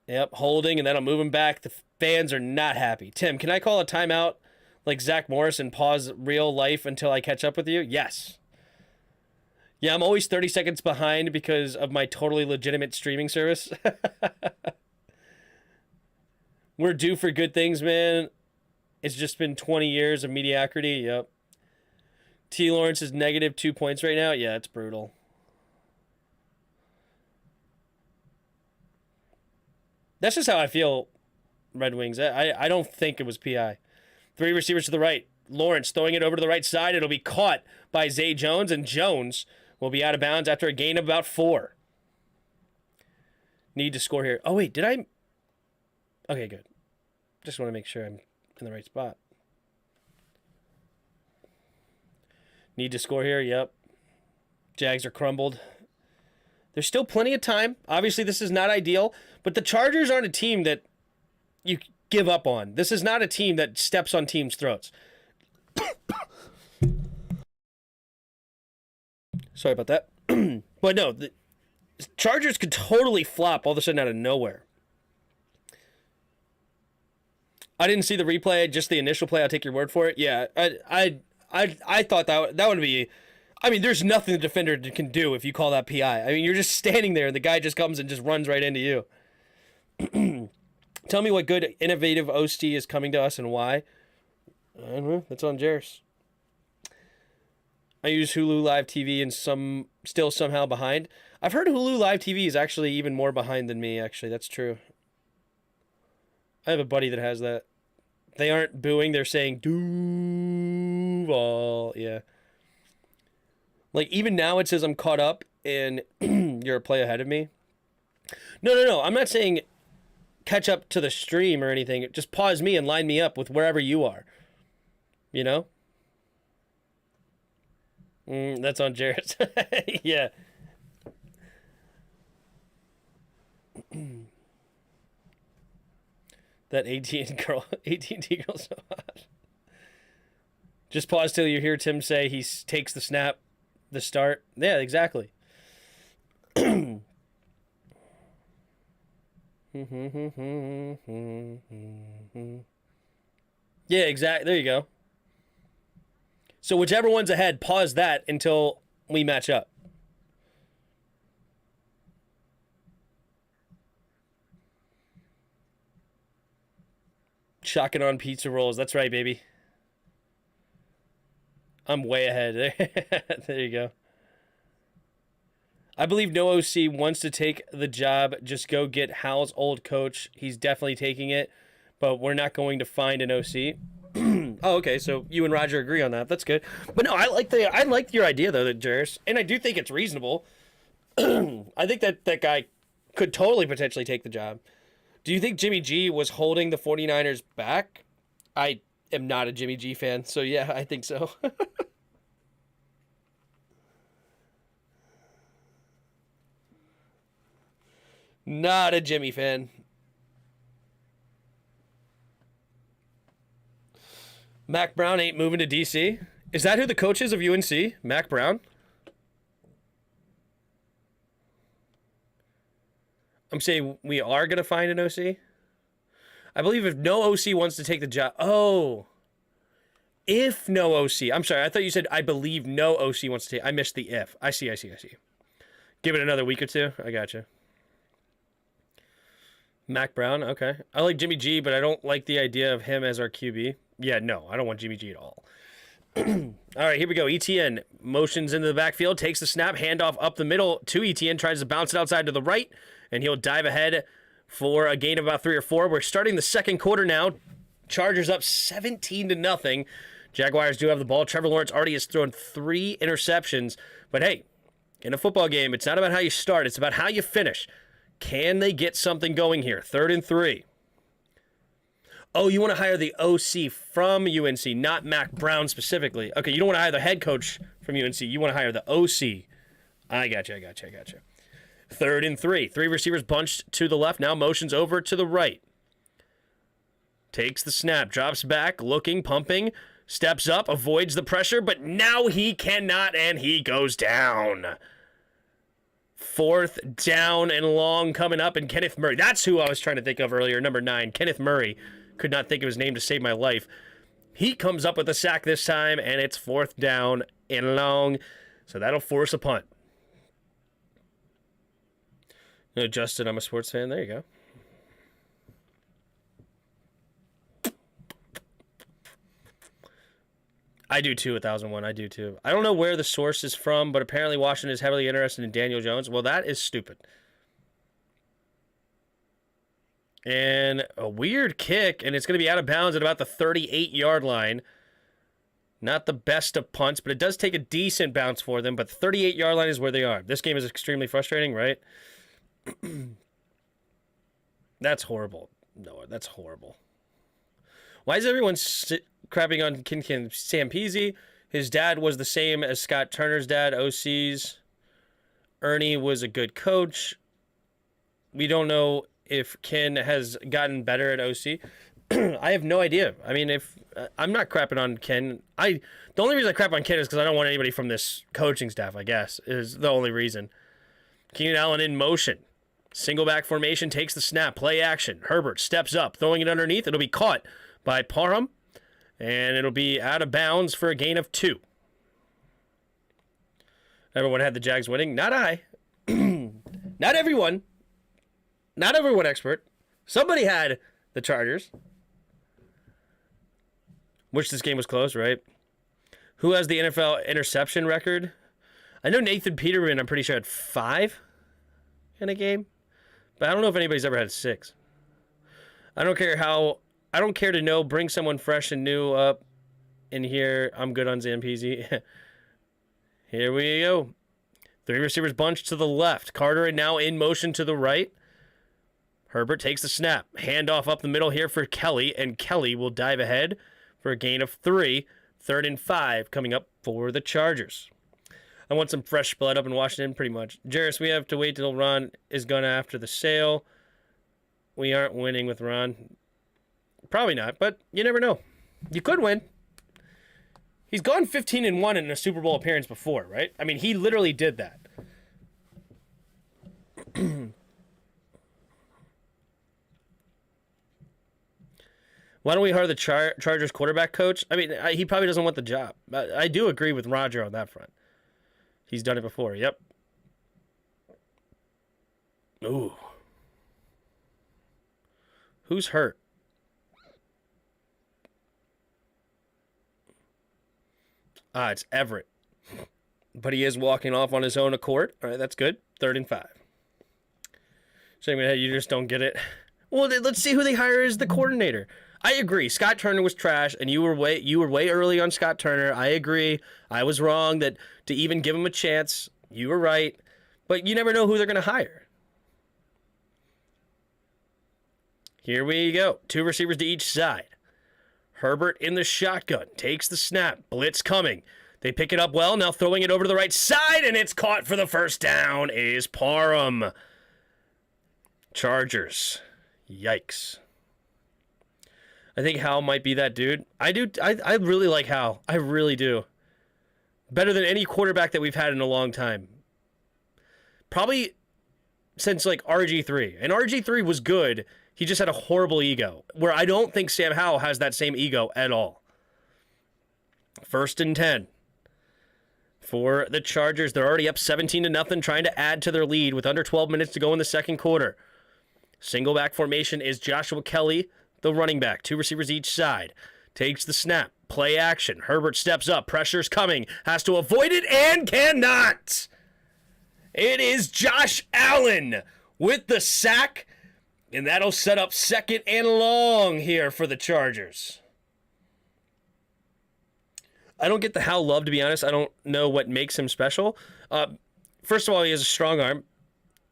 Yep, holding, and then I'll move him back. The fans are not happy. Tim, can I call a timeout like Zach Morris and pause real life until I catch up with you? Yes. Yeah, I'm always 30 seconds behind because of my totally legitimate streaming service. We're due for good things, man. It's just been 20 years of mediocrity. Yep. T. Lawrence is negative 2 points right now. Yeah, it's brutal. That's just how I feel, Red Wings. I don't think it was PI. 3 receivers to the right. Lawrence throwing it over to the right side. It'll be caught by Zay Jones, and Jones will be out of bounds after a gain of about 4. Need to score here. Oh, wait, did I? Okay, good. Just want to make sure I'm in the right spot. Need to score here. Yep. Jags are crumbled. There's still plenty of time. Obviously, this is not ideal, but the Chargers aren't a team that you give up on. This is not a team that steps on teams' throats. Sorry about that. But no, the Chargers could totally flop all of a sudden out of nowhere. I didn't see the replay, just the initial play. I'll take your word for it. Yeah, I thought that would be. I mean, there's nothing the defender can do if you call that PI. I mean, you're just standing there and the guy just comes and just runs right into you. Tell me what good, innovative OC is coming to us and why. I don't know. That's on Jairus. I use Hulu Live TV and still somehow behind. I've heard Hulu Live TV is actually even more behind than me, actually. That's true. I have a buddy that has that. They aren't booing. They're saying, Duval. Yeah. Like, even now it says I'm caught up and you're a play ahead of me. No. I'm not saying catch up to the stream or anything. Just pause me and line me up with wherever you are. You know? That's on Jairus. Yeah. That AT&T girl so hot. Just pause till you hear Tim say he takes the snap, the start. Yeah, exactly. Yeah, exactly. There you go. So whichever one's ahead, pause that until we match up. Shocking on pizza rolls. That's right, baby. I'm way ahead. There you go. I believe no OC wants to take the job. Just go get Hal's old coach. He's definitely taking it, but we're not going to find an OC. Oh, okay. So you and Roger agree on that. That's good. But no, I like your idea though, Jairus, and I do think it's reasonable. I think that guy could totally potentially take the job. Do you think Jimmy G was holding the 49ers back? I am not a Jimmy G fan, so yeah, I think so. Not a Jimmy fan. Mac Brown ain't moving to DC. Is that who the coach is of UNC? Mac Brown? I'm saying we are going to find an OC. I believe if no OC wants to take the job. Oh. If no OC. I'm sorry. I thought you said I believe no OC wants to take. I missed the if. I see. Give it another week or two. I gotcha. Mac Brown. Okay. I like Jimmy G, but I don't like the idea of him as our QB. Yeah, no. I don't want Jimmy G at all. All right, here we go. ETN motions into the backfield, takes the snap, handoff up the middle to ETN, tries to bounce it outside to the right, and he'll dive ahead for a gain of about 3 or 4. We're starting the second quarter now. Chargers up 17-0. Jaguars do have the ball. Trevor Lawrence already has thrown 3 interceptions. But hey, in a football game, it's not about how you start. It's about how you finish. Can they get something going here? 3rd and 3. Oh, you want to hire the OC from UNC, not Mac Brown specifically. Okay, you don't want to hire the head coach from UNC. You want to hire the OC. I got you. 3rd and 3. 3 receivers bunched to the left. Now motions over to the right. Takes the snap. Drops back. Looking. Pumping. Steps up. Avoids the pressure. But now he cannot, and he goes down. 4th down and long coming up. And Kenneth Murray. That's who I was trying to think of earlier. Number 9. Kenneth Murray. Could not think of his name to save my life. He comes up with a sack this time, and it's 4th down and long. So that'll force a punt. No, Justin, I'm a sports fan. There you go. I do too, 1001. I do too. I don't know where the source is from, but apparently Washington is heavily interested in Daniel Jones. Well, that is stupid. And a weird kick, and it's going to be out of bounds at about the 38-yard line. Not the best of punts, but it does take a decent bounce for them. But the 38-yard line is where they are. This game is extremely frustrating, right? That's horrible. No, that's horrible. Why is everyone crapping on Sam Peasy? His dad was the same as Scott Turner's dad, OC's. Ernie was a good coach. We don't know if Ken has gotten better at OC. I have no idea. I mean, if I'm not crapping on Ken. The only reason I crap on Ken is because I don't want anybody from this coaching staff, I guess, is the only reason. Keenan Allen in motion. Single back formation, takes the snap, play action. Herbert steps up, throwing it underneath. It'll be caught by Parham, and it'll be out of bounds for a gain of 2. Everyone had the Jags winning. Not I. Not everyone. Not everyone expert. Somebody had the Chargers. Which this game was close, right? Who has the NFL interception record? I know Nathan Peterman, I'm pretty sure, had 5 in a game. But I don't know if anybody's ever had 6. I don't care to know. Bring someone fresh and new up in here. I'm good on Zampezi. Here we go. 3 receivers bunched to the left. Carter now in motion to the right. Herbert takes the snap. Handoff up the middle here for Kelly, and Kelly will dive ahead for a gain of 3. 3rd and 5 coming up for the Chargers. I want some fresh blood up in Washington, pretty much. Jarris, we have to wait till Ron is gone after the sale. We aren't winning with Ron. Probably not, but you never know. You could win. He's gone 15-1 in a Super Bowl appearance before, right? I mean, he literally did that. Why don't we hire the Chargers quarterback coach? I mean, he probably doesn't want the job. I do agree with Roger on that front. He's done it before. Yep. Ooh. Who's hurt? It's Everett. But he is walking off on his own accord. All right, that's good. 3rd and 5. Shaking my head, you just don't get it. Well, let's see who they hire as the coordinator. I agree. Scott Turner was trash, and you were way early on Scott Turner. I agree. I was wrong that to even give him a chance. You were right. But you never know who they're going to hire. Here we go. 2 receivers to each side. Herbert in the shotgun. Takes the snap. Blitz coming. They pick it up well. Now throwing it over to the right side, and it's caught for the first down is Parham. Chargers. Yikes. I think Hal might be that dude. I really like Hal. I really do. Better than any quarterback that we've had in a long time. Probably since like RG3. And RG3 was good. He just had a horrible ego. Where I don't think Sam Howell has that same ego at all. 1st and 10. For the Chargers, they're already up 17-0, trying to add to their lead with under 12 minutes to go in the second quarter. Single back formation is Joshua Kelly, the running back. 2 receivers each side. Takes the snap. Play action. Herbert steps up. Pressure's coming. Has to avoid it and cannot. It is Josh Allen with the sack. And that'll set up 2nd and long here for the Chargers. I don't get the Hal love, to be honest. I don't know what makes him special. First of all, he has a strong arm.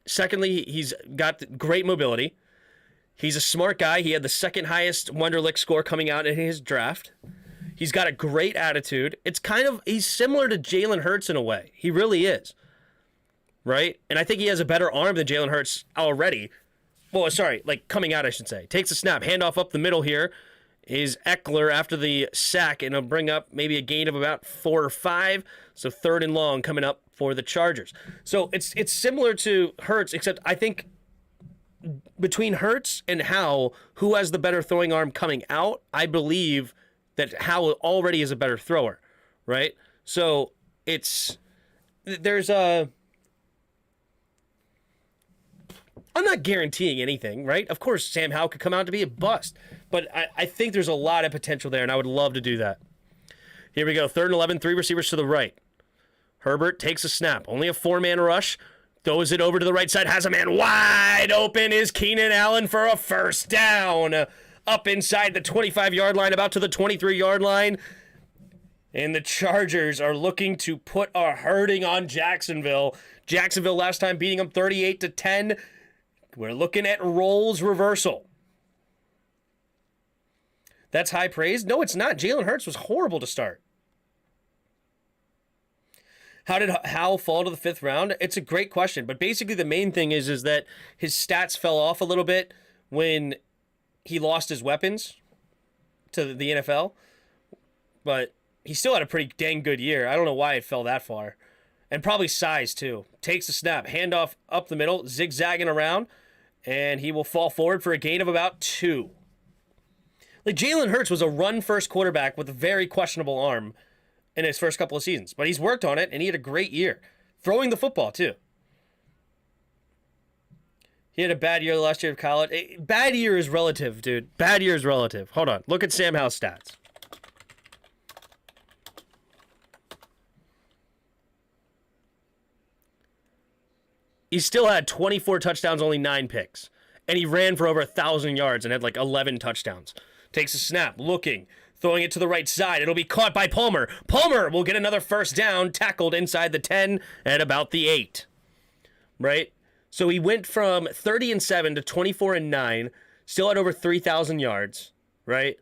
Secondly, he's got great mobility. He's a smart guy. He had the 2nd highest Wonderlic score coming out in his draft. He's got a great attitude. He's similar to Jalen Hurts in a way. He really is. Right? And I think he has a better arm than Jalen Hurts already. Well, sorry, like coming out, I should say. Takes a snap. Handoff up the middle here is Eckler after the sack, and he'll bring up maybe a gain of about 4 or 5. So 3rd and long coming up for the Chargers. So it's similar to Hurts, except I think between Hurts and Howell, who has the better throwing arm coming out, I believe that Howell already is a better thrower, right? So I'm not guaranteeing anything, right? Of course, Sam Howell could come out to be a bust, but I think there's a lot of potential there, and I would love to do that. Here we go, 3rd and 11, 3 receivers to the right. Herbert takes a snap, only a 4-man rush, throws it over to the right side, has a man wide open, is Keenan Allen for a first down. Up inside the 25-yard line, about to the 23-yard line. And the Chargers are looking to put a hurting on Jacksonville. Jacksonville last time beating them 38-10. We're looking at roles reversal. That's high praise? No, it's not. Jalen Hurts was horrible to start. How did Howell fall to the 5th round? It's a great question, but basically the main thing is that his stats fell off a little bit when he lost his weapons to the NFL, but he still had a pretty dang good year. I don't know why it fell that far. And probably size, too. Takes a snap, handoff up the middle, zigzagging around, and he will fall forward for a gain of about 2. Like, Jalen Hurts was a run-first quarterback with a very questionable arm in his first couple of seasons, but he's worked on it, and he had a great year. Throwing the football, too. He had a bad year the last year of college. Bad year is relative, dude. Bad year is relative. Hold on. Look at Sam Howell's stats. He still had 24 touchdowns, only 9 picks. And he ran for over 1,000 yards and had like 11 touchdowns. Takes a snap, looking, throwing it to the right side. It'll be caught by Palmer. Palmer will get another first down, tackled inside the 10 at about the 8. Right? So he went from 30-7 to 24-9, still had over 3,000 yards, right?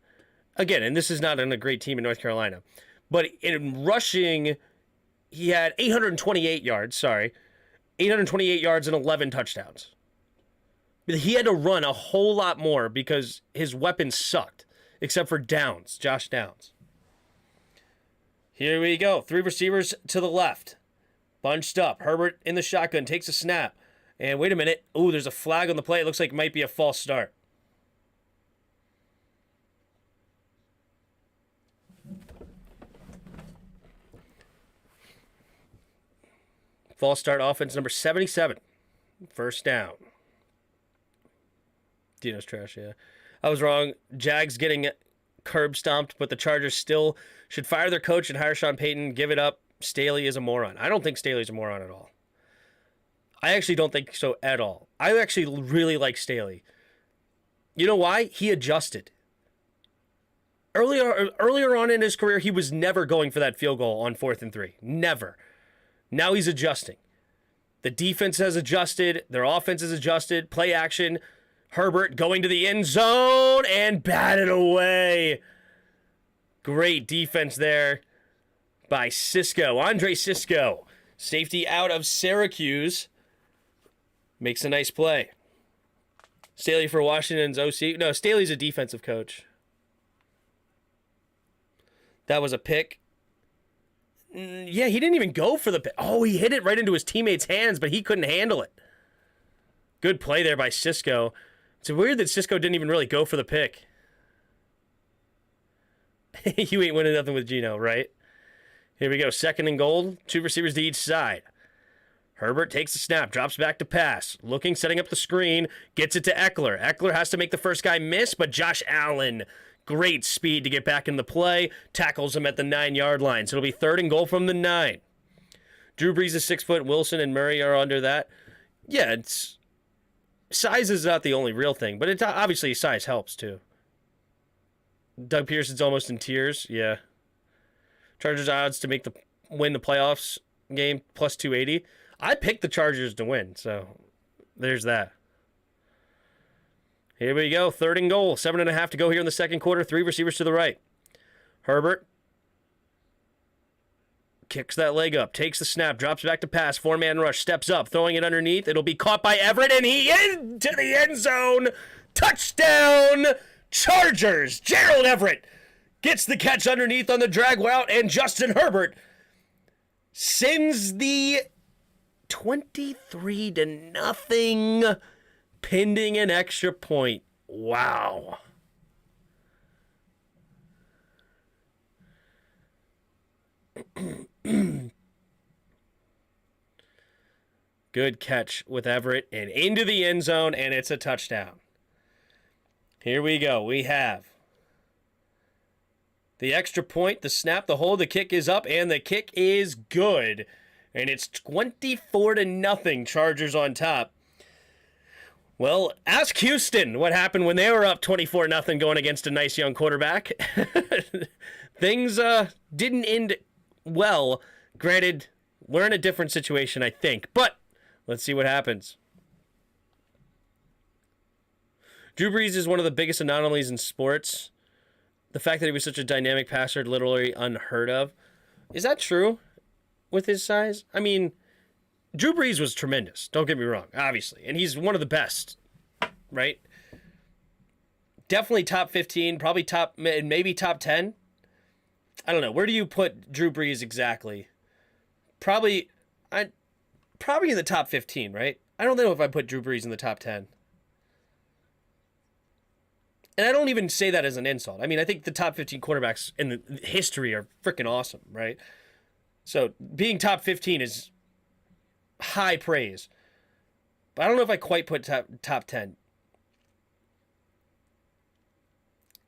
Again, and this is not on a great team in North Carolina. But in rushing, he had 828 yards, 828 yards and 11 touchdowns. But he had to run a whole lot more because his weapons sucked, except for Downs, Josh Downs. Here we go. 3 receivers to the left. Bunched up. Herbert in the shotgun, takes a snap. And wait a minute. Ooh, there's a flag on the play. It looks like it might be a false start. False start, offense number 77. First down. Dino's trash, yeah. I was wrong. Jags getting curb stomped, but the Chargers still should fire their coach and hire Sean Payton. Give it up. Staley is a moron. I don't think Staley's a moron at all. I actually don't think so at all. I actually really like Staley. You know why? He adjusted. Earlier on in his career, he was never going for that field goal on 4th and 3. Never. Now he's adjusting. The defense has adjusted. Their offense has adjusted. Play action. Herbert going to the end zone and batted away. Great defense there by Cisco. Andre Cisco, safety out of Syracuse, makes a nice play. Staley for Washington's OC. No, Staley's a defensive coach. That was a pick. Yeah, he didn't even go for the pick. Oh, he hit it right into his teammate's hands, but he couldn't handle it. Good play there by Cisco. It's weird that Cisco didn't even really go for the pick. You ain't winning nothing with Geno, right? Here we go. 2nd and goal. 2 receivers to each side. Herbert takes the snap, drops back to pass. Looking, setting up the screen. Gets it to Eckler. Eckler has to make the first guy miss, but Josh Allen, great speed to get back in the play. Tackles him at the 9-yard line. So it'll be 3rd and goal from the 9. Drew Brees is 6 foot. Wilson and Murray are under that. Yeah, size is not the only real thing, but obviously size helps too. Doug Pearson's almost in tears. Yeah. Chargers odds to win the playoffs game plus 280. I picked the Chargers to win, so there's that. Here we go. 3rd and goal. 7.5 to go here in the second quarter. 3 receivers to the right. Herbert kicks that leg up, takes the snap, drops back to pass, 4-man rush, steps up, throwing it underneath. It'll be caught by Everett, and he into the end zone. Touchdown, Chargers. Gerald Everett gets the catch underneath on the drag route, and Justin Herbert sends the 23-0 pending an extra point. Wow. Good catch with Everett and into the end zone, and it's a touchdown. Here we go. We have the extra point, the snap, the hold, the kick is up, and the kick is good. And it's 24-0, Chargers on top. Well, ask Houston what happened when they were up 24-0 going against a nice young quarterback. Things didn't end well. Granted, we're in a different situation, I think. But let's see what happens. Drew Brees is one of the biggest anomalies in sports. The fact that he was such a dynamic passer, literally unheard of. Is that true with his size? I mean, Drew Brees was tremendous. Don't get me wrong, obviously. And he's one of the best, right? Definitely top 15, probably maybe top 10. I don't know. Where do you put Drew Brees exactly? Probably in the top 15, right? I don't know if I put Drew Brees in the top 10. And I don't even say that as an insult. I mean, I think the top 15 quarterbacks in the history are freaking awesome, right? So being top 15 is high praise. But I don't know if I quite put top 10.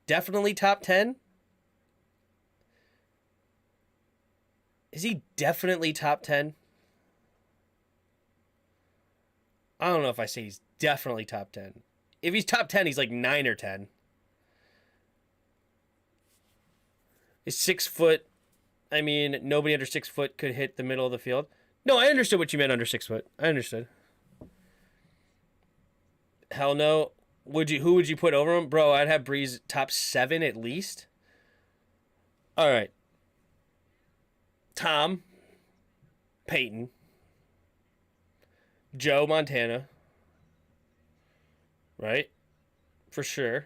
Definitely top 10? Is he definitely top 10? I don't know if I say he's definitely top 10. If he's top 10, he's like 9 or 10. Is 6 foot. I mean, nobody under 6 foot could hit the middle of the field. No, I understood what you meant under 6 foot. I understood. Hell no. Who would you put over him? Bro, I'd have Breeze top 7 at least. All right. Tom. Peyton. Joe Montana. Right? For sure.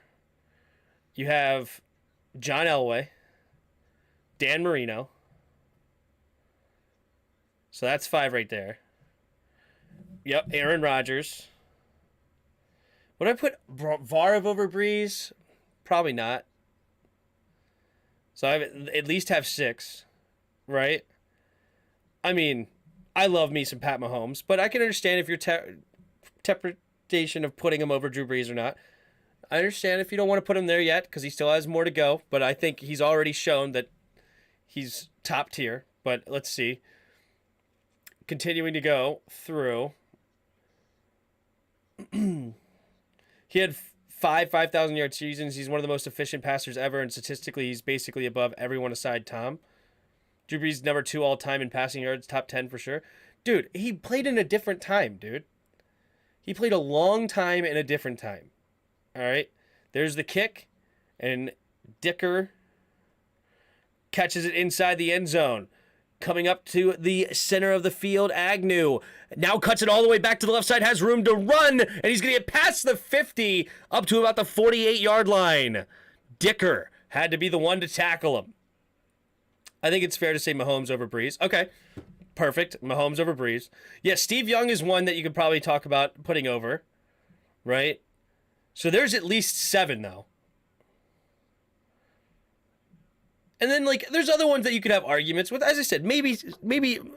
You have John Elway. Dan Marino. So that's 5 right there. Yep, Aaron Rodgers. Would I put Favre over Breeze? Probably not. So I at least have 6, right? I mean, I love me some Pat Mahomes, but I can understand if your interpretation of putting him over Drew Brees or not. I understand if you don't want to put him there yet because he still has more to go, but I think he's already shown that he's top tier. But let's see. Continuing to go through. He had 5,000-yard seasons. He's one of the most efficient passers ever, and statistically, he's basically above everyone aside Tom. Drew Brees, number 2 all-time in passing yards, top 10 for sure. Dude, he played in a different time, dude. He played a long time in a different time. All right. There's the kick. And Dicker catches it inside the end zone. Coming up to the center of the field, Agnew now cuts it all the way back to the left side, has room to run, and he's going to get past the 50 up to about the 48-yard line. Dicker had to be the one to tackle him. I think it's fair to say Mahomes over Breeze. Okay, perfect. Mahomes over Breeze. Yeah, Steve Young is one that you could probably talk about putting over, right? So there's at least 7, though. And then, like, there's other ones that you could have arguments with. As I said, maybe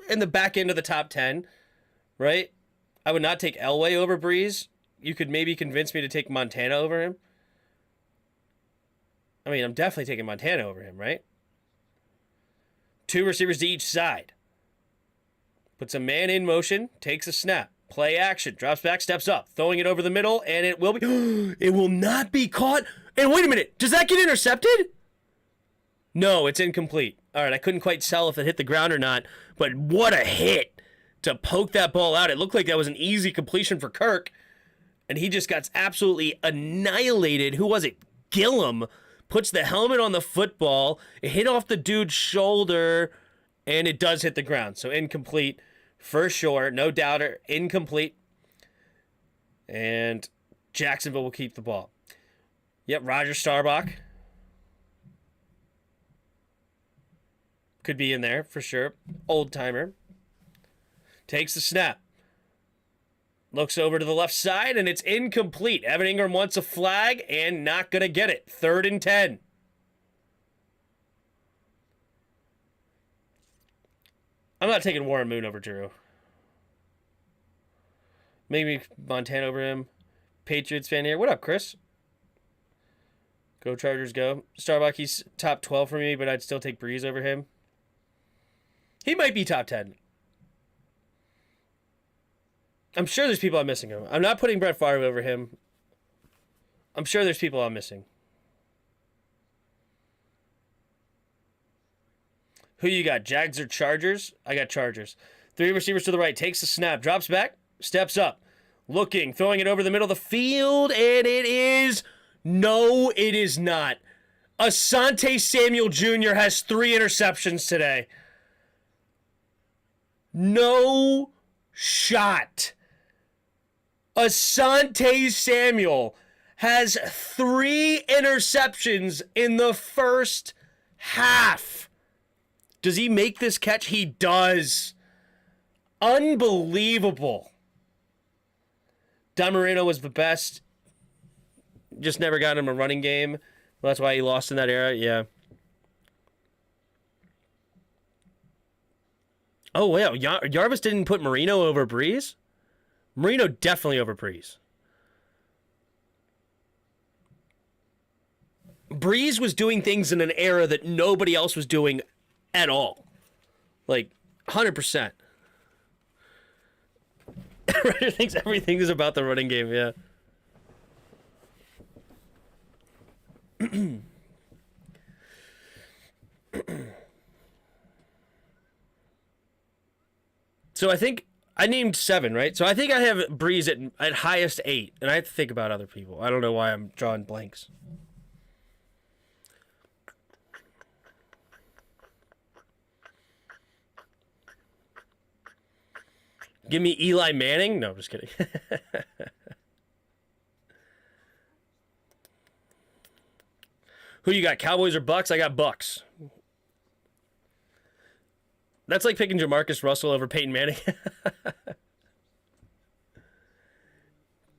in the back end of the top 10, right? I would not take Elway over Breeze. You could maybe convince me to take Montana over him. I mean, I'm definitely taking Montana over him, right? 2 receivers to each side. Puts a man in motion, takes a snap. Play action, drops back, steps up, throwing it over the middle, and it will be... It will not be caught. And wait a minute, does that get intercepted? No, it's incomplete. All right, I couldn't quite tell if it hit the ground or not, but what a hit to poke that ball out. It looked like that was an easy completion for Kirk, and he just got absolutely annihilated. Who was it? Gillum puts the helmet on the football. It hit off the dude's shoulder, and it does hit the ground. So incomplete for sure. No doubter. Incomplete. And Jacksonville will keep the ball. Yep, Roger Staubach could be in there for sure. Old timer. Takes the snap. Looks over to the left side, and it's incomplete. Evan Ingram wants a flag and not going to get it. 3rd and 10. I'm not taking Warren Moon over Drew. Maybe Montana over him. Patriots fan here. What up, Chris? Go Chargers, go. Starbuck, he's top 12 for me, but I'd still take Breeze over him. He might be top 10. I'm sure there's people I'm missing him. I'm not putting Brett Favre over him. I'm sure there's people I'm missing. Who you got, Jags or Chargers? I got Chargers. 3 receivers to the right. Takes the snap. Drops back. Steps up. Looking. Throwing it over the middle of the field. And it is... No, it is not. Asante Samuel Jr. has 3 interceptions today. No shot. Asante Samuel has 3 interceptions in the first half. Does he make this catch? He does. Unbelievable. Don Marino was the best. Just never got him a running game. Well, that's why he lost in that era. Yeah. Oh, wow. Yarvis didn't put Marino over Breeze? Marino definitely over Breeze. Breeze was doing things in an era that nobody else was doing at all. Like, 100%. Ryder thinks everything is about the running game, yeah. So I think I named 7, right? So I think I have Breeze at highest 8, and I have to think about other people. I don't know why I'm drawing blanks. Give me Eli Manning? No, I'm just kidding. Who you got, Cowboys or Bucks? I got Bucks. That's like picking Jamarcus Russell over Peyton Manning.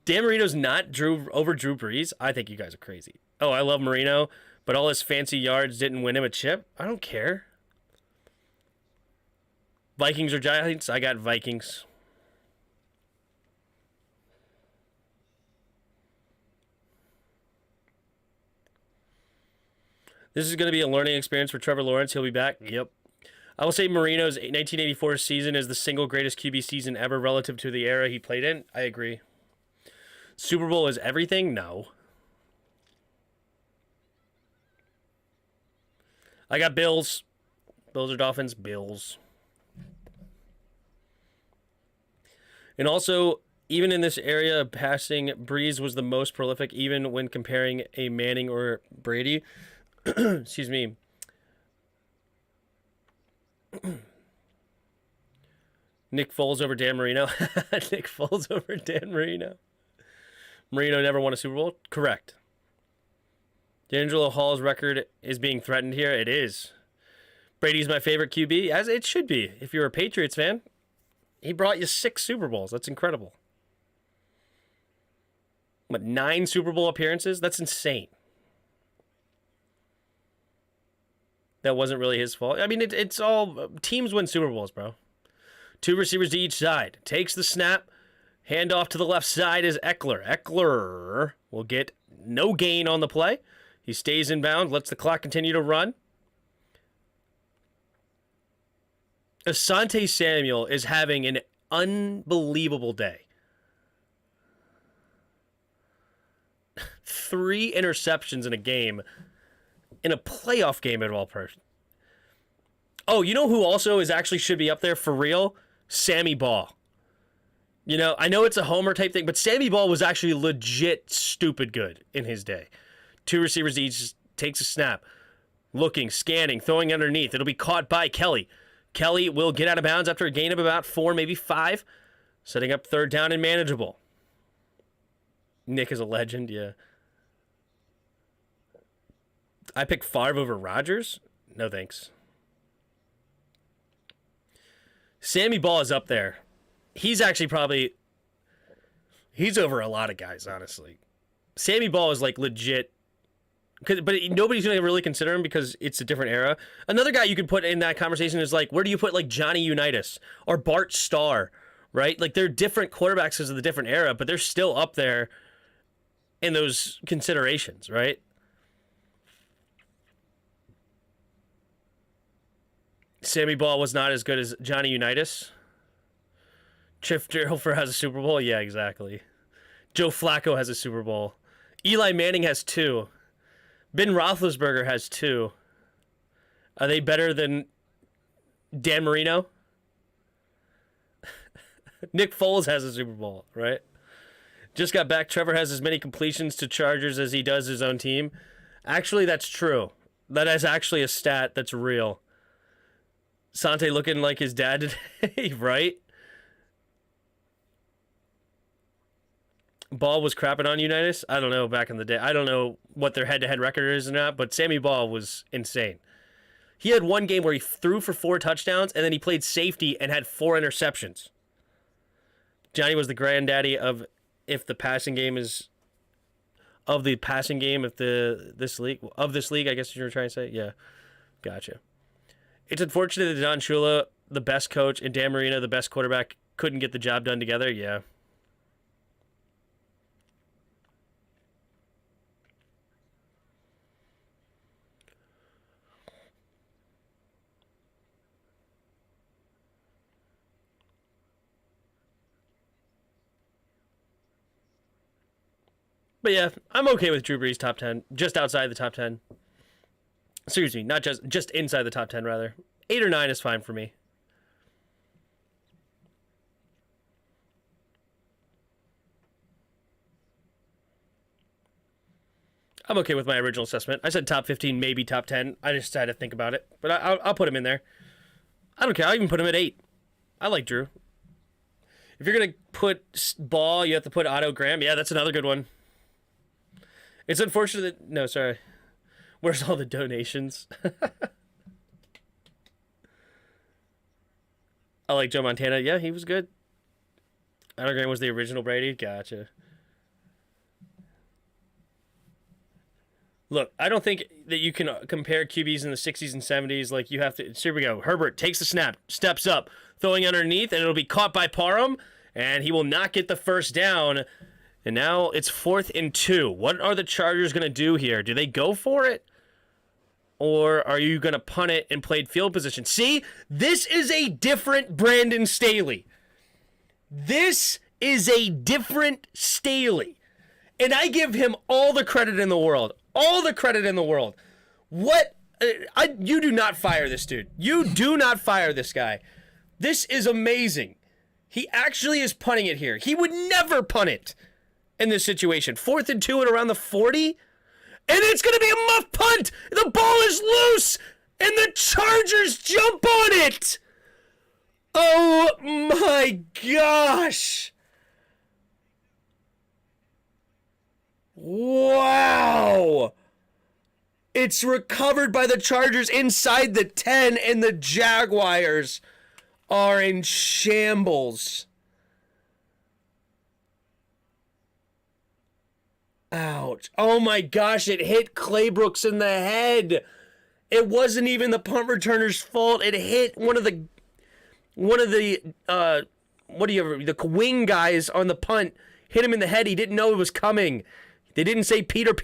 Dan Marino's not over Drew Brees? I think you guys are crazy. Oh, I love Marino, but all his fancy yards didn't win him a chip? I don't care. Vikings or Giants? I got Vikings. This is going to be a learning experience for Trevor Lawrence. He'll be back. Yep. I will say Marino's 1984 season is the single greatest QB season ever relative to the era he played in. I agree. Super Bowl is everything? No. I got Bills. Bills or Dolphins? Bills. And also, Even in this area, passing, Breeze was the most prolific, even when comparing a Manning or Brady. Excuse me. Nick Foles over Dan Marino. Nick Foles over Dan Marino. Marino never won a Super Bowl? Correct. D'Angelo Hall's record is being threatened here. It is. Brady's my favorite QB, as it should be. If you're a Patriots fan, he brought you 6 Super Bowls. That's incredible. What, 9 Super Bowl appearances? That's insane. That wasn't really his fault. I mean, it's all... Teams win Super Bowls, bro. 2 receivers to each side. Takes the snap. Handoff to the left side is Eckler. Eckler will get no gain on the play. He stays in bounds, lets the clock continue to run. Asante Samuel is having an unbelievable day. 3 interceptions in a game. In a playoff game at all person. Oh, you know who also is actually should be up there for real? Sammy Ball. You know, I know it's a homer type thing, but Sammy Ball was actually legit stupid good in his day. 2 receivers each, takes a snap. Looking, scanning, throwing underneath. It'll be caught by Kelly. Kelly will get out of bounds after a gain of about 4, maybe 5. Setting up 3rd down and manageable. Nick is a legend, yeah. I picked Favre over Rodgers? No thanks. Sammy Ball is up there. He's actually probably... He's over a lot of guys, honestly. Sammy Ball is like legit... But nobody's going to really consider him because it's a different era. Another guy you could put in that conversation is like, where do you put like Johnny Unitas or Bart Starr, right? Like they're different quarterbacks because of the different era, but they're still up there in those considerations, right? Sammy Ball was not as good as Johnny Unitas. Chip Dilfer has a Super Bowl? Yeah, exactly. Joe Flacco has a Super Bowl. Eli Manning has 2. Ben Roethlisberger has 2. Are they better than Dan Marino? Nick Foles has a Super Bowl, right? Just got back. Trevor has as many completions to Chargers as he does his own team. Actually, that's true. That is actually a stat that's real. Sante looking like his dad today, right? Ball was crapping on Unitas. I don't know back in the day. I don't know what their head-to-head record is or not, but Sammy Ball was insane. He had one game where he threw for 4 touchdowns, and then he played safety and had 4 interceptions. Johnny was the granddaddy of if the passing game is of the passing game of this league, I guess you were trying to say. Yeah, gotcha. It's unfortunate that Don Shula, the best coach, and Dan Marino, the best quarterback, couldn't get the job done together. Yeah. But yeah, I'm okay with Drew Brees top 10, just outside the top 10. Excuse me, not just inside the top 10, rather. 8 or 9 is fine for me. I'm okay with my original assessment. I said top 15, maybe top 10. I just had to think about it. But I'll put him in there. I don't care. I'll even put him at 8. I like Drew. If you're going to put Ball, you have to put Otto Graham. Yeah, that's another good one. It's unfortunate that... No, sorry. Where's all the donations? I like Joe Montana. Yeah, he was good. Otto Graham was the original Brady. Gotcha. Look, I don't think that you can compare QBs in the 60s and 70s. Like, you have to... Here we go. Herbert takes the snap, steps up, throwing underneath, and it'll be caught by Parham, and he will not get the first down. And now it's 4th and 2. What are the Chargers going to do here? Do they go for it? Or are you going to punt it and play field position? See, this is a different Brandon Staley. This is a different Staley. And I give him all the credit in the world. All the credit in the world. What? You do not fire this dude. You do not fire this guy. This is amazing. He actually is punting it here. He would never punt it in this situation. 4th and 2 at around the 40. And it's going to be a muff punt. The ball is loose. And the Chargers jump on it. Oh my gosh. Wow. It's recovered by the Chargers inside the 10, and the Jaguars are in shambles. Ouch. Oh my gosh, it hit Claybrooks in the head. It wasn't even the punt returner's fault. It hit one of the the wing guys on the punt. Hit him in the head. He didn't know it was coming. They didn't say Peter.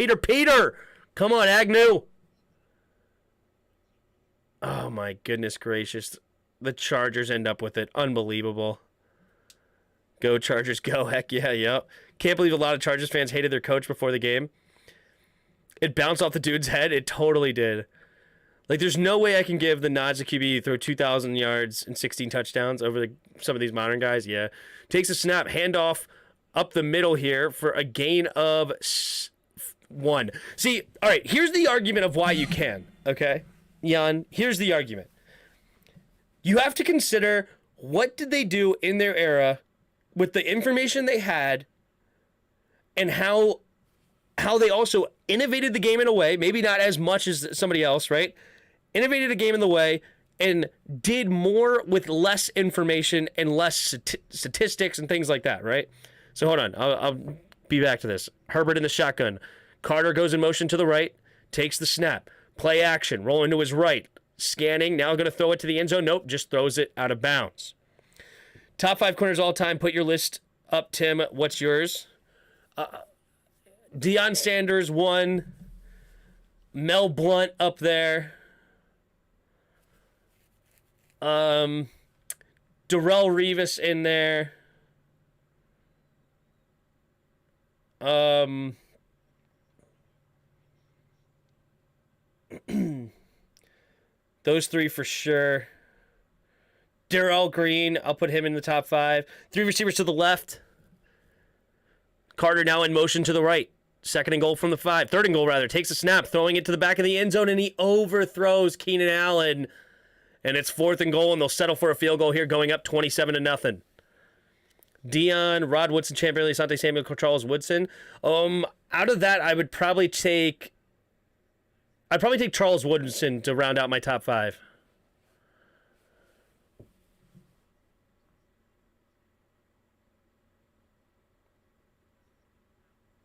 Come on, Agnew. Oh my goodness gracious. The Chargers end up with it. Unbelievable. Go Chargers, go. Heck yeah, yep. Can't believe a lot of Chargers fans hated their coach before the game. It bounced off the dude's head. It totally did. Like, there's no way I can give the nods to QB throw 2,000 yards and 16 touchdowns over some of these modern guys. Yeah. Takes a snap, handoff up the middle here for a gain of 1. See, all right, here's the argument of why you can, okay? Jan, here's the argument. You have to consider, what did they do in their era with the information they had, and how they also innovated the game in a way, maybe not as much as somebody else, right? Innovated a game in the way and did more with less information and less statistics and things like that, right? So hold on, I'll be back to this. Herbert in the shotgun. Carter goes in motion to the right, takes the snap. Play action, rolling to his right. Scanning, now going to throw it to the end zone. Nope, just throws it out of bounds. Top 5 corners all time. Put your list up, Tim. What's yours? Deion Sanders 1. Mel Blount up there. Darrelle Revis in there. Those 3 for sure. Darrell Green, I'll put him in the top 5. 3 receivers to the left. Carter now in motion to the right. 2nd and goal from the 5. 3rd and goal, rather. Takes a snap, throwing it to the back of the end zone, and he overthrows Keenan Allen. And it's 4th and goal, and they'll settle for a field goal here, going up 27-0. Deion, Rod Woodson, Champ Bailey, Asante Samuel, Charles Woodson. Out of that, I'd probably take Charles Woodson to round out my top 5.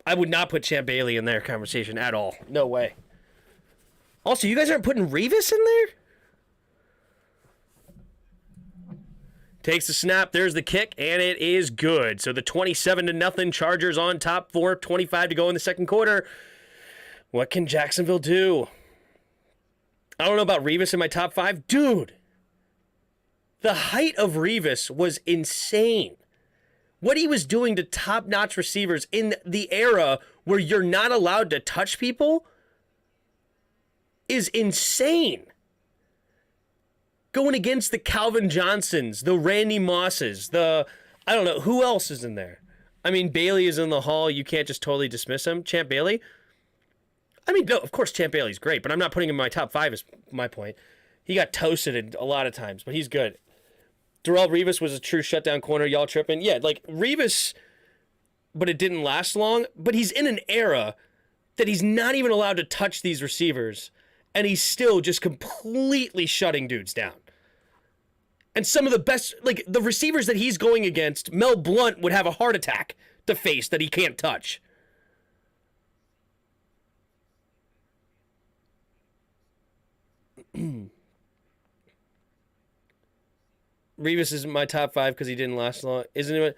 I would not put Champ Bailey in their conversation at all. No way. Also, you guys aren't putting Revis in there? Takes the snap. There's the kick, and it is good. So the 27-0 Chargers on top, 4:25 to go in the second quarter. What can Jacksonville do? I don't know about Revis in my top 5. Dude, the height of Revis was insane. What he was doing to top-notch receivers in the era where you're not allowed to touch people is insane. Going against the Calvin Johnsons, the Randy Mosses, I don't know, who else is in there? I mean, Bailey is in the hall. You can't just totally dismiss him. Champ Bailey? I mean, no, of course Champ Bailey's great, but I'm not putting him in my top 5 is my point. He got toasted a lot of times, but he's good. Darrelle Revis was a true shutdown corner. Y'all tripping? Yeah, like Revis, but it didn't last long. But he's in an era that he's not even allowed to touch these receivers, and he's still just completely shutting dudes down. And some of the best, like the receivers that he's going against, Mel Blount would have a heart attack to face that he can't touch. Revis is my top 5 because he didn't last long. Isn't it?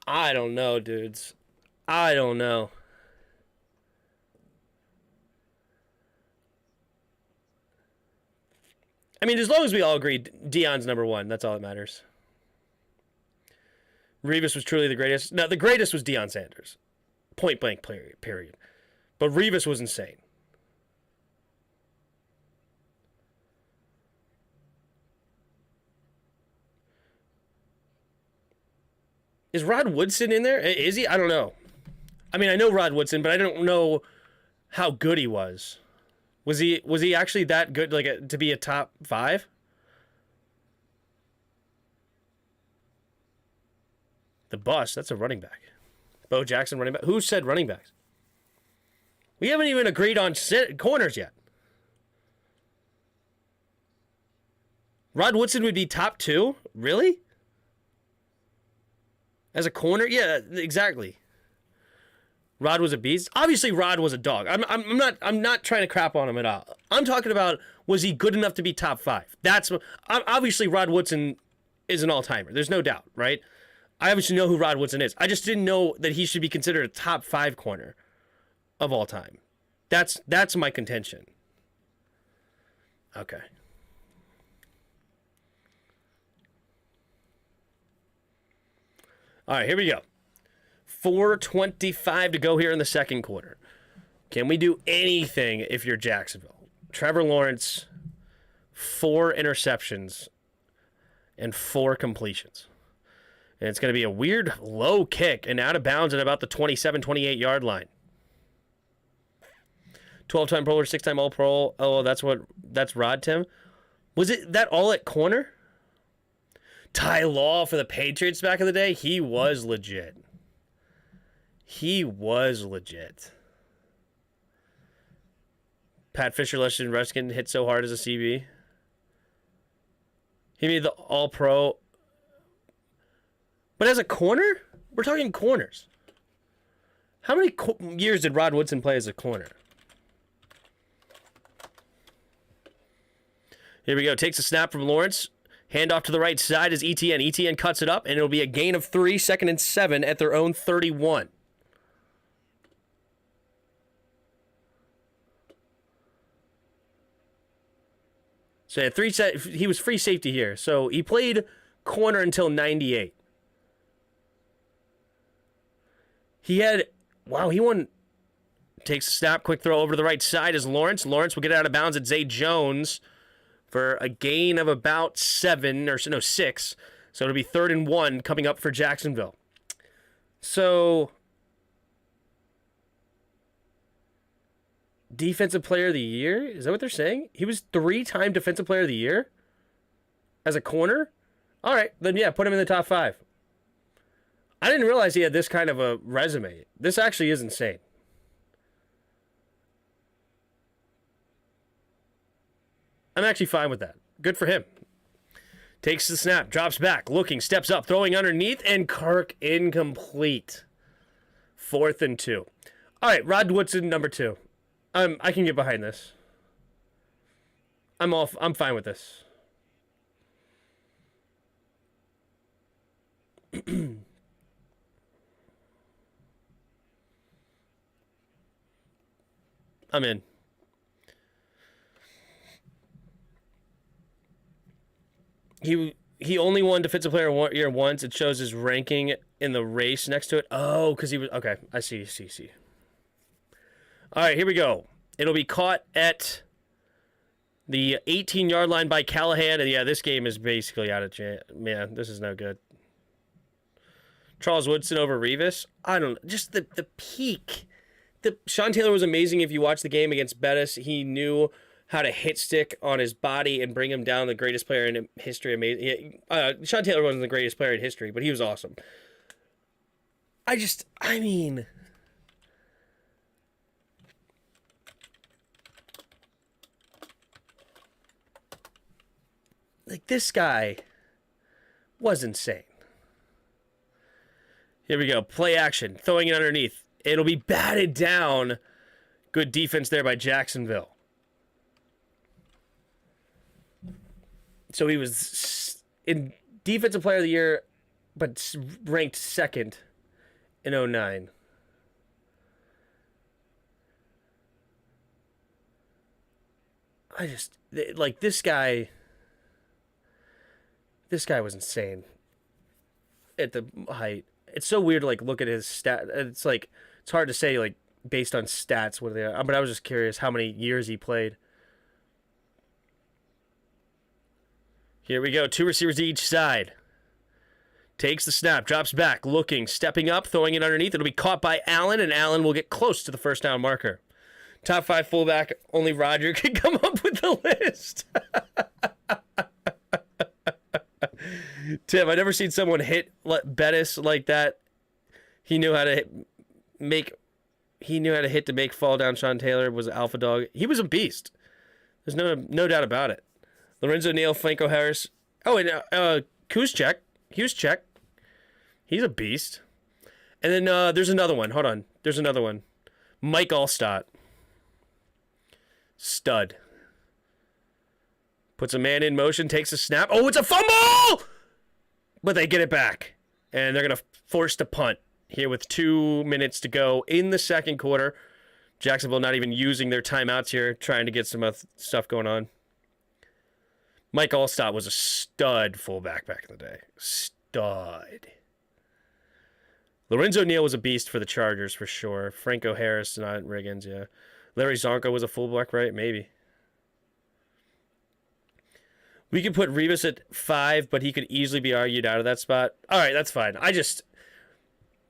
I don't know, dudes. I don't know. I mean, as long as we all agree, Deion's number 1. That's all that matters. Revis was truly the greatest. No, the greatest was Deion Sanders. Point blank, period. But Revis was insane. Is Rod Woodson in there? Is he? I don't know. I mean, I know Rod Woodson, but I don't know how good he was. Was he actually that good, like to be a top 5? The bus, that's a running back. Bo Jackson running back. Who said running backs? We haven't even agreed on corners yet. Rod Woodson would be top 2? Really? As a corner? Yeah, exactly. Rod was a beast. Obviously, Rod was a dog. I'm not trying to crap on him at all. I'm talking about, was he good enough to be top 5? That's obviously Rod Woodson is an all-timer. There's no doubt, right? I obviously know who Rod Woodson is. I just didn't know that he should be considered a top 5 corner of all time. That's my contention. Okay. All right, here we go. 4:25 to go here in the second quarter. Can we do anything if you're Jacksonville? Trevor Lawrence, 4 interceptions and 4 completions. And it's going to be a weird low kick and out of bounds at about the 27, 28-yard line. 12-time Pro Bowler, 6-time All-Pro. Oh, that's Rod, Tim? Was it that all at corner? Ty Law for the Patriots back in the day? He was legit. He was legit. Pat Fisher, Leston Ruskin hit so hard as a CB. He made the All-Pro. But as a corner? We're talking corners. How many years did Rod Woodson play as a corner? Here we go. Takes a snap from Lawrence. Hand off to the right side is ETN. ETN cuts it up, and it'll be a gain of 3, 2nd and 7 at their own 31. So he was free safety here. So he played corner until 98. He won. Takes a snap, quick throw over to the right side is Lawrence. Lawrence will get out of bounds at Zay Jones for a gain of about 6. So it'll be 3rd and 1 coming up for Jacksonville. So, Defensive Player of the Year? Is that what they're saying? He was 3-time Defensive Player of the Year as a corner? All right, then yeah, put him in the top 5. I didn't realize he had this kind of a resume. This actually is insane. I'm actually fine with that. Good for him. Takes the snap, drops back, looking, steps up, throwing underneath, and Kirk incomplete. 4th and 2. All right, Rod Woodson, number 2. I can get behind this. I'm fine with this. I'm in. He only won Defensive Player of the Year once. It shows his ranking in the race next to it. Oh, because he was... Okay, I see. All right, here we go. It'll be caught at the 18-yard line by Callahan. And yeah, this game is basically out of chance. Man, this is no good. Charles Woodson over Revis. I don't know. Just the peak. Sean Taylor was amazing if you watch the game against Bettis. He knew how to hit stick on his body and bring him down, the greatest player in history. Amazing. Sean Taylor wasn't the greatest player in history, but he was awesome. I mean... Like, this guy was insane. Here we go. Play action. Throwing it underneath. It'll be batted down. Good defense there by Jacksonville. So he was in Defensive Player of the Year, but ranked 2nd in 2009. This guy was insane at the height. It's so weird to look at his stat. It's it's hard to say based on stats what they are. But I was just curious how many years he played. Here we go. 2 receivers to each side. Takes the snap, drops back, looking, stepping up, throwing it underneath. It'll be caught by Allen, and Allen will get close to the first down marker. Top 5 fullback, only Roger can come up with the list. Tim, I've never seen someone hit Bettis like that. He knew how to hit to make fall down. Sean Taylor was an alpha dog. He was a beast. There's no doubt about it. Lorenzo Neal, Franco Harris. Oh, and Kuzchek. He's a beast. And then there's another one. Hold on. There's another one. Mike Allstott. Stud. Puts a man in motion, takes a snap. Oh, it's a fumble! But they get it back. And they're going to force the punt here with 2 minutes to go in the second quarter. Jacksonville not even using their timeouts here, trying to get some stuff going on. Mike Allstott was a stud fullback back in the day. Stud. Lorenzo Neal was a beast for the Chargers for sure. Franco Harris, not Riggins, yeah. Larry Zonko was a fullback, right? Maybe. We could put Revis at 5, but he could easily be argued out of that spot. All right, that's fine.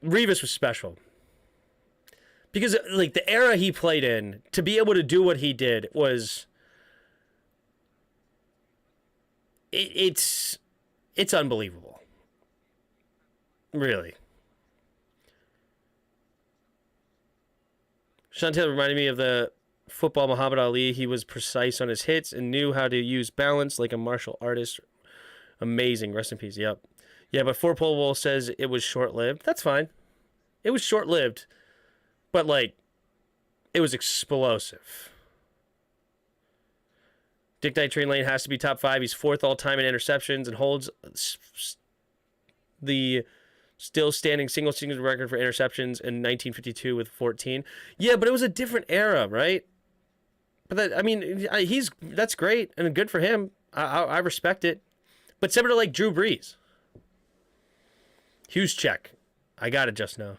Revis was special. Because, like, the era he played in, to be able to do what he did was... It's unbelievable. Really. Sean Taylor reminded me of the football Muhammad Ali. He was precise on his hits and knew how to use balance like a martial artist. Amazing. Rest in peace. Yep. Yeah, but 4 Pole Bowl says it was short-lived. That's fine. It was short-lived. But, like, it was explosive. Dick Knight Train Lane has to be top 5. He's 4th all-time in interceptions and holds the still standing single-season record for interceptions in 1952 with 14. Yeah, but it was a different era, right? But that's great and good for him. I respect it. But similar to like Drew Brees. Hughes check. I got it just now.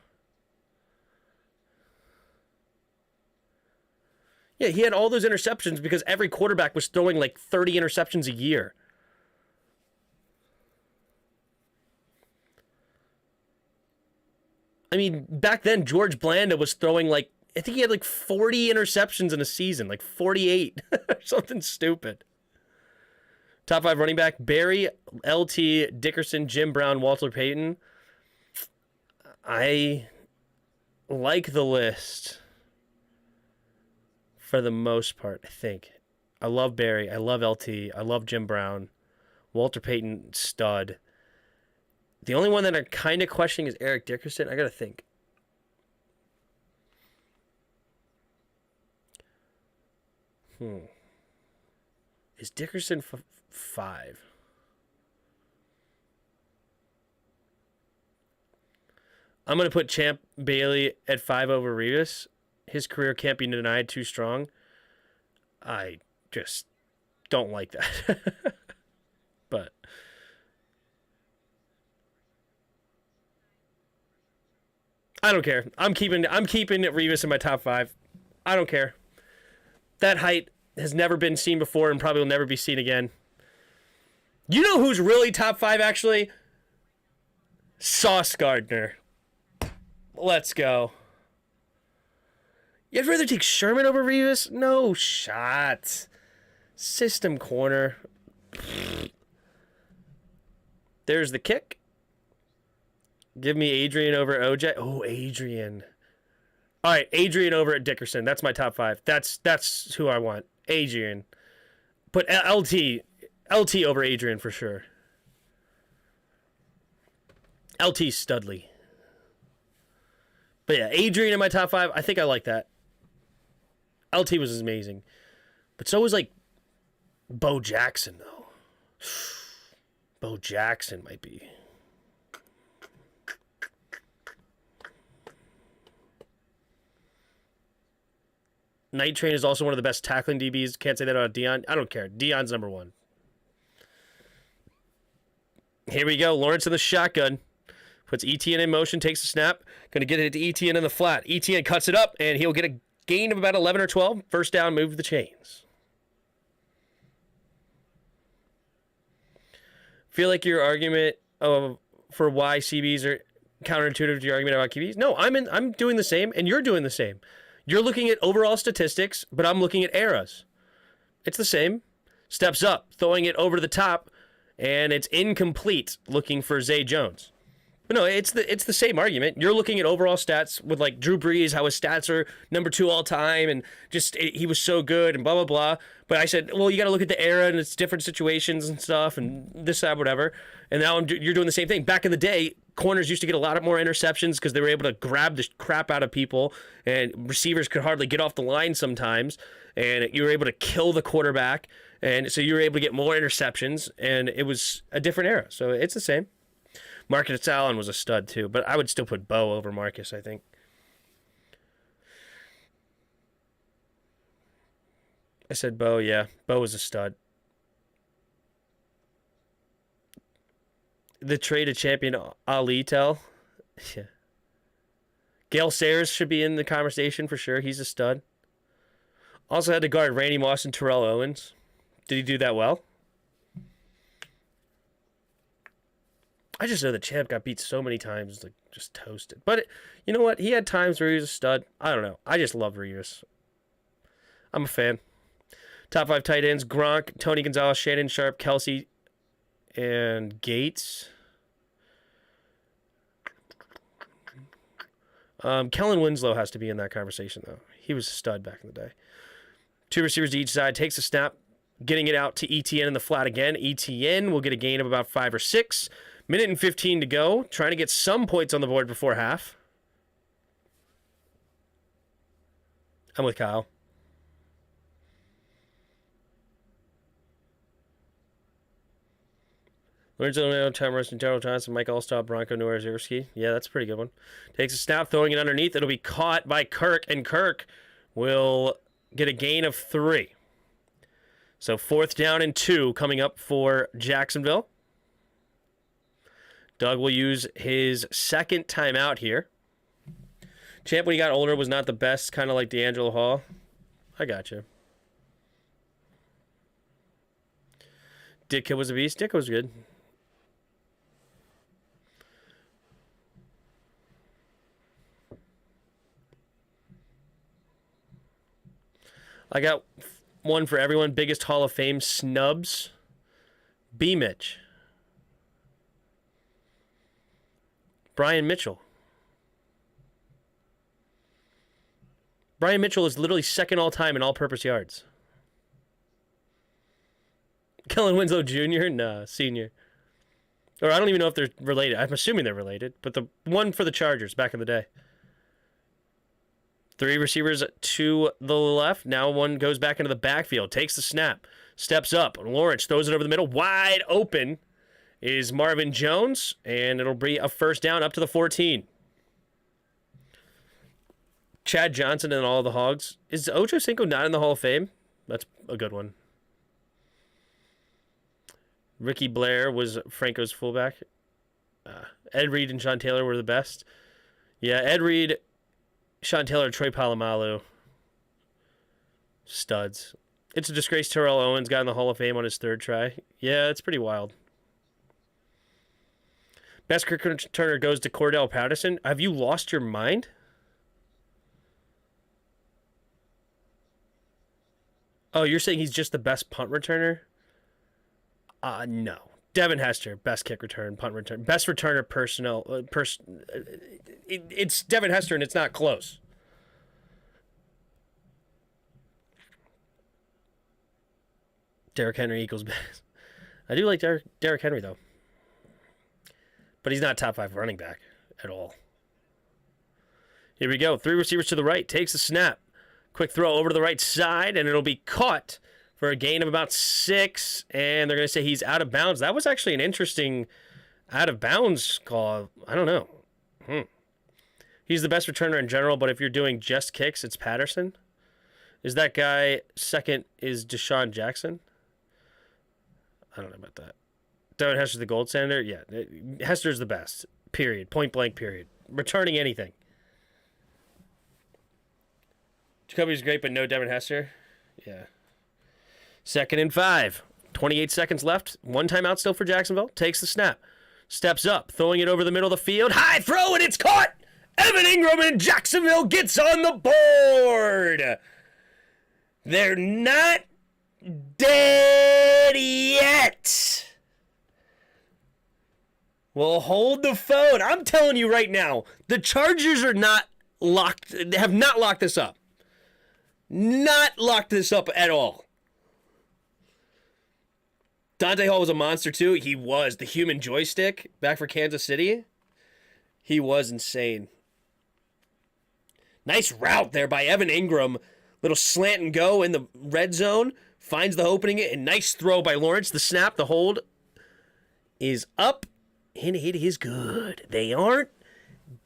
Yeah, he had all those interceptions because every quarterback was throwing like 30 interceptions a year. I mean, back then, George Blanda was throwing like, I think he had like 40 interceptions in a season, like 48 or something stupid. Top 5 running back, Barry, LT, Dickerson, Jim Brown, Walter Payton. I like the list for the most part, I think. I love Barry. I love LT. I love Jim Brown. Walter Payton, stud. The only one that I'm kind of questioning is Eric Dickerson. I got to think. Is Dickerson 5? I'm going to put Champ Bailey at 5 over Revis. His career can't be denied too strong. I just don't like that. But I don't care. I'm keeping Revis in my top 5. I don't care. That height has never been seen before and probably will never be seen again. You know who's really top 5 actually? Sauce Gardner. Let's go. You'd rather take Sherman over Revis? No shot. System corner. There's the kick. Give me Adrian over OJ. Oh, Adrian. All right, Adrian over at Dickerson. That's my top 5. That's who I want. Adrian. But LT over Adrian for sure. LT Studley. But yeah, Adrian in my top 5. I think I like that. LT was amazing. But so was like Bo Jackson though. Bo Jackson might be. Night Train is also one of the best tackling DBs. Can't say that about Dion. I don't care. Dion's number 1. Here we go. Lawrence in the shotgun. Puts ETN in motion, takes the snap. Going to get it to ETN in the flat. ETN cuts it up, and he'll get a gain of about 11 or 12. First down, move the chains. Feel like your argument of for why CBs are counterintuitive to your argument about QBs? No, I'm doing the same, and you're doing the same. You're looking at overall statistics, but I'm looking at eras. It's the same. Steps up, throwing it over the top, and it's incomplete, looking for Zay Jones. But no, it's the same argument. You're looking at overall stats with like Drew Brees, how his stats are number 2 all time, and just he was so good and blah blah blah. But I said, well, you got to look at the era and it's different situations and stuff and this that whatever. And now you're doing the same thing. Back in the day, corners used to get a lot more interceptions because they were able to grab the crap out of people, and receivers could hardly get off the line sometimes, and you were able to kill the quarterback, and so you were able to get more interceptions, and it was a different era. So it's the same. Marcus Allen was a stud too, but I would still put Bo over Marcus, I think. I said Bo, yeah. Bo was a stud. The trade of champion Ali tell. Yeah. Gale Sayers should be in the conversation for sure. He's a stud. Also had to guard Randy Moss and Terrell Owens. Did he do that well? I just know the champ got beat so many times, like just toasted. But you know what? He had times where he was a stud. I don't know. I just love Revis. I'm a fan. Top 5 tight ends: Gronk, Tony Gonzalez, Shannon Sharp, Kelsey, and Gates. Kellen Winslow has to be in that conversation, though. He was a stud back in the day. 2 receivers to each side. Takes a snap, getting it out to ETN in the flat again. ETN will get a gain of about 5 or 6. Minute and 15 to go. Trying to get some points on the board before half. I'm with Kyle. Lorenzo Thomas and Darrell Johnson, Mike Allstott, Bronco Nowarzewski. Yeah, that's a pretty good one. Takes a snap, throwing it underneath. It'll be caught by Kirk, and Kirk will get a gain of 3. So 4th down and 2 coming up for Jacksonville. Doug will use his 2nd timeout here. Champ, when he got older, was not the best, kind of like D'Angelo Hall. I got you. Ditka was a beast. Ditka was good. I got one for everyone. Biggest Hall of Fame snubs. B. Mitch. Brian Mitchell. Brian Mitchell is literally 2nd all-time in all-purpose yards. Kellen Winslow Jr.? Nah, senior. Or I don't even know if they're related. I'm assuming they're related. But the one for the Chargers back in the day. 3 receivers to the left. Now one goes back into the backfield. Takes the snap. Steps up. Lawrence throws it over the middle. Wide open is Marvin Jones. And it'll be a 1st down up to the 14. Chad Johnson and all the Hogs. Is Ocho Cinco not in the Hall of Fame? That's a good one. Ricky Blair was Franco's fullback. Ed Reed and Sean Taylor were the best. Yeah, Ed Reed, Sean Taylor, Troy Polamalu. Studs. It's a disgrace Terrell Owens got in the Hall of Fame on his 3rd try. Yeah, it's pretty wild. Best kick returner goes to Cordell Patterson. Have you lost your mind? Oh, you're saying he's just the best punt returner? No. Devin Hester, best kick return, punt return. Best returner personnel. It's Devin Hester, and it's not close. Derrick Henry equals best. I do like Derrick Henry, though. But he's not top 5 running back at all. Here we go. 3 receivers to the right. Takes a snap. Quick throw over to the right side, and it'll be caught for a gain of about 6, and they're going to say he's out of bounds. That was actually an interesting out-of-bounds call. I don't know. He's the best returner in general, but if you're doing just kicks, it's Patterson. Is that guy second is Deshaun Jackson? I don't know about that. Devin Hester's the gold standard? Yeah. Hester's the best. Period. Point blank, period. Returning anything. Jacoby's great, but no Devin Hester? Yeah. 2nd and 5. 28 seconds left. 1 timeout still for Jacksonville. Takes the snap. steps up, throwing it over the middle of the field. High throw, and it's caught! Evan Ingram in Jacksonville gets on the board! They're not dead yet! Well, hold the phone. I'm telling you right now, the Chargers are not locked, have not locked this up. Not locked this up at all. Dante Hall was a monster too. He was. The human joystick back for Kansas City. He was insane. Nice route there by Evan Ingram. Little slant and go in the red zone. Finds the opening, and nice throw by Lawrence. The snap, the hold is up, and it is good. They aren't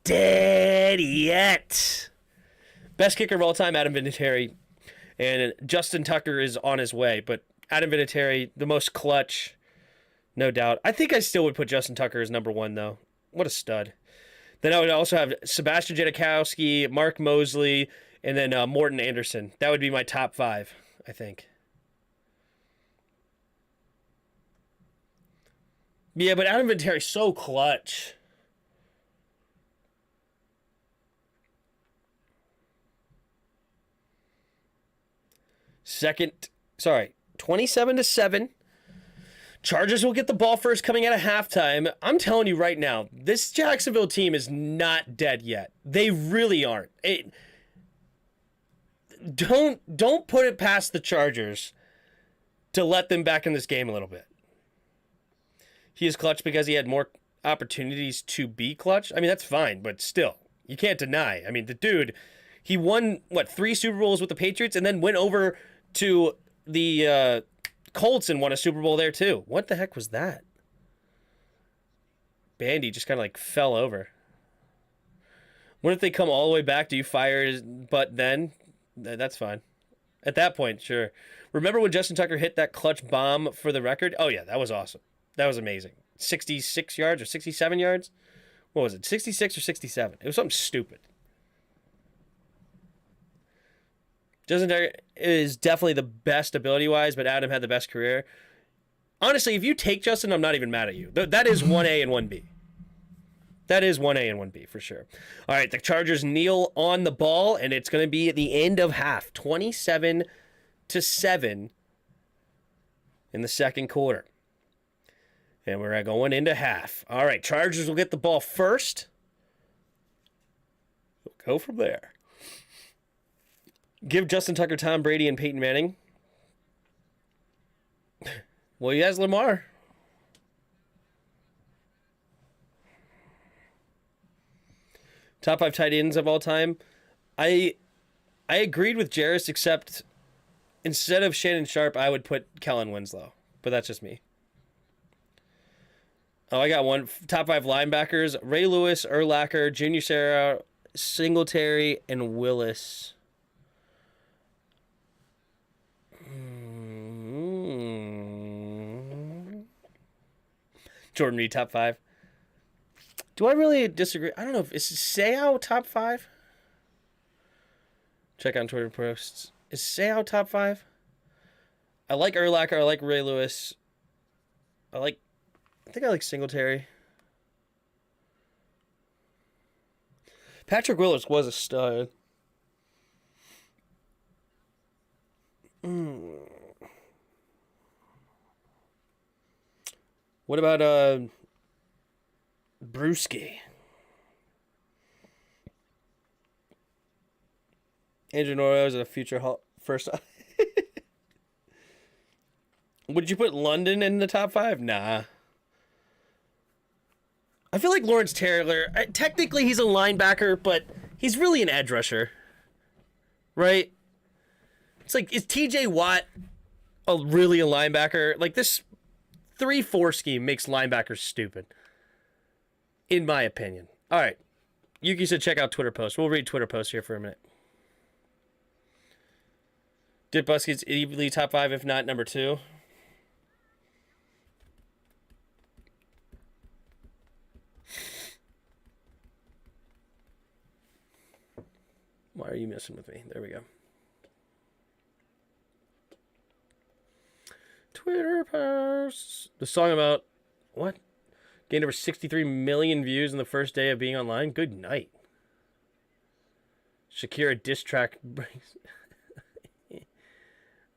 dead yet. Best kicker of all time, Adam Vinatieri. And Justin Tucker is on his way, but Adam Vinatieri, the most clutch, no doubt. I think I still would put Justin Tucker as number one, though. What a stud. Then I would also have Sebastian Janikowski, Mark Mosley, and then Morton Anderson. That would be my top five, I think. Yeah, but Adam Vinatieri's so clutch. Second, 27-7. Chargers will get the ball first coming out of halftime. I'm telling you right now, this Jacksonville team is not dead yet. They really aren't. Don't put it past the Chargers to let them back in this game a little bit. He is clutch because he had more opportunities to be clutch. I mean, that's fine, but still, you can't deny. I mean, the dude, he won, 3 Super Bowls with the Patriots and then went over to the Colts and won a Super Bowl there too. What the heck was that? Bandy just kind of fell over. What if they come all the way back? Do you fire his butt then? That's fine. At that point, sure. Remember when Justin Tucker hit that clutch bomb for the record? Oh, yeah, that was awesome. That was amazing. 66 yards or 67 yards? What was it, 66 or 67? It was something stupid. Justin Tucker is definitely the best ability-wise, but Adam had the best career. Honestly, if you take Justin, I'm not even mad at you. That is 1A and 1B. That is 1A and 1B for sure. All right, the Chargers kneel on the ball, and it's going to be at the end of half, 27-7 in the second quarter. And we're going into half. All right, Chargers will get the ball first. We'll go from there. Give Justin Tucker, Tom Brady, and Peyton Manning. Well, he has Lamar. Top 5 tight ends of all time. I agreed with Jarris, except instead of Shannon Sharp, I would put Kellen Winslow. But that's just me. Oh, I got one. Top 5 linebackers. Ray Lewis, Urlacher, Junior Seau, Singletary, and Willis. Jordan Reed, top 5. Do I really disagree? I don't know. Is Seau top 5? Check on Twitter posts. Is Seau top 5? I like Urlacher. I like Ray Lewis. I think I like Singletary. Patrick Willis was a stud. What about Brewski? Andrew Norwell is a future first. Would you put London in the top 5? Nah. I feel like Lawrence Taylor, technically he's a linebacker, but he's really an edge rusher. Right? It's like, is TJ Watt really a linebacker? Like, this 3-4 scheme makes linebackers stupid, in my opinion. All right. Yuki said check out Twitter posts. We'll read Twitter posts here for a minute. Did Buskets easily top 5, if not number 2? Why are you messing with me? There we go. Twitter posts. The song about what? Gained over 63 million views in the first day of being online. Good night. Shakira diss track.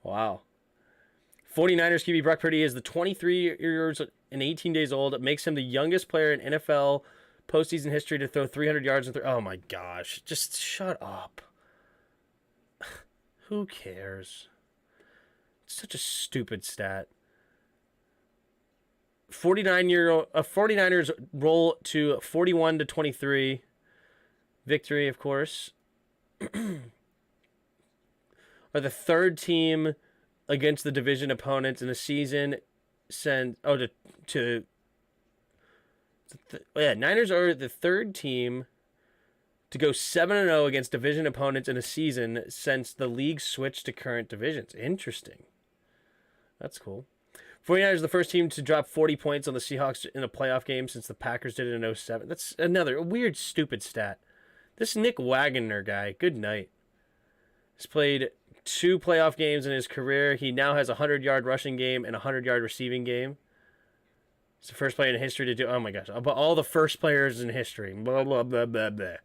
Wow. 49ers QB Brock Purdy is the 23 years and 18 days old. It makes him the youngest player in NFL postseason history to throw 300 yards. Oh my gosh. Just shut up. Who cares? It's such a stupid stat. 49ers roll to 41-23 victory, of course. Are the third team against the division opponents in the season. Niners are the third team to go 7-0 against division opponents in a season since the league switched to current divisions. Interesting. That's cool. 49ers are the first team to drop 40 points on the Seahawks in a playoff game since the Packers did it in 2007. That's another weird, stupid stat. This Nick Wagoner guy, good night. He's played 2 playoff games in his career. He now has a 100-yard rushing game and a 100-yard receiving game. He's the first player in history to do... Oh, my gosh. All the first players in history. Blah, blah, blah, blah, blah.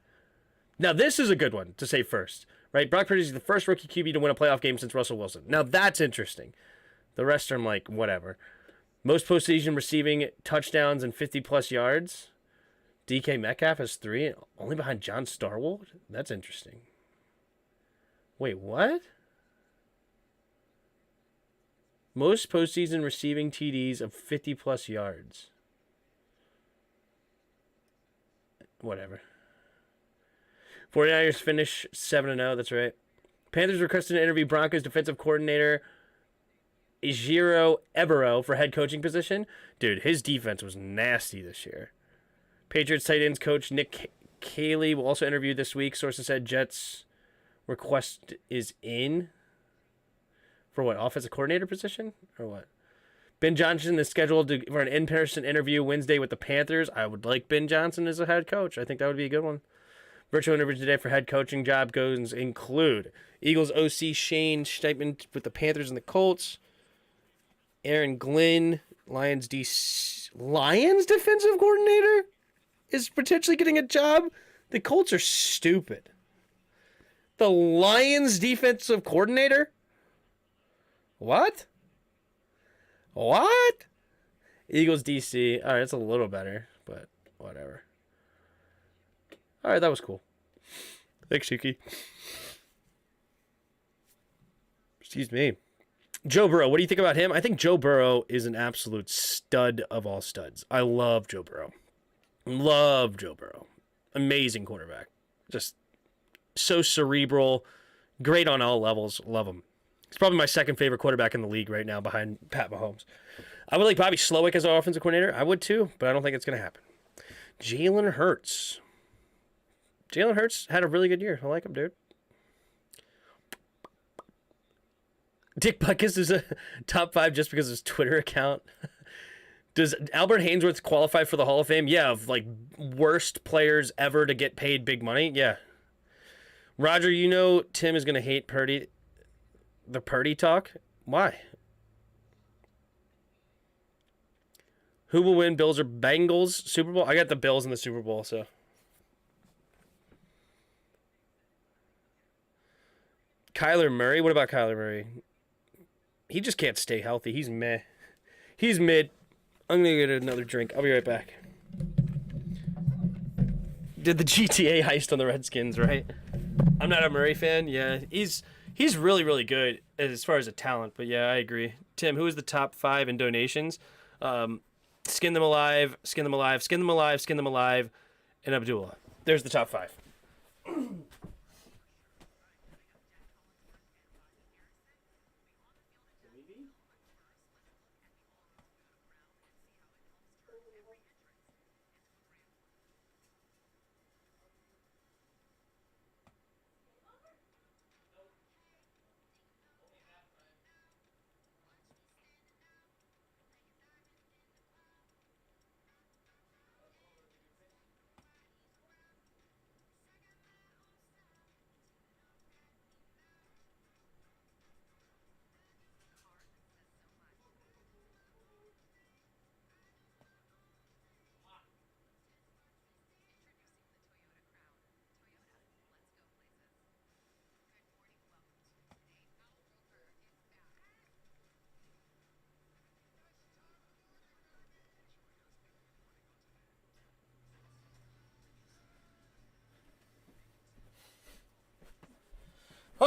Now, this is a good one to say first, right? Brock Purdy is the first rookie QB to win a playoff game since Russell Wilson. Now, that's interesting. The rest are like, whatever. Most postseason receiving touchdowns and 50-plus yards. DK Metcalf has 3, only behind John Starwold? That's interesting. Wait, what? Most postseason receiving TDs of 50-plus yards. Whatever. 49ers finish 7-0, that's right. Panthers requested to interview Broncos defensive coordinator Ejiro Evero for head coaching position. Dude, his defense was nasty this year. Patriots tight ends coach Nick Caley will also interview this week. Sources said Jets request is in. For what, offensive coordinator position? Or what? Ben Johnson is scheduled for an in-person interview Wednesday with the Panthers. I would like Ben Johnson as a head coach. I think that would be a good one. Virtual interviews today for head coaching job goes include Eagles OC Shane Steichen with the Panthers and the Colts. Aaron Glenn, Lions defensive coordinator, is potentially getting a job. The Colts are stupid. The Lions defensive coordinator? What? What? Eagles DC. All right, that's a little better, but whatever. All right, that was cool. Thanks, Shuki. Excuse me. Joe Burrow, what do you think about him? I think Joe Burrow is an absolute stud of all studs. I love Joe Burrow. Love Joe Burrow. Amazing quarterback. Just so cerebral. Great on all levels. Love him. He's probably my second favorite quarterback in the league right now behind Pat Mahomes. I would like Bobby Slowick as our offensive coordinator. I would too, but I don't think it's going to happen. Jalen Hurts. Jalen Hurts had a really good year. I like him, dude. Dick Butkus is a top 5 just because of his Twitter account. Does Albert Haynesworth qualify for the Hall of Fame? Yeah, of like worst players ever to get paid big money. Yeah. Roger, you know Tim is going to hate Purdy. The Purdy talk? Why? Who will win, Bills or Bengals Super Bowl? I got the Bills in the Super Bowl, so. Kyler Murray? What about Kyler Murray? He just can't stay healthy. He's meh. He's mid. I'm going to get another drink. I'll be right back. Did the GTA heist on the Redskins, right? I'm not a Murray fan. Yeah, he's really, really good as far as a talent. But yeah, I agree. Tim, who is the top 5 in donations? Skin Them Alive, Skin Them Alive, Skin Them Alive, Skin Them Alive, and Abdullah. There's the top 5.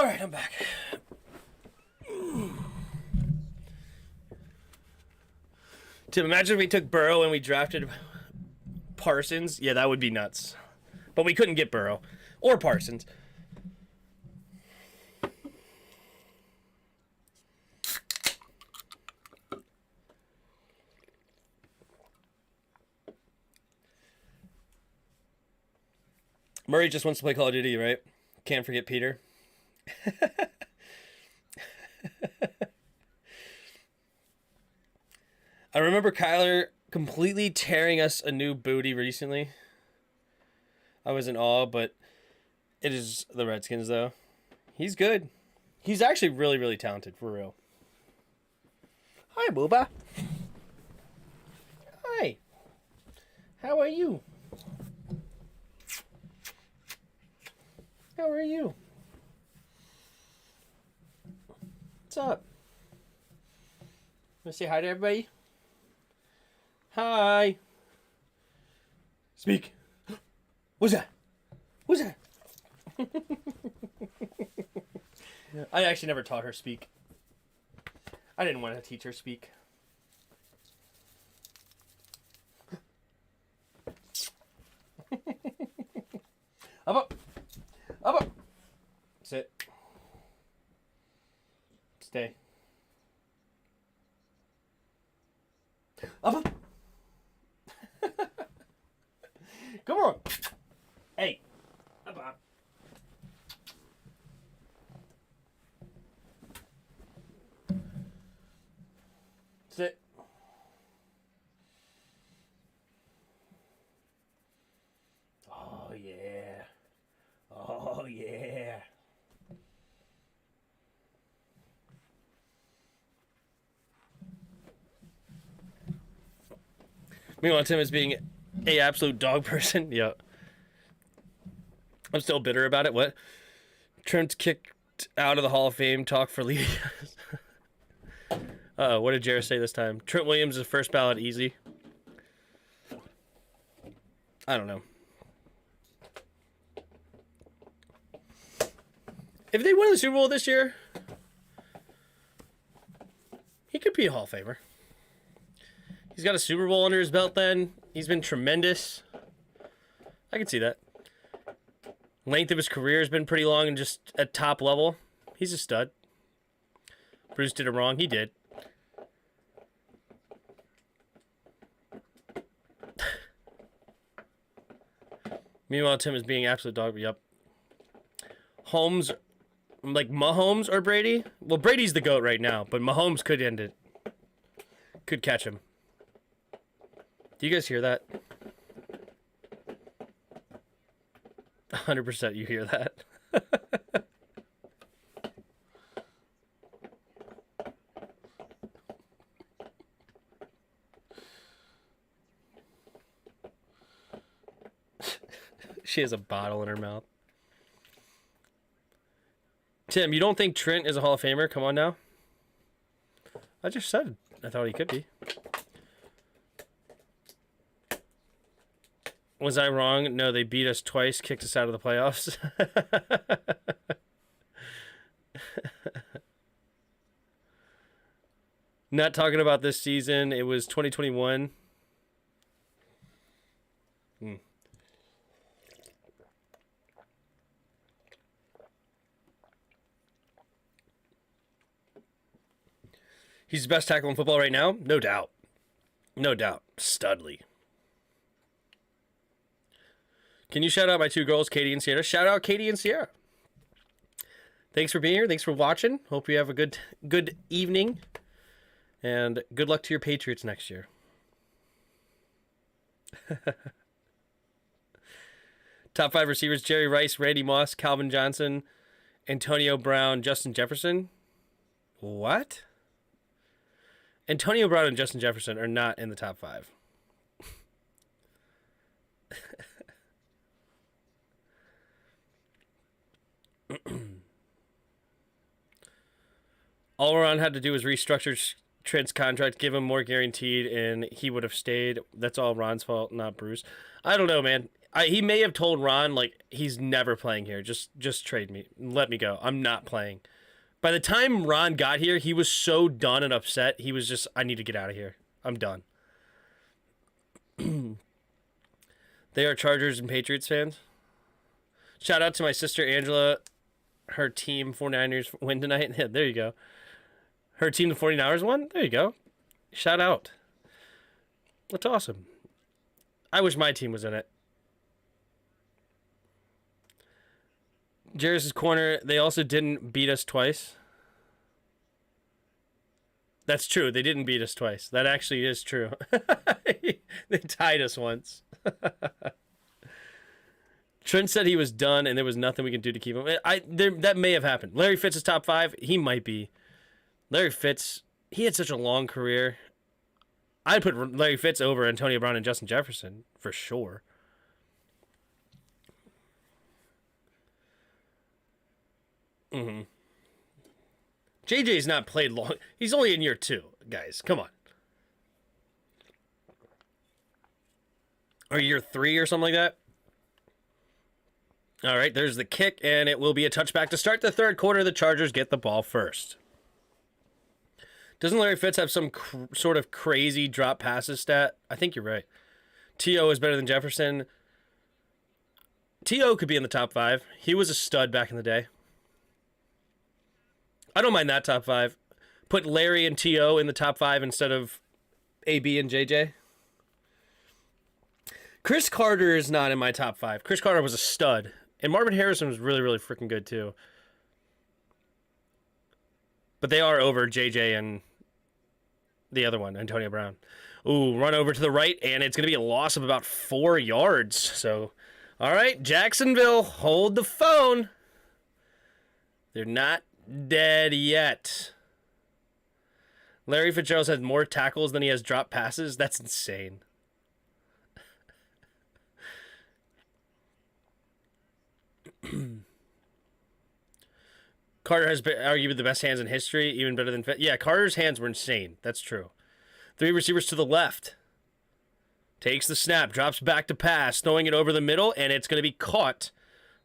right, I'm back. Tim, imagine if we took Burrow and we drafted Parsons. Yeah, that would be nuts. But we couldn't get Burrow or Parsons. Murray just wants to play Call of Duty, right? Can't forget Peter. I remember Kyler completely tearing us a new booty recently. I was in awe, but it is the Redskins, though. He's good. He's actually really, really talented, for real. Hi, Booba. Hi. How are you? How are you? What's up? Want to say hi to everybody? Hi. Speak. What's that? What's that? I actually never taught her speak. I didn't want to teach her speak. Up. Up, up. Sit. Stay. Up, up. Come on. Hey. Up, up. Sit. Oh, yeah. Oh, yeah. Meanwhile, Tim is being a absolute dog person. Yeah. I'm still bitter about it. What? Trent's kicked out of the Hall of Fame talk for leading us. Uh-oh, what did Jared say this time? Trent Williams is first ballot easy. I don't know. If they win the Super Bowl this year, he could be a Hall of Famer. He's got a Super Bowl under his belt then. He's been tremendous. I can see that. Length of his career has been pretty long and just at top level. He's a stud. Bruce did it wrong. He did. Meanwhile, Tim is being absolute dog. Yep. Holmes, like Mahomes or Brady? Well, Brady's the GOAT right now, but Mahomes could end it. Could catch him. Do you guys hear that? 100% you hear that. She has a bottle in her mouth. Tim, you don't think Trent is a Hall of Famer? Come on now. I just said I thought he could be. Was I wrong? No, they beat us twice, kicked us out of the playoffs. Not talking about this season. It was 2021. He's the best tackle in football right now? No doubt. No doubt. Studley. Can you shout out my two girls, Katie and Sierra? Shout out Katie and Sierra. Thanks for being here. Thanks for watching. Hope you have a good evening. And good luck to your Patriots next year. Top 5 receivers, Jerry Rice, Randy Moss, Calvin Johnson, Antonio Brown, Justin Jefferson. What? Antonio Brown and Justin Jefferson are not in the top 5. All Ron had to do was restructure Trent's contract, give him more guaranteed, and he would have stayed. That's all Ron's fault, not Bruce. I don't know, man. He may have told Ron, like, he's never playing here. Just trade me. Let me go. I'm not playing. By the time Ron got here, he was so done and upset. He was just, I need to get out of here. I'm done. They are Chargers and Patriots fans. Shout out to my sister Angela. Her team, 49ers, win tonight. Yeah, there you go. Her team, the 49ers, won? There you go. Shout out. That's awesome. I wish my team was in it. Jarris' corner, they also didn't beat us twice. That's true. They didn't beat us twice. That actually is true. They tied us once. Trent said he was done and there was nothing we can do to keep him. That may have happened. Larry Fitz is top 5. He might be. Larry Fitz, he had such a long career. I'd put Larry Fitz over Antonio Brown and Justin Jefferson for sure. Mm-hmm. JJ's not played long. He's only in year 2, guys. Come on. Or year 3 or something like that. All right, there's the kick, and it will be a touchback to start the third quarter. The Chargers get the ball first. Doesn't Larry Fitz have some sort of crazy drop passes stat? I think you're right. T.O. is better than Jefferson. T.O. could be in the top 5. He was a stud back in the day. I don't mind that top 5. Put Larry and T.O. in the top 5 instead of A.B. and J.J. Chris Carter is not in my top 5. Chris Carter was a stud. And Marvin Harrison was really, really freaking good too. But they are over J.J. and the other one, Antonio Brown. Ooh, run over to the right, and it's going to be a loss of about 4 yards. So, all right, Jacksonville, hold the phone. They're not dead yet. Larry Fitzgerald has more tackles than he has drop passes. That's insane. Carter has arguably the best hands in history, even better than Fitz. Yeah, Carter's hands were insane. That's true. 3 receivers to the left. Takes the snap, drops back to pass, throwing it over the middle, and it's going to be caught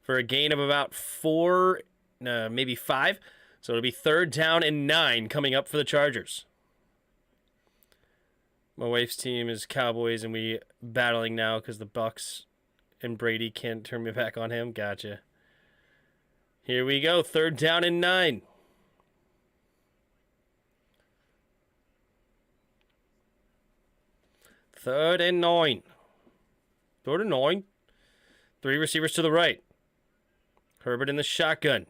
for a gain of about 4, maybe 5. So it'll be 3rd down and 9 coming up for the Chargers. My wife's team is Cowboys, and we battling now because the Bucks and Brady can't turn me back on him. Gotcha. Here we go, 3rd down and 9. Third and 9. 3rd and 9. 3 receivers to the right. Herbert in the shotgun.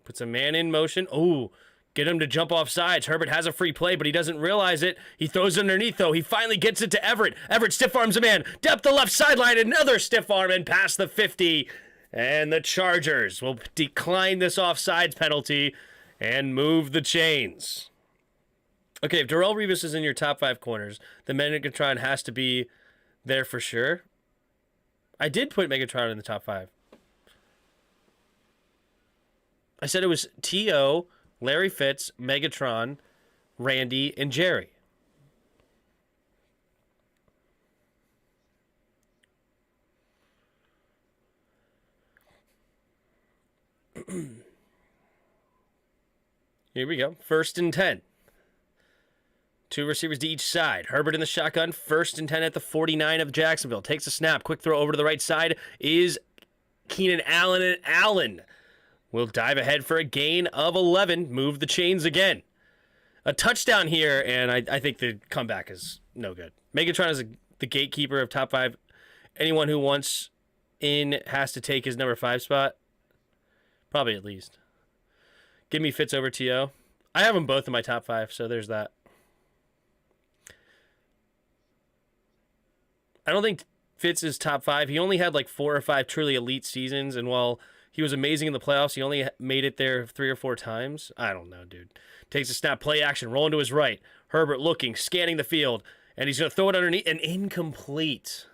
Puts a man in motion. Oh, get him to jump off sides. Herbert has a free play, but he doesn't realize it. He throws it underneath, though. He finally gets it to Everett. Everett stiff arms a man. Depth the left sideline. Another stiff arm and past the 50. And the Chargers will decline this offsides penalty and move the chains. Okay, if Darrelle Revis is in your top 5 corners, then Megatron has to be there for sure. I did put Megatron in the top 5. I said it was T.O., Larry Fitz, Megatron, Randy, and Jerry. Here we go. 1st and 10. 2 receivers to each side. Herbert in the shotgun. 1st and 10 at the 49 of Jacksonville. Takes a snap. Quick throw over to the right side is Keenan Allen. And Allen will dive ahead for a gain of 11. Move the chains again. A touchdown here, and I think the comeback is no good. Megatron is the gatekeeper of top 5. Anyone who wants in has to take his number 5 spot. Probably at least. Give me Fitz over T.O. I have them both in my top 5, so there's that. I don't think Fitz is top 5. He only had like 4 or 5 truly elite seasons, and while he was amazing in the playoffs, he only made it there 3 or 4 times. I don't know, dude. Takes a snap, play action, rolling to his right. Herbert looking, scanning the field, and he's going to throw it underneath, and incomplete.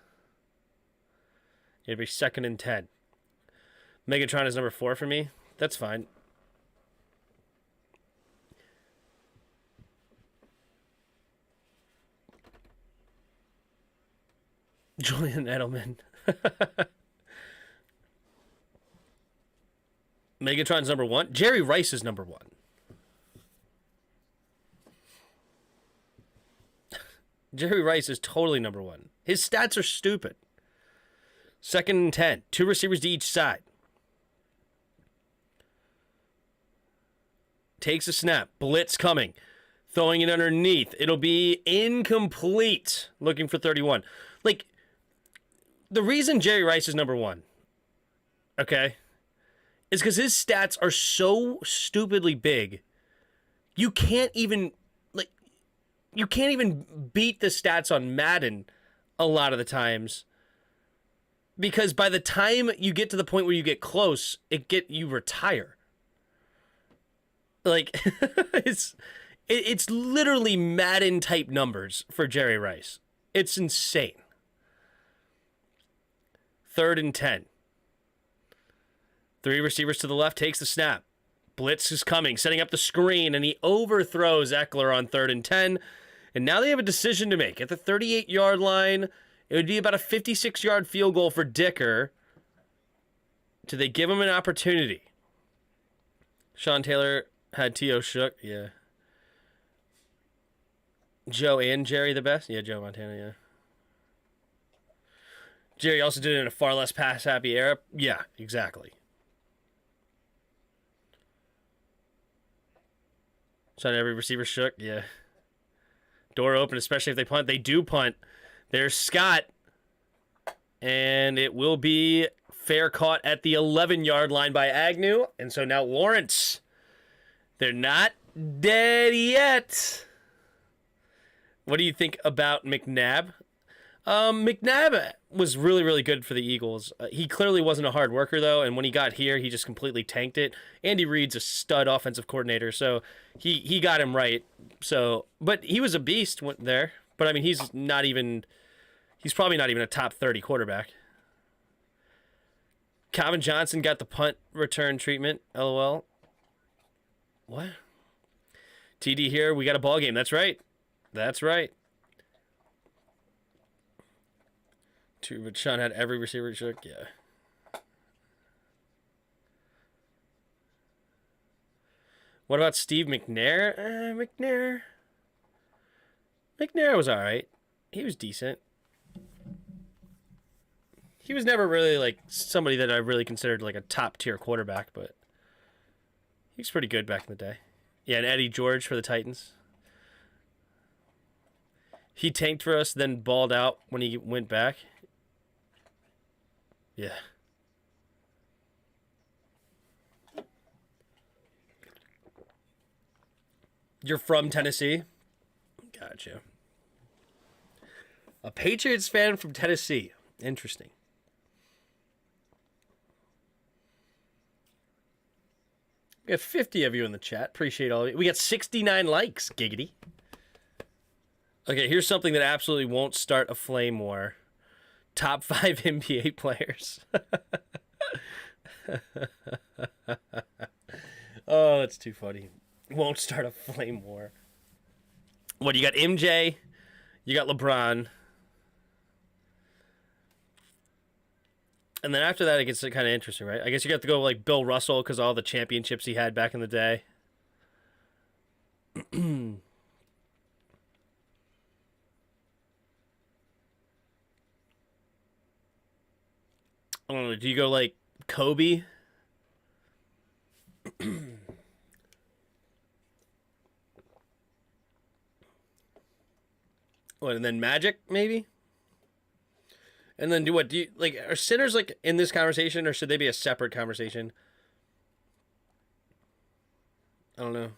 It'll be 2nd and 10. Megatron is number 4 for me. That's fine. Julian Edelman. Megatron's number 1. Jerry Rice is number 1. Jerry Rice is totally number 1. His stats are stupid. 2nd and 10. 2 receivers to each side. Takes a snap. Blitz coming. Throwing it underneath. It'll be incomplete. Looking for 31. Like, the reason Jerry Rice is number 1, okay, is because his stats are so stupidly big. You can't even beat the stats on Madden a lot of the times. Because by the time you get to the point where you get close, you retire. Like, it's literally Madden type numbers for Jerry Rice. It's insane. 3rd and 10. 3 receivers to the left, takes the snap. Blitz is coming, setting up the screen, and he overthrows Eckler on 3rd and 10. And now they have a decision to make. At the 38-yard line, it would be about a 56-yard field goal for Dicker. Do they give him an opportunity? Sean Taylor had T.O. shook. Yeah. Joe and Jerry the best? Yeah, Joe Montana, yeah. Jerry also did it in a far less pass-happy era. Yeah, exactly. Sean, every receiver shook. Yeah. Door open, especially if they punt. They do punt. There's Scott. And it will be fair caught at the 11-yard line by Agnew. And so now Lawrence. They're not dead yet. What do you think about McNabb? McNabb was really, really good for the Eagles. He clearly wasn't a hard worker, though, and when he got here, he just completely tanked it. Andy Reid's a stud offensive coordinator, so he got him right. So, but he was a beast there. But, I mean, he's probably not even a top 30 quarterback. Calvin Johnson got the punt return treatment, LOL. What? TD here, we got a ball game. That's right. That's right. But Sean had every receiver shook. Yeah. What about Steve McNair? McNair was all right. He was decent. He was never really like somebody that I really considered like a top tier quarterback, but he was pretty good back in the day. Yeah, and Eddie George for the Titans. He tanked for us, then balled out when he went back. Yeah. You're from Tennessee? Gotcha. A Patriots fan from Tennessee. Interesting. We got 50 of you in the chat. Appreciate all of you. We got 69 likes. Giggity. Okay, here's something that absolutely won't start a flame war. Top 5 NBA players. Oh, that's too funny. Won't start a flame war. What, you got MJ, you got LeBron. And then after that, it gets kind of interesting, right? I guess you got to go like Bill Russell because all the championships he had back in the day. I don't know. Do you go like Kobe? What, and then Magic, maybe? And then do you like, are sinners like in this conversation, or should they be a separate conversation? I don't know.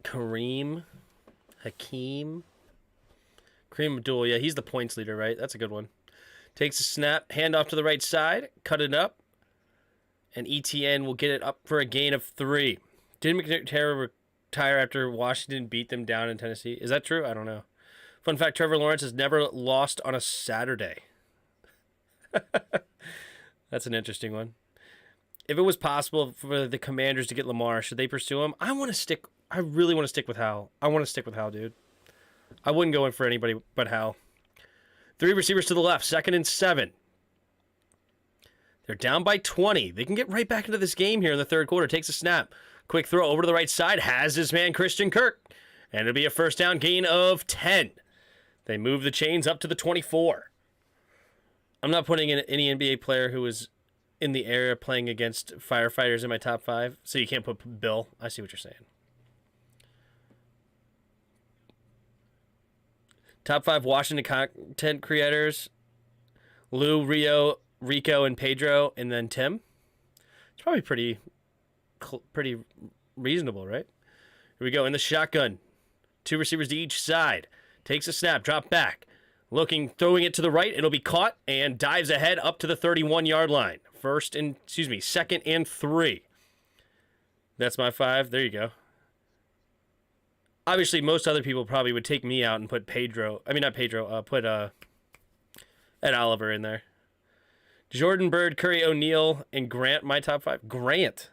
Kareem Abdul, yeah, he's the points leader, right? That's a good one. Takes a snap, hand off to the right side, cut it up, and ETN will get it up for a gain of 3. Didn't McNair retire after Washington beat them down in Tennessee? Is that true? I don't know. Fun fact, Trevor Lawrence has never lost on a Saturday. That's an interesting one. If it was possible for the Commanders to get Lamar, should they pursue him? I really want to stick with Hal. I want to stick with Hal, dude. I wouldn't go in for anybody but Hal. Three receivers to the left, 2nd and 7. They're down by 20. They can get right back into this game here in the third quarter. Takes a snap. Quick throw over to the right side. Has his man Christian Kirk. And it'll be a first down gain of 10. They move the chains up to the 24. I'm not putting in any NBA player who was in the area playing against firefighters in my top 5. So you can't put Bill. I see what you're saying. Top 5 Washington content creators. Lou, Rio, Rico, and Pedro, and then Tim. It's probably pretty reasonable, right? Here we go. In the shotgun. 2 receivers to each side. Takes a snap. Drop back. Looking, throwing it to the right. It'll be caught and dives ahead up to the 31-yard line. 2nd and 3. That's my 5. There you go. Obviously, most other people probably would take me out and put Pedro. I mean, not Pedro. Put Ed Oliver in there. Jordan, Bird, Curry, O'Neal, and Grant, my top 5. Grant.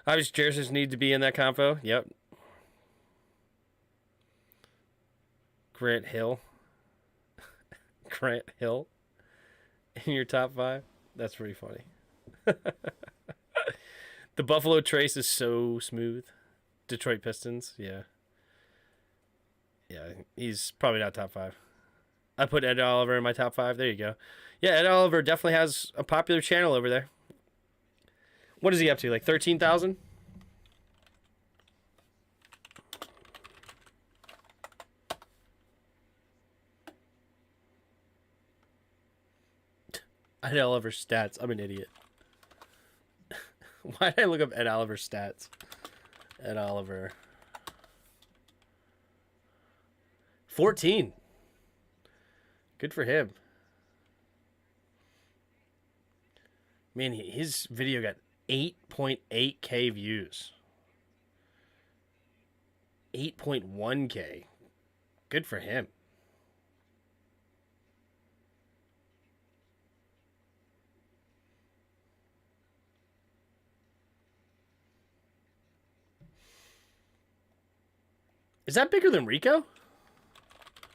Obviously, Jerseys need to be in that combo. Yep. Grant Hill. Grant Hill in your top 5. That's pretty funny. The Buffalo Trace is so smooth. Detroit Pistons, yeah. Yeah, he's probably not top 5. I put Ed Oliver in my top 5. There you go. Yeah, Ed Oliver definitely has a popular channel over there. What is he up to? Like 13,000? Ed Oliver's stats. I'm an idiot. Why did I look up Ed Oliver's stats? Ed Oliver. 14. Good for him. Man, his video got 8.8K views. 8.1K. Good for him. Is that bigger than Rico?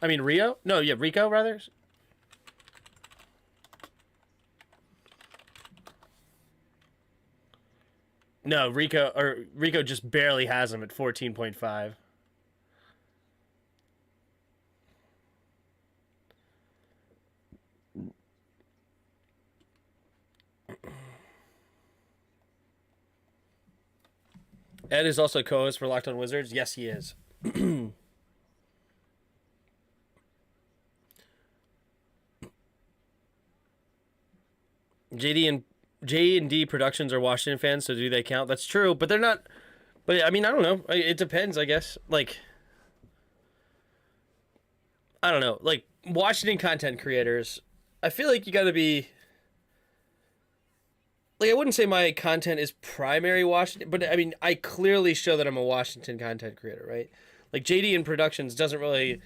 I mean, Rio? No, yeah, Rico, rather. No, Rico just barely has him at 14.5. Ed is also co-host for Locked On Wizards. Yes, he is. J&D Productions are Washington fans, so do they count? That's true, but they're not. But I mean, I don't know. It depends, I guess. Like, I don't know. Like, Washington content creators, I feel like you got to be. Like, I wouldn't say my content is primary Washington, but I mean, I clearly show that I'm a Washington content creator, right? Like, JD and Productions doesn't really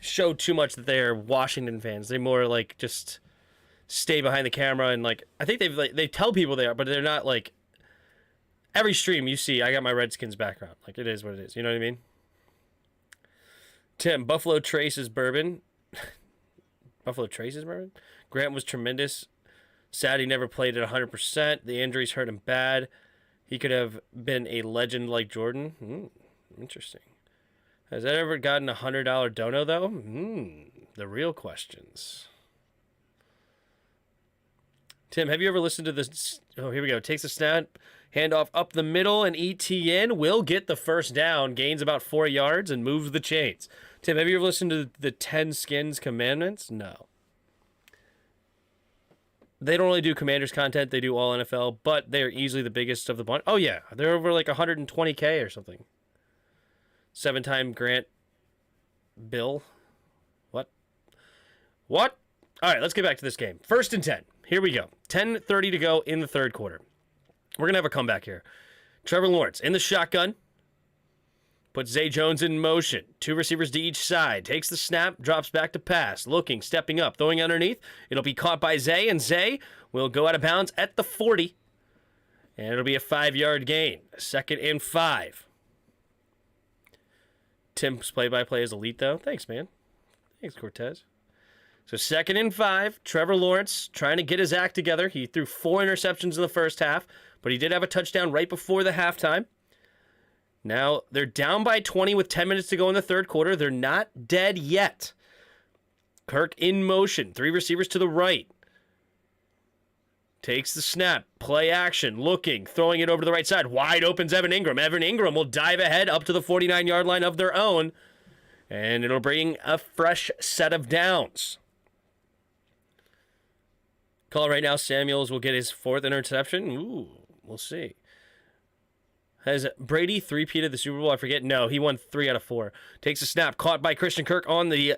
show too much that they're Washington fans. They more like just stay behind the camera and like I think they tell people they are, but they're not like every stream you see. I got my Redskins background. Like, it is what it is. You know what I mean? Tim, Buffalo Trace's bourbon. Buffalo Trace's bourbon. Grant was tremendous. Sad he never played at 100%. The injuries hurt him bad. He could have been a legend like Jordan. Interesting. Has that ever gotten a $100 dono, though? The real questions. Tim, have you ever listened to this? Oh, here we go. Takes a snap, handoff up the middle, and ETN will get the first down, gains about 4 yards, and moves the chains. Tim, have you ever listened to the 10 Skins Commandments? No. They don't really do Commanders content. They do all NFL, but they are easily the biggest of the bunch. Oh, yeah. They're over like 120K or something. 7-time Grant Bill. What? All right, let's get back to this game. 1st and 10. Here we go. 10:30 to go in the third quarter. We're going to have a comeback here. Trevor Lawrence in the shotgun. Puts Zay Jones in motion. 2 receivers to each side. Takes the snap, drops back to pass. Looking, stepping up, throwing underneath. It'll be caught by Zay, and Zay will go out of bounds at the 40. And it'll be a 5-yard gain. 2nd and 5. Tim's play-by-play is elite, though. Thanks, man. Thanks, Cortez. So 2nd and 5. Trevor Lawrence trying to get his act together. He threw 4 interceptions in the first half, but he did have a touchdown right before the halftime. Now they're down by 20 with 10 minutes to go in the third quarter. They're not dead yet. Kirk in motion. 3 receivers to the right. Takes the snap. Play action. Looking. Throwing it over to the right side. Wide opens Evan Ingram. Evan Ingram will dive ahead up to the 49-yard line of their own. And it'll bring a fresh set of downs. Call right now, Samuels will get his 4th interception. Ooh, we'll see. Has Brady three-peated the Super Bowl? I forget. No, he won 3 out of 4. Takes a snap. Caught by Christian Kirk on the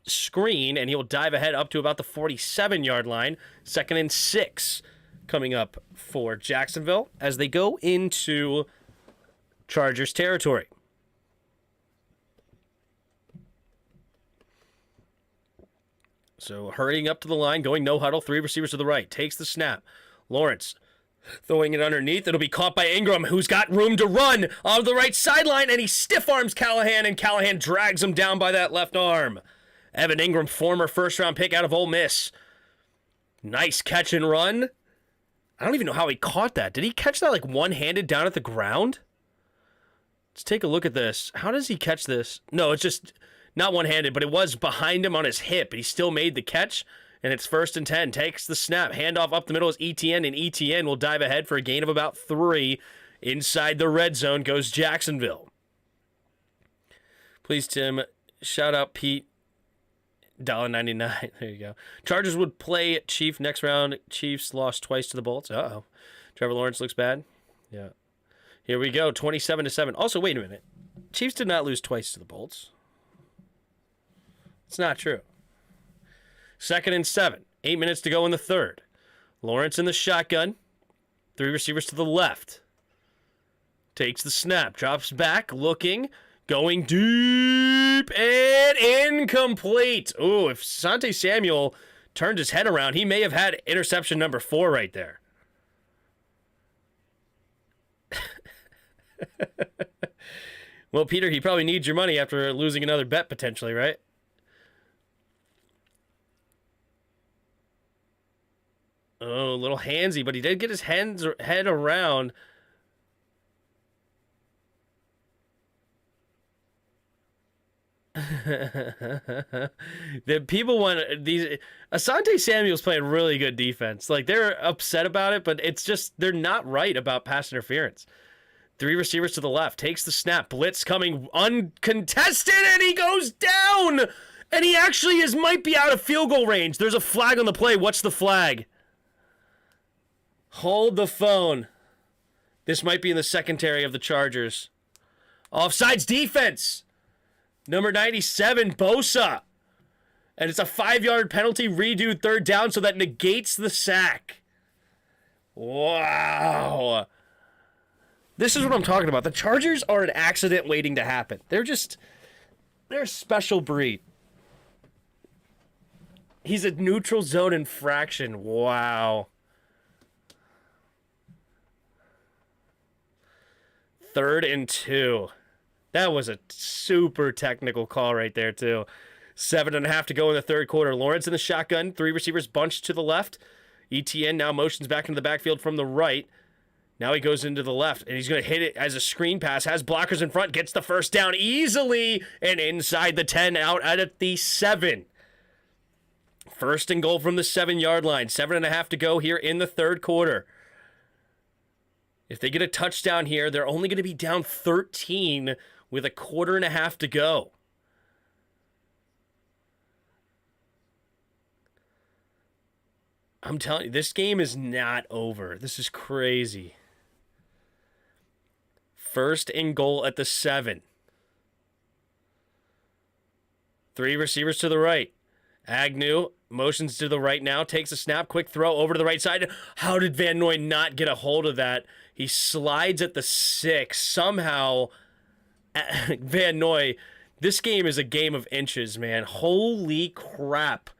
screen, and he will dive ahead up to about the 47-yard line. 2nd and 6 coming up for Jacksonville as they go into Chargers territory. So hurrying up to the line, going no huddle, 3 receivers to the right. Takes the snap. Lawrence throwing it underneath. It'll be caught by Ingram, who's got room to run on the right sideline, and he stiff arms Callahan, and Callahan drags him down by that left arm. Evan Ingram, former first-round pick out of Ole Miss. Nice catch and run. I don't even know how he caught that. Did he catch that like one-handed down at the ground? Let's take a look at this. How does he catch this? No, it's just not one-handed, but it was behind him on his hip. He still made the catch, and it's 1st and 10. Takes the snap. Handoff up the middle is ETN, and ETN will dive ahead for a gain of about 3. Inside the red zone goes Jacksonville. Please, Tim, shout out Pete. $1.99. There you go. Chargers would play Chief next round. Chiefs lost twice to the Bolts. Uh-oh. Trevor Lawrence looks bad. Yeah. Here we go. 27-7. Also, wait a minute. Chiefs did not lose twice to the Bolts. It's not true. 2nd and 7. 8 minutes to go in the third. Lawrence in the shotgun. 3 receivers to the left. Takes the snap. Drops back. Looking. Going deep and incomplete. Ooh, if Asante Samuel turned his head around, he may have had interception number 4 right there. Well, Peter, he probably needs your money after losing another bet potentially, right? Oh, a little handsy, but he did get his head around. The people want these. Asante Samuel's playing really good defense. Like, they're upset about it, but it's just they're not right about pass interference. 3 receivers to the left. Takes the snap. Blitz coming uncontested, and he goes down. And he actually might be out of field goal range. There's a flag on the play. What's the flag? Hold the phone. This might be in the secondary of the Chargers. Offsides defense. Number 97, Bosa. And it's a 5-yard penalty, redo 3rd down, so that negates the sack. Wow. This is what I'm talking about. The Chargers are an accident waiting to happen. They're a special breed. He's a neutral zone infraction. Wow. 3rd and 2. That was a super technical call right there, too. 7.5 to go in the third quarter. Lawrence in the shotgun. 3 receivers bunched to the left. ETN now motions back into the backfield from the right. Now he goes into the left, and he's going to hit it as a screen pass. Has blockers in front. Gets the first down easily, and inside the 10, out at the 7. 1st and goal from the 7-yard line. 7.5 to go here in the third quarter. If they get a touchdown here, they're only going to be down 13 with 1.25 to go. I'm telling you, this game is not over. This is crazy. 1st and goal at the 7. 3 receivers to the right. Agnew motions to the right now, takes a snap, quick throw over to the right side. How did Van Noy not get a hold of that? He slides at the 6. Somehow, Van Noy, this game is a game of inches, man. Holy crap.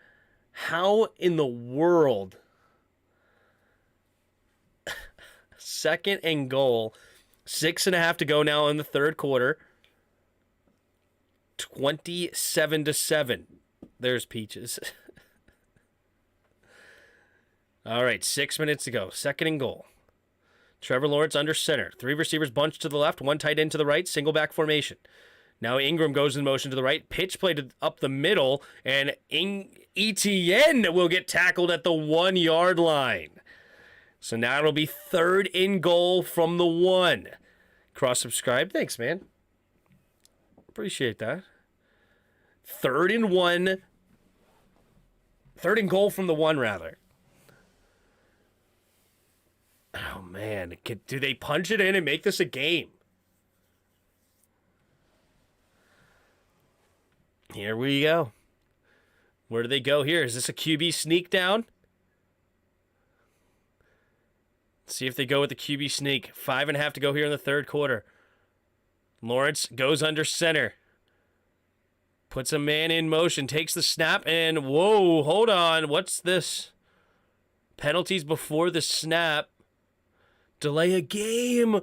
How in the world? 2nd and goal. 6.5 to go now in the third quarter. 27-7. There's Peaches. All right, 6 minutes to go. Second and goal. Trevor Lawrence under center. 3 receivers bunched to the left, 1 tight end to the right, single back formation. Now Ingram goes in motion to the right, pitch play up the middle, and Etienne will get tackled at the 1 yard line. So now it'll be 3rd and goal from the 1. Cross-subscribe. Thanks, man. Appreciate that. 3rd and 1. 3rd and goal from the 1, rather. Oh, man. Do they punch it in and make this a game? Here we go. Where do they go here? Is this a QB sneak down? Let's see if they go with the QB sneak. 5.5 to go here in the 3rd quarter. Lawrence goes under center. Puts a man in motion. Takes the snap and whoa, hold on. What's this? Penalties before the snap. Delay a game.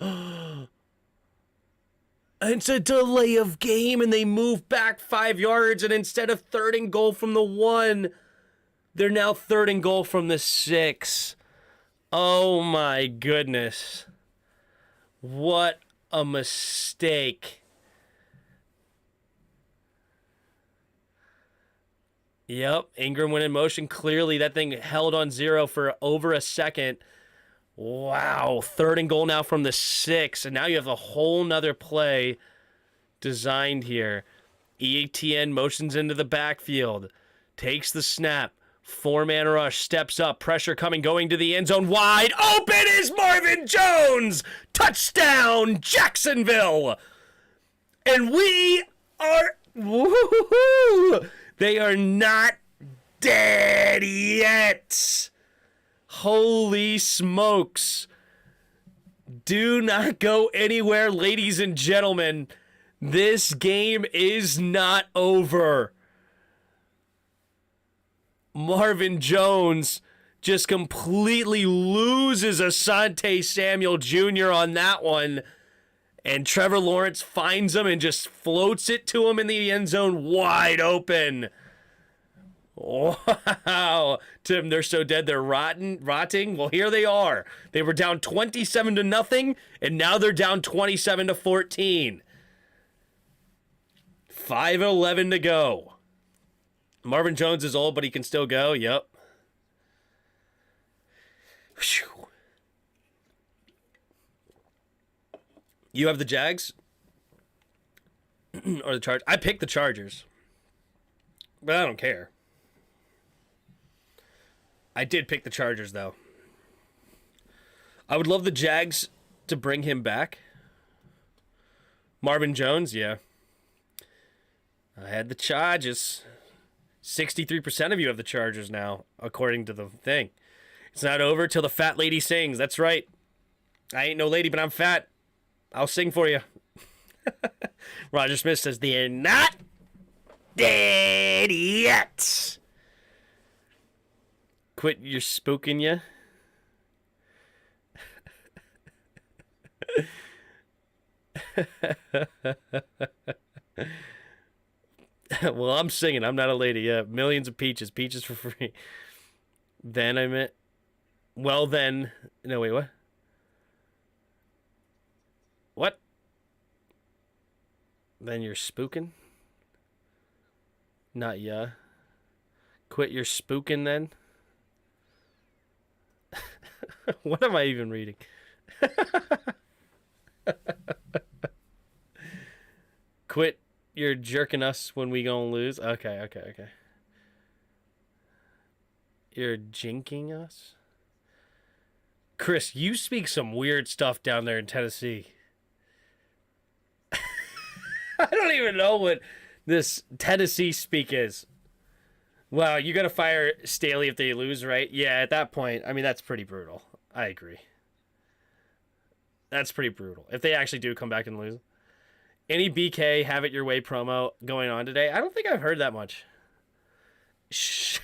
It's a delay of game, and they move back 5 yards, and instead of 3rd and goal from the 1, they're now 3rd and goal from the 6. Oh, my goodness. What a mistake. Yep, Ingram went in motion. Clearly, that thing held on 0 for over a second. Wow, 3rd and goal now from the 6, and now you have a whole nother play designed here. Etienne motions into the backfield, takes the snap, 4-man rush, steps up, pressure coming, going to the end zone, wide open is Marvin Jones! Touchdown, Jacksonville! And we are, woo-hoo-hoo! They are not dead yet! Holy smokes. Do not go anywhere, ladies and gentlemen. This game is not over. Marvin Jones just completely loses Asante Samuel Jr. on that one. And Trevor Lawrence finds him and just floats it to him in the end zone wide open. Wow, Tim, they're so dead they're rotting. Well, here they are. They were down 27-0, and now they're down 27-14. 5:11 to go. Marvin Jones is old, but he can still go. Yep. Whew. You have the Jags or the Chargers? I picked the Chargers, but I don't care. I did pick the Chargers, though. I would love the Jags to bring him back. Marvin Jones, yeah. I had the Chargers. 63% of you have the Chargers now, according to the thing. It's not over till the fat lady sings. That's right. I ain't no lady, but I'm fat. I'll sing for you. Roger Smith says, they're not dead yet. Quit your spooking ya. Well, I'm singing. I'm not a lady. Yeah, millions of peaches. Peaches for free. Then I meant... Well, then... No, wait, what? What? Then you're spooking? Not ya. Quit your spooking then? What am I even reading? Quit your jerking us when we gonna lose. Okay. You're jinking us? Chris, you speak some weird stuff down there in Tennessee. I don't even know what this Tennessee speak is. Wow, you got to fire Staley if they lose, right? Yeah, at that point, I mean, that's pretty brutal. I agree. That's pretty brutal. If they actually do come back and lose. Any BK have it your way promo going on today? I don't think I've heard that much. Shh.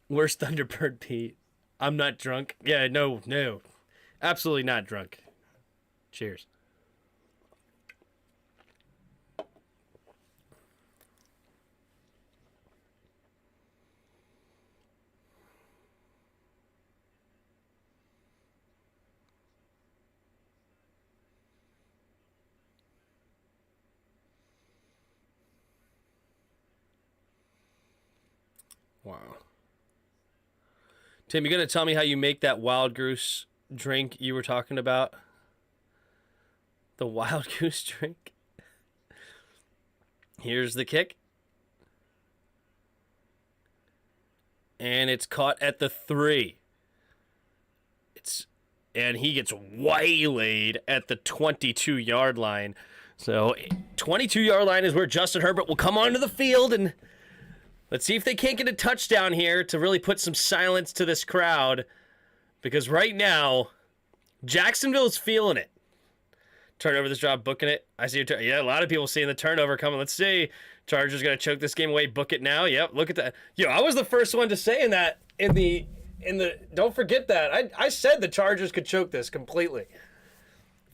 Where's Thunderbird Pete? I'm not drunk. Yeah, no. Absolutely not drunk. Cheers. Wow. Tim, you going to tell me how you make that wild goose drink you were talking about? The wild goose drink? Here's the kick. And it's caught at the 3. And he gets waylaid at the 22-yard line. So 22-yard line is where Justin Herbert will come onto the field, and let's see if they can't get a touchdown here to really put some silence to this crowd. Because right now, Jacksonville's feeling it. Turnover this job, booking it. I see a lot of people seeing the turnover coming. Let's see. Chargers going to choke this game away. Book it now. Yep, look at that. I was the first one to say that in the don't forget that. I said the Chargers could choke this completely.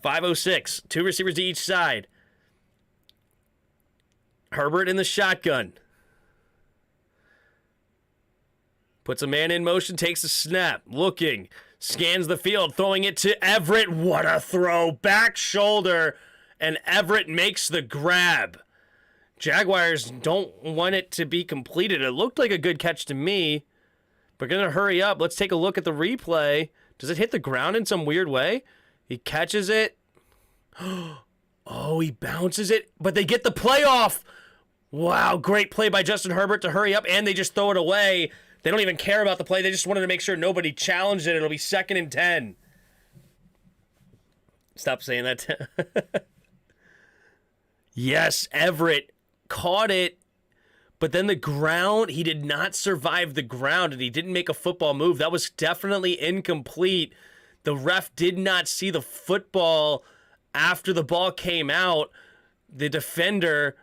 5:06. 2 receivers to each side. Herbert in the shotgun. Puts a man in motion, takes a snap, looking, scans the field, throwing it to Everett. What a throw. Back shoulder, and Everett makes the grab. Jaguars don't want it to be completed. It looked like a good catch to me, but going to hurry up. Let's take a look at the replay. Does it hit the ground in some weird way? He catches it. Oh, he bounces it, but they get the playoff. Wow, great play by Justin Herbert to hurry up, and they just throw it away. They don't even care about the play. They just wanted to make sure nobody challenged it. It'll be 2nd and 10. Stop saying that. Yes, Everett caught it, but then the ground, he did not survive the ground, and he didn't make a football move. That was definitely incomplete. The ref did not see the football after the ball came out. The defender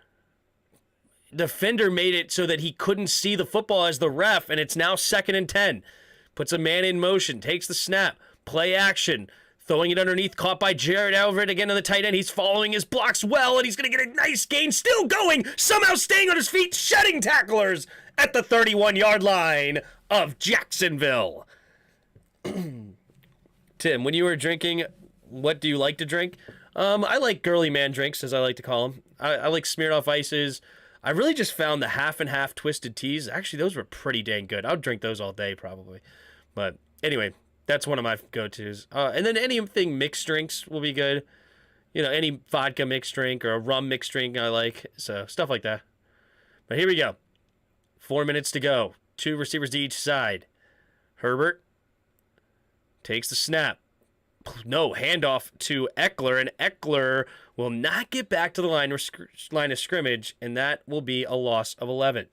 made it so that he couldn't see the football as the ref, and it's now 2nd and 10. Puts a man in motion, takes the snap, play action, throwing it underneath, caught by Jared Everett again on the tight end. He's following his blocks well, and he's going to get a nice gain, still going, somehow staying on his feet, shedding tacklers at the 31-yard line of Jacksonville. Tim, when you were drinking, what do you like to drink? I like girly man drinks, as I like to call them. I like Smirnoff Ices. I really just found the half and half twisted teas. Actually, those were pretty dang good. I would drink those all day probably. But anyway, that's one of my go-tos. And then anything mixed drinks will be good. Any vodka mixed drink or a rum mixed drink I like. So stuff like that. But here we go. 4 minutes to go. 2 receivers to each side. Herbert takes the snap. No, handoff to Eckler, and Eckler will not get back to the line of scrimmage, and that will be a loss of 11.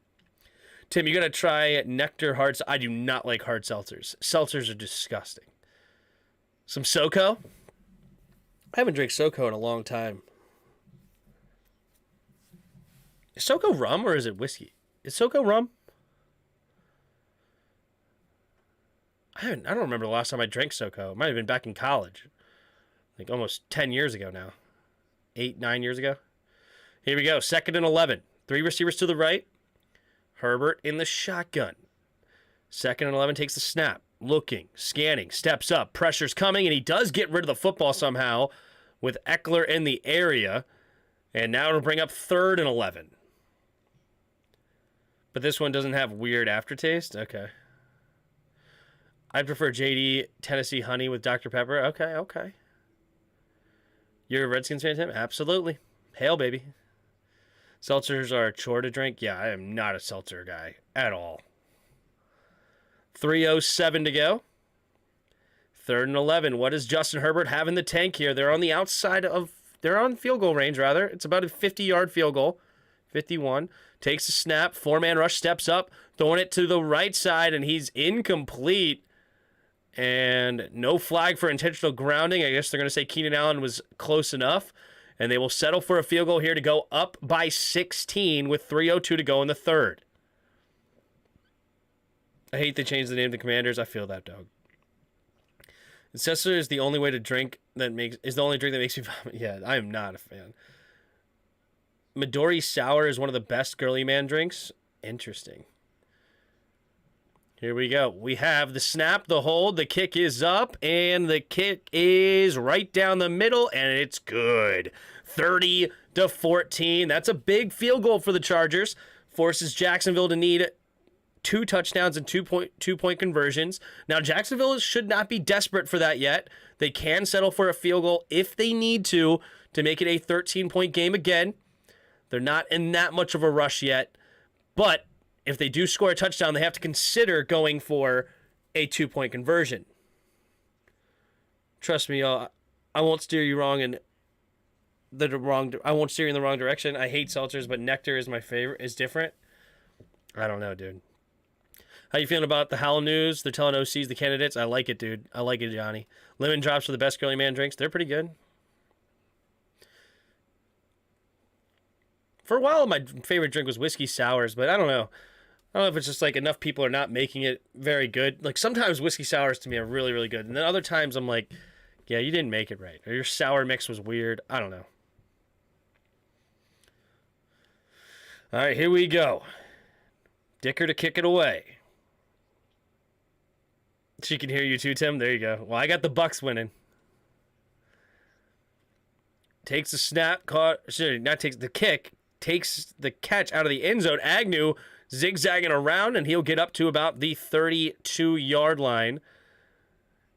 Tim, you're going to try Nectar Hard. I do not like hard seltzers. Seltzers are disgusting. Some SoCo? I haven't drank SoCo in a long time. Is SoCo rum or is it whiskey? Is SoCo rum? I don't remember the last time I drank SoCo. It might have been back in college. Like almost 10 years ago now. 8, 9 years ago. Here we go. 2nd and 11. 3 receivers to the right. Herbert in the shotgun. 2nd and 11 takes the snap. Looking, scanning, steps up. Pressure's coming, and he does get rid of the football somehow with Eckler in the area. And now it'll bring up 3rd and 11. But this one doesn't have weird aftertaste? Okay. I prefer JD Tennessee Honey with Dr. Pepper. Okay. You're a Redskins fan, Tim? Absolutely. Hail, baby. Seltzers are a chore to drink? Yeah, I am not a seltzer guy at all. 3:07 to go. 3rd and 11. What does Justin Herbert have in the tank here? They're on the outside of... They're on field goal range, rather. It's about a 50-yard field goal. 51. Takes a snap. 4-man rush, steps up. Throwing it to the right side, and he's incomplete. And no flag for intentional grounding. I guess they're going to say Keenan Allen was close enough. And they will settle for a field goal here to go up by 16 with 3:02 to go in the 3rd. I hate they changed the name to Commanders. I feel that, dog. Seltzer is the only way to drink is the only drink that makes me vomit. Yeah, I am not a fan. Midori Sour is one of the best girly man drinks. Interesting. Here we go. We have the snap, the hold, the kick is up, and the kick is right down the middle, and it's good. 30-14. That's a big field goal for the Chargers. Forces Jacksonville to need 2 touchdowns and 2-point conversions. Now, Jacksonville should not be desperate for that yet. They can settle for a field goal if they need to make it a 13-point game again. They're not in that much of a rush yet, but if they do score a touchdown, they have to consider going for a 2-point conversion. Trust me, I won't steer you wrong I won't steer you in the wrong direction. I hate seltzers, but nectar is my favorite. Is different. I don't know, dude. How you feeling about the Howl News? They're telling OCs the candidates. I like it, dude. I like it, Johnny. Lemon drops are the best girly man drinks. They're pretty good. For a while, my favorite drink was whiskey sours, but I don't know. I don't know if it's just like enough people are not making it very good. Like sometimes whiskey sours to me are really, really good. And then other times I'm like, yeah, you didn't make it right. Or your sour mix was weird. I don't know. All right, here we go. Dicker to kick it away. She can hear you too, Tim. There you go. Well, I got the Bucks winning. Takes the snap, takes the catch out of the end zone. Agnew zigzagging around, and he'll get up to about the 32-yard line.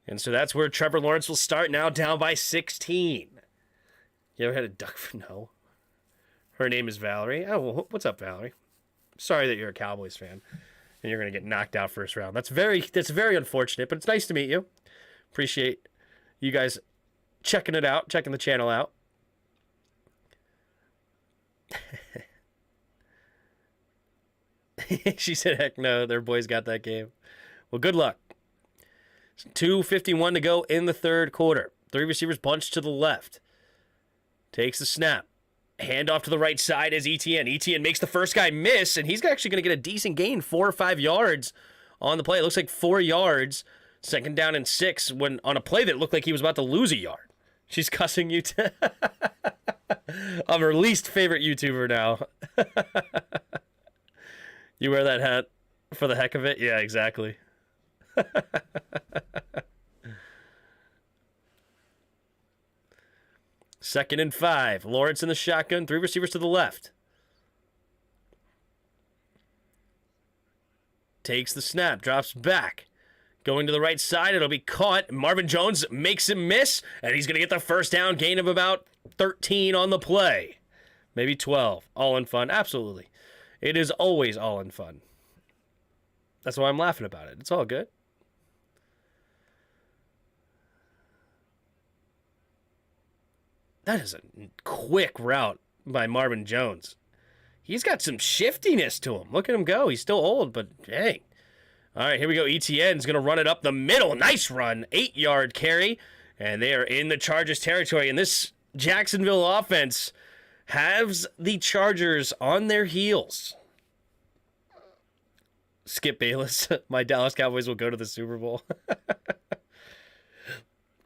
And so that's where Trevor Lawrence will start, now down by 16. You ever had a duck? No. Her name is Valerie. Oh, well, what's up, Valerie? Sorry that you're a Cowboys fan and you're going to get knocked out first round. That's very unfortunate, but it's nice to meet you. Appreciate you guys checking it out, checking the channel out. She said, heck no, their boys got that game. Well, good luck. 2:51 to go in the third quarter. 3 receivers bunched to the left. Takes the snap. Hand off to the right side as Etienne. Etienne makes the first guy miss, and he's actually going to get a decent gain, 4 or 5 yards on the play. It looks like 4 yards, 2nd down and 6, when on a play that looked like he was about to lose a yard. She's cussing you. I'm her least favorite YouTuber now. You wear that hat for the heck of it? Yeah, exactly. 2nd and 5. Lawrence in the shotgun. 3 receivers to the left. Takes the snap. Drops back. Going to the right side. It'll be caught. Marvin Jones makes him miss. And he's going to get the first down. Gain of about 13 on the play. Maybe 12. All in fun. Absolutely. It is always all in fun. That's why I'm laughing about it. It's all good. That is a quick route by Marvin Jones. He's got some shiftiness to him. Look at him go. He's still old, but dang. All right, here we go. Etienne's going to run it up the middle. Nice run. 8-yard carry. And they are in the Chargers territory. And this Jacksonville offense has the Chargers on their heels. Skip Bayless. My Dallas Cowboys will go to the Super Bowl.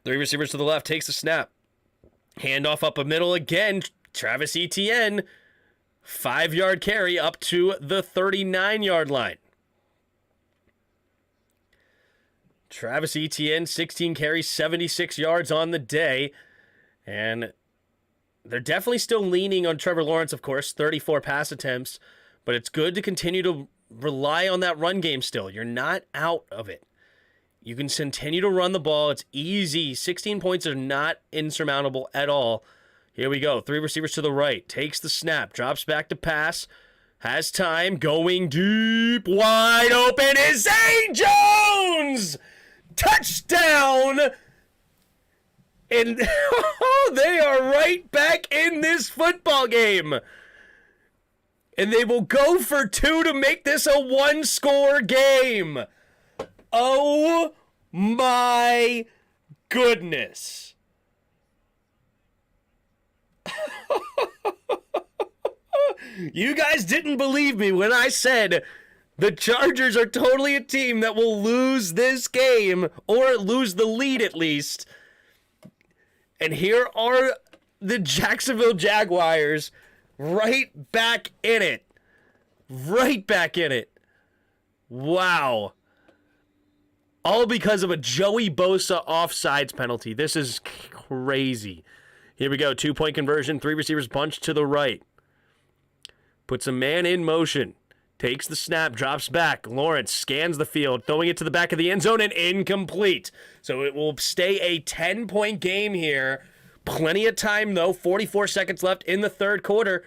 3 receivers to the left. Takes the snap. Handoff up a middle again. Travis Etienne. 5-yard carry up to the 39-yard line. Travis Etienne, 16 carries, 76 yards on the day. And they're definitely still leaning on Trevor Lawrence, of course. 34 pass attempts. But it's good to continue to rely on that run game still. You're not out of it. You can continue to run the ball. It's easy. 16 points are not insurmountable at all. Here we go. 3 receivers to the right. Takes the snap. Drops back to pass. Has time. Going deep. Wide open is Zay Jones! Touchdown! And they are right back in this football game. And they will go for 2 to make this a 1-score game. Oh my goodness. You guys didn't believe me when I said The Chargers are totally a team that will lose this game, or lose the lead at least. And here are the Jacksonville Jaguars right back in it. Right back in it. Wow. All because of a Joey Bosa offsides penalty. This is crazy. Here we go. 2-point conversion. 3 receivers bunch to the right. Puts a man in motion. Takes the snap. Drops back. Lawrence scans the field. Throwing it to the back of the end zone and incomplete. So it will stay a 10-point game here. Plenty of time, though. 44 seconds left in the third quarter.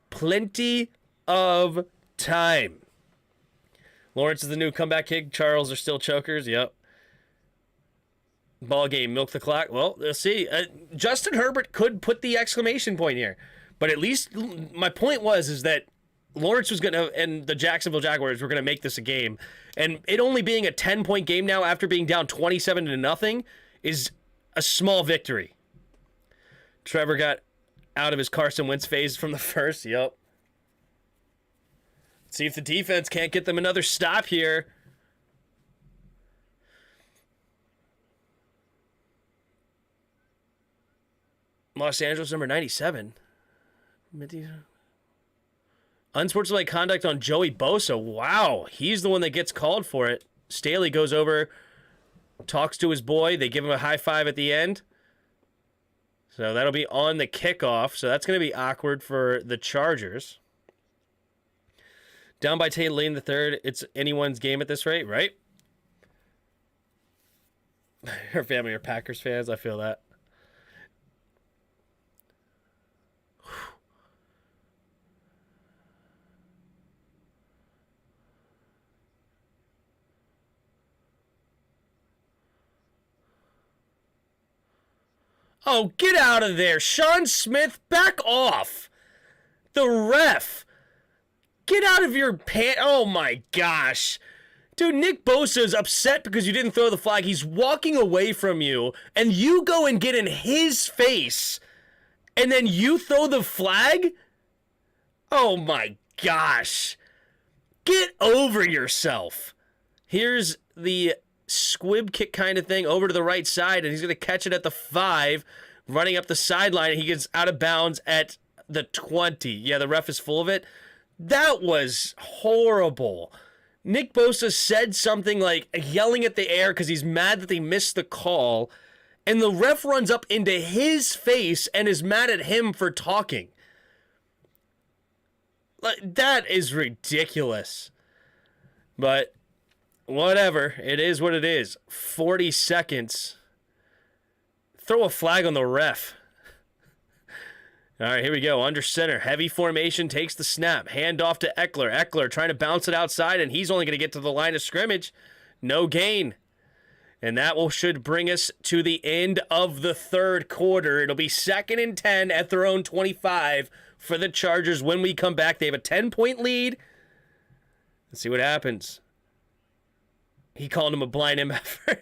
Plenty of time. Lawrence is the new comeback kid. Charles are still chokers. Yep. Ball game. Milk the clock. Well, let's see. Justin Herbert could put the exclamation point here. But at least my point is that Lawrence was going to, and the Jacksonville Jaguars were going to make this a game. And it only being a 10-point game now after being down 27-0 is a small victory. Trevor got out of his Carson Wentz phase from the first. Yep. See if the defense can't get them another stop here. Los Angeles, number 97. Unsportsmanlike conduct on Joey Bosa. Wow, he's the one that gets called for it. Staley goes over, talks to his boy. They give him a high five at the end. So that'll be on the kickoff. So that's going to be awkward for the Chargers. Down by 10 late in the third. It's anyone's game at this rate, right? Her family are Packers fans. I feel that. Oh, get out of there. Sean Smith, back off. The ref. Get out of your pants. Oh, my gosh. Dude, Nick Bosa is upset because you didn't throw the flag. He's walking away from you, and you go and get in his face, and then you throw the flag? Oh, my gosh. Get over yourself. Here's the squib kick kind of thing over to the right side, and he's going to catch it at the 5, running up the sideline, and he gets out of bounds at the 20. Yeah, the ref is full of it. That was horrible. Nick Bosa said something like yelling at the air because he's mad that they missed the call, and the ref runs up into his face and is mad at him for talking. Like, that is ridiculous. But whatever. It is what it is. 40 seconds. Throw a flag on the ref. All right, here we go. Under center. Heavy formation. Takes the snap. Hand off to Eckler. Eckler trying to bounce it outside, and he's only going to get to the line of scrimmage. No gain. And that should bring us to the end of the third quarter. It'll be 2nd and 10 at their own 25 for the Chargers when we come back. They have a 10-point lead. Let's see what happens. He called him a blind MF.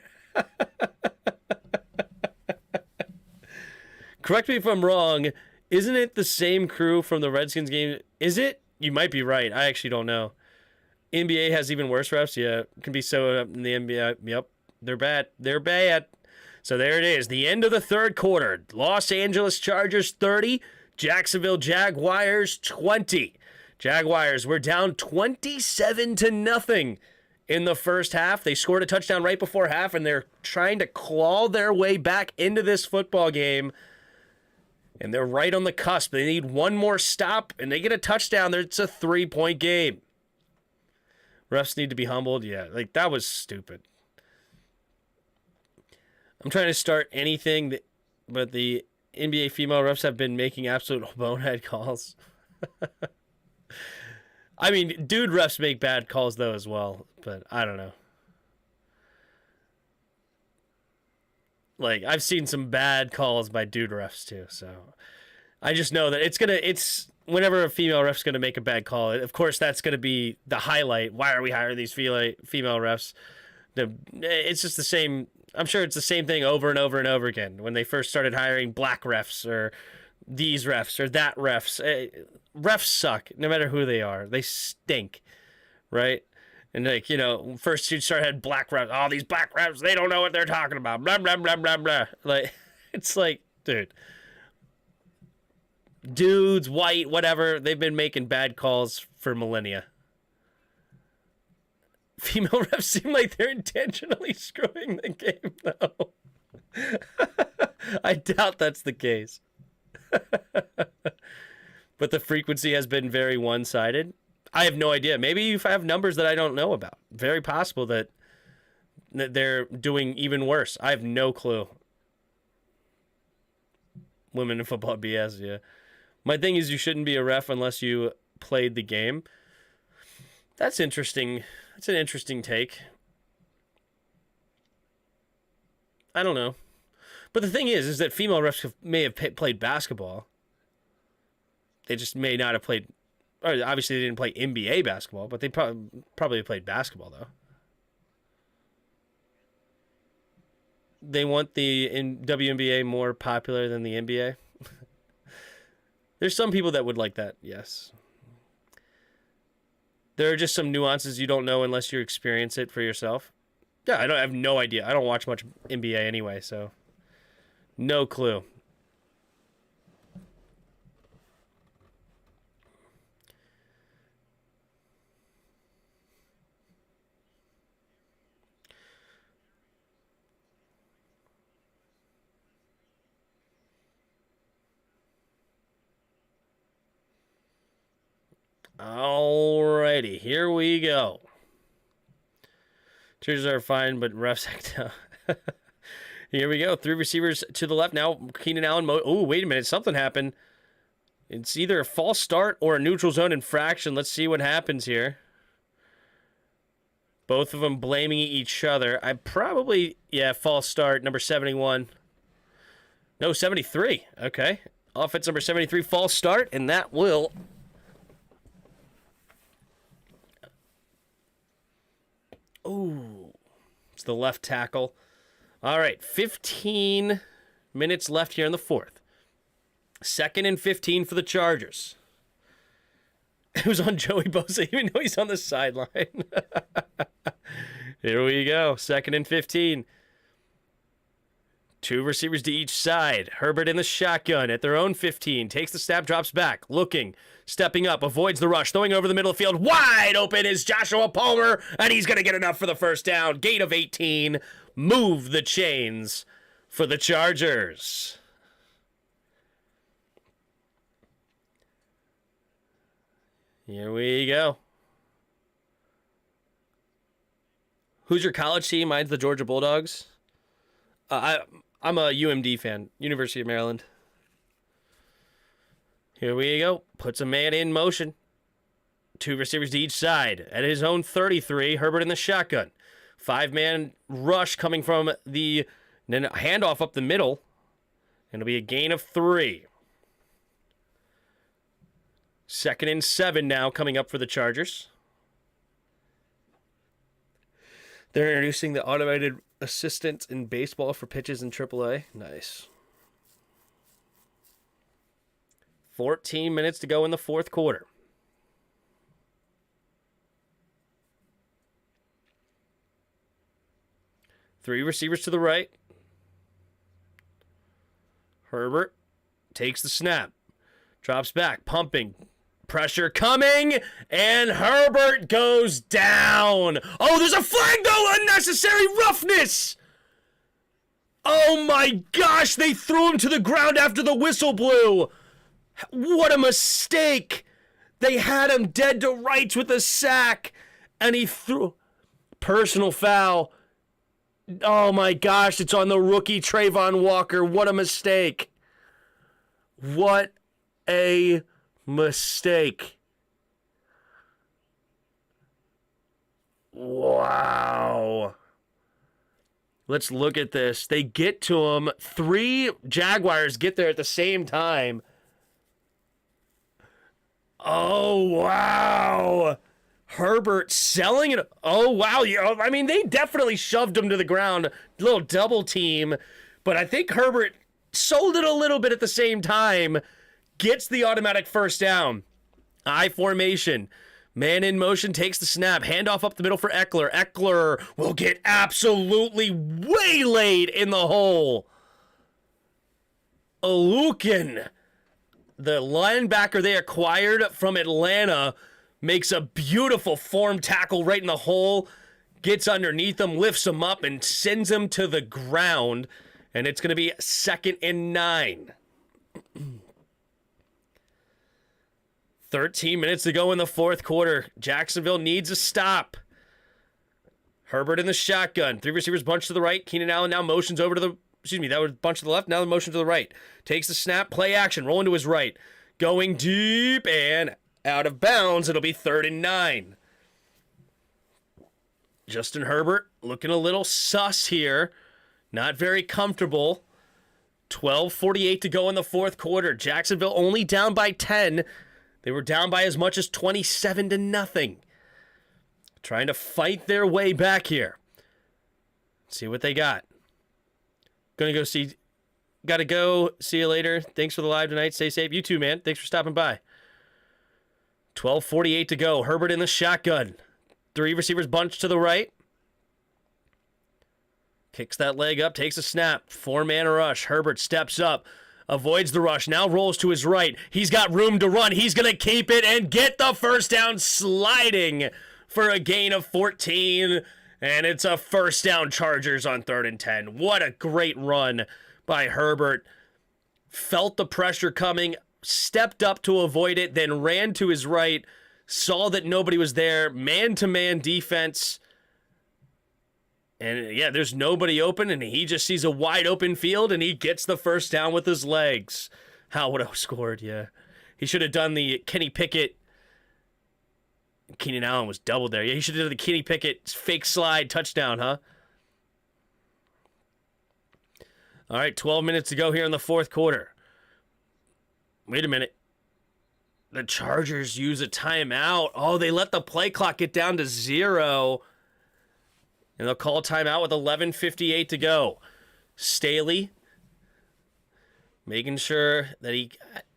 Correct me if I'm wrong. Isn't it the same crew from the Redskins game? Is it? You might be right. I actually don't know. NBA has even worse refs. Yeah, it can be so in the NBA. Yep, they're bad. They're bad. So there it is. The end of the third quarter. Los Angeles Chargers 30. Jacksonville Jaguars 20. Jaguars were down 27-0 in the first half. They scored a touchdown right before half, and they're trying to claw their way back into this football game. And they're right on the cusp. They need one more stop, and they get a touchdown. It's a 3-point game. Refs need to be humbled. Yeah, like, that was stupid. I'm trying to start anything, but the NBA female refs have been making absolute bonehead calls. I mean, dude refs make bad calls, though, as well. But I don't know. Like, I've seen some bad calls by dude refs, too. So I just know that it's whenever a female ref's going to make a bad call, of course, that's going to be the highlight. Why are we hiring these female refs? It's just the same. I'm sure it's the same thing over and over and over again. When they first started hiring black refs or these refs or that refs, refs suck no matter who they are. They stink, right? And, like, you know, first you start had black refs. Oh, these black refs, they don't know what they're talking about. Blah, blah, blah, blah, blah. Like, it's like, dude. Dudes, white, whatever, they've been making bad calls for millennia. Female refs seem like they're intentionally screwing the game, though. I doubt that's the case. But the frequency has been very one-sided. I have no idea. Maybe you have numbers that I don't know about. Very possible that they're doing even worse. I have no clue. Women in football BS, yeah. My thing is you shouldn't be a ref unless you played the game. That's interesting. That's an interesting take. I don't know. But the thing is that female refs may have played basketball. They just may not have played... Or obviously, they didn't play NBA basketball, but they probably played basketball, though. They want the WNBA more popular than the NBA. There's some people that would like that, yes. There are just some nuances you don't know unless you experience it for yourself. Yeah, I have no idea. I don't watch much NBA anyway, so no clue. Alrighty, here we go. Chargers are fine, but refs act out. Here we go. 3 receivers to the left. Now Keenan Allen. Oh, wait a minute. Something happened. It's either a false start or a neutral zone infraction. Let's see what happens here. Both of them blaming each other. False start. Number 71. No, 73. Okay. Offense number 73, false start, and that will... Ooh, it's the left tackle. All right, 15 minutes left here in the fourth. 2nd and 15 for the Chargers. It was on Joey Bosa, even though he's on the sideline. Here we go, 2nd and 15. 2 receivers to each side. Herbert in the shotgun at their own 15. Takes the snap, drops back. Looking, stepping up, avoids the rush. Throwing over the middle of the field. Wide open is Joshua Palmer. And he's going to get enough for the first down. Gain of 18. Move the chains for the Chargers. Here we go. Who's your college team? Mine's the Georgia Bulldogs. I'm a UMD fan, University of Maryland. Here we go. Puts a man in motion. 2 receivers to each side. At his own 33, Herbert in the shotgun. 5-man rush coming from the handoff up the middle. And it'll be a gain of 3. 2nd and 7 now coming up for the Chargers. They're introducing the automated assistant in baseball for pitches in AAA. Nice. 14 minutes to go in the fourth quarter. Three receivers to the right. Herbert takes the snap. Drops back, pumping. Pressure coming, and Herbert goes down. Oh, there's a flag, though! Unnecessary roughness! Oh my gosh, they threw him to the ground after the whistle blew. What a mistake. They had him dead to rights with a sack, and he threw... Personal foul. Oh my gosh, it's on the rookie Trayvon Walker. What a mistake. What a mistake. Wow. Let's look at this. They get to him. 3 Jaguars get there at the same time. Oh, wow. Herbert selling it. Oh, wow. I mean, they definitely shoved him to the ground. Little double team. But I think Herbert sold it a little bit at the same time. Gets the automatic first down. I formation. Man in motion, takes the snap. Handoff up the middle for Eckler. Eckler will get absolutely waylaid in the hole. Alukin, the linebacker they acquired from Atlanta, makes a beautiful form tackle right in the hole. Gets underneath him, lifts him up, and sends him to the ground. And it's going to be 2nd and 9. 13 minutes to go in the fourth quarter. Jacksonville needs a stop. Herbert in the shotgun. 3 receivers bunched to the right. Keenan Allen now motions over to the... that was bunched to the left. Now the motion to the right. Takes the snap. Play action. Rolling to his right. Going deep and out of bounds. It'll be 3rd and 9. Justin Herbert looking a little sus here. Not very comfortable. 12:48 to go in the fourth quarter. Jacksonville only down by 10. They were down by as much as 27-0. Trying to fight their way back here. See what they got. Gotta go. See you later. Thanks for the live tonight. Stay safe. You too, man. Thanks for stopping by. 12:48 to go. Herbert in the shotgun. 3 receivers bunched to the right. Kicks that leg up. Takes a snap. 4-man rush. Herbert steps up. Avoids the rush. Now rolls to his right. He's got room to run. He's going to keep it and get the first down, sliding for a gain of 14. And it's a first down, Chargers on 3rd and 10. What a great run by Herbert. Felt the pressure coming, stepped up to avoid it, then ran to his right, saw that nobody was there, man-to-man defense. And yeah, there's nobody open, and he just sees a wide open field, and he gets the first down with his legs. How would have scored, yeah. He should have done the Kenny Pickett. Keenan Allen was doubled there. Yeah, he should have done the Kenny Pickett fake slide touchdown, huh? All right, 12 minutes to go here in the fourth quarter. Wait a minute. The Chargers use a timeout. Oh, they let the play clock get down to 0. And they'll call a timeout with 11:58 to go. Staley making sure that he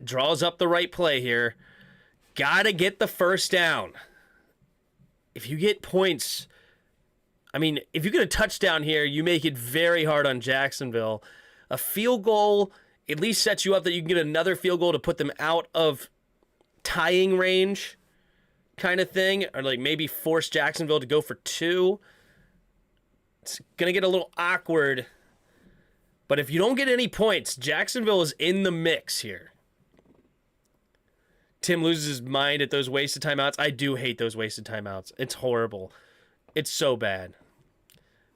draws up the right play here. Gotta get the first down. If you get points, if you get a touchdown here, you make it very hard on Jacksonville. A field goal at least sets you up that you can get another field goal to put them out of tying range kind of thing. Or like maybe force Jacksonville to go for 2. It's going to get a little awkward. But if you don't get any points, Jacksonville is in the mix here. Tim loses his mind at those wasted timeouts. I do hate those wasted timeouts. It's horrible. It's so bad.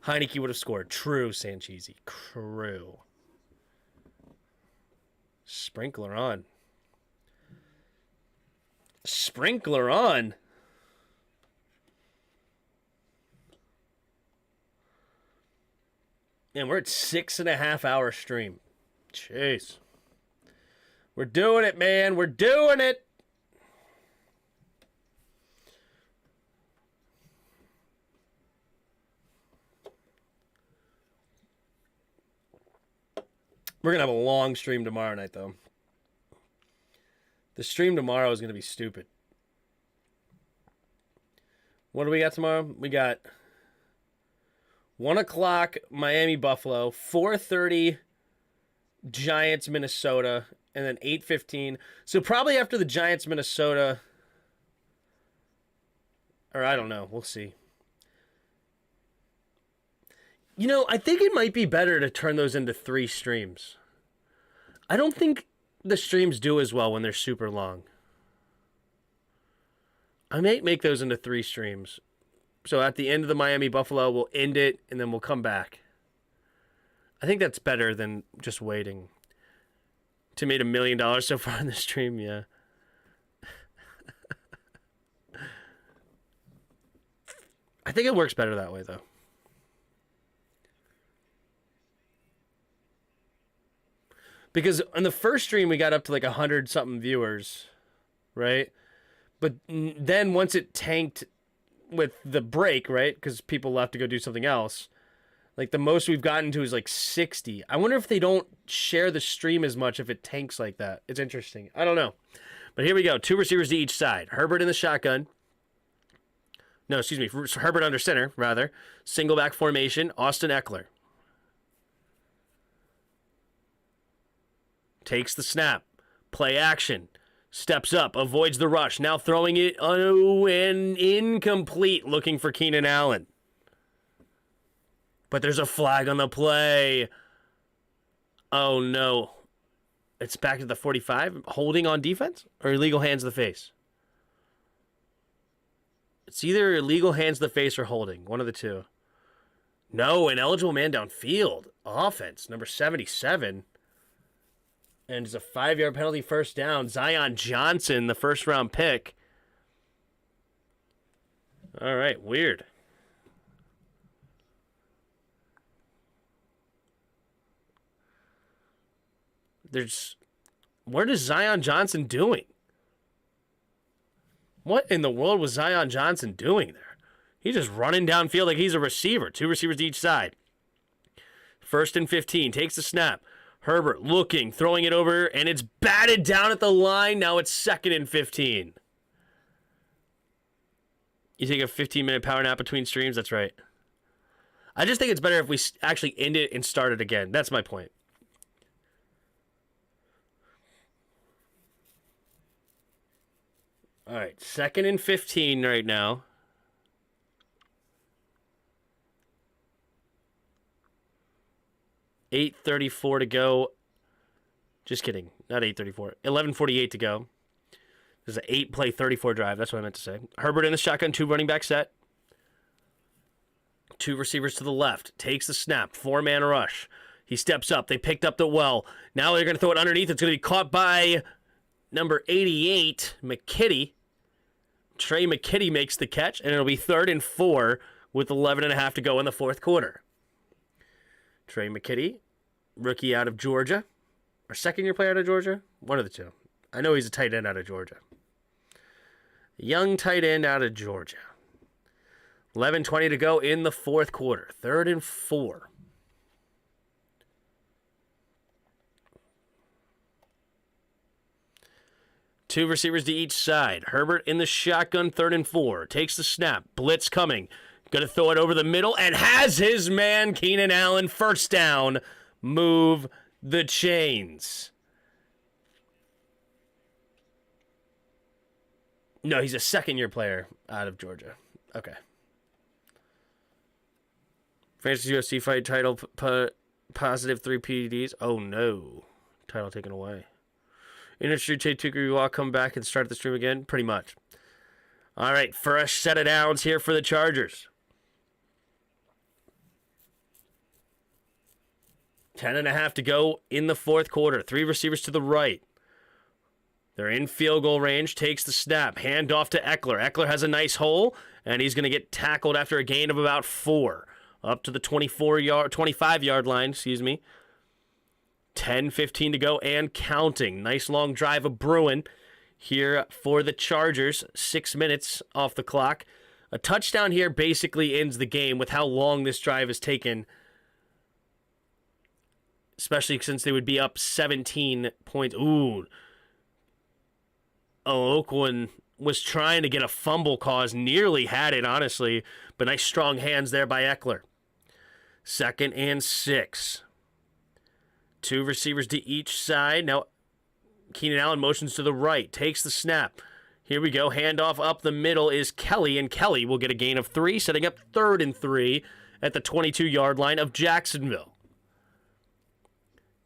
Heineke would have scored. True, Sancheesi. True. Sprinkler on. Sprinkler on. Man, we're at 6.5 hour stream. Jeez. We're doing it, man. We're doing it. We're going to have a long stream tomorrow night, though. The stream tomorrow is going to be stupid. What do we got tomorrow? We got 1 o'clock Miami Buffalo, 4:30 Giants Minnesota, and then 8:15. So probably after the Giants Minnesota, or I don't know. We'll see. You know, I think it might be better to turn those into 3 streams. I don't think the streams do as well when they're super long. I might make those into 3 streams. So at the end of the Miami Buffalo, we'll end it, and then we'll come back. I think that's better than just waiting. Tim made $1 million so far in the stream, yeah. I think it works better that way, though. Because on the first stream, we got up to like 100-something viewers, right? But then once it tanked with the break, right? Because people left to go do something else. Like the most we've gotten to is like 60. I wonder if they don't share the stream as much if it tanks like that. It's interesting. I don't know. But here we go. 2 receivers to each side. Herbert in the shotgun. No, excuse me. Herbert under center, rather. Single back formation. Austin Eckler. Takes the snap. Play action. Steps up. Avoids the rush. Now throwing it. Oh, and incomplete. Looking for Keenan Allen. But there's a flag on the play. Oh, no. It's back to the 45. Holding on defense or illegal hands to the face? It's either illegal hands to the face or holding. One of the two. No, an eligible man downfield. Offense, number 77. And it's a 5-yard penalty, first down. Zion Johnson, the first-round pick. All right, weird. What is Zion Johnson doing? What in the world was Zion Johnson doing there? He's just running downfield like he's a receiver. 2 receivers to each side. 1st and 15. Takes the snap. Herbert looking, throwing it over, and it's batted down at the line. Now it's 2nd and 15. You take a 15-minute power nap between streams? That's right. I just think it's better if we actually end it and start it again. That's my point. All right, 2nd and 15 right now. $8:34 to go. Just kidding. Not 8:34. 11:48 to go. There's an 8-play 34 drive. That's what I meant to say. Herbert in the shotgun, 2 running back set. 2 receivers to the left. Takes the snap. 4-man rush. He steps up. They picked up the well. Now they're going to throw it underneath. It's going to be caught by number 88, McKitty. Trey McKitty makes the catch, and it'll be 3rd and 4 with 11.5 to go in the 4th quarter. Trey McKitty, rookie out of Georgia. Or second-year player out of Georgia? One of the two. I know he's a tight end out of Georgia. Young tight end out of Georgia. 11:20 to go in the 4th quarter. 3rd and 4. Two receivers to each side. Herbert in the shotgun, 3rd and 4. Takes the snap. Blitz coming. Going to throw it over the middle and has his man, Keenan Allen, first down. Move the chains. No, he's a second-year player out of Georgia. Okay. Francis UFC fight title positive 3 PEDs. Oh, no. Title taken away. Industry Tate Tucker, you all come back and start the stream again? Pretty much. All right, fresh set of downs here for the Chargers. 10.5 to go in the 4th quarter. 3 receivers to the right. They're in field goal range. Takes the snap. Hand off to Eckler. Eckler has a nice hole, and he's going to get tackled after a gain of about 4. Up to the 25-yard line, excuse me. 10:15 to go and counting. Nice long drive of Bruin here for the Chargers. 6 minutes off the clock. A touchdown here basically ends the game with how long this drive has taken, especially since they would be up 17 points. Ooh. Oakland was trying to get a fumble cause. Nearly had it, honestly. But nice strong hands there by Eckler. 2nd and 6. 2 receivers to each side. Now, Keenan Allen motions to the right. Takes the snap. Here we go. Handoff up the middle is Kelly, and Kelly will get a gain of 3, setting up 3rd and 3 at the 22-yard line of Jacksonville.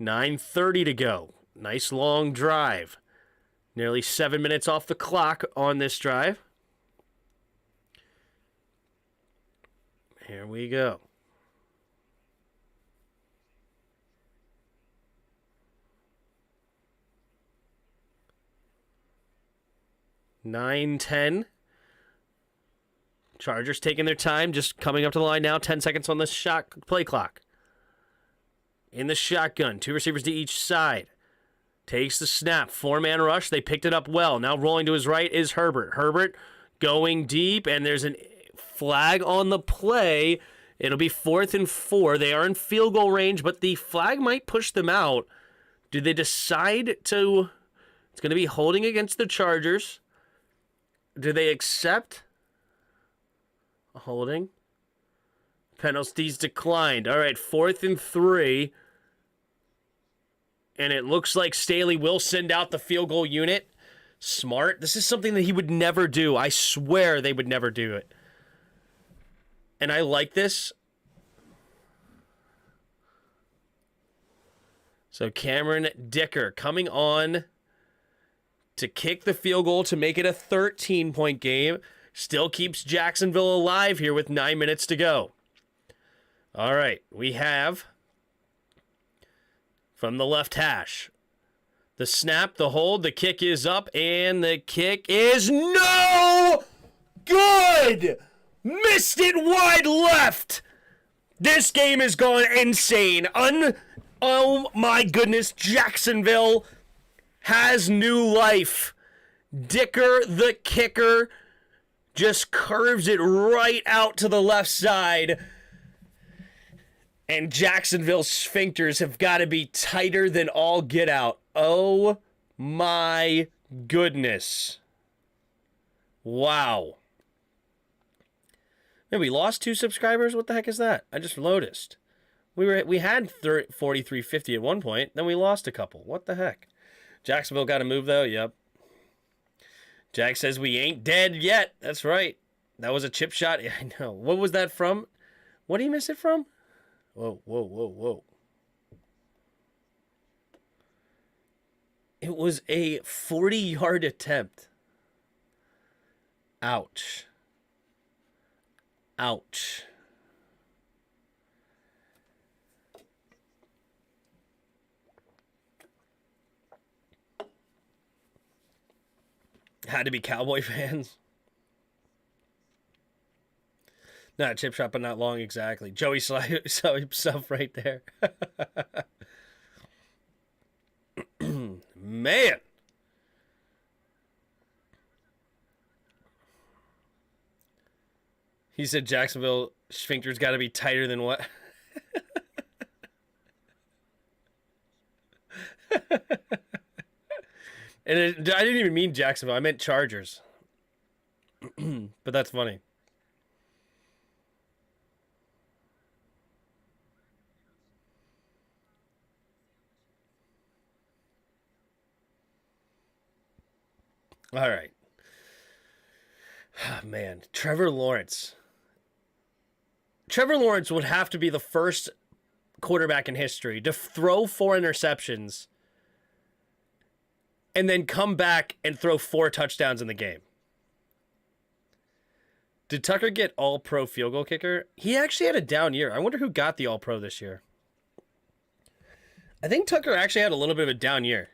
9:30 to go. Nice long drive. Nearly 7 minutes off the clock on this drive. Here we go. $9:10. Chargers taking their time, just coming up to the line now. 10 seconds on the shot play clock. In the shotgun, 2 receivers to each side. Takes the snap. 4-man rush. They picked it up well. Now rolling to his right is Herbert. Herbert going deep, and there's a flag on the play. It'll be 4th and 4. They are in field goal range, but the flag might push them out. Do they decide to... It's going to be holding against the Chargers. Do they accept Holding. Penalties declined. All right, 4th and 3. And it looks like Staley will send out the field goal unit. Smart. This is something that he would never do. I swear they would never do it. And I like this. So Cameron Dicker coming on to kick the field goal to make it a 13-point game. Still keeps Jacksonville alive here with 9 minutes to go. All right, we have from the left hash. The snap, the hold, the kick is up, and the kick is no good! Missed it wide left! This game is going insane. Oh my goodness, Jacksonville has new life. Dicker, the kicker, just curves it right out to the left side. And Jacksonville's sphincters have got to be tighter than all get out. Oh my goodness. Wow. Man, we lost 2 subscribers? What the heck is that? I just noticed. We had 4350 at one point, then we lost a couple. What the heck? Jacksonville got to move though? Yep. Jack says we ain't dead yet. That's right. That was a chip shot. I know. What was that from? What did he miss it from? Whoa, whoa, whoa, whoa. It was a 40-yard attempt. Ouch. Ouch. Had to be Cowboy fans. Not a chip shot, but not long exactly. Joey saw himself right there. Man. He said Jacksonville sphincter's got to be tighter than what? And I didn't even mean Jacksonville. I meant Chargers. But that's funny. All right. Oh, man, Trevor Lawrence. Trevor Lawrence would have to be the first quarterback in history to throw 4 interceptions and then come back and throw 4 touchdowns in the game. Did Tucker get all-pro field goal kicker? He actually had a down year. I wonder who got the all-pro this year. I think Tucker actually had a little bit of a down year.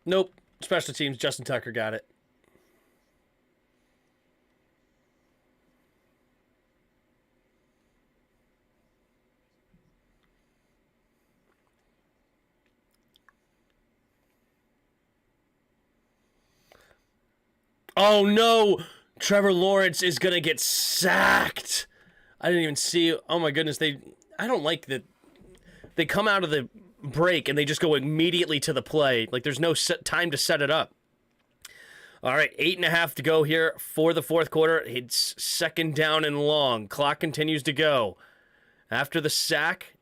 Nope. Special teams, Justin Tucker got it. Oh no! Trevor Lawrence is gonna get sacked. I didn't even see. Oh my goodness! I don't like that. They come out of the break and they just go immediately to the play. Like there's no time to set it up. All right, 8.5 to go here for the fourth quarter. It's second down and long. Clock continues to go. After the sack,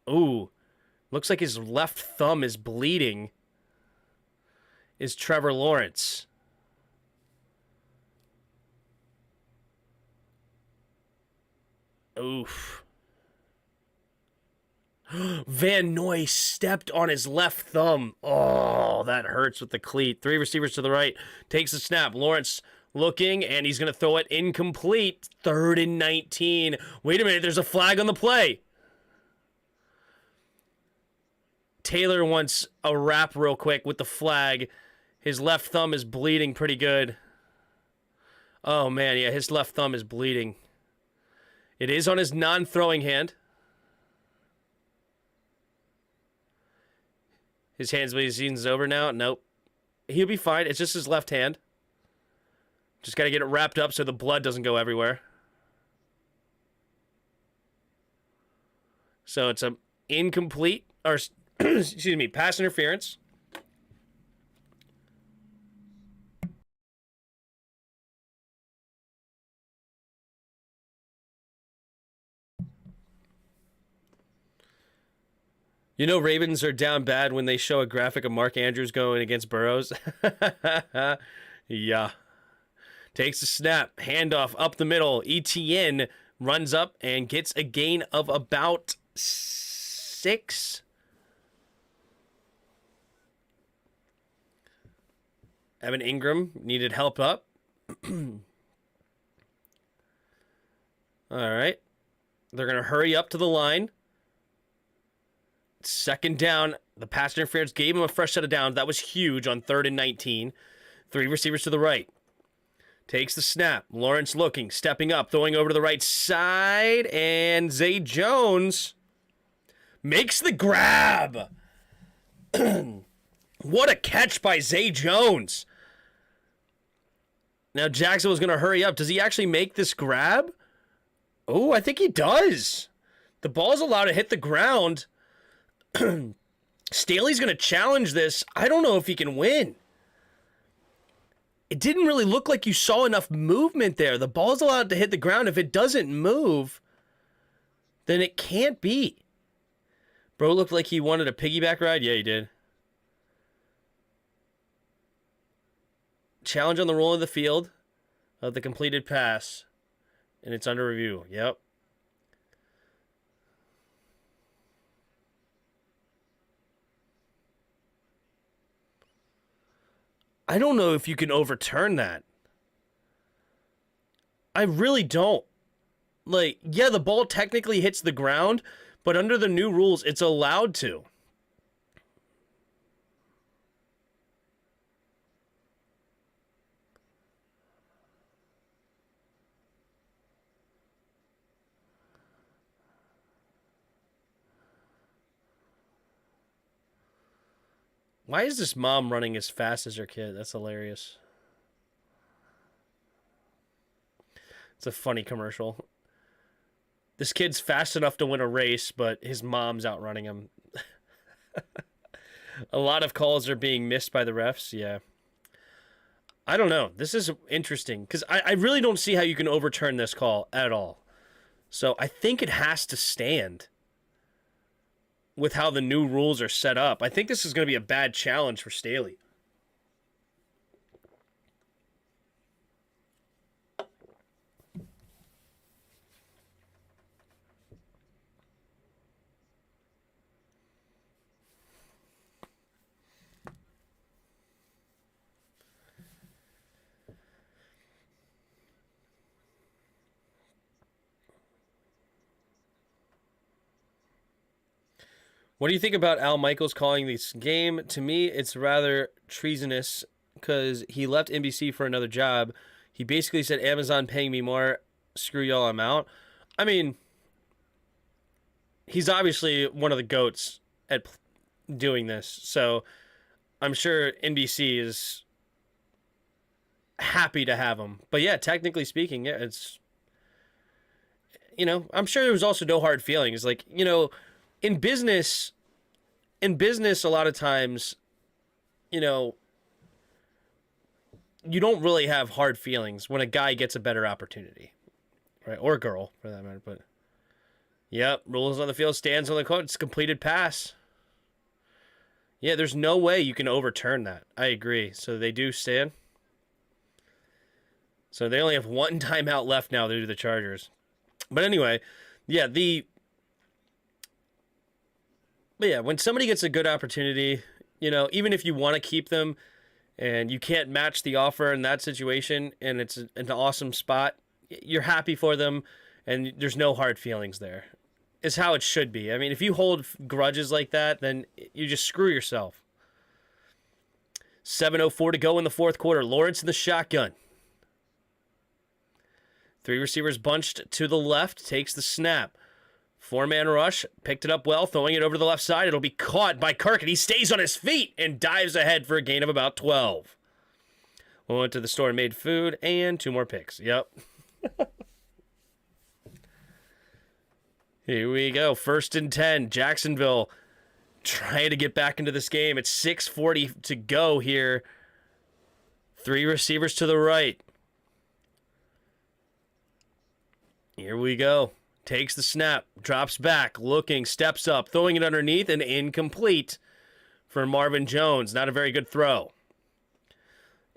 ooh, looks like his left thumb is bleeding. Is Trevor Lawrence. Oof. Van Noy stepped on his left thumb. Oh, that hurts with the cleat. 3 receivers to the right. Takes the snap. Lawrence looking, and he's going to throw it incomplete. 3rd and 19. Wait a minute. There's a flag on the play. Taylor wants a wrap real quick with the flag. His left thumb is bleeding pretty good. Oh, man. Yeah, his left thumb is bleeding. It is on his non-throwing hand. His hands bleeding. Season's over now. Nope. He'll be fine. It's just his left hand. Just got to get it wrapped up so the blood doesn't go everywhere. So it's a incomplete, or excuse me, pass interference. You know Ravens are down bad when they show a graphic of Mark Andrews going against Burrows. Yeah. Takes a snap, handoff up the middle. ETN runs up and gets a gain of about 6. Evan Ingram needed help up. All right. They're going to hurry up to the line. Second down. The pass interference gave him a fresh set of downs. That was huge on 3rd and 19. 3 receivers to the right. Takes the snap. Lawrence looking, stepping up, throwing over to the right side. And Zay Jones makes the grab. What a catch by Zay Jones. Now Jacksonville's going to hurry up. Does he actually make this grab? Oh, I think he does. The ball's allowed to hit the ground. Staley's going to challenge this. I don't know if he can win. It didn't really look like you saw enough movement there. The ball's allowed to hit the ground. If it doesn't move, then it can't be. Bro looked like he wanted a piggyback ride. Yeah, he did. Challenge on the roll of the field of the completed pass. And it's under review. Yep. I don't know if you can overturn that. I really don't. Like, yeah, the ball technically hits the ground, but under the new rules, it's allowed to. Why is this mom running as fast as her kid? That's hilarious. It's a funny commercial. This kid's fast enough to win a race, but his mom's outrunning him. A lot of calls are being missed by the refs. Yeah. I don't know. This is interesting because I really don't see how you can overturn this call at all. So I think it has to stand with how the new rules are set up. I think this is going to be a bad challenge for Staley. What do you think about Al Michaels calling this game? To me, it's rather treasonous because he left NBC for another job. He basically said, Amazon paying me more, screw y'all, I'm out. I mean, he's obviously one of the GOATs at doing this. So I'm sure NBC is happy to have him. But yeah, technically speaking, yeah, it's, you know, I'm sure there was also no hard feelings. Like, you know, in business, a lot of times, you know, you don't really have hard feelings when a guy gets a better opportunity, right? Or a girl, for that matter. But, yep, rules on the field, stands on the court, it's a completed pass. Yeah, there's no way you can overturn that. I agree. So they do stand. So they only have one timeout left now due to the Chargers. But anyway, yeah, But yeah, when somebody gets a good opportunity, you know, even if you want to keep them and you can't match the offer in that situation and it's an awesome spot, you're happy for them and there's no hard feelings there. It's how it should be. I mean, if you hold grudges like that, then you just screw yourself. 7:04 to go in the fourth quarter. Lawrence in the shotgun. 3 receivers bunched to the left, takes the snap. 4-man rush, picked it up well, throwing it over to the left side. It'll be caught by Kirk, and he stays on his feet and dives ahead for a gain of about 12. We went to the store and made food, and 2 more picks. Yep. Here we go. 1st and 10. Jacksonville trying to get back into this game. It's 6:40 to go here. 3 receivers to the right. Here we go. Takes the snap. Drops back. Looking. Steps up. Throwing it underneath and incomplete for Marvin Jones. Not a very good throw.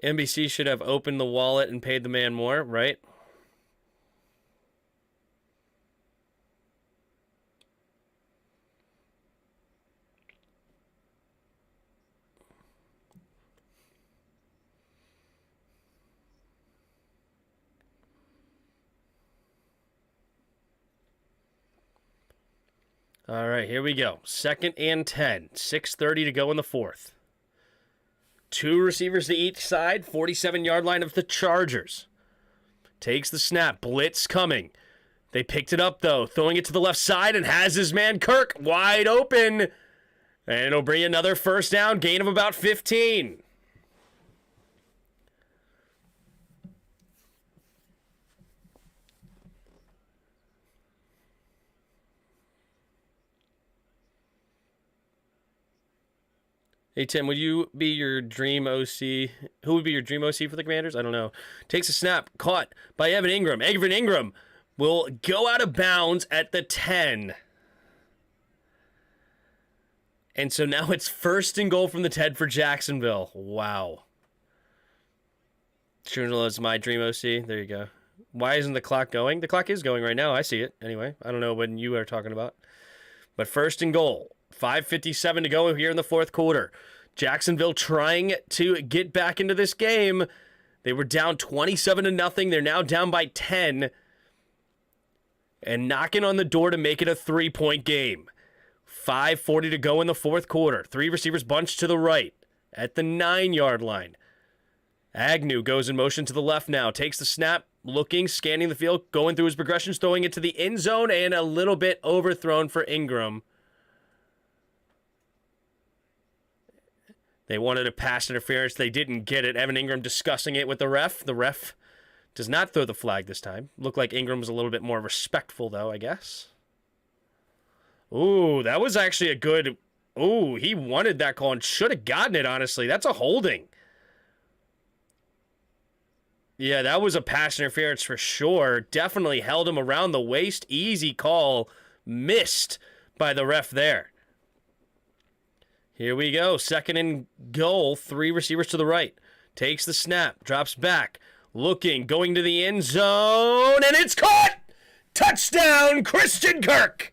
NBC should have opened the wallet and paid the man more, right? All right, here we go. 2nd and 10. 6:30 to go in the 4th. 2 receivers to each side. 47-yard line of the Chargers. Takes the snap. Blitz coming. They picked it up, though. Throwing it to the left side and has his man Kirk wide open. And it'll bring another 1st down. Gain of about 15. Hey, Tim, would you be your dream OC? Who would be your dream OC for the Commanders? I don't know. Takes a snap. Caught by Evan Ingram. Evan Ingram will go out of bounds at the 10. And so now it's 1st and goal from the 10 for Jacksonville. Wow. Sure is my dream OC. There you go. Why isn't the clock going? The clock is going right now. I see it. Anyway, I don't know when you are talking about. But 1st and goal. 5:57 to go here in the 4th quarter. Jacksonville trying to get back into this game. They were down 27-0. They're now down by 10. And knocking on the door to make it a 3-point game. 5:40 to go in the 4th quarter. 3 receivers bunched to the right at the 9-yard line. Agnew goes in motion to the left now. Takes the snap. Looking, scanning the field, going through his progressions, throwing it to the end zone, and a little bit overthrown for Ingram. They wanted a pass interference. They didn't get it. Evan Ingram discussing it with the ref. The ref does not throw the flag this time. Looked like Ingram was a little bit more respectful, though, I guess. Ooh, that was actually a good... Ooh, he wanted that call and should have gotten it, honestly. That's a holding. Yeah, that was a pass interference for sure. Definitely held him around the waist. Easy call. Missed by the ref there. Here we go. 2nd and goal. 3 receivers to the right. Takes the snap. Drops back. Looking. Going to the end zone. And it's caught! Touchdown, Christian Kirk!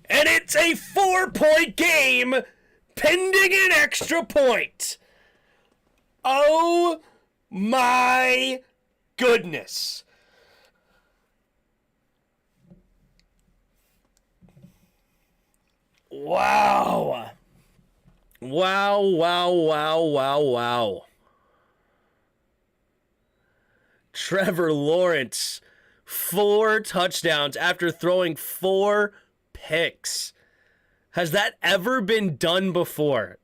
And it's a 4-point game pending an extra point. Oh my goodness. Wow. Wow, wow, wow, wow, wow. Trevor Lawrence, 4 touchdowns after throwing 4 picks. Has that ever been done before?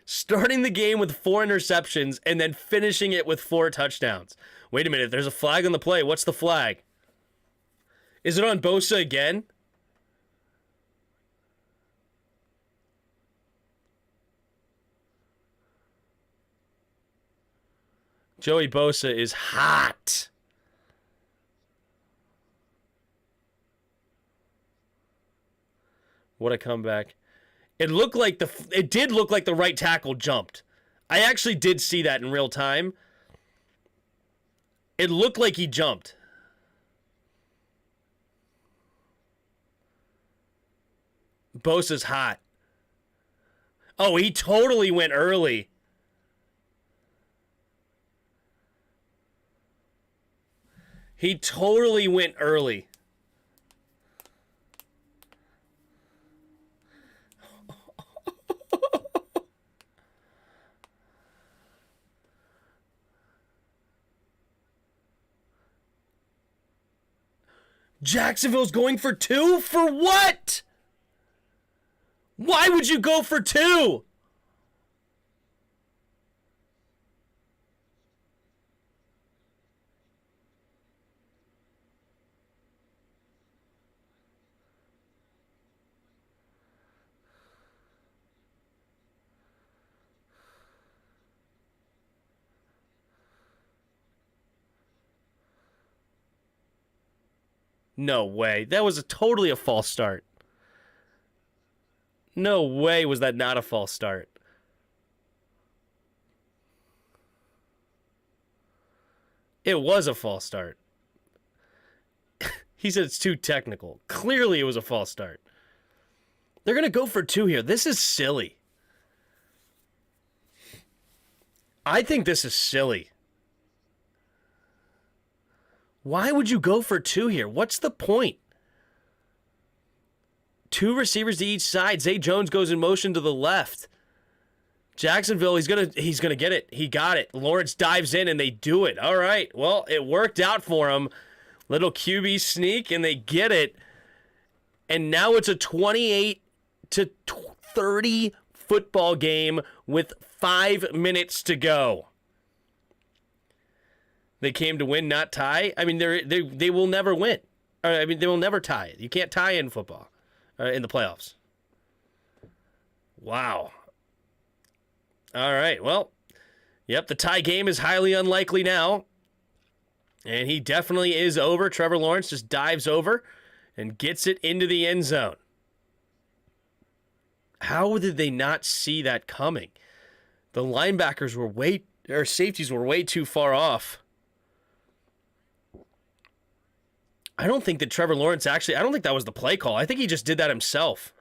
Starting the game with 4 interceptions and then finishing it with 4 touchdowns. Wait a minute, there's a flag on the play. What's the flag? Is it on Bosa again? Joey Bosa is hot. What a comeback. It did look like the right tackle jumped. I actually did see that in real time. It looked like he jumped. Bosa's hot. Oh, he totally went early. He totally went early. Jacksonville's going for 2? For what? Why would you go for 2? No way. That was totally a false start. No way was that not a false start. It was a false start. He said it's too technical. Clearly it was a false start. They're going to go for 2 here. This is silly. I think this is silly. Why would you go for 2 here? What's the point? 2 receivers to each side. Zay Jones goes in motion to the left. Jacksonville, he's gonna get it. He got it. Lawrence dives in and they do it. All right. Well, it worked out for him. Little QB sneak and they get it. And now it's a 28-30 football game with 5 minutes to go. They came to win, not tie. I mean, they will never win. I mean, they will never tie. You can't tie in football, in the playoffs. Wow. All right, well, yep, the tie game is highly unlikely now. And he definitely is over. Trevor Lawrence just dives over and gets it into the end zone. How did they not see that coming? The linebackers were safeties were way too far off. I don't think that Trevor Lawrence I don't think that was the play call. I think he just did that himself.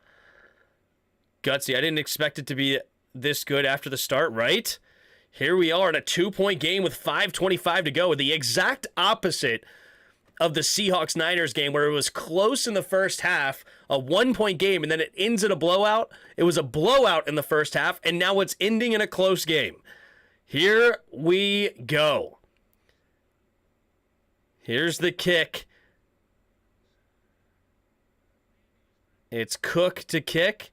Gutsy. I didn't expect it to be this good after the start, right? Here we are in a 2-point game with 5:25 to go. The exact opposite of the Seahawks-Niners game where it was close in the first half, a 1-point game, and then it ends in a blowout. It was a blowout in the first half, and now it's ending in a close game. Here we go. Here's the kick. It's Cook to kick,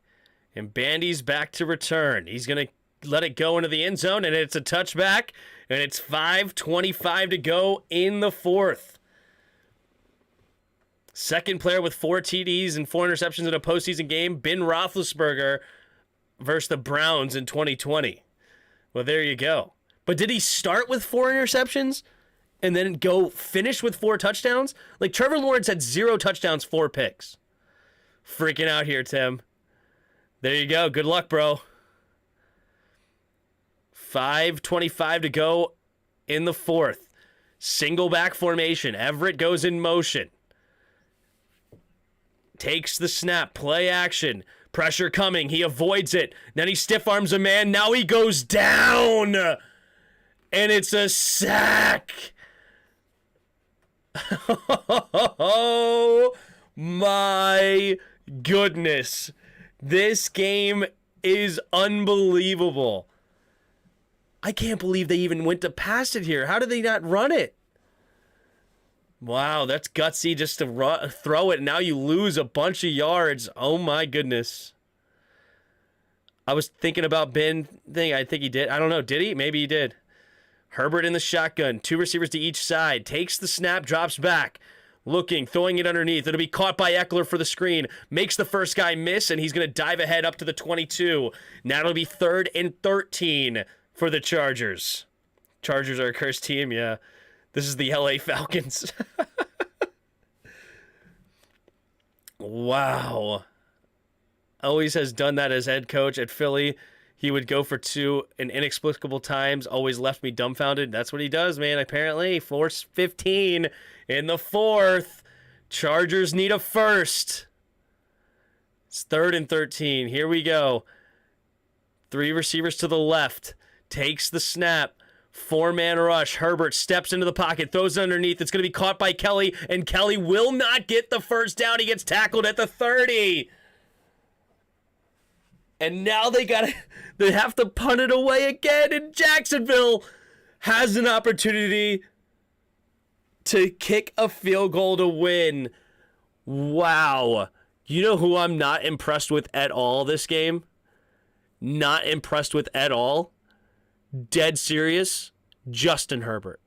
and Bandy's back to return. He's going to let it go into the end zone, and it's a touchback, and it's 5:25 to go in the fourth. Second player with 4 TDs and 4 interceptions in a postseason game, Ben Roethlisberger versus the Browns in 2020. Well, there you go. But did he start with 4 interceptions and then go finish with 4 touchdowns? Like, Trevor Lawrence had 0 touchdowns, 4 picks. Freaking out here, Tim. There you go. Good luck, bro. 5:25 to go in the fourth. Single back formation. Everett goes in motion. Takes the snap. Play action. Pressure coming. He avoids it. Then he stiff arms a man. Now he goes down. And it's a sack. Oh my goodness. This game is unbelievable. I can't believe they even went to pass it here. How did they not run it? Wow, that's gutsy just to throw it. Now you lose a bunch of yards. Oh my goodness. I was thinking about Ben thing. I think he did. I don't know. Did he? Maybe he did. Herbert in the shotgun. 2 receivers to each side. Takes the snap, drops back. Looking, throwing it underneath. It'll be caught by Eckler for the screen. Makes the first guy miss, and he's going to dive ahead up to the 22. Now it'll be 3rd and 13 for the Chargers. Chargers are a cursed team, yeah. This is the LA Falcons. Wow. Always has done that as head coach at Philly. He would go for 2 in inexplicable times. Always left me dumbfounded. That's what he does, man, apparently. 4:15 in the fourth. Chargers need a first. It's 3rd and 13. Here we go. 3 receivers to the left. Takes the snap. 4-man rush. Herbert steps into the pocket, throws it underneath. It's going to be caught by Kelly, and Kelly will not get the first down. He gets tackled at the 30. And now they have to punt it away again, and Jacksonville has an opportunity to kick a field goal to win. Wow. You know who I'm not impressed with at all this game? Not impressed with at all? Dead serious? Justin Herbert.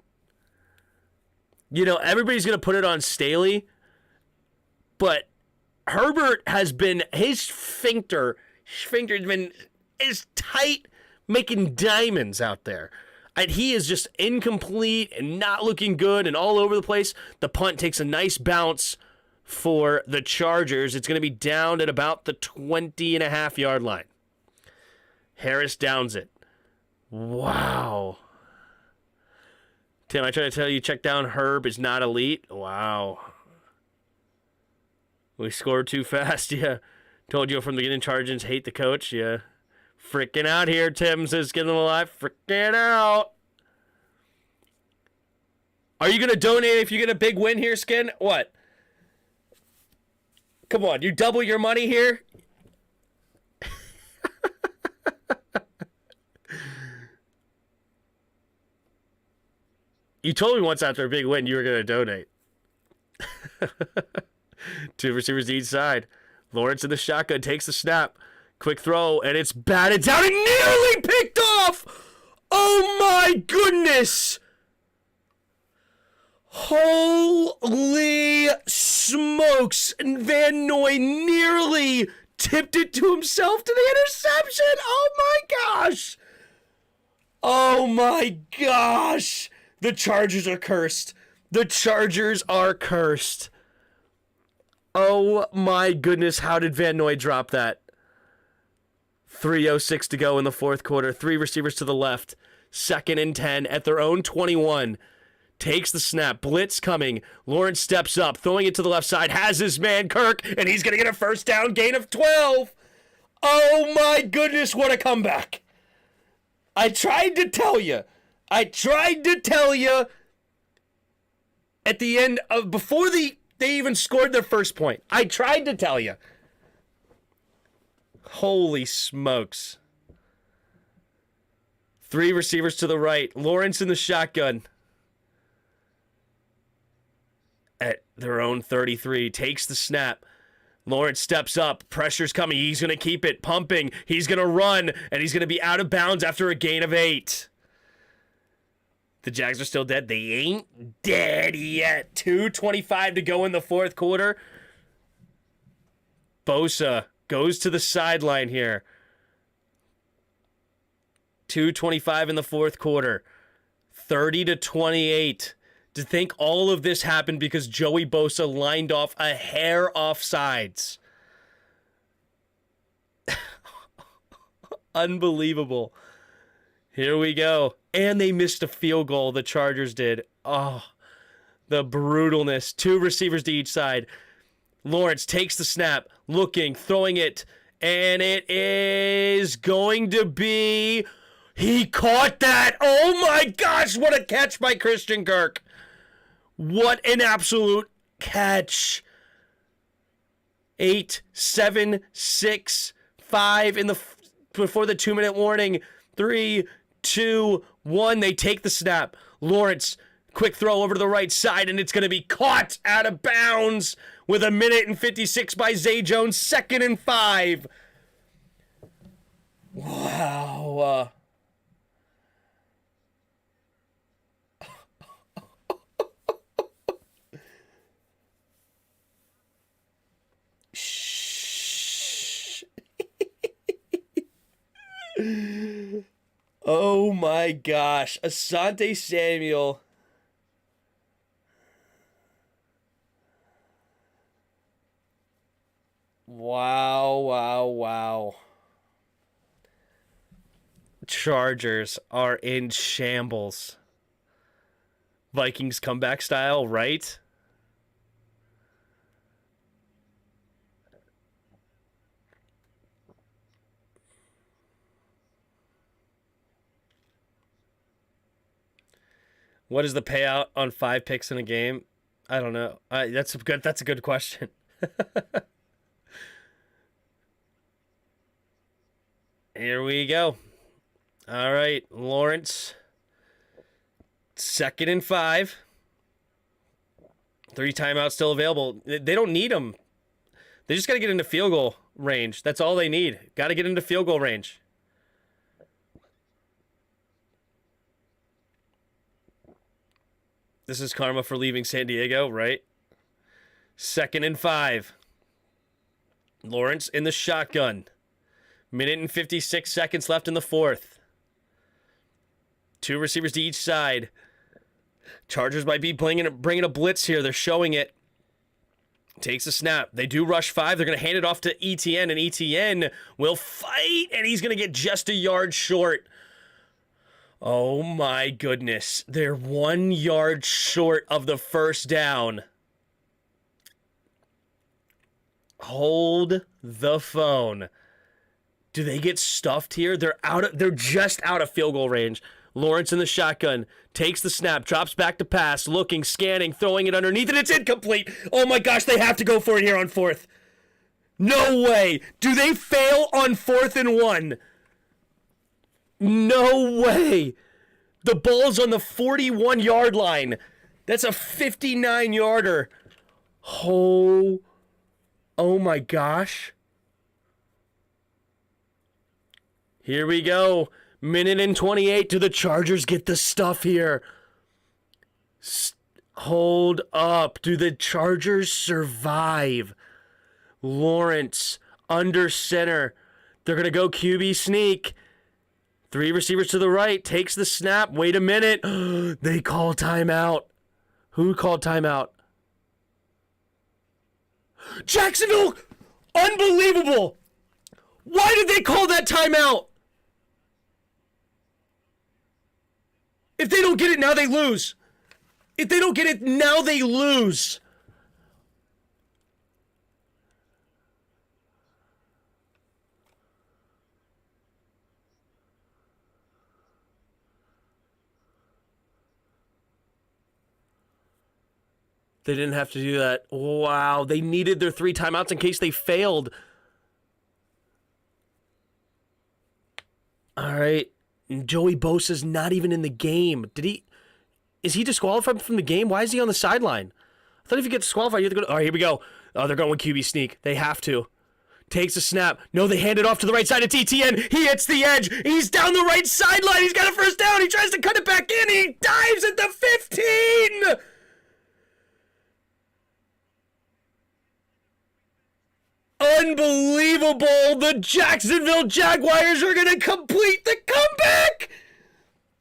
You know, everybody's going to put it on Staley, but Herbert has been, his sphincter's been as tight, making diamonds out there. And he is just incomplete and not looking good and all over the place. The punt takes a nice bounce. for the Chargers. It's going to be down at about the 20.5-yard line. Harris downs it. Wow. Tim, I try to tell you, check down Herb is not elite. Wow. We scored too fast, yeah. Told you from the beginning, Chargers hate the coach, yeah. Freaking out here, Tim says, get them alive. Freaking out. Are you going to donate if you get a big win here, Skin? What? Come on, you double your money here? You told me once after a big win you were going to donate. 2 receivers to each side. Lawrence in the shotgun takes the snap. Quick throw, and it's batted down and nearly picked off! Oh my goodness! Holy smokes! Van Noy nearly tipped it to himself to the interception! Oh my gosh! Oh my gosh! The Chargers are cursed. The Chargers are cursed. Oh my goodness, how did Van Noy drop that? 3:06 to go in the fourth quarter. 3 receivers to the left. 2nd and 10 at their own 21. Takes the snap. Blitz coming. Lawrence steps up, throwing it to the left side. Has his man Kirk, and he's going to get a first down gain of 12. Oh my goodness, what a comeback. I tried to tell you at the end of, before they even scored their first point. I tried to tell you. Holy smokes. 3 receivers to the right. Lawrence in the shotgun. At their own 33. Takes the snap. Lawrence steps up. Pressure's coming. He's going to keep it pumping. He's going to run. And he's going to be out of bounds after a gain of 8. The Jags are still dead. They ain't dead yet. 2:25 to go in the fourth quarter. Bosa goes to the sideline here. 2:25 in the fourth quarter. 30-28. To think all of this happened because Joey Bosa lined off a hair offsides. Unbelievable. Here we go. And they missed a field goal, the Chargers did. Oh, the brutalness. 2 receivers to each side. Lawrence takes the snap, looking, throwing it, and it is going to be... He caught that! Oh my gosh, what a catch by Christian Kirk. What an absolute catch. 8, 7, 6, 5 in the before the 2-minute warning. 3, 2, 1. They take the snap. Lawrence, quick throw over to the right side, and it's going to be caught out of bounds with 1:56 by Zay Jones. 2nd and 5. Wow. Oh my gosh. Asante Samuel. Wow. Chargers are in shambles. Vikings comeback style, right? What is the payout on 5 picks in a game? I don't know. That's a good question. Here we go. All right, Lawrence. 2nd and 5. 3 timeouts still available. They don't need them. They just got to get into field goal range. That's all they need. Got to get into field goal range. This is karma for leaving San Diego, right? 2nd and 5. Lawrence in the shotgun. 1:56 left in the fourth. 2 receivers to each side. Chargers might be bringing a blitz here. They're showing it. Takes a snap. They do rush 5. They're going to hand it off to ETN, and ETN will fight, and he's going to get just a yard short. Oh my goodness. They're 1 yard short of the first down. Hold the phone. Do they get stuffed here? They're just out of field goal range. Lawrence in the shotgun, takes the snap, drops back to pass, looking, scanning, throwing it underneath, and it's incomplete. Oh my gosh, they have to go for it here on 4th. No way. Do they fail on 4th and 1? No way. The ball's on the 41-yard line. That's a 59-yarder. Oh my gosh. Here we go. Minute and 28. Do the Chargers get the stuff here? Hold up. Do the Chargers survive? Lawrence under center. They're going to go QB sneak. 3 receivers to the right. Takes the snap. Wait a minute. They call timeout. Who called timeout? Jacksonville! Unbelievable! Why did they call that timeout? If they don't get it now, they lose. If they don't get it now, they lose. They didn't have to do that. Wow, they needed their 3 timeouts in case they failed. All right. Joey Bosa's not even in the game. Is he disqualified from the game? Why is he on the sideline? I thought if you get disqualified, you have to go to, all right, here we go. Oh, they're going with QB sneak. They have to. Takes a snap. No, they hand it off to the right side of TTN. He hits the edge. He's down the right sideline. He's got a first down. He tries to cut it back in. He dives at the 15. Unbelievable. The Jacksonville Jaguars are going to complete the comeback.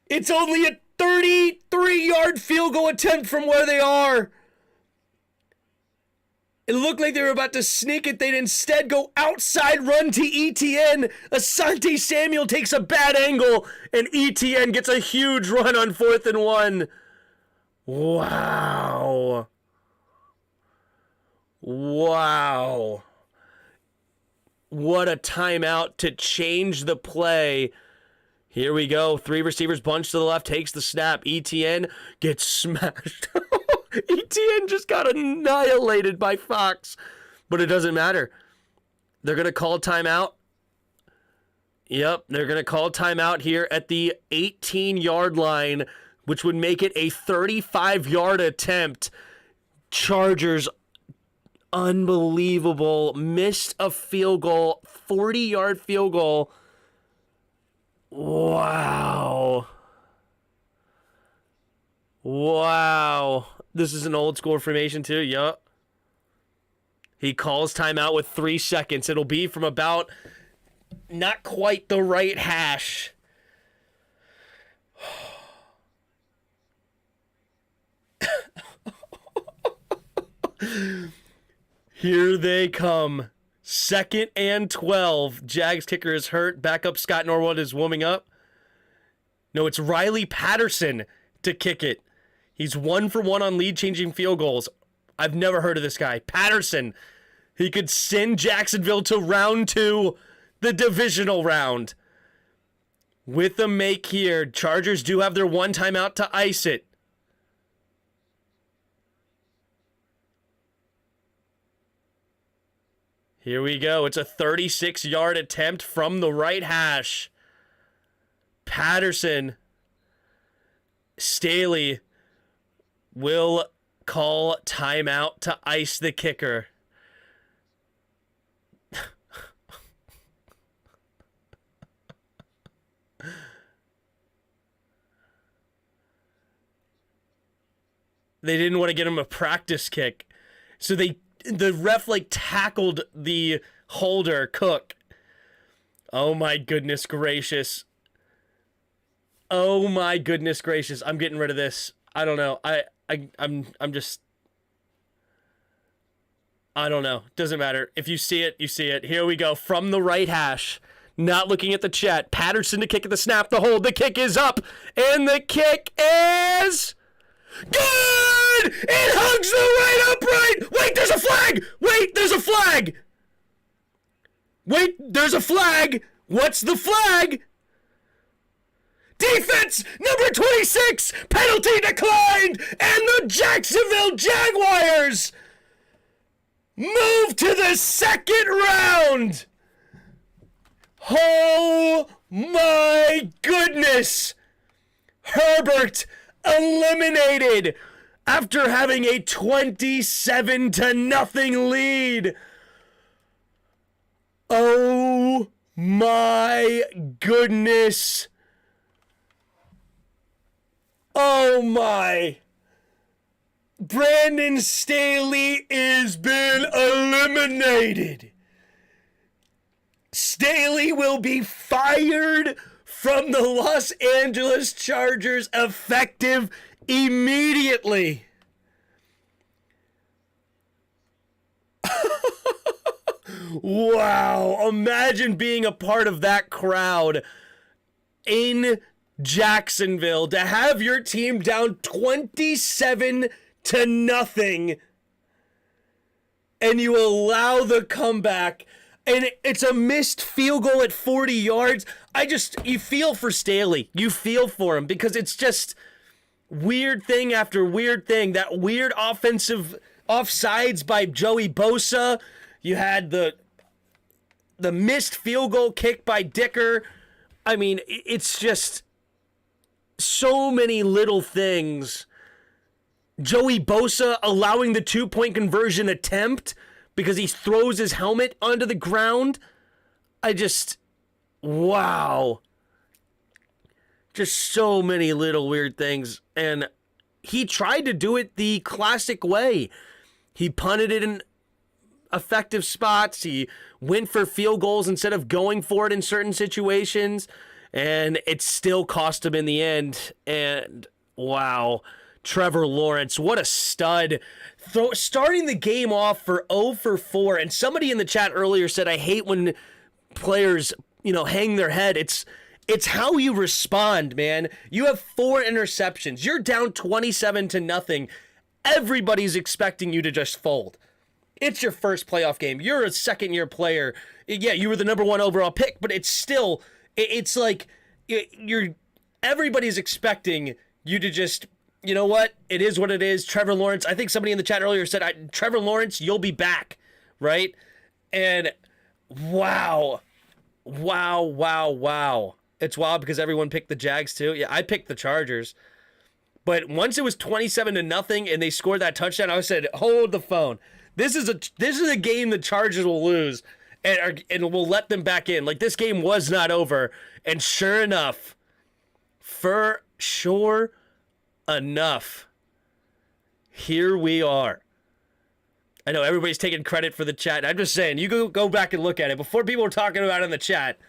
It's only a 33-yard field goal attempt from where they are. It looked like they were about to sneak it. They'd instead go outside run to ETN. Asante Samuel takes a bad angle, and ETN gets a huge run on 4th and 1. Wow. Wow. What a timeout to change the play. Here we go. 3 receivers bunch to the left. Takes the snap. ETN gets smashed. ETN just got annihilated by Fox. But it doesn't matter. They're going to call timeout. Yep, they're going to call timeout here at the 18-yard line, which would make it a 35-yard attempt. Chargers, unbelievable. Missed a field goal, 40-yard field goal. Wow. Wow. This is an old school formation too. Yup. He calls timeout with 3 seconds. It'll be from about not quite the right hash. Here they come. 2nd and 12. Jags kicker is hurt. Backup Scott Norwood is warming up. No, it's Riley Patterson to kick it. He's 1 for 1 on lead-changing field goals. I've never heard of this guy. Patterson. He could send Jacksonville to round 2, the divisional round. With the make here, Chargers do have their 1 timeout to ice it. Here we go. It's a 36-yard attempt from the right hash. Patterson. Staley will call timeout to ice the kicker. They didn't want to get him a practice kick. So the ref tackled the holder, Cook. Oh my goodness gracious. Oh my goodness gracious. I'm getting rid of this. I don't know. I'm I don't know. Doesn't matter. If you see it, you see it. Here we go. From the right hash. Not looking at the chat. Patterson to kick at the snap, the hold. The kick is up. And the kick is... good! It hugs the right upright! Wait, there's a flag! Wait, there's a flag! Wait, there's a flag! What's the flag? Defense number 26! Penalty declined! And the Jacksonville Jaguars move to the second round! Oh my goodness! Herbert eliminated after having a 27-0 lead. Oh my goodness. Oh my. Brandon Staley has been eliminated. Staley will be fired from the Los Angeles Chargers effective immediately. Wow. Imagine being a part of that crowd in Jacksonville to have your team down 27-0 and you allow the comeback. And it's a missed field goal at 40 yards. You feel for Staley. You feel for him because it's just weird thing after weird thing. That weird offensive offsides by Joey Bosa. You had the missed field goal kick by Dicker. I mean, it's just so many little things. Joey Bosa allowing the 2-point conversion attempt because he throws his helmet onto the ground. Wow. Just so many little weird things. And he tried to do it the classic way. He punted it in effective spots. He went for field goals instead of going for it in certain situations. And it still cost him in the end. And wow. Trevor Lawrence, what a stud. Starting the game off for 0 for 4. And somebody in the chat earlier said, I hate when players, hang their head. It's how you respond, man. You have 4 interceptions. You're down 27-0. Everybody's expecting you to just fold. It's your first playoff game. You're a second-year player. Yeah, you were the number 1 overall pick, but it's still, it's like everybody's expecting you to just, you know what? It is what it is. Trevor Lawrence, I think somebody in the chat earlier said, Trevor Lawrence, you'll be back, right? And wow. It's wild because everyone picked the Jags too. Yeah, I picked the Chargers. But once it was 27-0 and they scored that touchdown, I said, hold the phone. This is a game the Chargers will lose and we'll let them back in. Like, this game was not over. And sure enough, here we are. I know everybody's taking credit for the chat. I'm just saying, you go back and look at it. Before people were talking about it in the chat,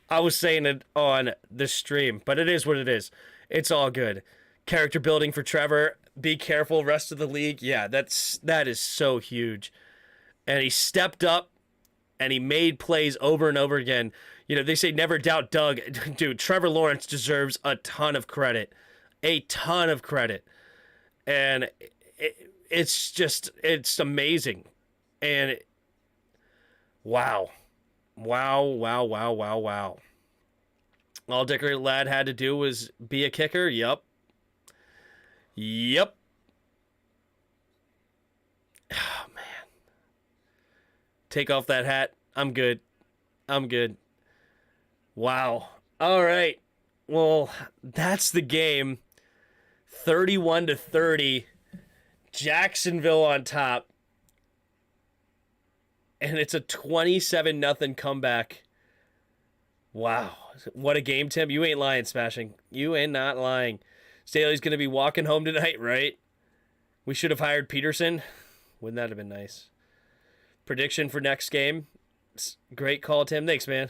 I was saying it on the stream. But it is what it is. It's all good. Character building for Trevor. Be careful, rest of the league. Yeah, that is so huge. And he stepped up, and he made plays over and over again. They say never doubt Doug. Dude, Trevor Lawrence deserves a ton of credit. A ton of credit. And it's amazing. And wow. All Dicker Lad had to do was be a kicker. Yep. Oh, man. Take off that hat. I'm good. Wow. All right. Well, that's the game. 31-30. Jacksonville on top. And it's a 27-0 comeback. Wow. What a game, Tim. You ain't lying, Smashing. You ain't not lying. Staley's going to be walking home tonight, right? We should have hired Peterson. Wouldn't that have been nice? Prediction for next game. Great call, Tim. Thanks, man.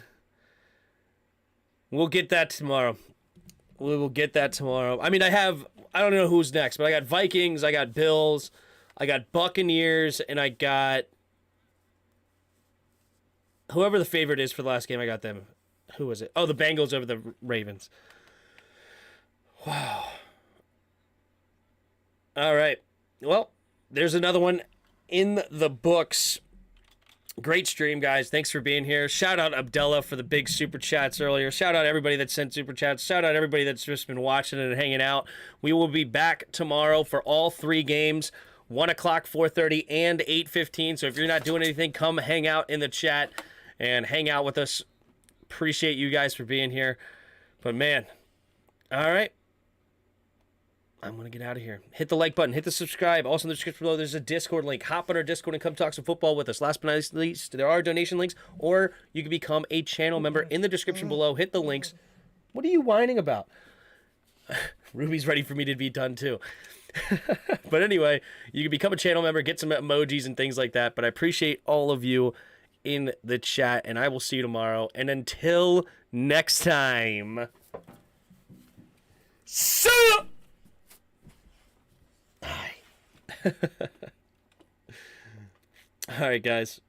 We'll get that tomorrow. We will get that tomorrow. I mean, I don't know who's next, but I got Vikings, I got Bills, I got Buccaneers, and I got whoever the favorite is for the last game, I got them. Who was it? Oh, the Bengals over the Ravens. Wow. All right. Well, there's another one in the books. Great stream, guys. Thanks for being here. Shout out Abdullah for the big super chats earlier. Shout out everybody that sent super chats. Shout out everybody that's just been watching and hanging out. We will be back tomorrow for all 3 games, 1 o'clock, 4:30, and 8:15. So if you're not doing anything, come hang out in the chat and hang out with us. Appreciate you guys for being here. But, man, all right. I'm going to get out of here. Hit the like button. Hit the subscribe. Also in the description below, there's a Discord link. Hop on our Discord and come talk some football with us. Last but not least, there are donation links, or you can become a channel member in the description below. Hit the links. What are you whining about? Ruby's ready for me to be done, too. But anyway, you can become a channel member, get some emojis and things like that. But I appreciate all of you in the chat, and I will see you tomorrow. And until next time, see ya! All right, guys.